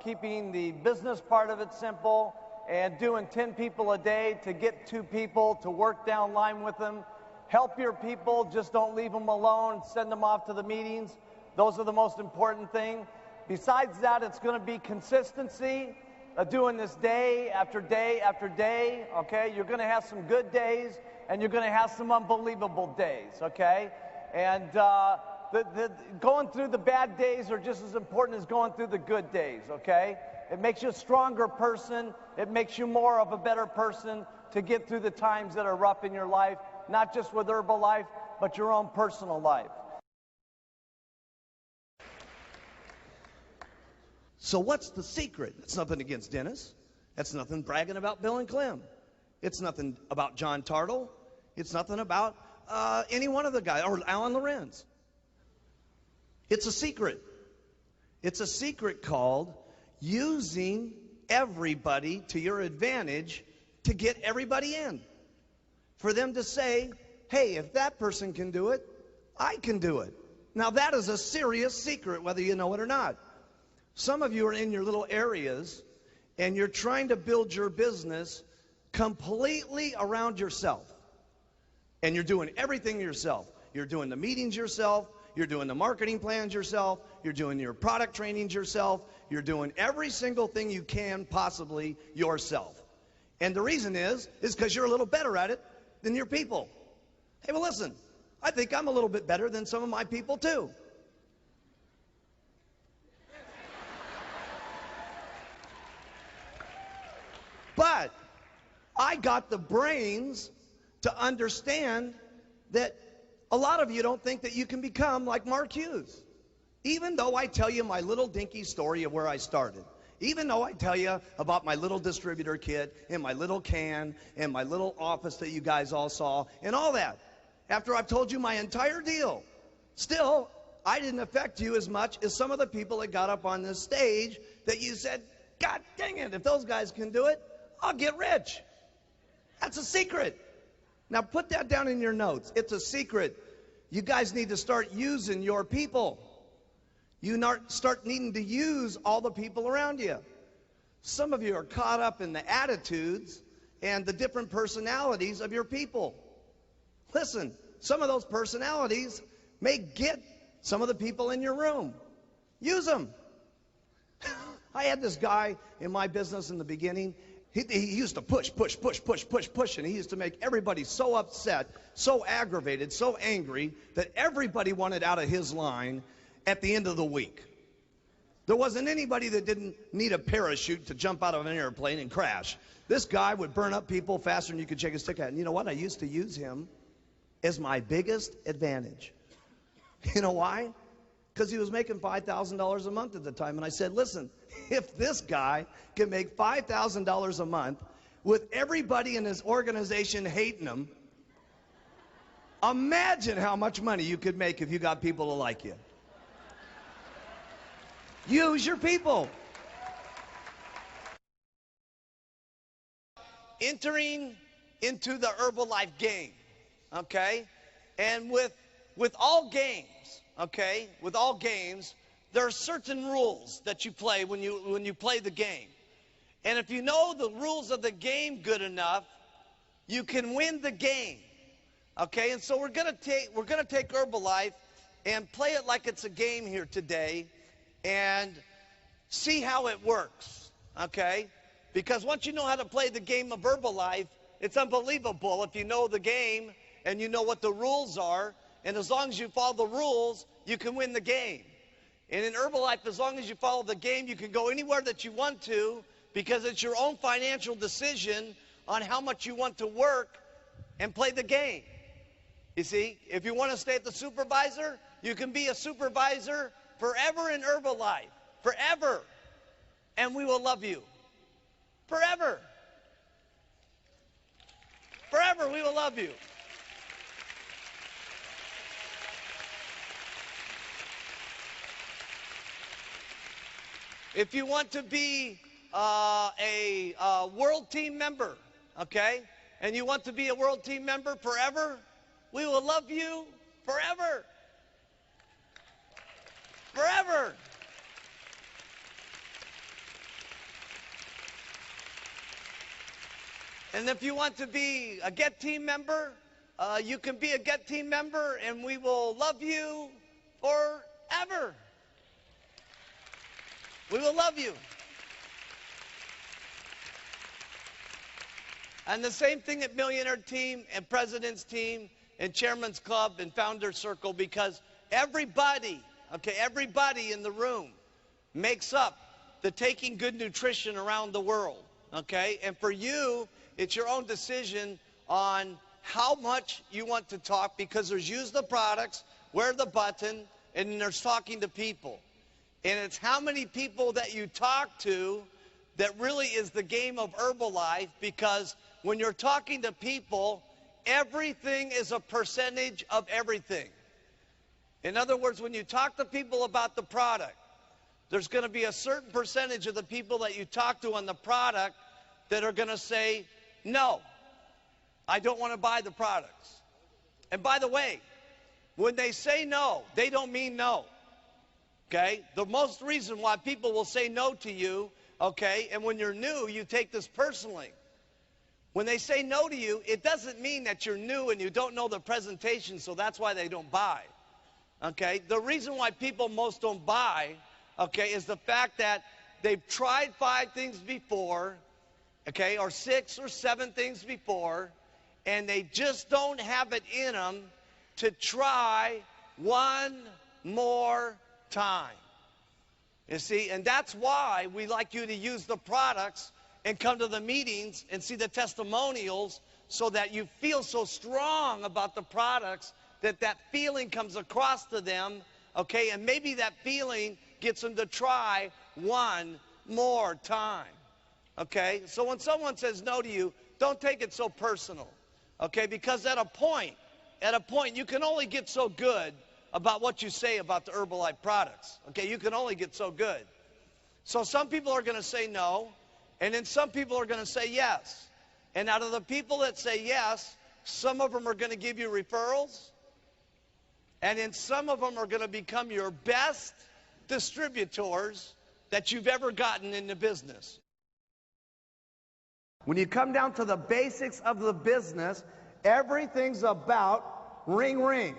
keeping the business part of it simple, and doing 10 people a day to get 2 people to work down line with them. Help your people, just don't leave them alone, send them off to the meetings. Those are the most important thing. Besides that, it's going to be consistency, doing this day after day after day, okay? You're going to have some good days, and you're going to have some unbelievable days, okay? And going through the bad days are just as important as going through the good days, okay? It makes you a stronger person. It makes you more of a better person to get through the times that are rough in your life, not just with Herbalife, but your own personal life. So what's the secret? It's nothing against Dennis. That's nothing bragging about Bill and Clem. It's nothing about John Tartle. It's nothing about any one of the guys, or Alan Lorenz. It's a secret. It's a secret called using everybody to your advantage to get everybody in. For them to say, hey, if that person can do it, I can do it. Now that is a serious secret, whether you know it or not. Some of you are in your little areas and you're trying to build your business completely around yourself. And you're doing everything yourself. You're doing the meetings yourself. You're doing the marketing plans yourself. You're doing your product trainings yourself. You're doing every single thing you can possibly yourself. And the reason is because you're a little better at it than your people. Hey, well, listen, I think I'm a little bit better than some of my people, too. But I got the brains to understand that a lot of you don't think that you can become like Mark Hughes. Even though I tell you my little dinky story of where I started. Even though I tell you about my little distributor kit and my little can and my little office that you guys all saw and all that. After I've told you my entire deal, still, I didn't affect you as much as some of the people that got up on this stage that you said, God dang it, if those guys can do it, I'll get rich. That's a secret. Now put that down in your notes. It's a secret. You guys need to start using your people. You start needing to use all the people around you. Some of you are caught up in the attitudes and the different personalities of your people. Listen, some of those personalities may get some of the people in your room. Use them. I had this guy in my business in the beginning. He used to push, and he used to make everybody so upset, so aggravated, so angry that everybody wanted out of his line at the end of the week. There wasn't anybody that didn't need a parachute to jump out of an airplane and crash. This guy would burn up people faster than you could shake a stick at. And you know what? I used to use him as my biggest advantage. You know why? Because he was making $5,000 a month at the time. And I said, listen, if this guy can make $5,000 a month with everybody in his organization hating him, imagine how much money you could make if you got people to like you. Use your people. Entering into the Herbalife game, okay? And with all games, okay, with all games, there are certain rules that you play when you play the game. And if you know the rules of the game good enough, you can win the game. Okay? And so we're going to take Herbalife and play it like it's a game here today and see how it works. Okay? Because once you know how to play the game of Herbalife, it's unbelievable if you know the game and you know what the rules are. And as long as you follow the rules, you can win the game. And in Herbalife, as long as you follow the game, you can go anywhere that you want to because it's your own financial decision on how much you want to work and play the game. You see, if you want to stay at the supervisor, you can be a supervisor forever in Herbalife. Forever. And we will love you. Forever. Forever, we will love you. If you want to be a world team member, okay, and you want to be a world team member forever, we will love you forever. Forever. And if you want to be a Get Team member, you can be a Get Team member, and we will love you forever. We will love you. And the same thing at Millionaire Team and President's Team and Chairman's Club and Founder's Circle, because everybody, okay, everybody in the room makes up the Taking Good Nutrition around the world, okay? And for you, it's your own decision on how much you want to talk, because there's use the products, wear the button, and there's talking to people. And it's how many people that you talk to that really is the game of Herbalife, because when you're talking to people, everything is a percentage of everything. In other words, when you talk to people about the product, there's going to be a certain percentage of the people that you talk to on the product that are going to say, no, I don't want to buy the products. And by the way, when they say no, they don't mean no. Okay? The most reason why people will say no to you, okay, and when you're new, you take this personally. When they say no to you, it doesn't mean that you're new and you don't know the presentation, so that's why they don't buy. Okay? The reason why people most don't buy, okay, is the fact that they've tried 5 things before okay, or 6 or 7 things before, and they just don't have it in them to try one more time. You see, and that's why we like you to use the products and come to the meetings and see the testimonials, so that you feel so strong about the products that that feeling comes across to them, okay, and maybe that feeling gets them to try one more time, okay? So when someone says no to you, don't take it so personal, okay, because at a point, you can only get so good about what you say about the Herbalife products, okay? You can only get so good. So some people are going to say no, and then some people are going to say yes. And out of the people that say yes, some of them are going to give you referrals, and then some of them are going to become your best distributors that you've ever gotten in the business. When you come down to the basics of the business, everything's about ring, ring.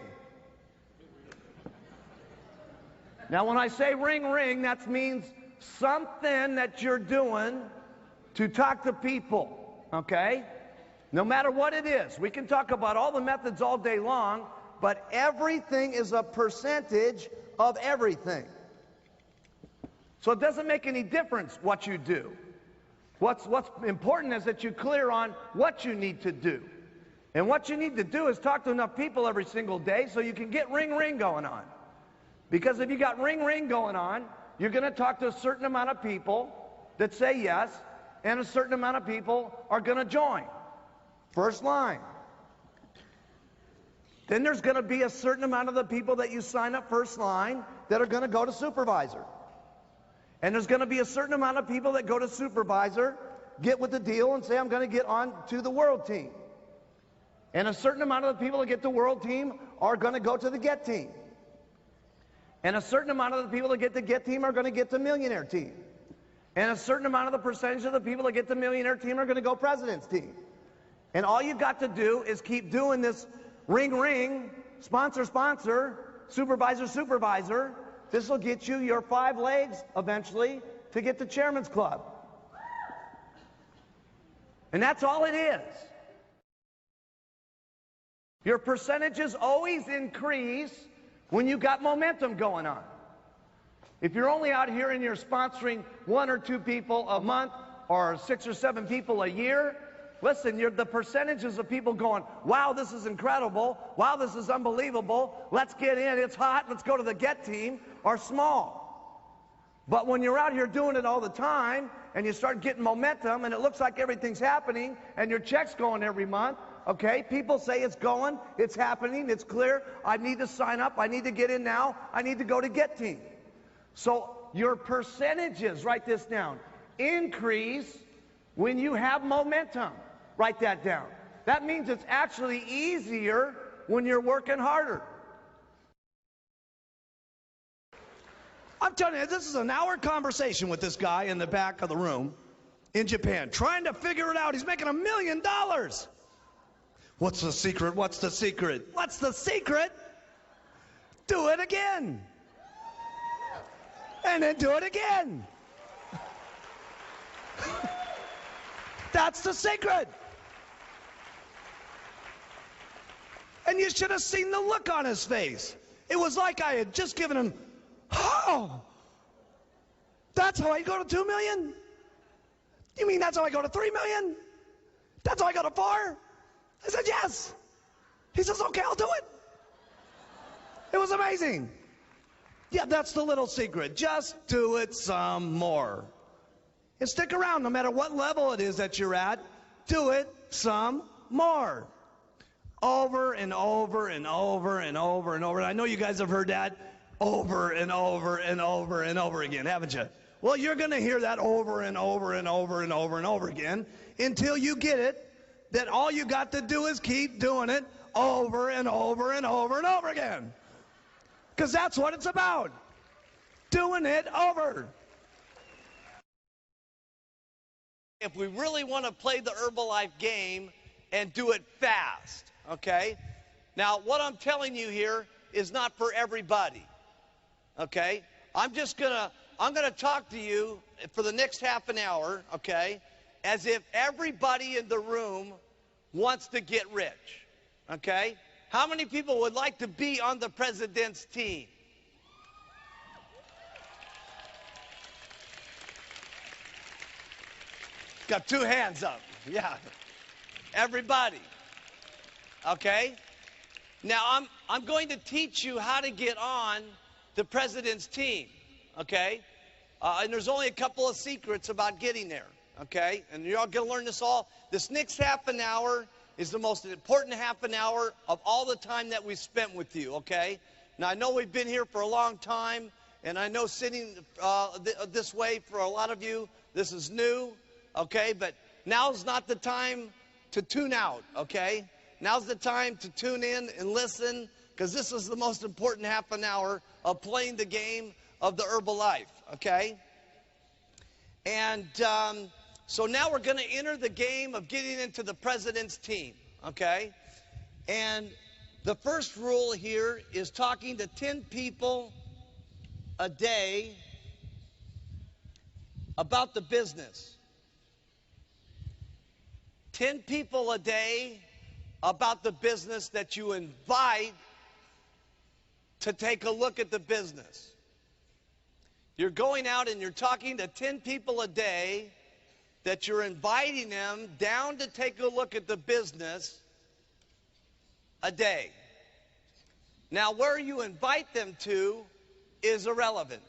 Now, when I say ring, ring, that means something that you're doing to talk to people, okay? No matter what it is. We can talk about all the methods all day long, but everything is a percentage of everything. So it doesn't make any difference what you do. What's important is that you're clear on what you need to do. And what you need to do is talk to enough people every single day so you can get ring, ring going on. Because if you got ring, ring going on, you're going to talk to a certain amount of people that say yes, and a certain amount of people are going to join. First line. Then there's going to be a certain amount of the people that you sign up first line that are going to go to supervisor. And there's going to be a certain amount of people that go to supervisor, get with the deal and say, I'm going to get on to the world team. And a certain amount of the people that get the world team are going to go to the get team. And a certain amount of the people that get the get team are going to get the millionaire team. And a certain amount of the percentage of the people that get the millionaire team are going to go president's team. And all you've got to do is keep doing this ring, ring, sponsor, sponsor, supervisor, supervisor. This will get you your 5 legs eventually to get the chairman's club. And that's all it is. Your percentages always increase when you got momentum going on. If you're only out here and you're sponsoring 1 or 2 people a month or 6 or 7 people a year, listen, the percentages of people going, wow, this is incredible, wow, this is unbelievable, let's get in, it's hot, let's go to the get team, are small. But when you're out here doing it all the time and you start getting momentum and it looks like everything's happening and your check's going every month, okay, people say it's going, it's happening, it's clear, I need to sign up, I need to get in now, I need to go to get team. So your percentages, write this down, increase when you have momentum. Write that down. That means it's actually easier when you're working harder. I'm telling you, this is an hour conversation with this guy in the back of the room in Japan, trying to figure it out. He's making $1 million. What's the secret? What's the secret? What's the secret? Do it again. And then do it again. That's the secret. And you should have seen the look on his face. It was like I had just given him, oh, that's how I go to 2 million? You mean that's how I go to 3 million? That's how I go to 4? I said, yes. He says, okay, I'll do it. It was amazing. Yeah, that's the little secret. Just do it some more. And stick around no matter what level it is that you're at. Do it some more. Over and over and over and over and over. And I know you guys have heard that over and over and over and over again, haven't you? Well, you're going to hear that over and over and over and over and over again until you get it that all you got to do is keep doing it over and over and over and over again. Because that's what it's about. Doing it over. If we really want to play the Herbalife game and do it fast, okay? Now, what I'm telling you here is not for everybody, okay? I'm going to talk to you for the next half an hour, okay? as if everybody in the room wants to get rich, okay? How many people would like to be on the president's team? Got 2 hands up. Yeah. Everybody. Okay? Now, I'm going to teach you how to get on the president's team. Okay? And there's only a couple of secrets about getting there. Okay? And you're all going to learn this all. This next half an hour is the most important half an hour of all the time that we spent with you. Okay? Now, I know we've been here for a long time, and I know sitting this way for a lot of you, this is new. Okay, but now's not the time to tune out, okay? Now's the time to tune in and listen, because this is the most important half an hour of playing the game of the Herbalife, okay? And so now we're going to enter the game of getting into the president's team, okay? And the first rule here is talking to 10 people a day about the business. 10 people a day about the business that you invite to take a look at the business. You're going out and you're talking to 10 people a day that you're inviting them down to take a look at the business a day. Now, where you invite them to is irrelevant.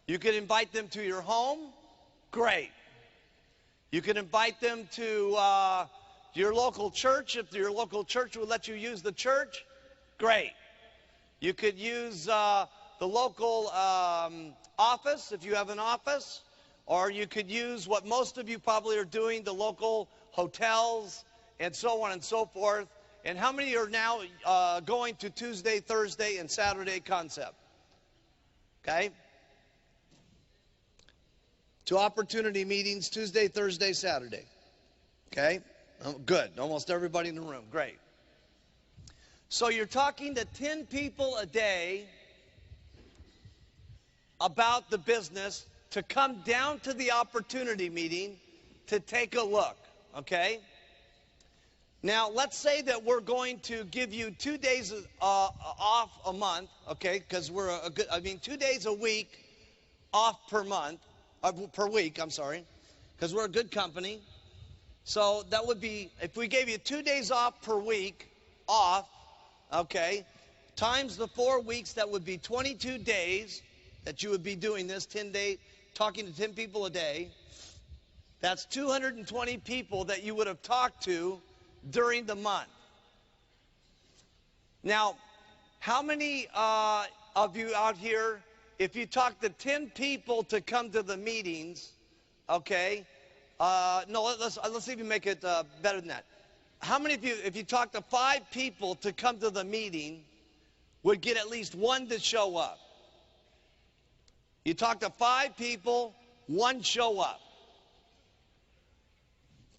You can invite them to your home, great. You can invite them to your local church. If your local church will let you use the church, great. You could use the local office if you have an office, or you could use what most of you probably are doing, the local hotels and so on and so forth. And how many are now going to Tuesday, Thursday, and Saturday concept? Okay? To opportunity meetings Tuesday, Thursday, Saturday. Okay? Good. Almost everybody in the room. Great. So you're talking to 10 people a day about the business to come down to the opportunity meeting to take a look. Okay? Now, let's say that we're going to give you 2 days off a month. Okay? Because we're 2 days a week off per month. Per week, I'm sorry, because we're a good company. So that would be, if we gave you 2 days off per week, okay, times the 4 weeks, that would be 22 days that you would be doing this, 10 days, talking to 10 people a day. That's 220 people that you would have talked to during the month. Now, how many of you out here, if you talk to 10 people to come to the meetings, okay, no, let's even make it better than that. How many of you, if you talk to 5 people to come to the meeting, would get at least 1 to show up? You talk to 5 people, 1 show up.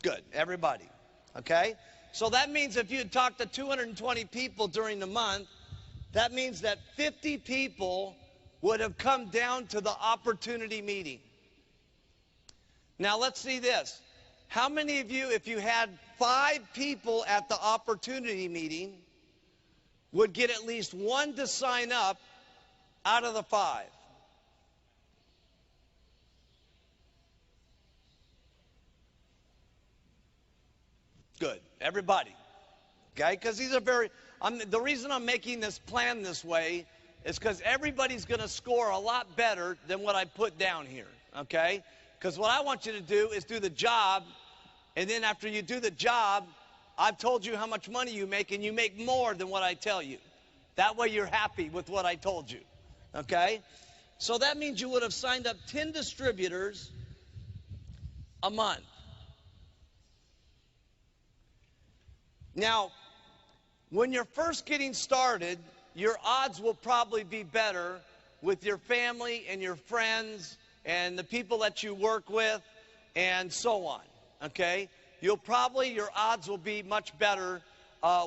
Good, everybody, okay? So that means if you talk to 220 people during the month, that means that 50 people would have come down to the opportunity meeting. Now let's see this. How many of you, if you had 5 people at the opportunity meeting, would get at least 1 to sign up out of the 5? Good, everybody. Okay, because these are the reason I'm making this plan this way is because everybody's going to score a lot better than what I put down here, okay? Because what I want you to do is do the job, and then after you do the job, I've told you how much money you make, and you make more than what I tell you. That way you're happy with what I told you, okay? So that means you would have signed up 10 distributors a month. Now, when you're first getting started, your odds will probably be better with your family and your friends and the people that you work with and so on, okay? Your odds will be much better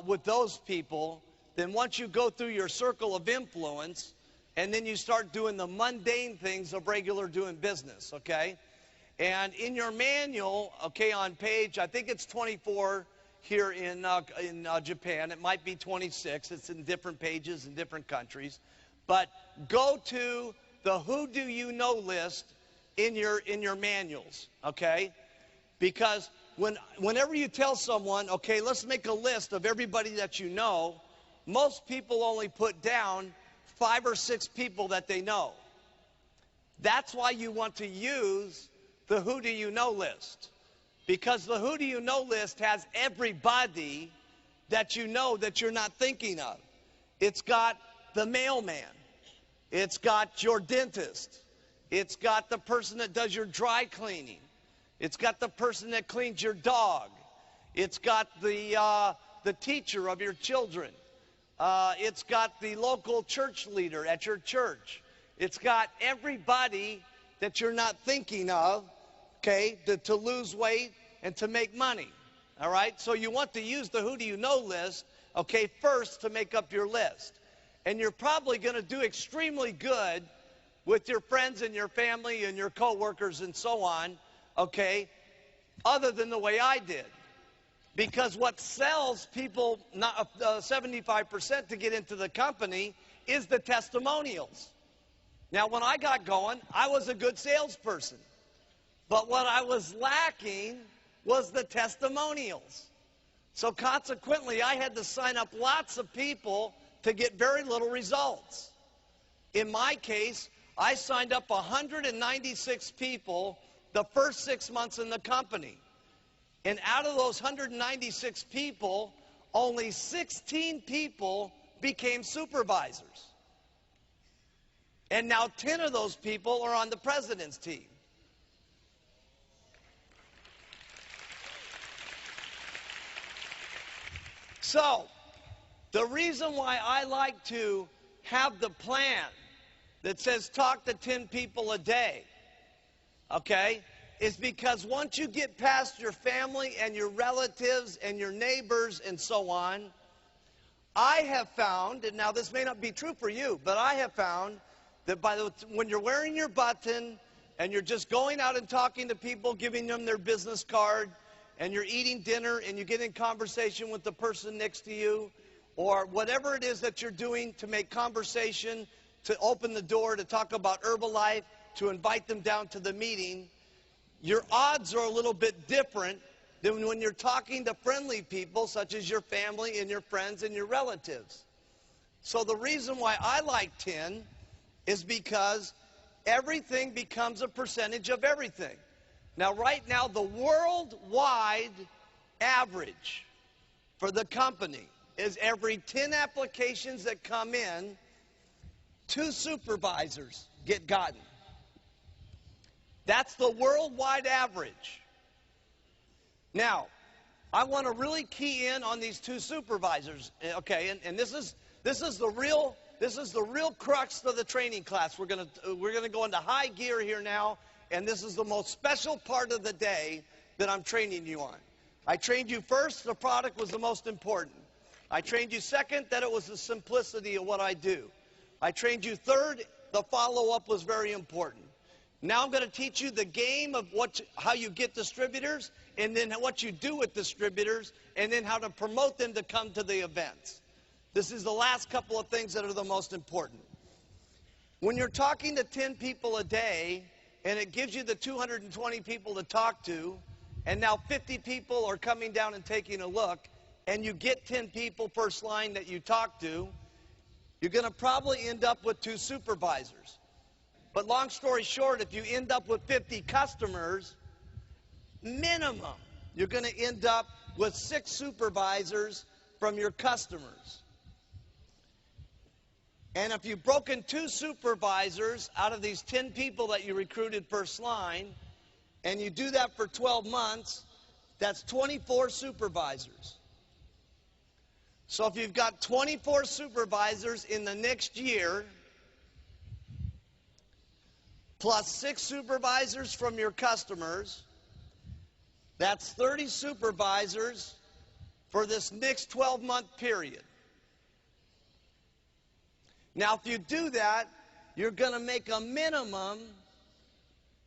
with those people than once you go through your circle of influence and then you start doing the mundane things of regular doing business, okay? And in your manual, okay, on page, I think it's 24 here in Japan. It might be 26. It's in different pages in different countries. But go to the Who Do You Know list in your manuals, okay? Because whenever you tell someone, okay, let's make a list of everybody that you know, most people only put down 5 or 6 people that they know. That's why you want to use the Who Do You Know list. Because the Who Do You Know list has everybody that you know that you're not thinking of. It's got the mailman. It's got your dentist. It's got the person that does your dry cleaning. It's got the person that cleans your dog. It's got the teacher of your children. It's got the local church leader at your church. It's got everybody that you're not thinking of, okay, to lose weight and to make money, all right? So you want to use the Who Do You Know list, okay, first to make up your list. And you're probably going to do extremely good with your friends and your family and your coworkers and so on, okay, other than the way I did. Because what sells people 75% to get into the company is the testimonials. Now, when I got going, I was a good salesperson. But what I was lacking was the testimonials. So consequently, I had to sign up lots of people to get very little results. In my case, I signed up 196 people the first 6 months in the company. And out of those 196 people, only 16 people became supervisors. And now 10 of those people are on the president's team. So, the reason why I like to have the plan that says talk to 10 people a day, okay, is because once you get past your family and your relatives and your neighbors and so on, I have found, and now this may not be true for you, but I have found that when you're wearing your button and you're just going out and talking to people, giving them their business card, and you're eating dinner and you get in conversation with the person next to you, or whatever it is that you're doing to make conversation, to open the door, to talk about Herbalife, to invite them down to the meeting, your odds are a little bit different than when you're talking to friendly people such as your family and your friends and your relatives. So the reason why I like 10 is because everything becomes a percentage of everything. Now, right now, the worldwide average for the company is every 10 applications that come in, 2 supervisors get gotten. That's the worldwide average. Now, I want to really key in on these 2 supervisors, okay? And this is the real crux of the training class. We're gonna go into high gear here now, and this is the most special part of the day that I'm training you on. I trained you first, the product was the most important. I trained you second, that it was the simplicity of what I do. I trained you third, the follow-up was very important. Now I'm going to teach you the game of how you get distributors, and then what you do with distributors, and then how to promote them to come to the events. This is the last couple of things that are the most important. When you're talking to 10 people a day, and it gives you the 220 people to talk to, and now 50 people are coming down and taking a look, and you get 10 people first line that you talk to, you're going to probably end up with 2 supervisors. But long story short, if you end up with 50 customers, minimum, you're going to end up with 6 supervisors from your customers. And if you've broken 2 supervisors out of these 10 people that you recruited first line, and you do that for 12 months, that's 24 supervisors. So if you've got 24 supervisors in the next year, plus 6 supervisors from your customers, that's 30 supervisors for this next 12-month period. Now, if you do that, you're going to make a minimum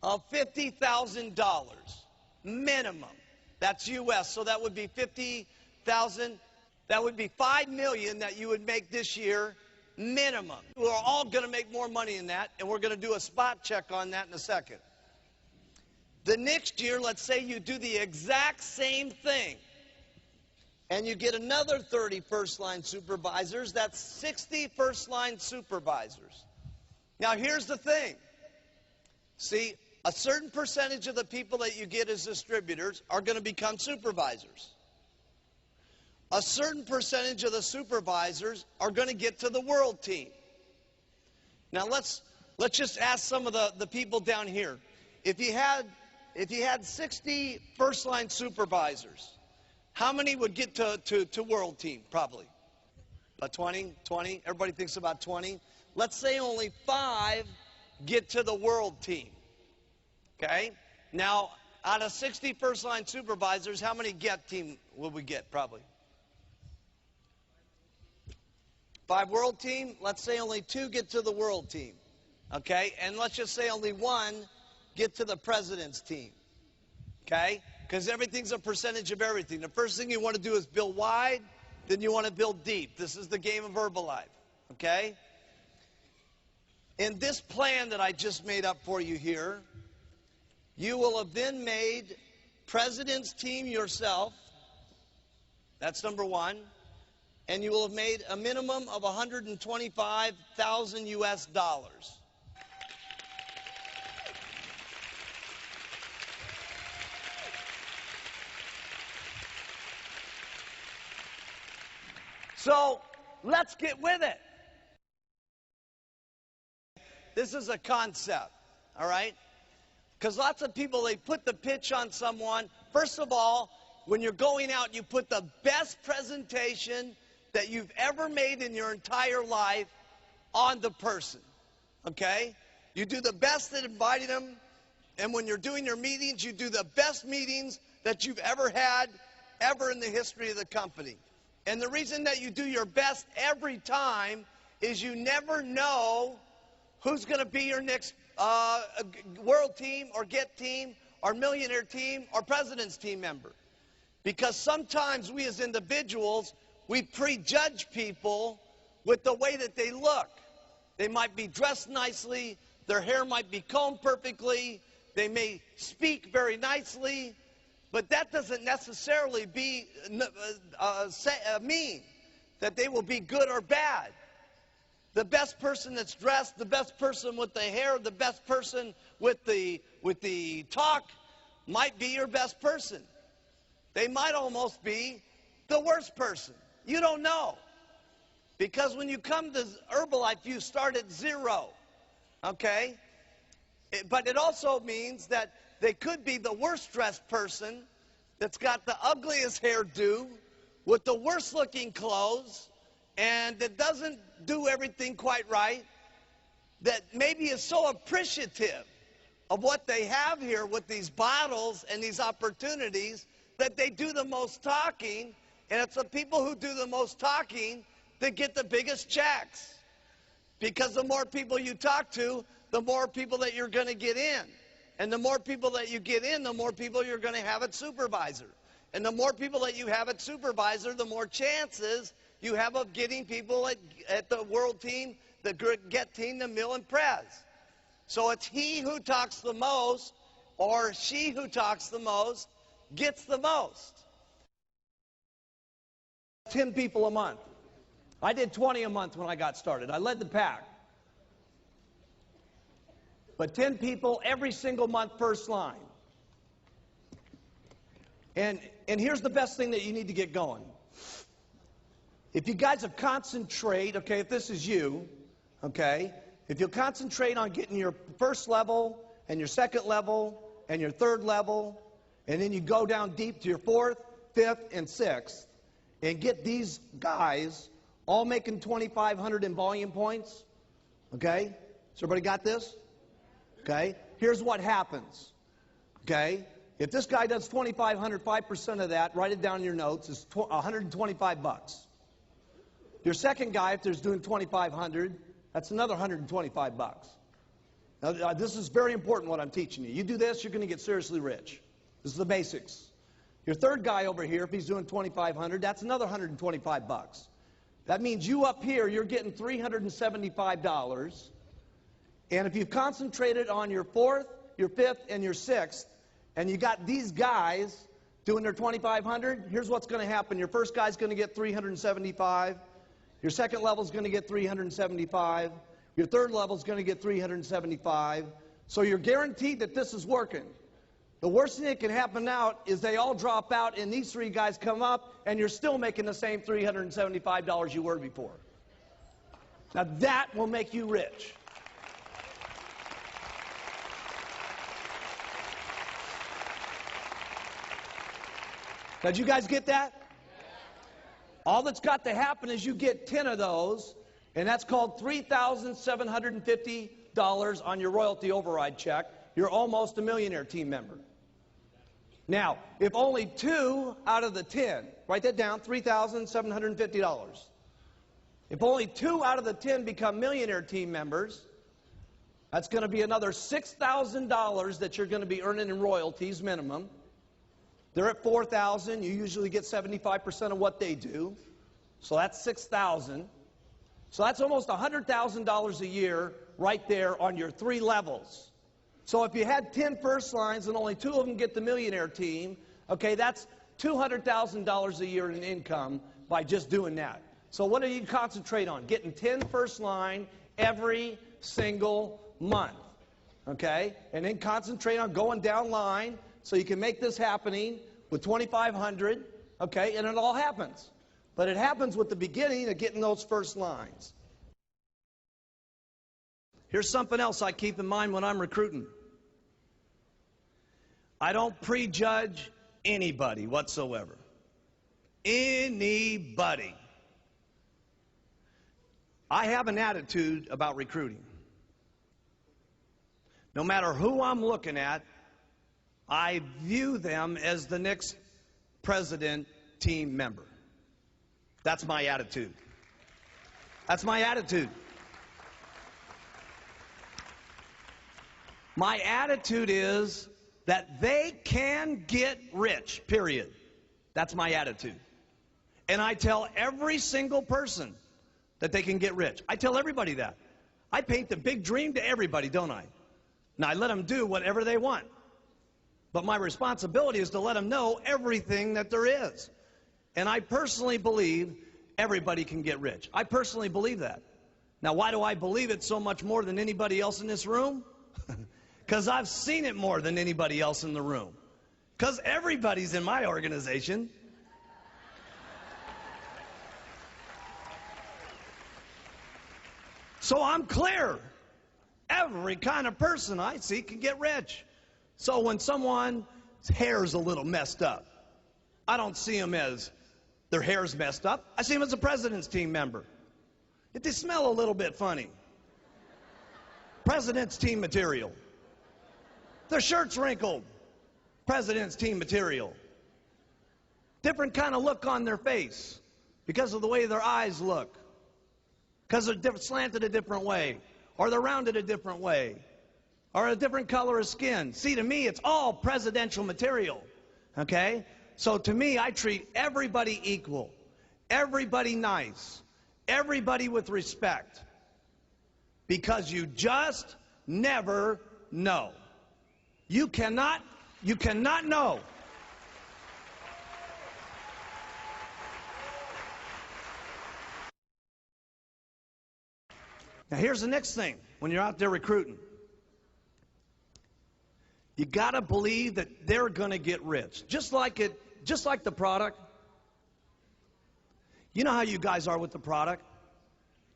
of $50,000 minimum. That's U.S., so that would be 50,000. That would be $5 million that you would make this year minimum. We're all going to make more money than that, and we're going to do a spot check on that in a second. The next year, let's say you do the exact same thing, and you get another 30 first-line supervisors. That's 60 first-line supervisors. Now, here's the thing. See, a certain percentage of the people that you get as distributors are going to become supervisors. A certain percentage of the supervisors are going to get to the world team. Now, let's just ask some of the people down here. If you had 60 first-line supervisors, how many would get to world team? Probably about 20. Everybody thinks about 20. Let's say only 5 get to the world team. Okay? Now, out of 60 first-line supervisors, how many get team will we get? Probably 5 world team. Let's say only 2 get to the world team. Okay? And let's just say only 1 get to the president's team. Okay? Because everything's a percentage of everything. The first thing you want to do is build wide, then you want to build deep. This is the game of Herbalife. Okay? In this plan that I just made up for you here, you will have then made president's team yourself. That's number 1. And you will have made a minimum of $125,000 US dollars. So let's get with it. This is a concept, all right? Because lots of people, they put the pitch on someone. First of all, when you're going out, you put the best presentation that you've ever made in your entire life on the person, okay? You do the best at inviting them, and when you're doing your meetings, you do the best meetings that you've ever had, ever in the history of the company. And the reason that you do your best every time is you never know who's going to be your next world team or get team or millionaire team or president's team member. Because sometimes we as individuals, we prejudge people with the way that they look. They might be dressed nicely, their hair might be combed perfectly, they may speak very nicely, but that doesn't necessarily mean that they will be good or bad. The best person that's dressed, the best person with the hair, the best person with the talk might be your best person. They might almost be the worst person. You don't know. Because when you come to Herbalife, you start at 0. Okay? But it also means that they could be the worst dressed person that's got the ugliest hairdo with the worst looking clothes and that doesn't do everything quite right, that maybe is so appreciative of what they have here with these bottles and these opportunities that they do the most talking, and it's the people who do the most talking that get the biggest checks. Because the more people you talk to, the more people that you're going to get in. And the more people that you get in, the more people you're going to have at supervisor. And the more people that you have at supervisor, the more chances you have of getting people at the world team, the get team, the mill and prez. So it's he who talks the most or she who talks the most gets the most. 10 people a month. I did 20 a month when I got started. I led the pack. But 10 people every single month, first line. And here's the best thing that you need to get going. If you guys will concentrate, okay, if this is you, okay, if you'll concentrate on getting your first level and your second level and your third level, and then you go down deep to your 4th, 5th, and 6th, and get these guys all making 2,500 in volume points, okay? So everybody got this? Okay? Here's what happens, okay? If this guy does 2,500, 5% of that, write it down in your notes, is $125. Your second guy, if there's doing 2,500, that's another $125. Now, this is very important what I'm teaching you. You do this, you're going to get seriously rich. This is the basics. Your third guy over here, if he's doing $2,500, that's another $125. That means you up here, you're getting $375. And if you've concentrated on your fourth, your fifth, and your sixth, and you got these guys doing their $2,500, here's what's going to happen. Your first guy's going to get $375. Your second level's going to get $375. Your third level's going to get $375. So you're guaranteed that this is working. The worst thing that can happen now is they all drop out and these three guys come up and you're still making the same $375 you were before. Now that will make you rich. Did you guys get that? All that's got to happen is you get 10 of those, and that's called $3,750 on your royalty override check. You're almost a millionaire team member. Now, if only 2 out of the 10, write that down, $3,750. If only 2 out of the 10 become millionaire team members, that's going to be another $6,000 that you're going to be earning in royalties minimum. They're at $4,000. You usually get 75% of what they do. So that's $6,000. So that's almost $100,000 a year right there on your 3 levels. So if you had 10 first lines and only 2 of them get the millionaire team, okay, that's $200,000 a year in income by just doing that. So what do you concentrate on? Getting 10 first line every single month, okay? And then concentrate on going down line so you can make this happening with 2,500, okay? And it all happens. But it happens with the beginning of getting those first lines. Here's something else I keep in mind when I'm recruiting. I don't prejudge anybody whatsoever. Anybody. I have an attitude about recruiting. No matter who I'm looking at, I view them as the next president team member. That's my attitude. That's my attitude. My attitude is that they can get rich, period. That's my attitude. And I tell every single person that they can get rich. I tell everybody that. I paint the big dream to everybody, don't I? Now, I let them do whatever they want. But my responsibility is to let them know everything that there is. And I personally believe everybody can get rich. I personally believe that. Now, why do I believe it so much more than anybody else in this room? Because I've seen it more than anybody else in the room. Because everybody's in my organization. So I'm clear. Every kind of person I see can get rich. So when someone's hair's a little messed up, I don't see them as their hair's messed up. I see them as a president's team member. If they smell a little bit funny, president's team material. Their shirt's wrinkled, president's team material. Different kind of look on their face because of the way their eyes look. Because they're slanted a different way, or they're rounded a different way, or a different color of skin. See, to me, it's all presidential material, okay? So to me, I treat everybody equal, everybody nice, everybody with respect, because you just never know. You cannot know. Now here's the next thing when you're out there recruiting. You got to believe that they're going to get rich. Just like the product. You know how you guys are with the product?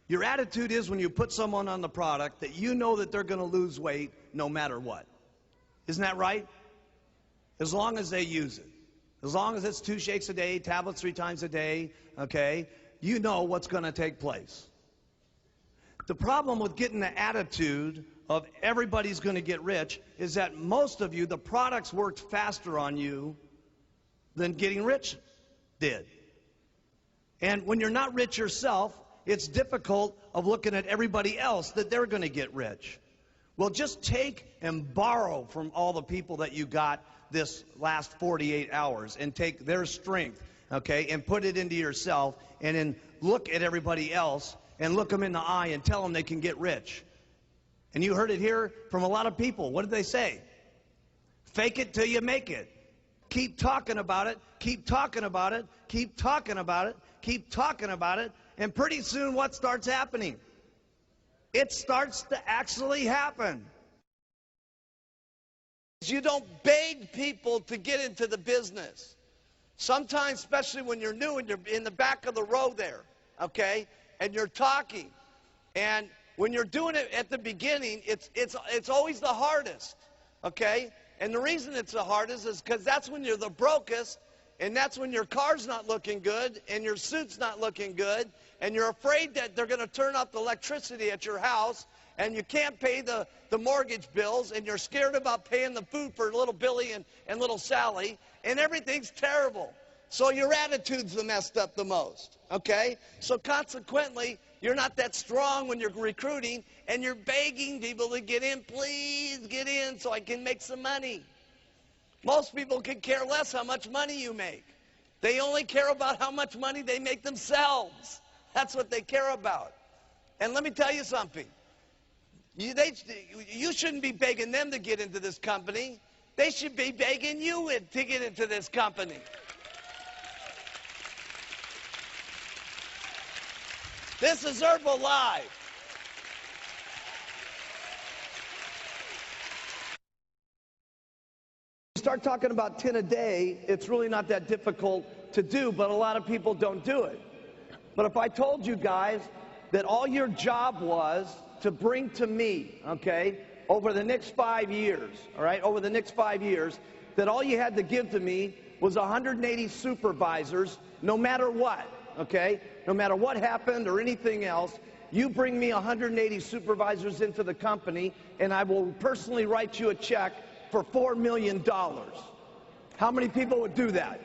Your attitude is when you put someone on the product that you know that they're going to lose weight no matter what. Isn't that right? As long as they use it. As long as it's 2 shakes a day, tablets 3 times a day, okay, you know what's going to take place. The problem with getting the attitude of everybody's going to get rich is that most of you, the products worked faster on you than getting rich did. And when you're not rich yourself, it's difficult of looking at everybody else that they're going to get rich. Well, just take and borrow from all the people that you got this last 48 hours and take their strength, okay, and put it into yourself, and then look at everybody else and look them in the eye and tell them they can get rich. And you heard it here from a lot of people. What did they say? Fake it till you make it. Keep talking about it. Keep talking about it. Keep talking about it. Keep talking about it. And pretty soon what starts happening? It starts to actually happen. You don't beg people to get into the business. Sometimes, especially when you're new and you're in the back of the row there, okay, and you're talking, and when you're doing it at the beginning, it's always the hardest, okay? And the reason it's the hardest is because that's when you're the brokest, and that's when your car's not looking good, and your suit's not looking good, and you're afraid that they're going to turn off the electricity at your house, and you can't pay the mortgage bills, and you're scared about paying the food for little Billy and little Sally, and everything's terrible. So your attitude's the messed up the most, okay? So consequently, you're not that strong when you're recruiting, and you're begging people to get in. Please get in so I can make some money. Most people could care less how much money you make. They only care about how much money they make themselves. That's what they care about. And let me tell you something. You shouldn't be begging them to get into this company. They should be begging you to get into this company. This is Herbalife. Start talking about 10 a day, it's really not that difficult to do, but a lot of people don't do it. But if I told you guys that all your job was to bring to me, okay, over the next 5 years, all right, over the next 5 years, that all you had to give to me was 180 supervisors, no matter what, okay, no matter what happened or anything else, you bring me 180 supervisors into the company, and I will personally write you a check for $4 million. How many people would do that?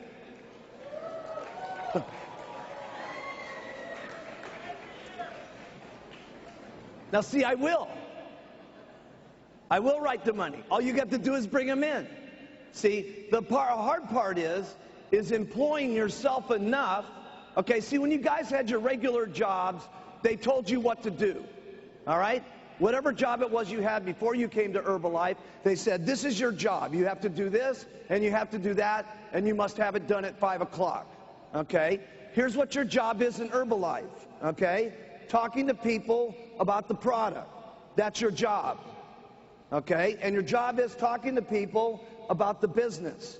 Now see, I will write the money. All you got to do is bring them in. See, the hard part is employing yourself enough. Okay, see, when you guys had your regular jobs, they told you what to do, all right? Whatever job it was you had before you came to Herbalife, they said, this is your job. You have to do this, and you have to do that, and you must have it done at 5 o'clock, okay? Here's what your job is in Herbalife, okay? Talking to people about the product. That's your job, okay? And your job is talking to people about the business.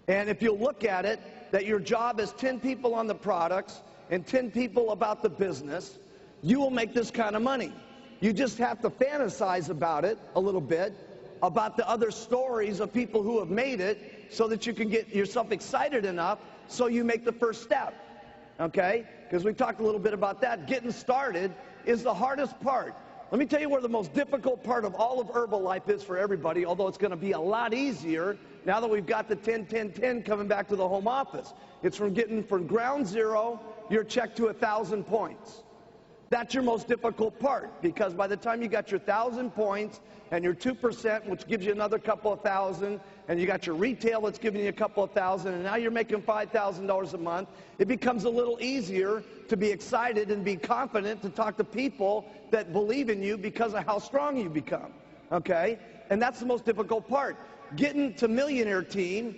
And if you look at it, that your job is 10 people on the products and 10 people about the business, you will make this kind of money. You just have to fantasize about it a little bit, about the other stories of people who have made it, so that you can get yourself excited enough so you make the first step, okay? Because we talked a little bit about that. Getting started is the hardest part. Let me tell you where the most difficult part of all of Herbalife is for everybody, although it's going to be a lot easier now that we've got the 10-10-10 coming back to the home office. It's from getting from ground zero your check to 1,000 points. That's your most difficult part, because by the time you got your 1,000 points and your 2%, which gives you another couple of thousand, and you got your retail that's giving you a couple of thousand, and now you're making $5,000 a month, it becomes a little easier to be excited and be confident to talk to people that believe in you because of how strong you become, okay? And that's the most difficult part. Getting to Millionaire Team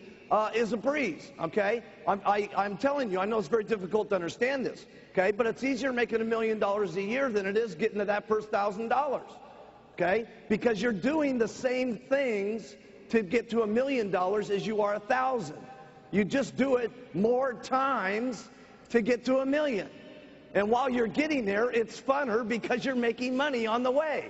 is a breeze, okay? I'm telling you, I know it's very difficult to understand this, okay? But it's easier making $1 million a year than it is getting to that first $1,000, okay? Because you're doing the same things to get to $1 million as you are 1,000. You just do it more times to get to $1 million. And while you're getting there, it's funner because you're making money on the way.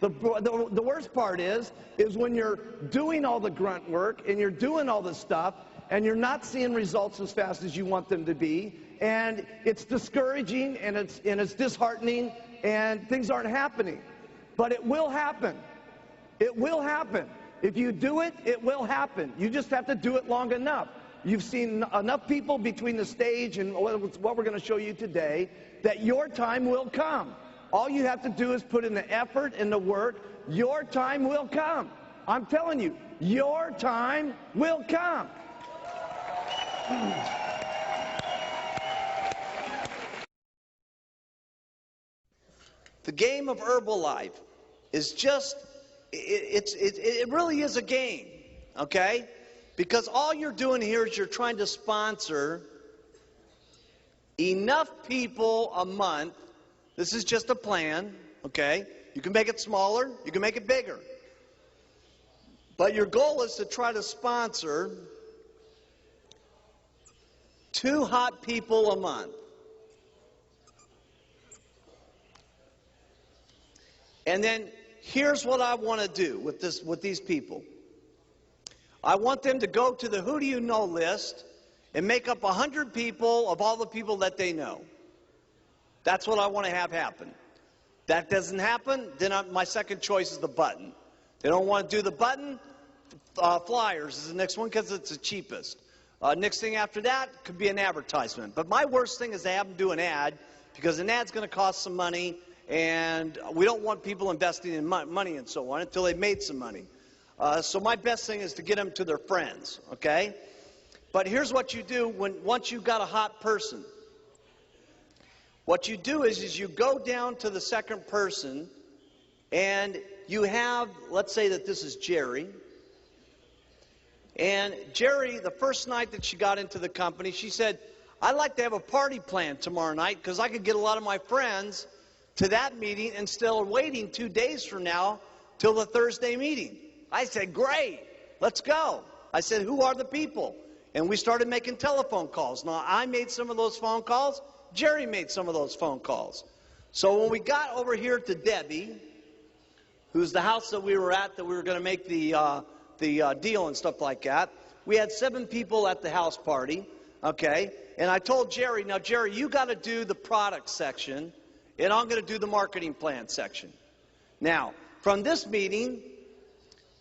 The worst part is when you're doing all the grunt work and you're doing all the stuff and you're not seeing results as fast as you want them to be, and it's discouraging and it's disheartening and things aren't happening. But it will happen. It will happen. If you do it, it will happen. You just have to do it long enough. You've seen enough people between the stage and what we're going to show you today that your time will come. All you have to do is put in the effort and the work your time will come. I'm telling you, your time will come. The game of Herbalife is just, it really is a game, okay? Because all you're doing here is you're trying to sponsor enough people a month. This is just a plan, okay? You can make it smaller, you can make it bigger. But your goal is to try to sponsor 2 hot people a month. And then here's what I want to do with these people. I want them to go to the Who Do You Know list and make up 100 people of all the people that they know. That's what I want to have happen. That doesn't happen, then my second choice is the button. They don't want to do the button, flyers is the next one because it's the cheapest. Next thing after that could be an advertisement. But my worst thing is to have them do an ad because an ad's going to cost some money, and we don't want people investing in money and so on until they've made some money. So my best thing is to get them to their friends, okay? But here's what you do once you've got a hot person. What you do is you go down to the second person, and you have, let's say that this is Jerry. And Jerry, the first night that she got into the company, she said, I'd like to have a party planned tomorrow night because I could get a lot of my friends to that meeting instead of waiting 2 days from now till the Thursday meeting. I said, great, let's go. I said, who are the people? And we started making telephone calls. Now, I made some of those phone calls. Jerry made some of those phone calls. So when we got over here to Debbie, who's the house that we were at that we were going to make the deal and stuff like that, we had 7 people at the house party, okay? And I told Jerry, now, Jerry, you got to do the product section, and I'm going to do the marketing plan section. Now, from this meeting,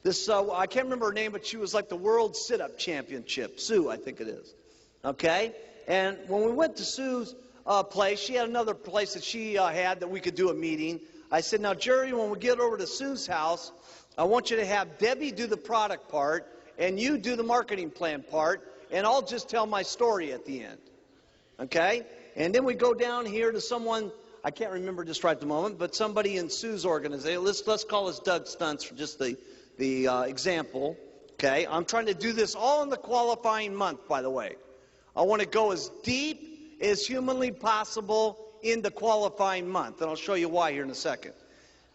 this, I can't remember her name, but she was like the World Sit-Up Championship. Sue, I think it is. Okay? And when we went to Sue's place, she had another place that she had that we could do a meeting. I said, now, Jerry, when we get over to Sue's house, I want you to have Debbie do the product part, and you do the marketing plan part, and I'll just tell my story at the end. Okay? And then we go down here to someone, I can't remember just right at the moment, but somebody in Sue's organization. Let's call this Doug Stunts for just the example. Okay? I'm trying to do this all in the qualifying month, by the way. I want to go as deep as humanly possible in the qualifying month, and I'll show you why here in a second.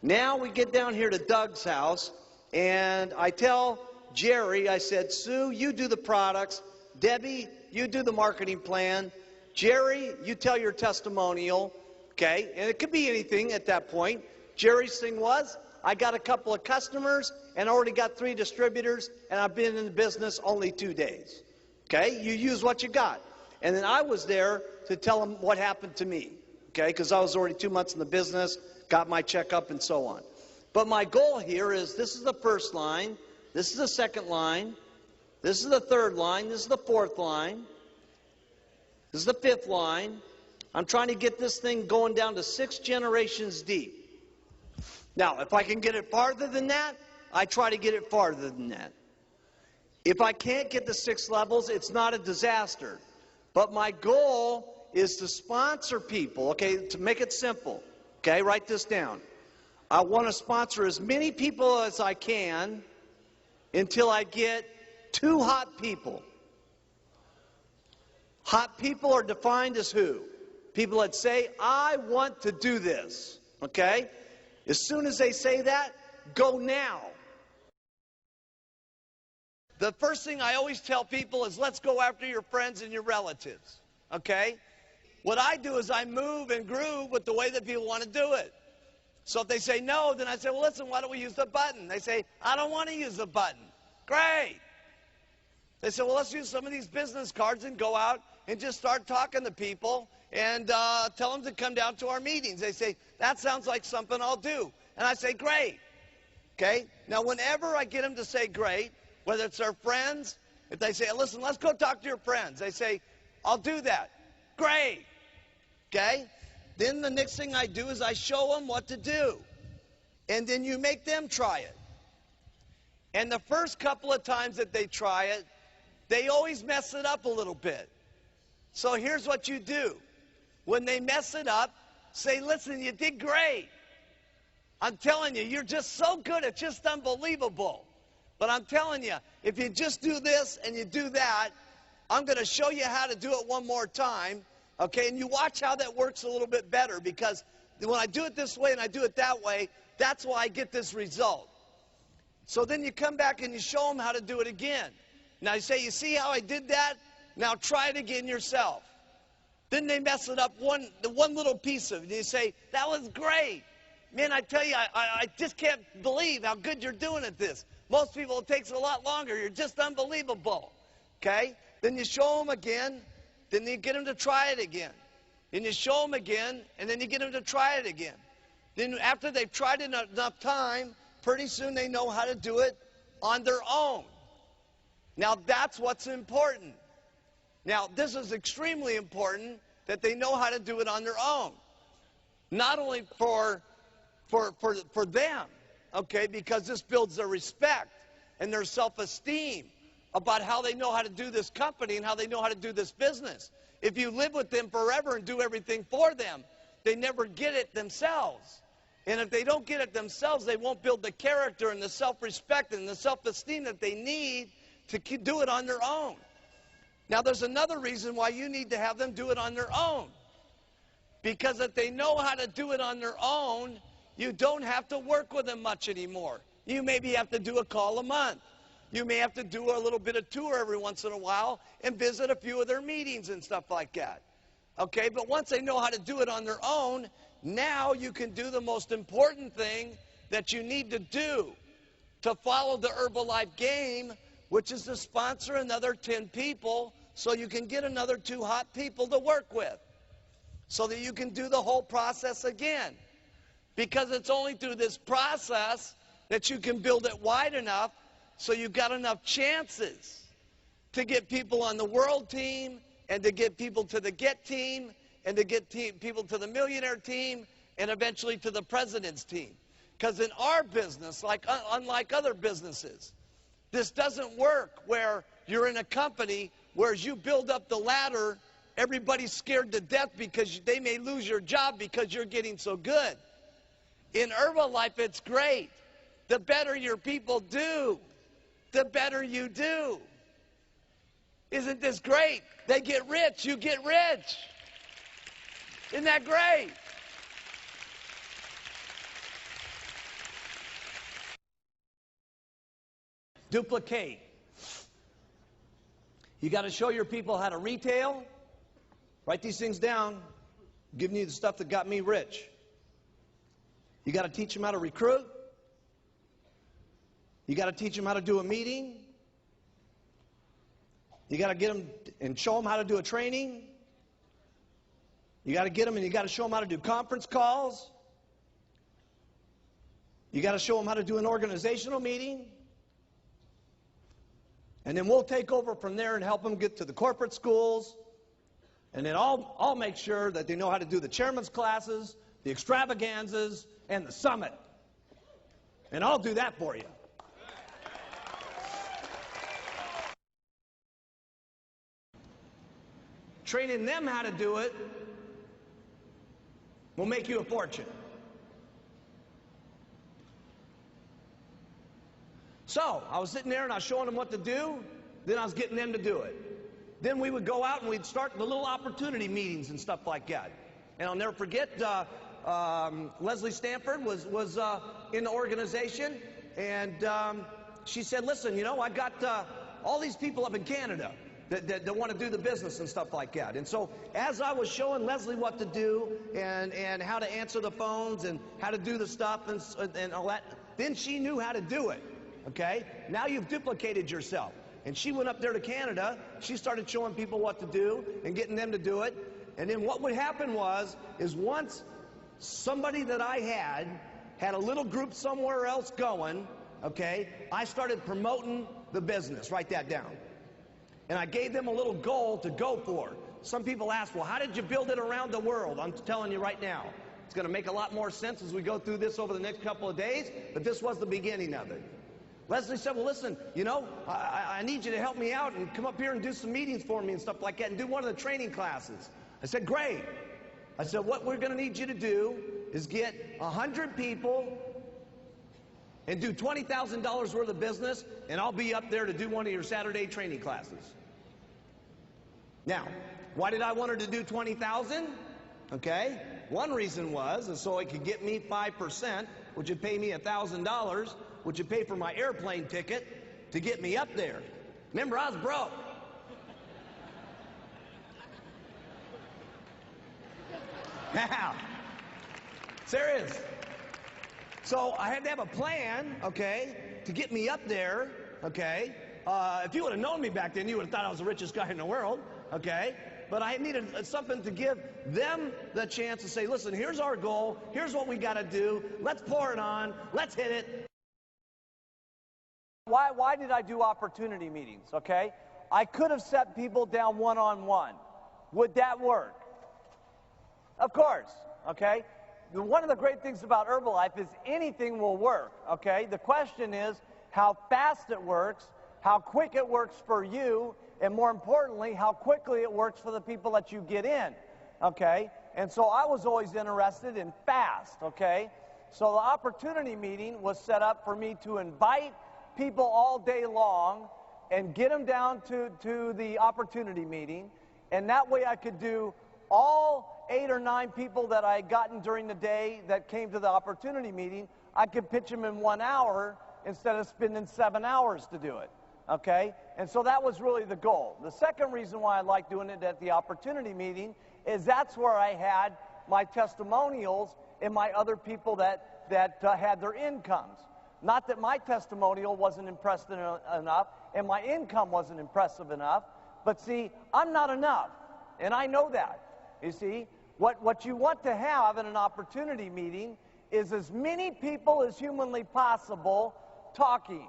Now we get down here to Doug's house, and I tell Jerry, I said, Sue, you do the products. Debbie, you do the marketing plan. Jerry, you tell your testimonial. Okay? And it could be anything at that point. Jerry's thing was, I got a couple of customers and already got 3 distributors, and I've been in the business only 2 days. Okay? You use what you got. And then I was there to tell them what happened to me. Okay? Because I was already 2 months in the business, got my checkup, and so on. But my goal here is this is the first line, this is the second line, this is the third line, this is the fourth line, this is the 5th line. I'm trying to get this thing going down to 6 generations deep. Now, if I can get it farther than that, I try to get it farther than that. If I can't get the 6 levels, it's not a disaster. But my goal is to sponsor people, okay, to make it simple. Okay, write this down. I want to sponsor as many people as I can until I get 2 hot people. Hot people are defined as who? People that say, I want to do this. Okay? As soon as they say that, go now. The first thing I always tell people is let's go after your friends and your relatives. Okay? What I do is I move and groove with the way that people want to do it. So if they say no, then I say, well, listen, why don't we use the button? They say, I don't want to use the button. Great. They say, well, let's use some of these business cards and go out and just start talking to people and tell them to come down to our meetings. They say, that sounds like something I'll do. And I say, great. Okay? Now, whenever I get them to say great, whether it's their friends, if they say, listen, let's go talk to your friends, they say, I'll do that. Great. Okay? Then the next thing I do is I show them what to do. and then you make them try it. And the first couple of times that they try it, they always mess it up a little bit. So here's what you do. When they mess it up, say, listen, you did great. I'm telling you, you're just so good, it's just unbelievable. But I'm telling you, if you just do this and you do that, I'm going to show you how to do it one more time, okay? And you watch how that works a little bit better, because when I do it this way and I do it that way, that's why I get this result. So then you come back and you show them how to do it again. Now you say, you see how I did that? Now try it again yourself. Then they mess it up one little piece of it. And you say, that was great. Man, I tell you, I just can't believe how good you're doing at this. Most people, it takes a lot longer. You're just unbelievable. Okay? Then you show them again. Then you get them to try it again. Then you show them again, and then you get them to try it again. Then after they've tried it enough time, pretty soon they know how to do it on their own. Now, that's what's important. Now, this is extremely important, that they know how to do it on their own. Not only for them, okay, because this builds their respect and their self-esteem about how they know how to do this company and how they know how to do this business. If you live with them forever and do everything for them, they never get it themselves. And if they don't get it themselves, they won't build the character and the self-respect and the self-esteem that they need to do it on their own. Now, there's another reason why you need to have them do it on their own. Because if they know how to do it on their own, you don't have to work with them much anymore. You maybe have to do a call a month. You may have to do a little bit of tour every once in a while and visit a few of their meetings and stuff like that. Okay, but once they know how to do it on their own, now you can do the most important thing that you need to do to follow the Herbalife game, which is to sponsor another 10 people so you can get another 2 hot people to work with, so that you can do the whole process again. Because it's only through this process that you can build it wide enough so you've got enough chances to get people on the world team, and to get people to the GET team, and to get people to the millionaire team, and eventually to the president's team. Because in our business, unlike other businesses, this doesn't work where you're in a company where as you build up the ladder, everybody's scared to death because they may lose your job because you're getting so good. In Herbalife, it's great. The better your people do, the better you do. Isn't this great? They get rich, you get rich. Isn't that great? Duplicate. You got to show your people how to retail. Write these things down. I'm giving you the stuff that got me rich. You got to teach them how to recruit. You got to teach them how to do a meeting. You got to get them and show them how to do a training. You got to get them and you got to show them how to do conference calls. You got to show them how to do an organizational meeting. And then we'll take over from there and help them get to the corporate schools. And then I'll make sure that they know how to do the chairman's classes, the extravaganzas, and the summit. And I'll do that for you. Training them how to do it will make you a fortune. So, I was sitting there and I was showing them what to do, then I was getting them to do it. Then we would go out and we'd start the little opportunity meetings and stuff like that. And I'll never forget, Leslie Stanford was in the organization, and she said, listen, you know, I got all these people up in Canada that want to do the business and stuff like that. And so as I was showing Leslie what to do and how to answer the phones and how to do the stuff and all that, then she knew how to do it. Okay? Now you've duplicated yourself. And she went up there to Canada. She started showing people what to do and getting them to do it. And then what would happen is once somebody that I had a little group somewhere else going, okay, I started promoting the business. Write that down. And I gave them a little goal to go for. Some people ask, well, how did you build it around the world? I'm telling you right now. It's going to make a lot more sense as we go through this over the next couple of days, but this was the beginning of it. Leslie said, well, listen, you know, I need you to help me out and come up here and do some meetings for me and stuff like that and do one of the training classes. I said, great. I said, what we're going to need you to do is get 100 people and do $20,000 worth of business, and I'll be up there to do one of your Saturday training classes. Now, why did I want her to do 20,000? Okay, one reason was so it could get me 5%, which would pay me $1,000, which would pay for my airplane ticket to get me up there. Remember, I was broke. Now, serious. So I had to have a plan, okay, to get me up there, okay. If you would have known me back then, you would have thought I was the richest guy in the world, okay. But I needed something to give them the chance to say, listen, here's our goal, here's what we got to do, let's pour it on, let's hit it. Why did I do opportunity meetings, okay? I could have set people down one-on-one. Would that work? Of course, okay? One of the great things about Herbalife is anything will work, okay? The question is how fast it works, how quick it works for you, and more importantly, how quickly it works for the people that you get in, okay? And so I was always interested in fast, okay? So the opportunity meeting was set up for me to invite people all day long and get them down to the opportunity meeting, and that way I could do all 8 or 9 people that I had gotten during the day that came to the opportunity meeting, I could pitch them in 1 hour instead of spending 7 hours to do it, okay? And so that was really the goal. The second reason why I like doing it at the opportunity meeting is that's where I had my testimonials and my other people that had their incomes. Not that my testimonial wasn't impressive enough and my income wasn't impressive enough, but see, I'm not enough, and I know that. You see, what you want to have in an opportunity meeting is as many people as humanly possible talking,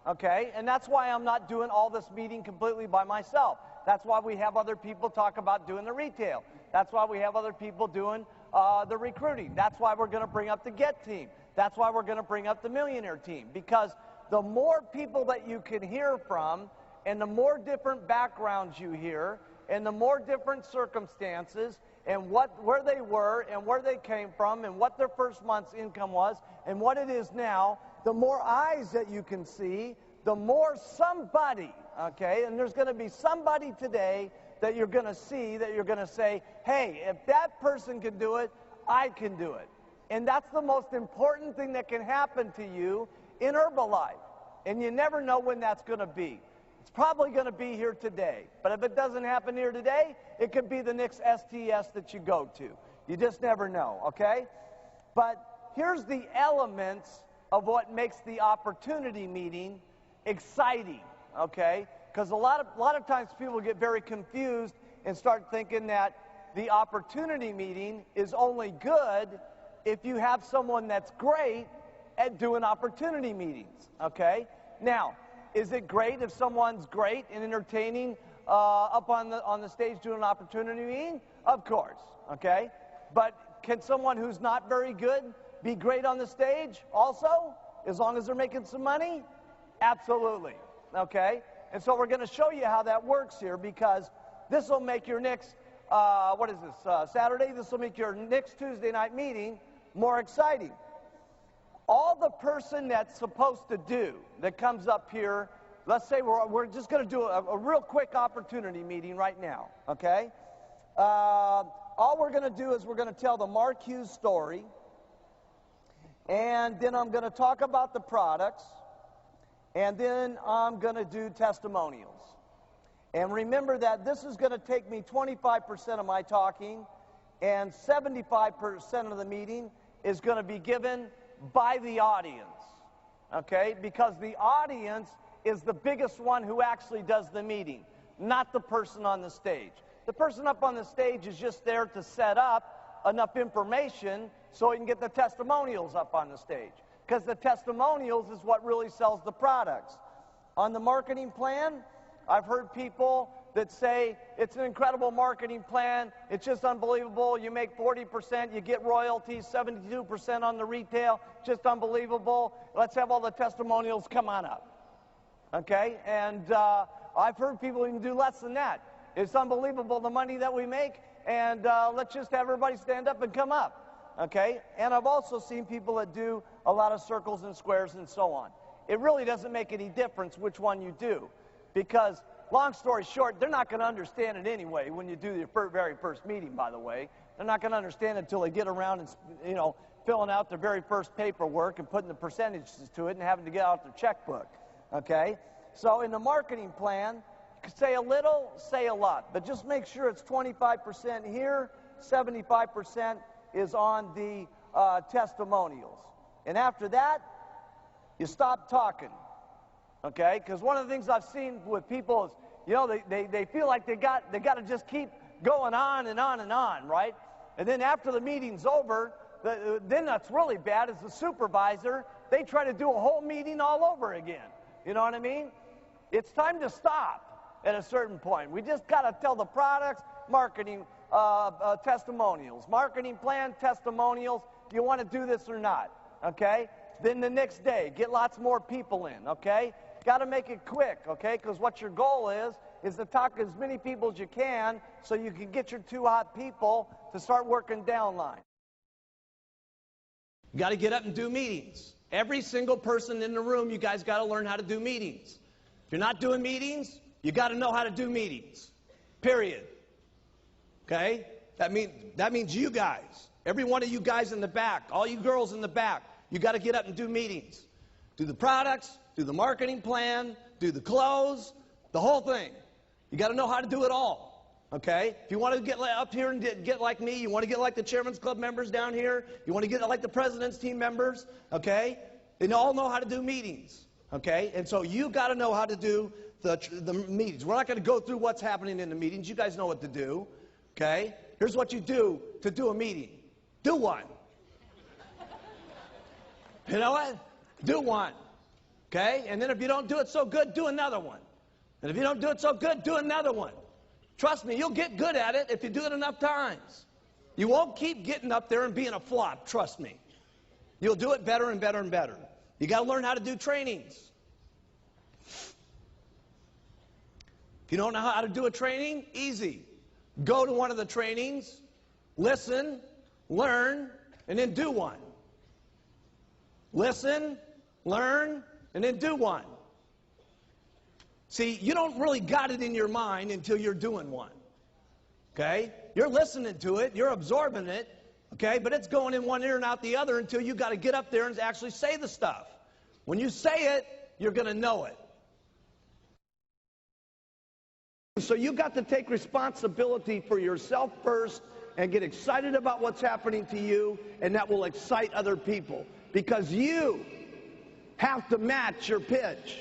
okay? And that's why I'm not doing all this meeting completely by myself. That's why we have other people talk about doing the retail. That's why we have other people doing the recruiting. That's why we're going to bring up the GET team. That's why we're going to bring up the Millionaire team, because the more people that you can hear from and the more different backgrounds you hear and the more different circumstances and where they were and where they came from and what their first month's income was and what it is now, the more eyes that you can see, the more somebody, okay, and there's going to be somebody today that you're going to see that you're going to say, hey, if that person can do it, I can do it. And that's the most important thing that can happen to you in Herbalife. And you never know when that's going to be. It's probably going to be here today. But if it doesn't happen here today, it could be the next STS that you go to. You just never know, okay? But here's the elements of what makes the opportunity meeting exciting, okay? Because a lot of times people get very confused and start thinking that the opportunity meeting is only good if you have someone that's great at doing opportunity meetings, okay? Now, is it great if someone's great and entertaining up on the stage doing an opportunity meeting? Of course, okay? But can someone who's not very good be great on the stage also, as long as they're making some money? Absolutely, okay? And so we're going to show you how that works here, because this will make your next, Saturday? This will make your next Tuesday night meeting more exciting. All the person that's supposed to do that comes up here, let's say we're just going to do a real quick opportunity meeting right now, okay? All we're going to do is we're going to tell the Mark Hughes story, and then I'm going to talk about the products, and then I'm going to do testimonials. And remember that this is going to take me 25% of my talking, and 75% of the meeting is going to be given by the audience, okay? Because the audience is the biggest one who actually does the meeting, not the person on the stage. The person up on the stage is just there to set up enough information so he can get the testimonials up on the stage, because the testimonials is what really sells the products. On the marketing plan, I've heard people that say it's an incredible marketing plan, it's just unbelievable, you make 40%, you get royalties, 72% on the retail, just unbelievable. Let's have all the testimonials come on up. Okay? And I've heard people even do less than that. It's unbelievable the money that we make, and let's just have everybody stand up and come up. Okay? And I've also seen people that do a lot of circles and squares and so on. It really doesn't make any difference which one you do, because long story short, they're not going to understand it anyway when you do your very first meeting, by the way. They're not going to understand it until they get around and, you know, filling out their very first paperwork and putting the percentages to it and having to get out their checkbook. Okay? So in the marketing plan, say a little, say a lot, but just make sure it's 25% here, 75% is on the testimonials. And after that, you stop talking. Okay? Because one of the things I've seen with people is, you know, they feel like they got to just keep going on and on and on, right? And then after the meeting's over, then that's really bad as the supervisor, they try to do a whole meeting all over again. You know what I mean? It's time to stop at a certain point. We just got to tell the products, marketing, testimonials, marketing plan, testimonials, do you want to do this or not? Okay? Then the next day, get lots more people in, okay? Got to make it quick, okay? Because what your goal is to talk to as many people as you can so you can get your 2 hot people to start working downline. You got to get up and do meetings. Every single person in the room, you guys got to learn how to do meetings. If you're not doing meetings, you got to know how to do meetings. Period. Okay? That means you guys. Every one of you guys in the back, all you girls in the back, you got to get up and do meetings. Do the products, do the marketing plan, do the clothes, the whole thing. You got to know how to do it all, okay? If you want to get up here and get like me, you want to get like the Chairman's Club members down here, you want to get like the President's Team members, okay? They all know how to do meetings, okay? And so you got to know how to do the meetings. We're not going to go through what's happening in the meetings. You guys know what to do, okay? Here's what you do to do a meeting. Do one. You know what? Do one. Okay? And then if you don't do it so good, do another one. And if you don't do it so good, do another one. Trust me, you'll get good at it if you do it enough times. You won't keep getting up there and being a flop, trust me. You'll do it better and better and better. You got to learn how to do trainings. If you don't know how to do a training, easy. Go to one of the trainings, listen, learn, and then do one. Listen, learn, and then do one. See, you don't really got it in your mind until you're doing one. Okay? You're listening to it, you're absorbing it, okay? But it's going in one ear and out the other until you got to get up there and actually say the stuff. When you say it, you're going to know it. So you got to take responsibility for yourself first and get excited about what's happening to you, and that will excite other people. Because you have to match your pitch.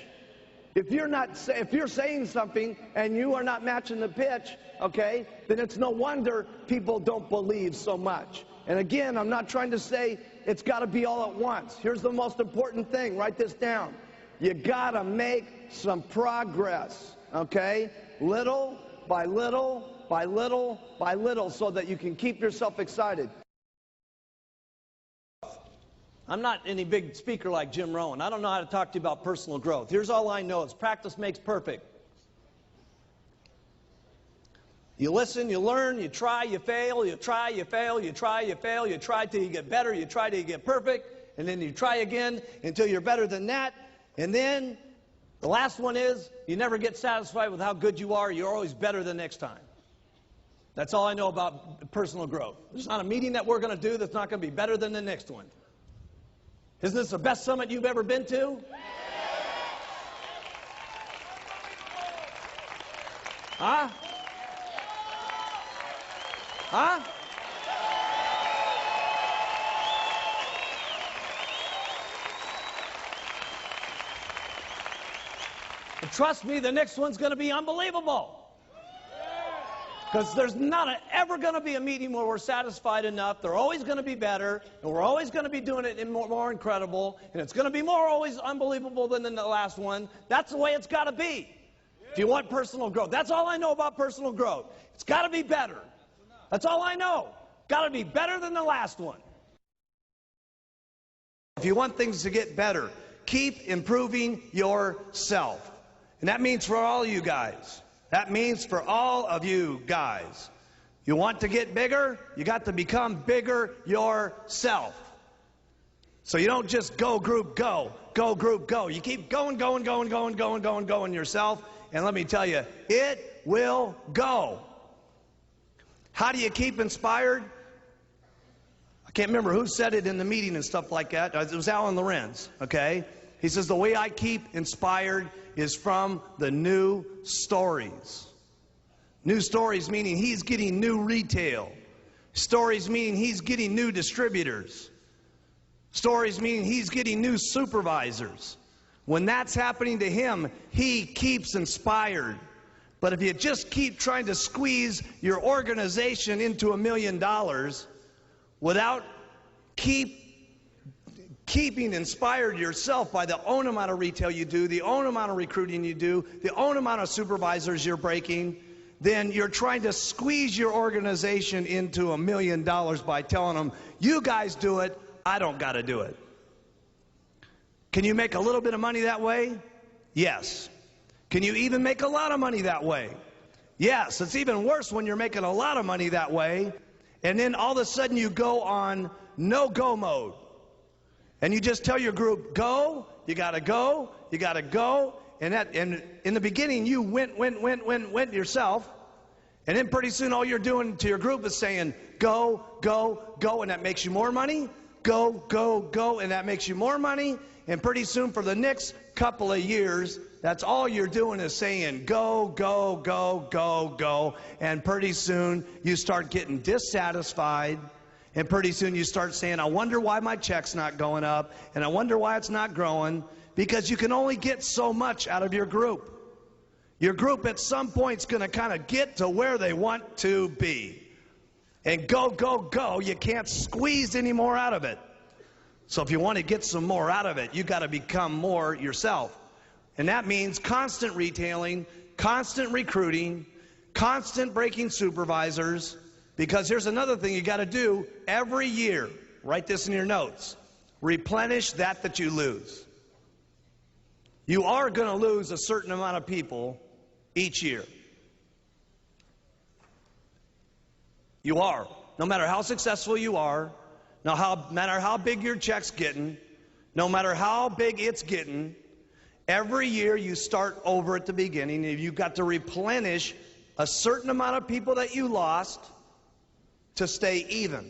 If you're saying something and you are not matching the pitch, okay, then it's no wonder people don't believe so much. And again, I'm not trying to say it's got to be all at once. Here's the most important thing. Write this down. You got to make some progress, okay? Little by little by little by little so that you can keep yourself excited. I'm not any big speaker like Jim Rohn. I don't know how to talk to you about personal growth. Here's all I know is practice makes perfect. You listen, you learn, you try, you fail, you try, you fail, you try, you fail, you try till you get better, you try till you get perfect, and then you try again until you're better than that. And then the last one is you never get satisfied with how good you are. You're always better the next time. That's all I know about personal growth. There's not a meeting that we're going to do that's not going to be better than the next one. Isn't this the best summit you've ever been to? Huh? Huh? And trust me, the next one's going to be unbelievable. Because there's not ever going to be a meeting where we're satisfied enough. They're always going to be better, and we're always going to be doing it in more incredible, and it's going to be more always unbelievable than the last one. That's the way it's got to be. If you want personal growth. That's all I know about personal growth. It's got to be better. That's all I know. Got to be better than the last one. If you want things to get better, keep improving yourself. And that means for all you guys. That means for all of you guys. You want to get bigger? You got to become bigger yourself. So you don't just go group go, go group go. You keep going yourself. And let me tell you, it will go. How do you keep inspired? I can't remember who said it in the meeting and stuff like that. It was Alan Lorenz, okay? He says, the way I keep inspired is from the new stories. New stories meaning he's getting new retail. Stories meaning he's getting new distributors. Stories meaning he's getting new supervisors. When that's happening to him, he keeps inspired. But if you just keep trying to squeeze your organization into $1 million without keeping inspired yourself by the own amount of retail you do, the own amount of recruiting you do, the own amount of supervisors you're breaking, then you're trying to squeeze your organization into $1 million by telling them, you guys do it, I don't got to do it. Can you make a little bit of money that way? Yes. Can you even make a lot of money that way? Yes. It's even worse when you're making a lot of money that way, and then all of a sudden you go on no-go mode. And you just tell your group, go, you got to go, you got to go. And in the beginning, you went yourself. And then pretty soon all you're doing to your group is saying, go, go, go, and that makes you more money. Go, go, go, and that makes you more money. And pretty soon for the next couple of years, that's all you're doing is saying, go, go, go, go, go. And pretty soon you start getting dissatisfied. And pretty soon you start saying, I wonder why my check's not going up. And I wonder why it's not growing. Because you can only get so much out of your group. Your group at some point is going to kind of get to where they want to be. And go, go, go, you can't squeeze any more out of it. So if you want to get some more out of it, you got to become more yourself. And that means constant retailing, constant recruiting, constant breaking supervisors. Because here's another thing you got to do every year. Write this in your notes. Replenish that you lose. You are going to lose a certain amount of people each year. You are. No matter how successful you are, no matter how big your check's getting, no matter how big it's getting, every year you start over at the beginning and you've got to replenish a certain amount of people that you lost to stay even.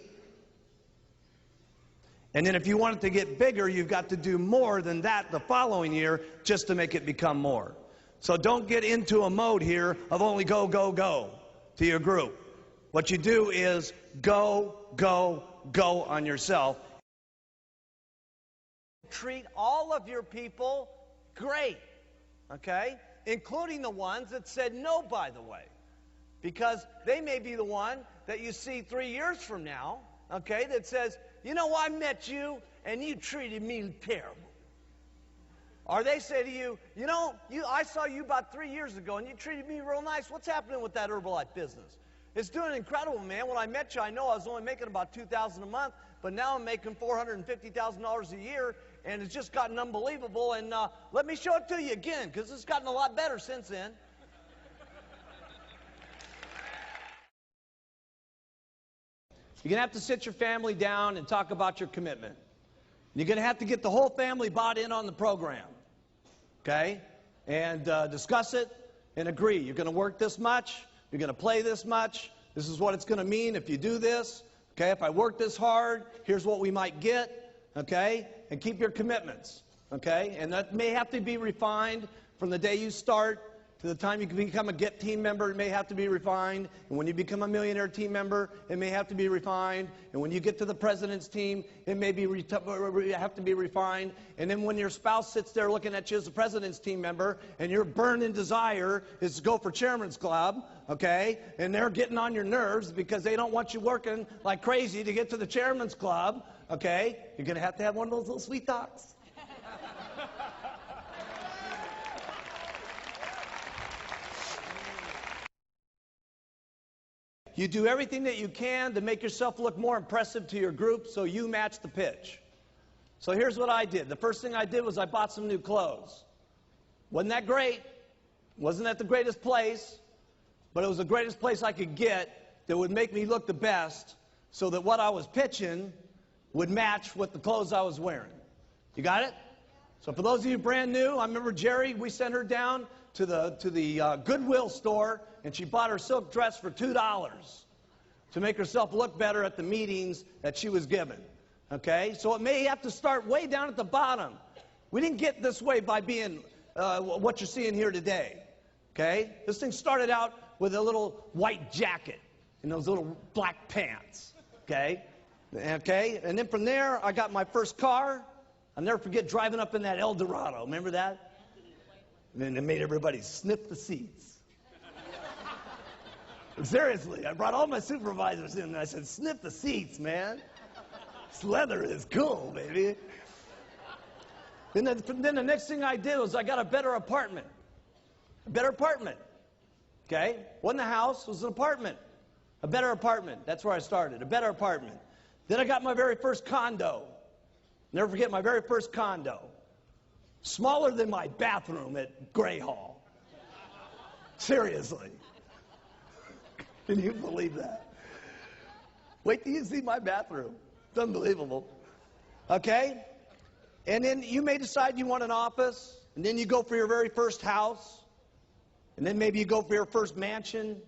And then if you want it to get bigger, you've got to do more than that the following year just to make it become more. So don't get into a mode here of only go, go, go to your group. What you do is go, go, go on yourself. Treat all of your people great, okay? Including the ones that said no, by the way. Because they may be the one that you see 3 years from now, okay, that says, you know, I met you and you treated me terrible. Or they say to you, you know, I saw you about 3 years ago and you treated me real nice. What's happening with that Herbalife business? It's doing incredible, man. When I met you, I know I was only making about $2,000 a month, but now I'm making $450,000 a year, and it's just gotten unbelievable. And let me show it to you again, because it's gotten a lot better since then. You're going to have to sit your family down and talk about your commitment. You're going to have to get the whole family bought in on the program, okay? And discuss it and agree. You're going to work this much. You're going to play this much. This is what it's going to mean if you do this. Okay, if I work this hard, here's what we might get. Okay, and keep your commitments. Okay, and that may have to be refined from the day you start to the time you can become a GET team member. It may have to be refined. And when you become a millionaire team member, it may have to be refined. And when you get to the president's team, it may have to be refined. And then when your spouse sits there looking at you as a president's team member, and your burning desire is to go for chairman's club, okay, and they're getting on your nerves because they don't want you working like crazy to get to the chairman's club, okay, you're going to have one of those little sweet talks. You do everything that you can to make yourself look more impressive to your group so you match the pitch. So here's what I did. The first thing I did was I bought some new clothes. Wasn't that great? Wasn't that the greatest place? But it was the greatest place I could get that would make me look the best so that what I was pitching would match with the clothes I was wearing. You got it? So for those of you brand new, I remember Jerry, we sent her down to the Goodwill store, and she bought her silk dress for $2 to make herself look better at the meetings that she was given. Okay? So it may have to start way down at the bottom. We didn't get this way by being what you're seeing here today. Okay? This thing started out with a little white jacket and those little black pants. Okay? Okay? And then from there, I got my first car. I'll never forget driving up in that El Dorado. Remember that? And then it made everybody sniff the seats. Seriously, I brought all my supervisors in and I said, sniff the seats, man. This leather is cool, baby. Then the next thing I did was I got a better apartment. A better apartment. Okay? Wasn't a house, it was an apartment. A better apartment. That's where I started. A better apartment. Then I got my very first condo. Never forget my very first condo. Smaller than my bathroom at Gray Hall. Seriously. Can you believe that? Wait till you see my bathroom. It's unbelievable. Okay? And then you may decide you want an office, and then you go for your very first house, and then maybe you go for your first mansion,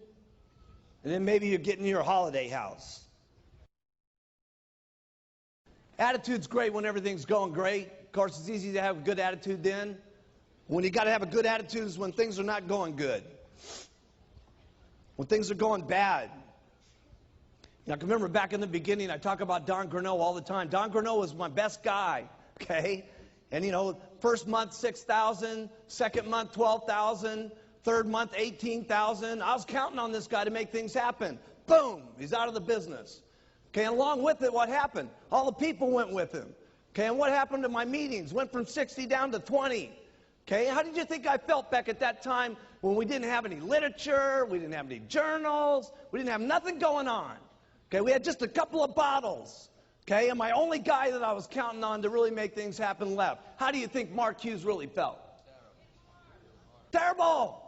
and then maybe you're getting your holiday house. Attitude's great when everything's going great. Of course, it's easy to have a good attitude then. When you got to have a good attitude is when things are not going good. When things are going bad. Now, I can remember back in the beginning, I talk about Don Greneau all the time. Don Greneau was my best guy, okay? And, you know, first month, 6,000. Second month, 12,000. Third month, 18,000. I was counting on this guy to make things happen. Boom, he's out of the business. Okay, and along with it, what happened? All the people went with him. Okay, and what happened to my meetings? Went from 60 down to 20. Okay, how did you think I felt back at that time when we didn't have any literature, we didn't have any journals, we didn't have nothing going on? Okay, we had just a couple of bottles. Okay, and my only guy that I was counting on to really make things happen left. How do you think Mark Hughes really felt? Terrible!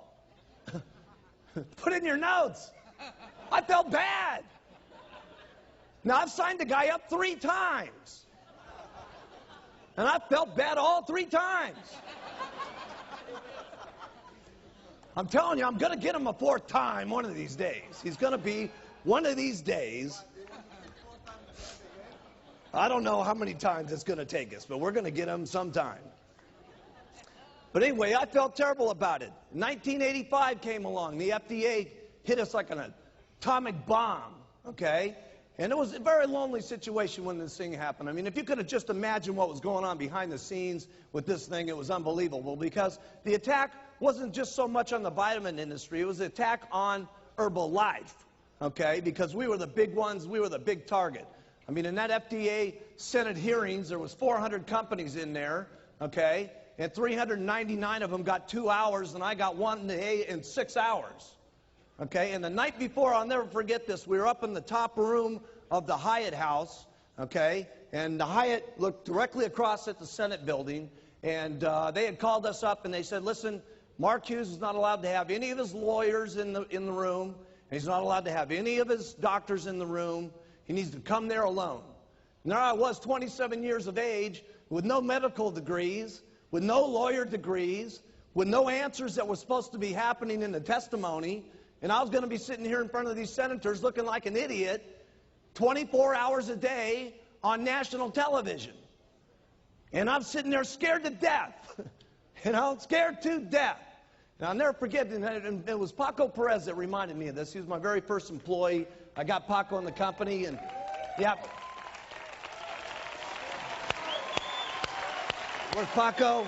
Put in your notes. I felt bad. Now, I've signed the guy up 3 times. And I felt bad all 3 times. I'm telling you, I'm going to get him a 4th time one of these days. He's going to be one of these days. I don't know how many times it's going to take us, but we're going to get him sometime. But anyway, I felt terrible about it. 1985 came along. The FDA hit us like an atomic bomb, okay? And it was a very lonely situation when this thing happened. I mean, if you could have just imagined what was going on behind the scenes with this thing, it was unbelievable because the attack wasn't just so much on the vitamin industry. It was an attack on Herbalife, okay, because we were the big ones. We were the big target. I mean, in that FDA Senate hearings, there was 400 companies in there, okay, and 399 of them got 2 hours, and I got 1 day in 6 hours. Okay, and the night before, I'll never forget this, we were up in the top room of the Hyatt House, okay, and the Hyatt looked directly across at the Senate building, and they had called us up and they said, listen, Mark Hughes is not allowed to have any of his lawyers in the room, and he's not allowed to have any of his doctors in the room. He needs to come there alone. And there I was, 27 years of age, with no medical degrees, with no lawyer degrees, with no answers that were supposed to be happening in the testimony. And I was going to be sitting here in front of these senators looking like an idiot 24 hours a day on national television. And I'm sitting there scared to death. You know, scared to death. And I'll never forget, and it was Paco Perez that reminded me of this. He was my very first employee. I got Paco in the company, and yeah. Where's Paco?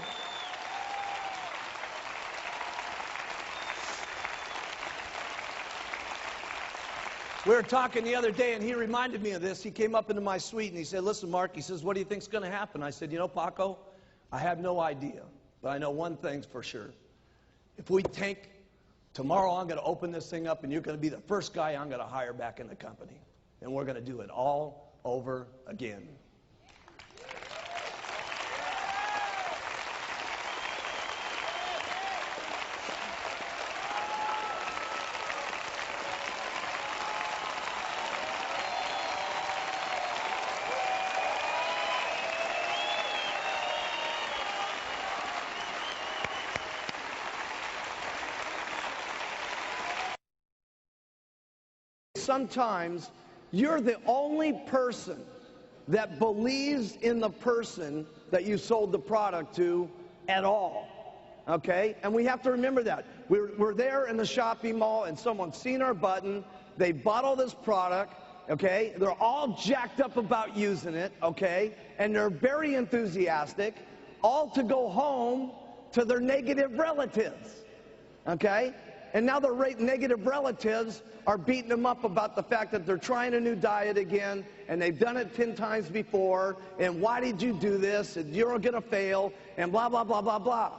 We were talking the other day, and he reminded me of this. He came up into my suite, and he said, listen, Mark, he says, what do you think's going to happen? I said, you know, Paco, I have no idea, but I know one thing's for sure. If we take Tomorrow I'm going to open this thing up, and you're going to be the first guy I'm going to hire back in the company. And we're going to do it all over again. Sometimes you're the only person that believes in the person that you sold the product to at all. Okay? And we have to remember that. We're there in the shopping mall and someone's seen our button. They bought all this product. Okay? They're all jacked up about using it. Okay? And they're very enthusiastic. All to go home to their negative relatives. Okay? And now their negative relatives are beating them up about the fact that they're trying a new diet again, and they've done it 10 times before, and why did you do this, and you're going to fail, and blah, blah, blah, blah, blah.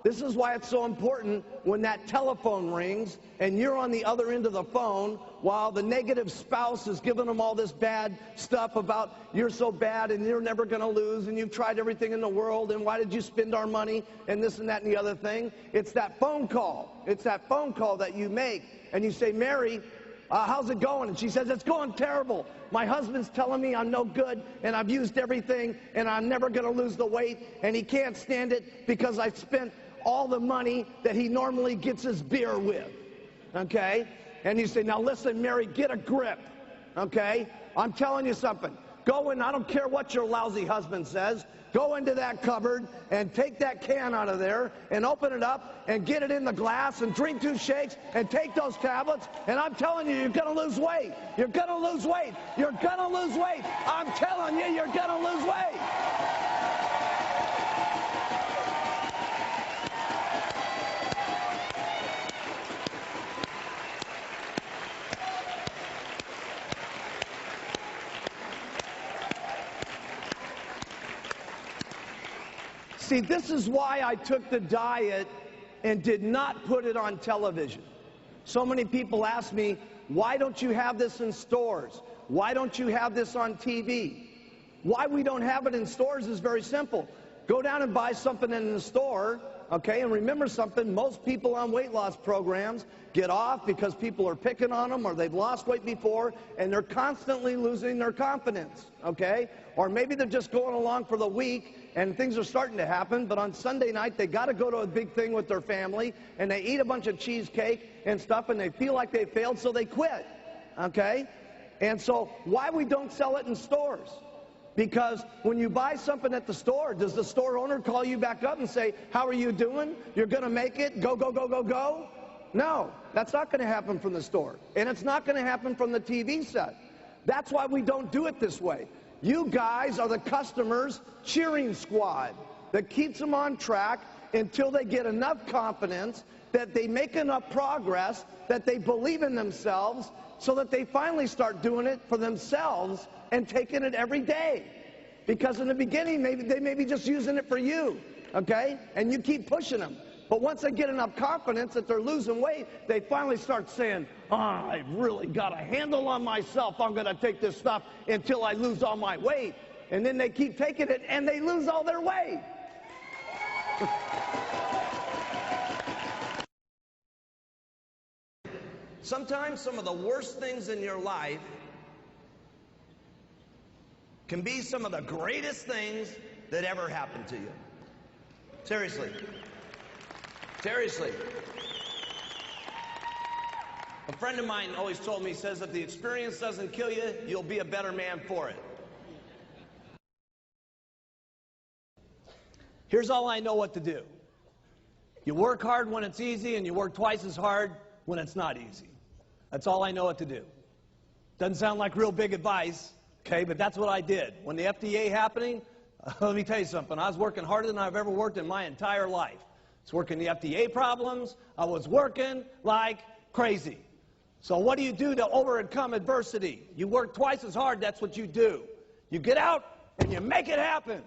This is why it's so important when that telephone rings, and you're on the other end of the phone, while the negative spouse is giving them all this bad stuff about you're so bad, and you're never going to lose, and you've tried everything in the world, and why did you spend our money, and this and that and the other thing. It's that phone call. It's that phone call that you make, and you say, Mary, how's it going? And she says, it's going terrible. My husband's telling me I'm no good, and I've used everything, and I'm never going to lose the weight, and he can't stand it because I spent all the money that he normally gets his beer with. Okay? And you say, now listen, Mary, get a grip. Okay? I'm telling you something. Go in, I don't care what your lousy husband says. Go into that cupboard and take that can out of there and open it up and get it in the glass and drink 2 shakes and take those tablets. And I'm telling you, you're going to lose weight. You're going to lose weight. You're going to lose weight. I'm telling you, you're going to lose weight. See, this is why I took the diet and did not put it on television. So many people ask me, why don't you have this in stores? Why don't you have this on TV? Why we don't have it in stores is very simple. Go down and buy something in the store, okay, and remember something, most people on weight loss programs get off because people are picking on them or they've lost weight before and they're constantly losing their confidence, okay? Or maybe they're just going along for the week and things are starting to happen, but on Sunday night they got to go to a big thing with their family and they eat a bunch of cheesecake and stuff and they feel like they failed, so they quit, okay? And so why we don't sell it in stores? Because when you buy something at the store, does the store owner call you back up and say, how are you doing? You're going to make it? Go, go, go, go, go? No, that's not going to happen from the store. And it's not going to happen from the TV set. That's why we don't do it this way. You guys are the customers' cheering squad that keeps them on track until they get enough confidence that they make enough progress, that they believe in themselves, so that they finally start doing it for themselves and taking it every day. Because in the beginning, they may be just using it for you, okay? And you keep pushing them. But once they get enough confidence that they're losing weight, they finally start saying, I've really got a handle on myself. I'm going to take this stuff until I lose all my weight. And then they keep taking it, and they lose all their weight. Sometimes some of the worst things in your life can be some of the greatest things that ever happened to you. Seriously. Seriously. A friend of mine always told me, he says, if the experience doesn't kill you, you'll be a better man for it. Here's all I know what to do. You work hard when it's easy, and you work twice as hard when it's not easy. That's all I know what to do. Doesn't sound like real big advice, okay, but that's what I did. When the FDA happening, let me tell you something. I was working harder than I've ever worked in my entire life. I was working the FDA problems. I was working like crazy. So what do you do to overcome adversity? You work twice as hard. That's what you do. You get out and you make it happen.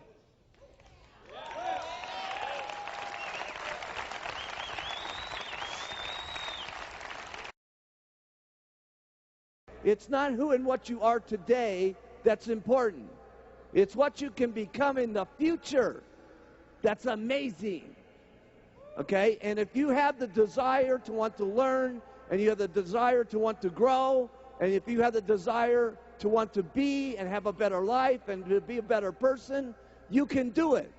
It's not who and what you are today that's important. It's what you can become in the future that's amazing. Okay? And if you have the desire to want to learn, and you have the desire to want to grow, and if you have the desire to want to be and have a better life and to be a better person, you can do it.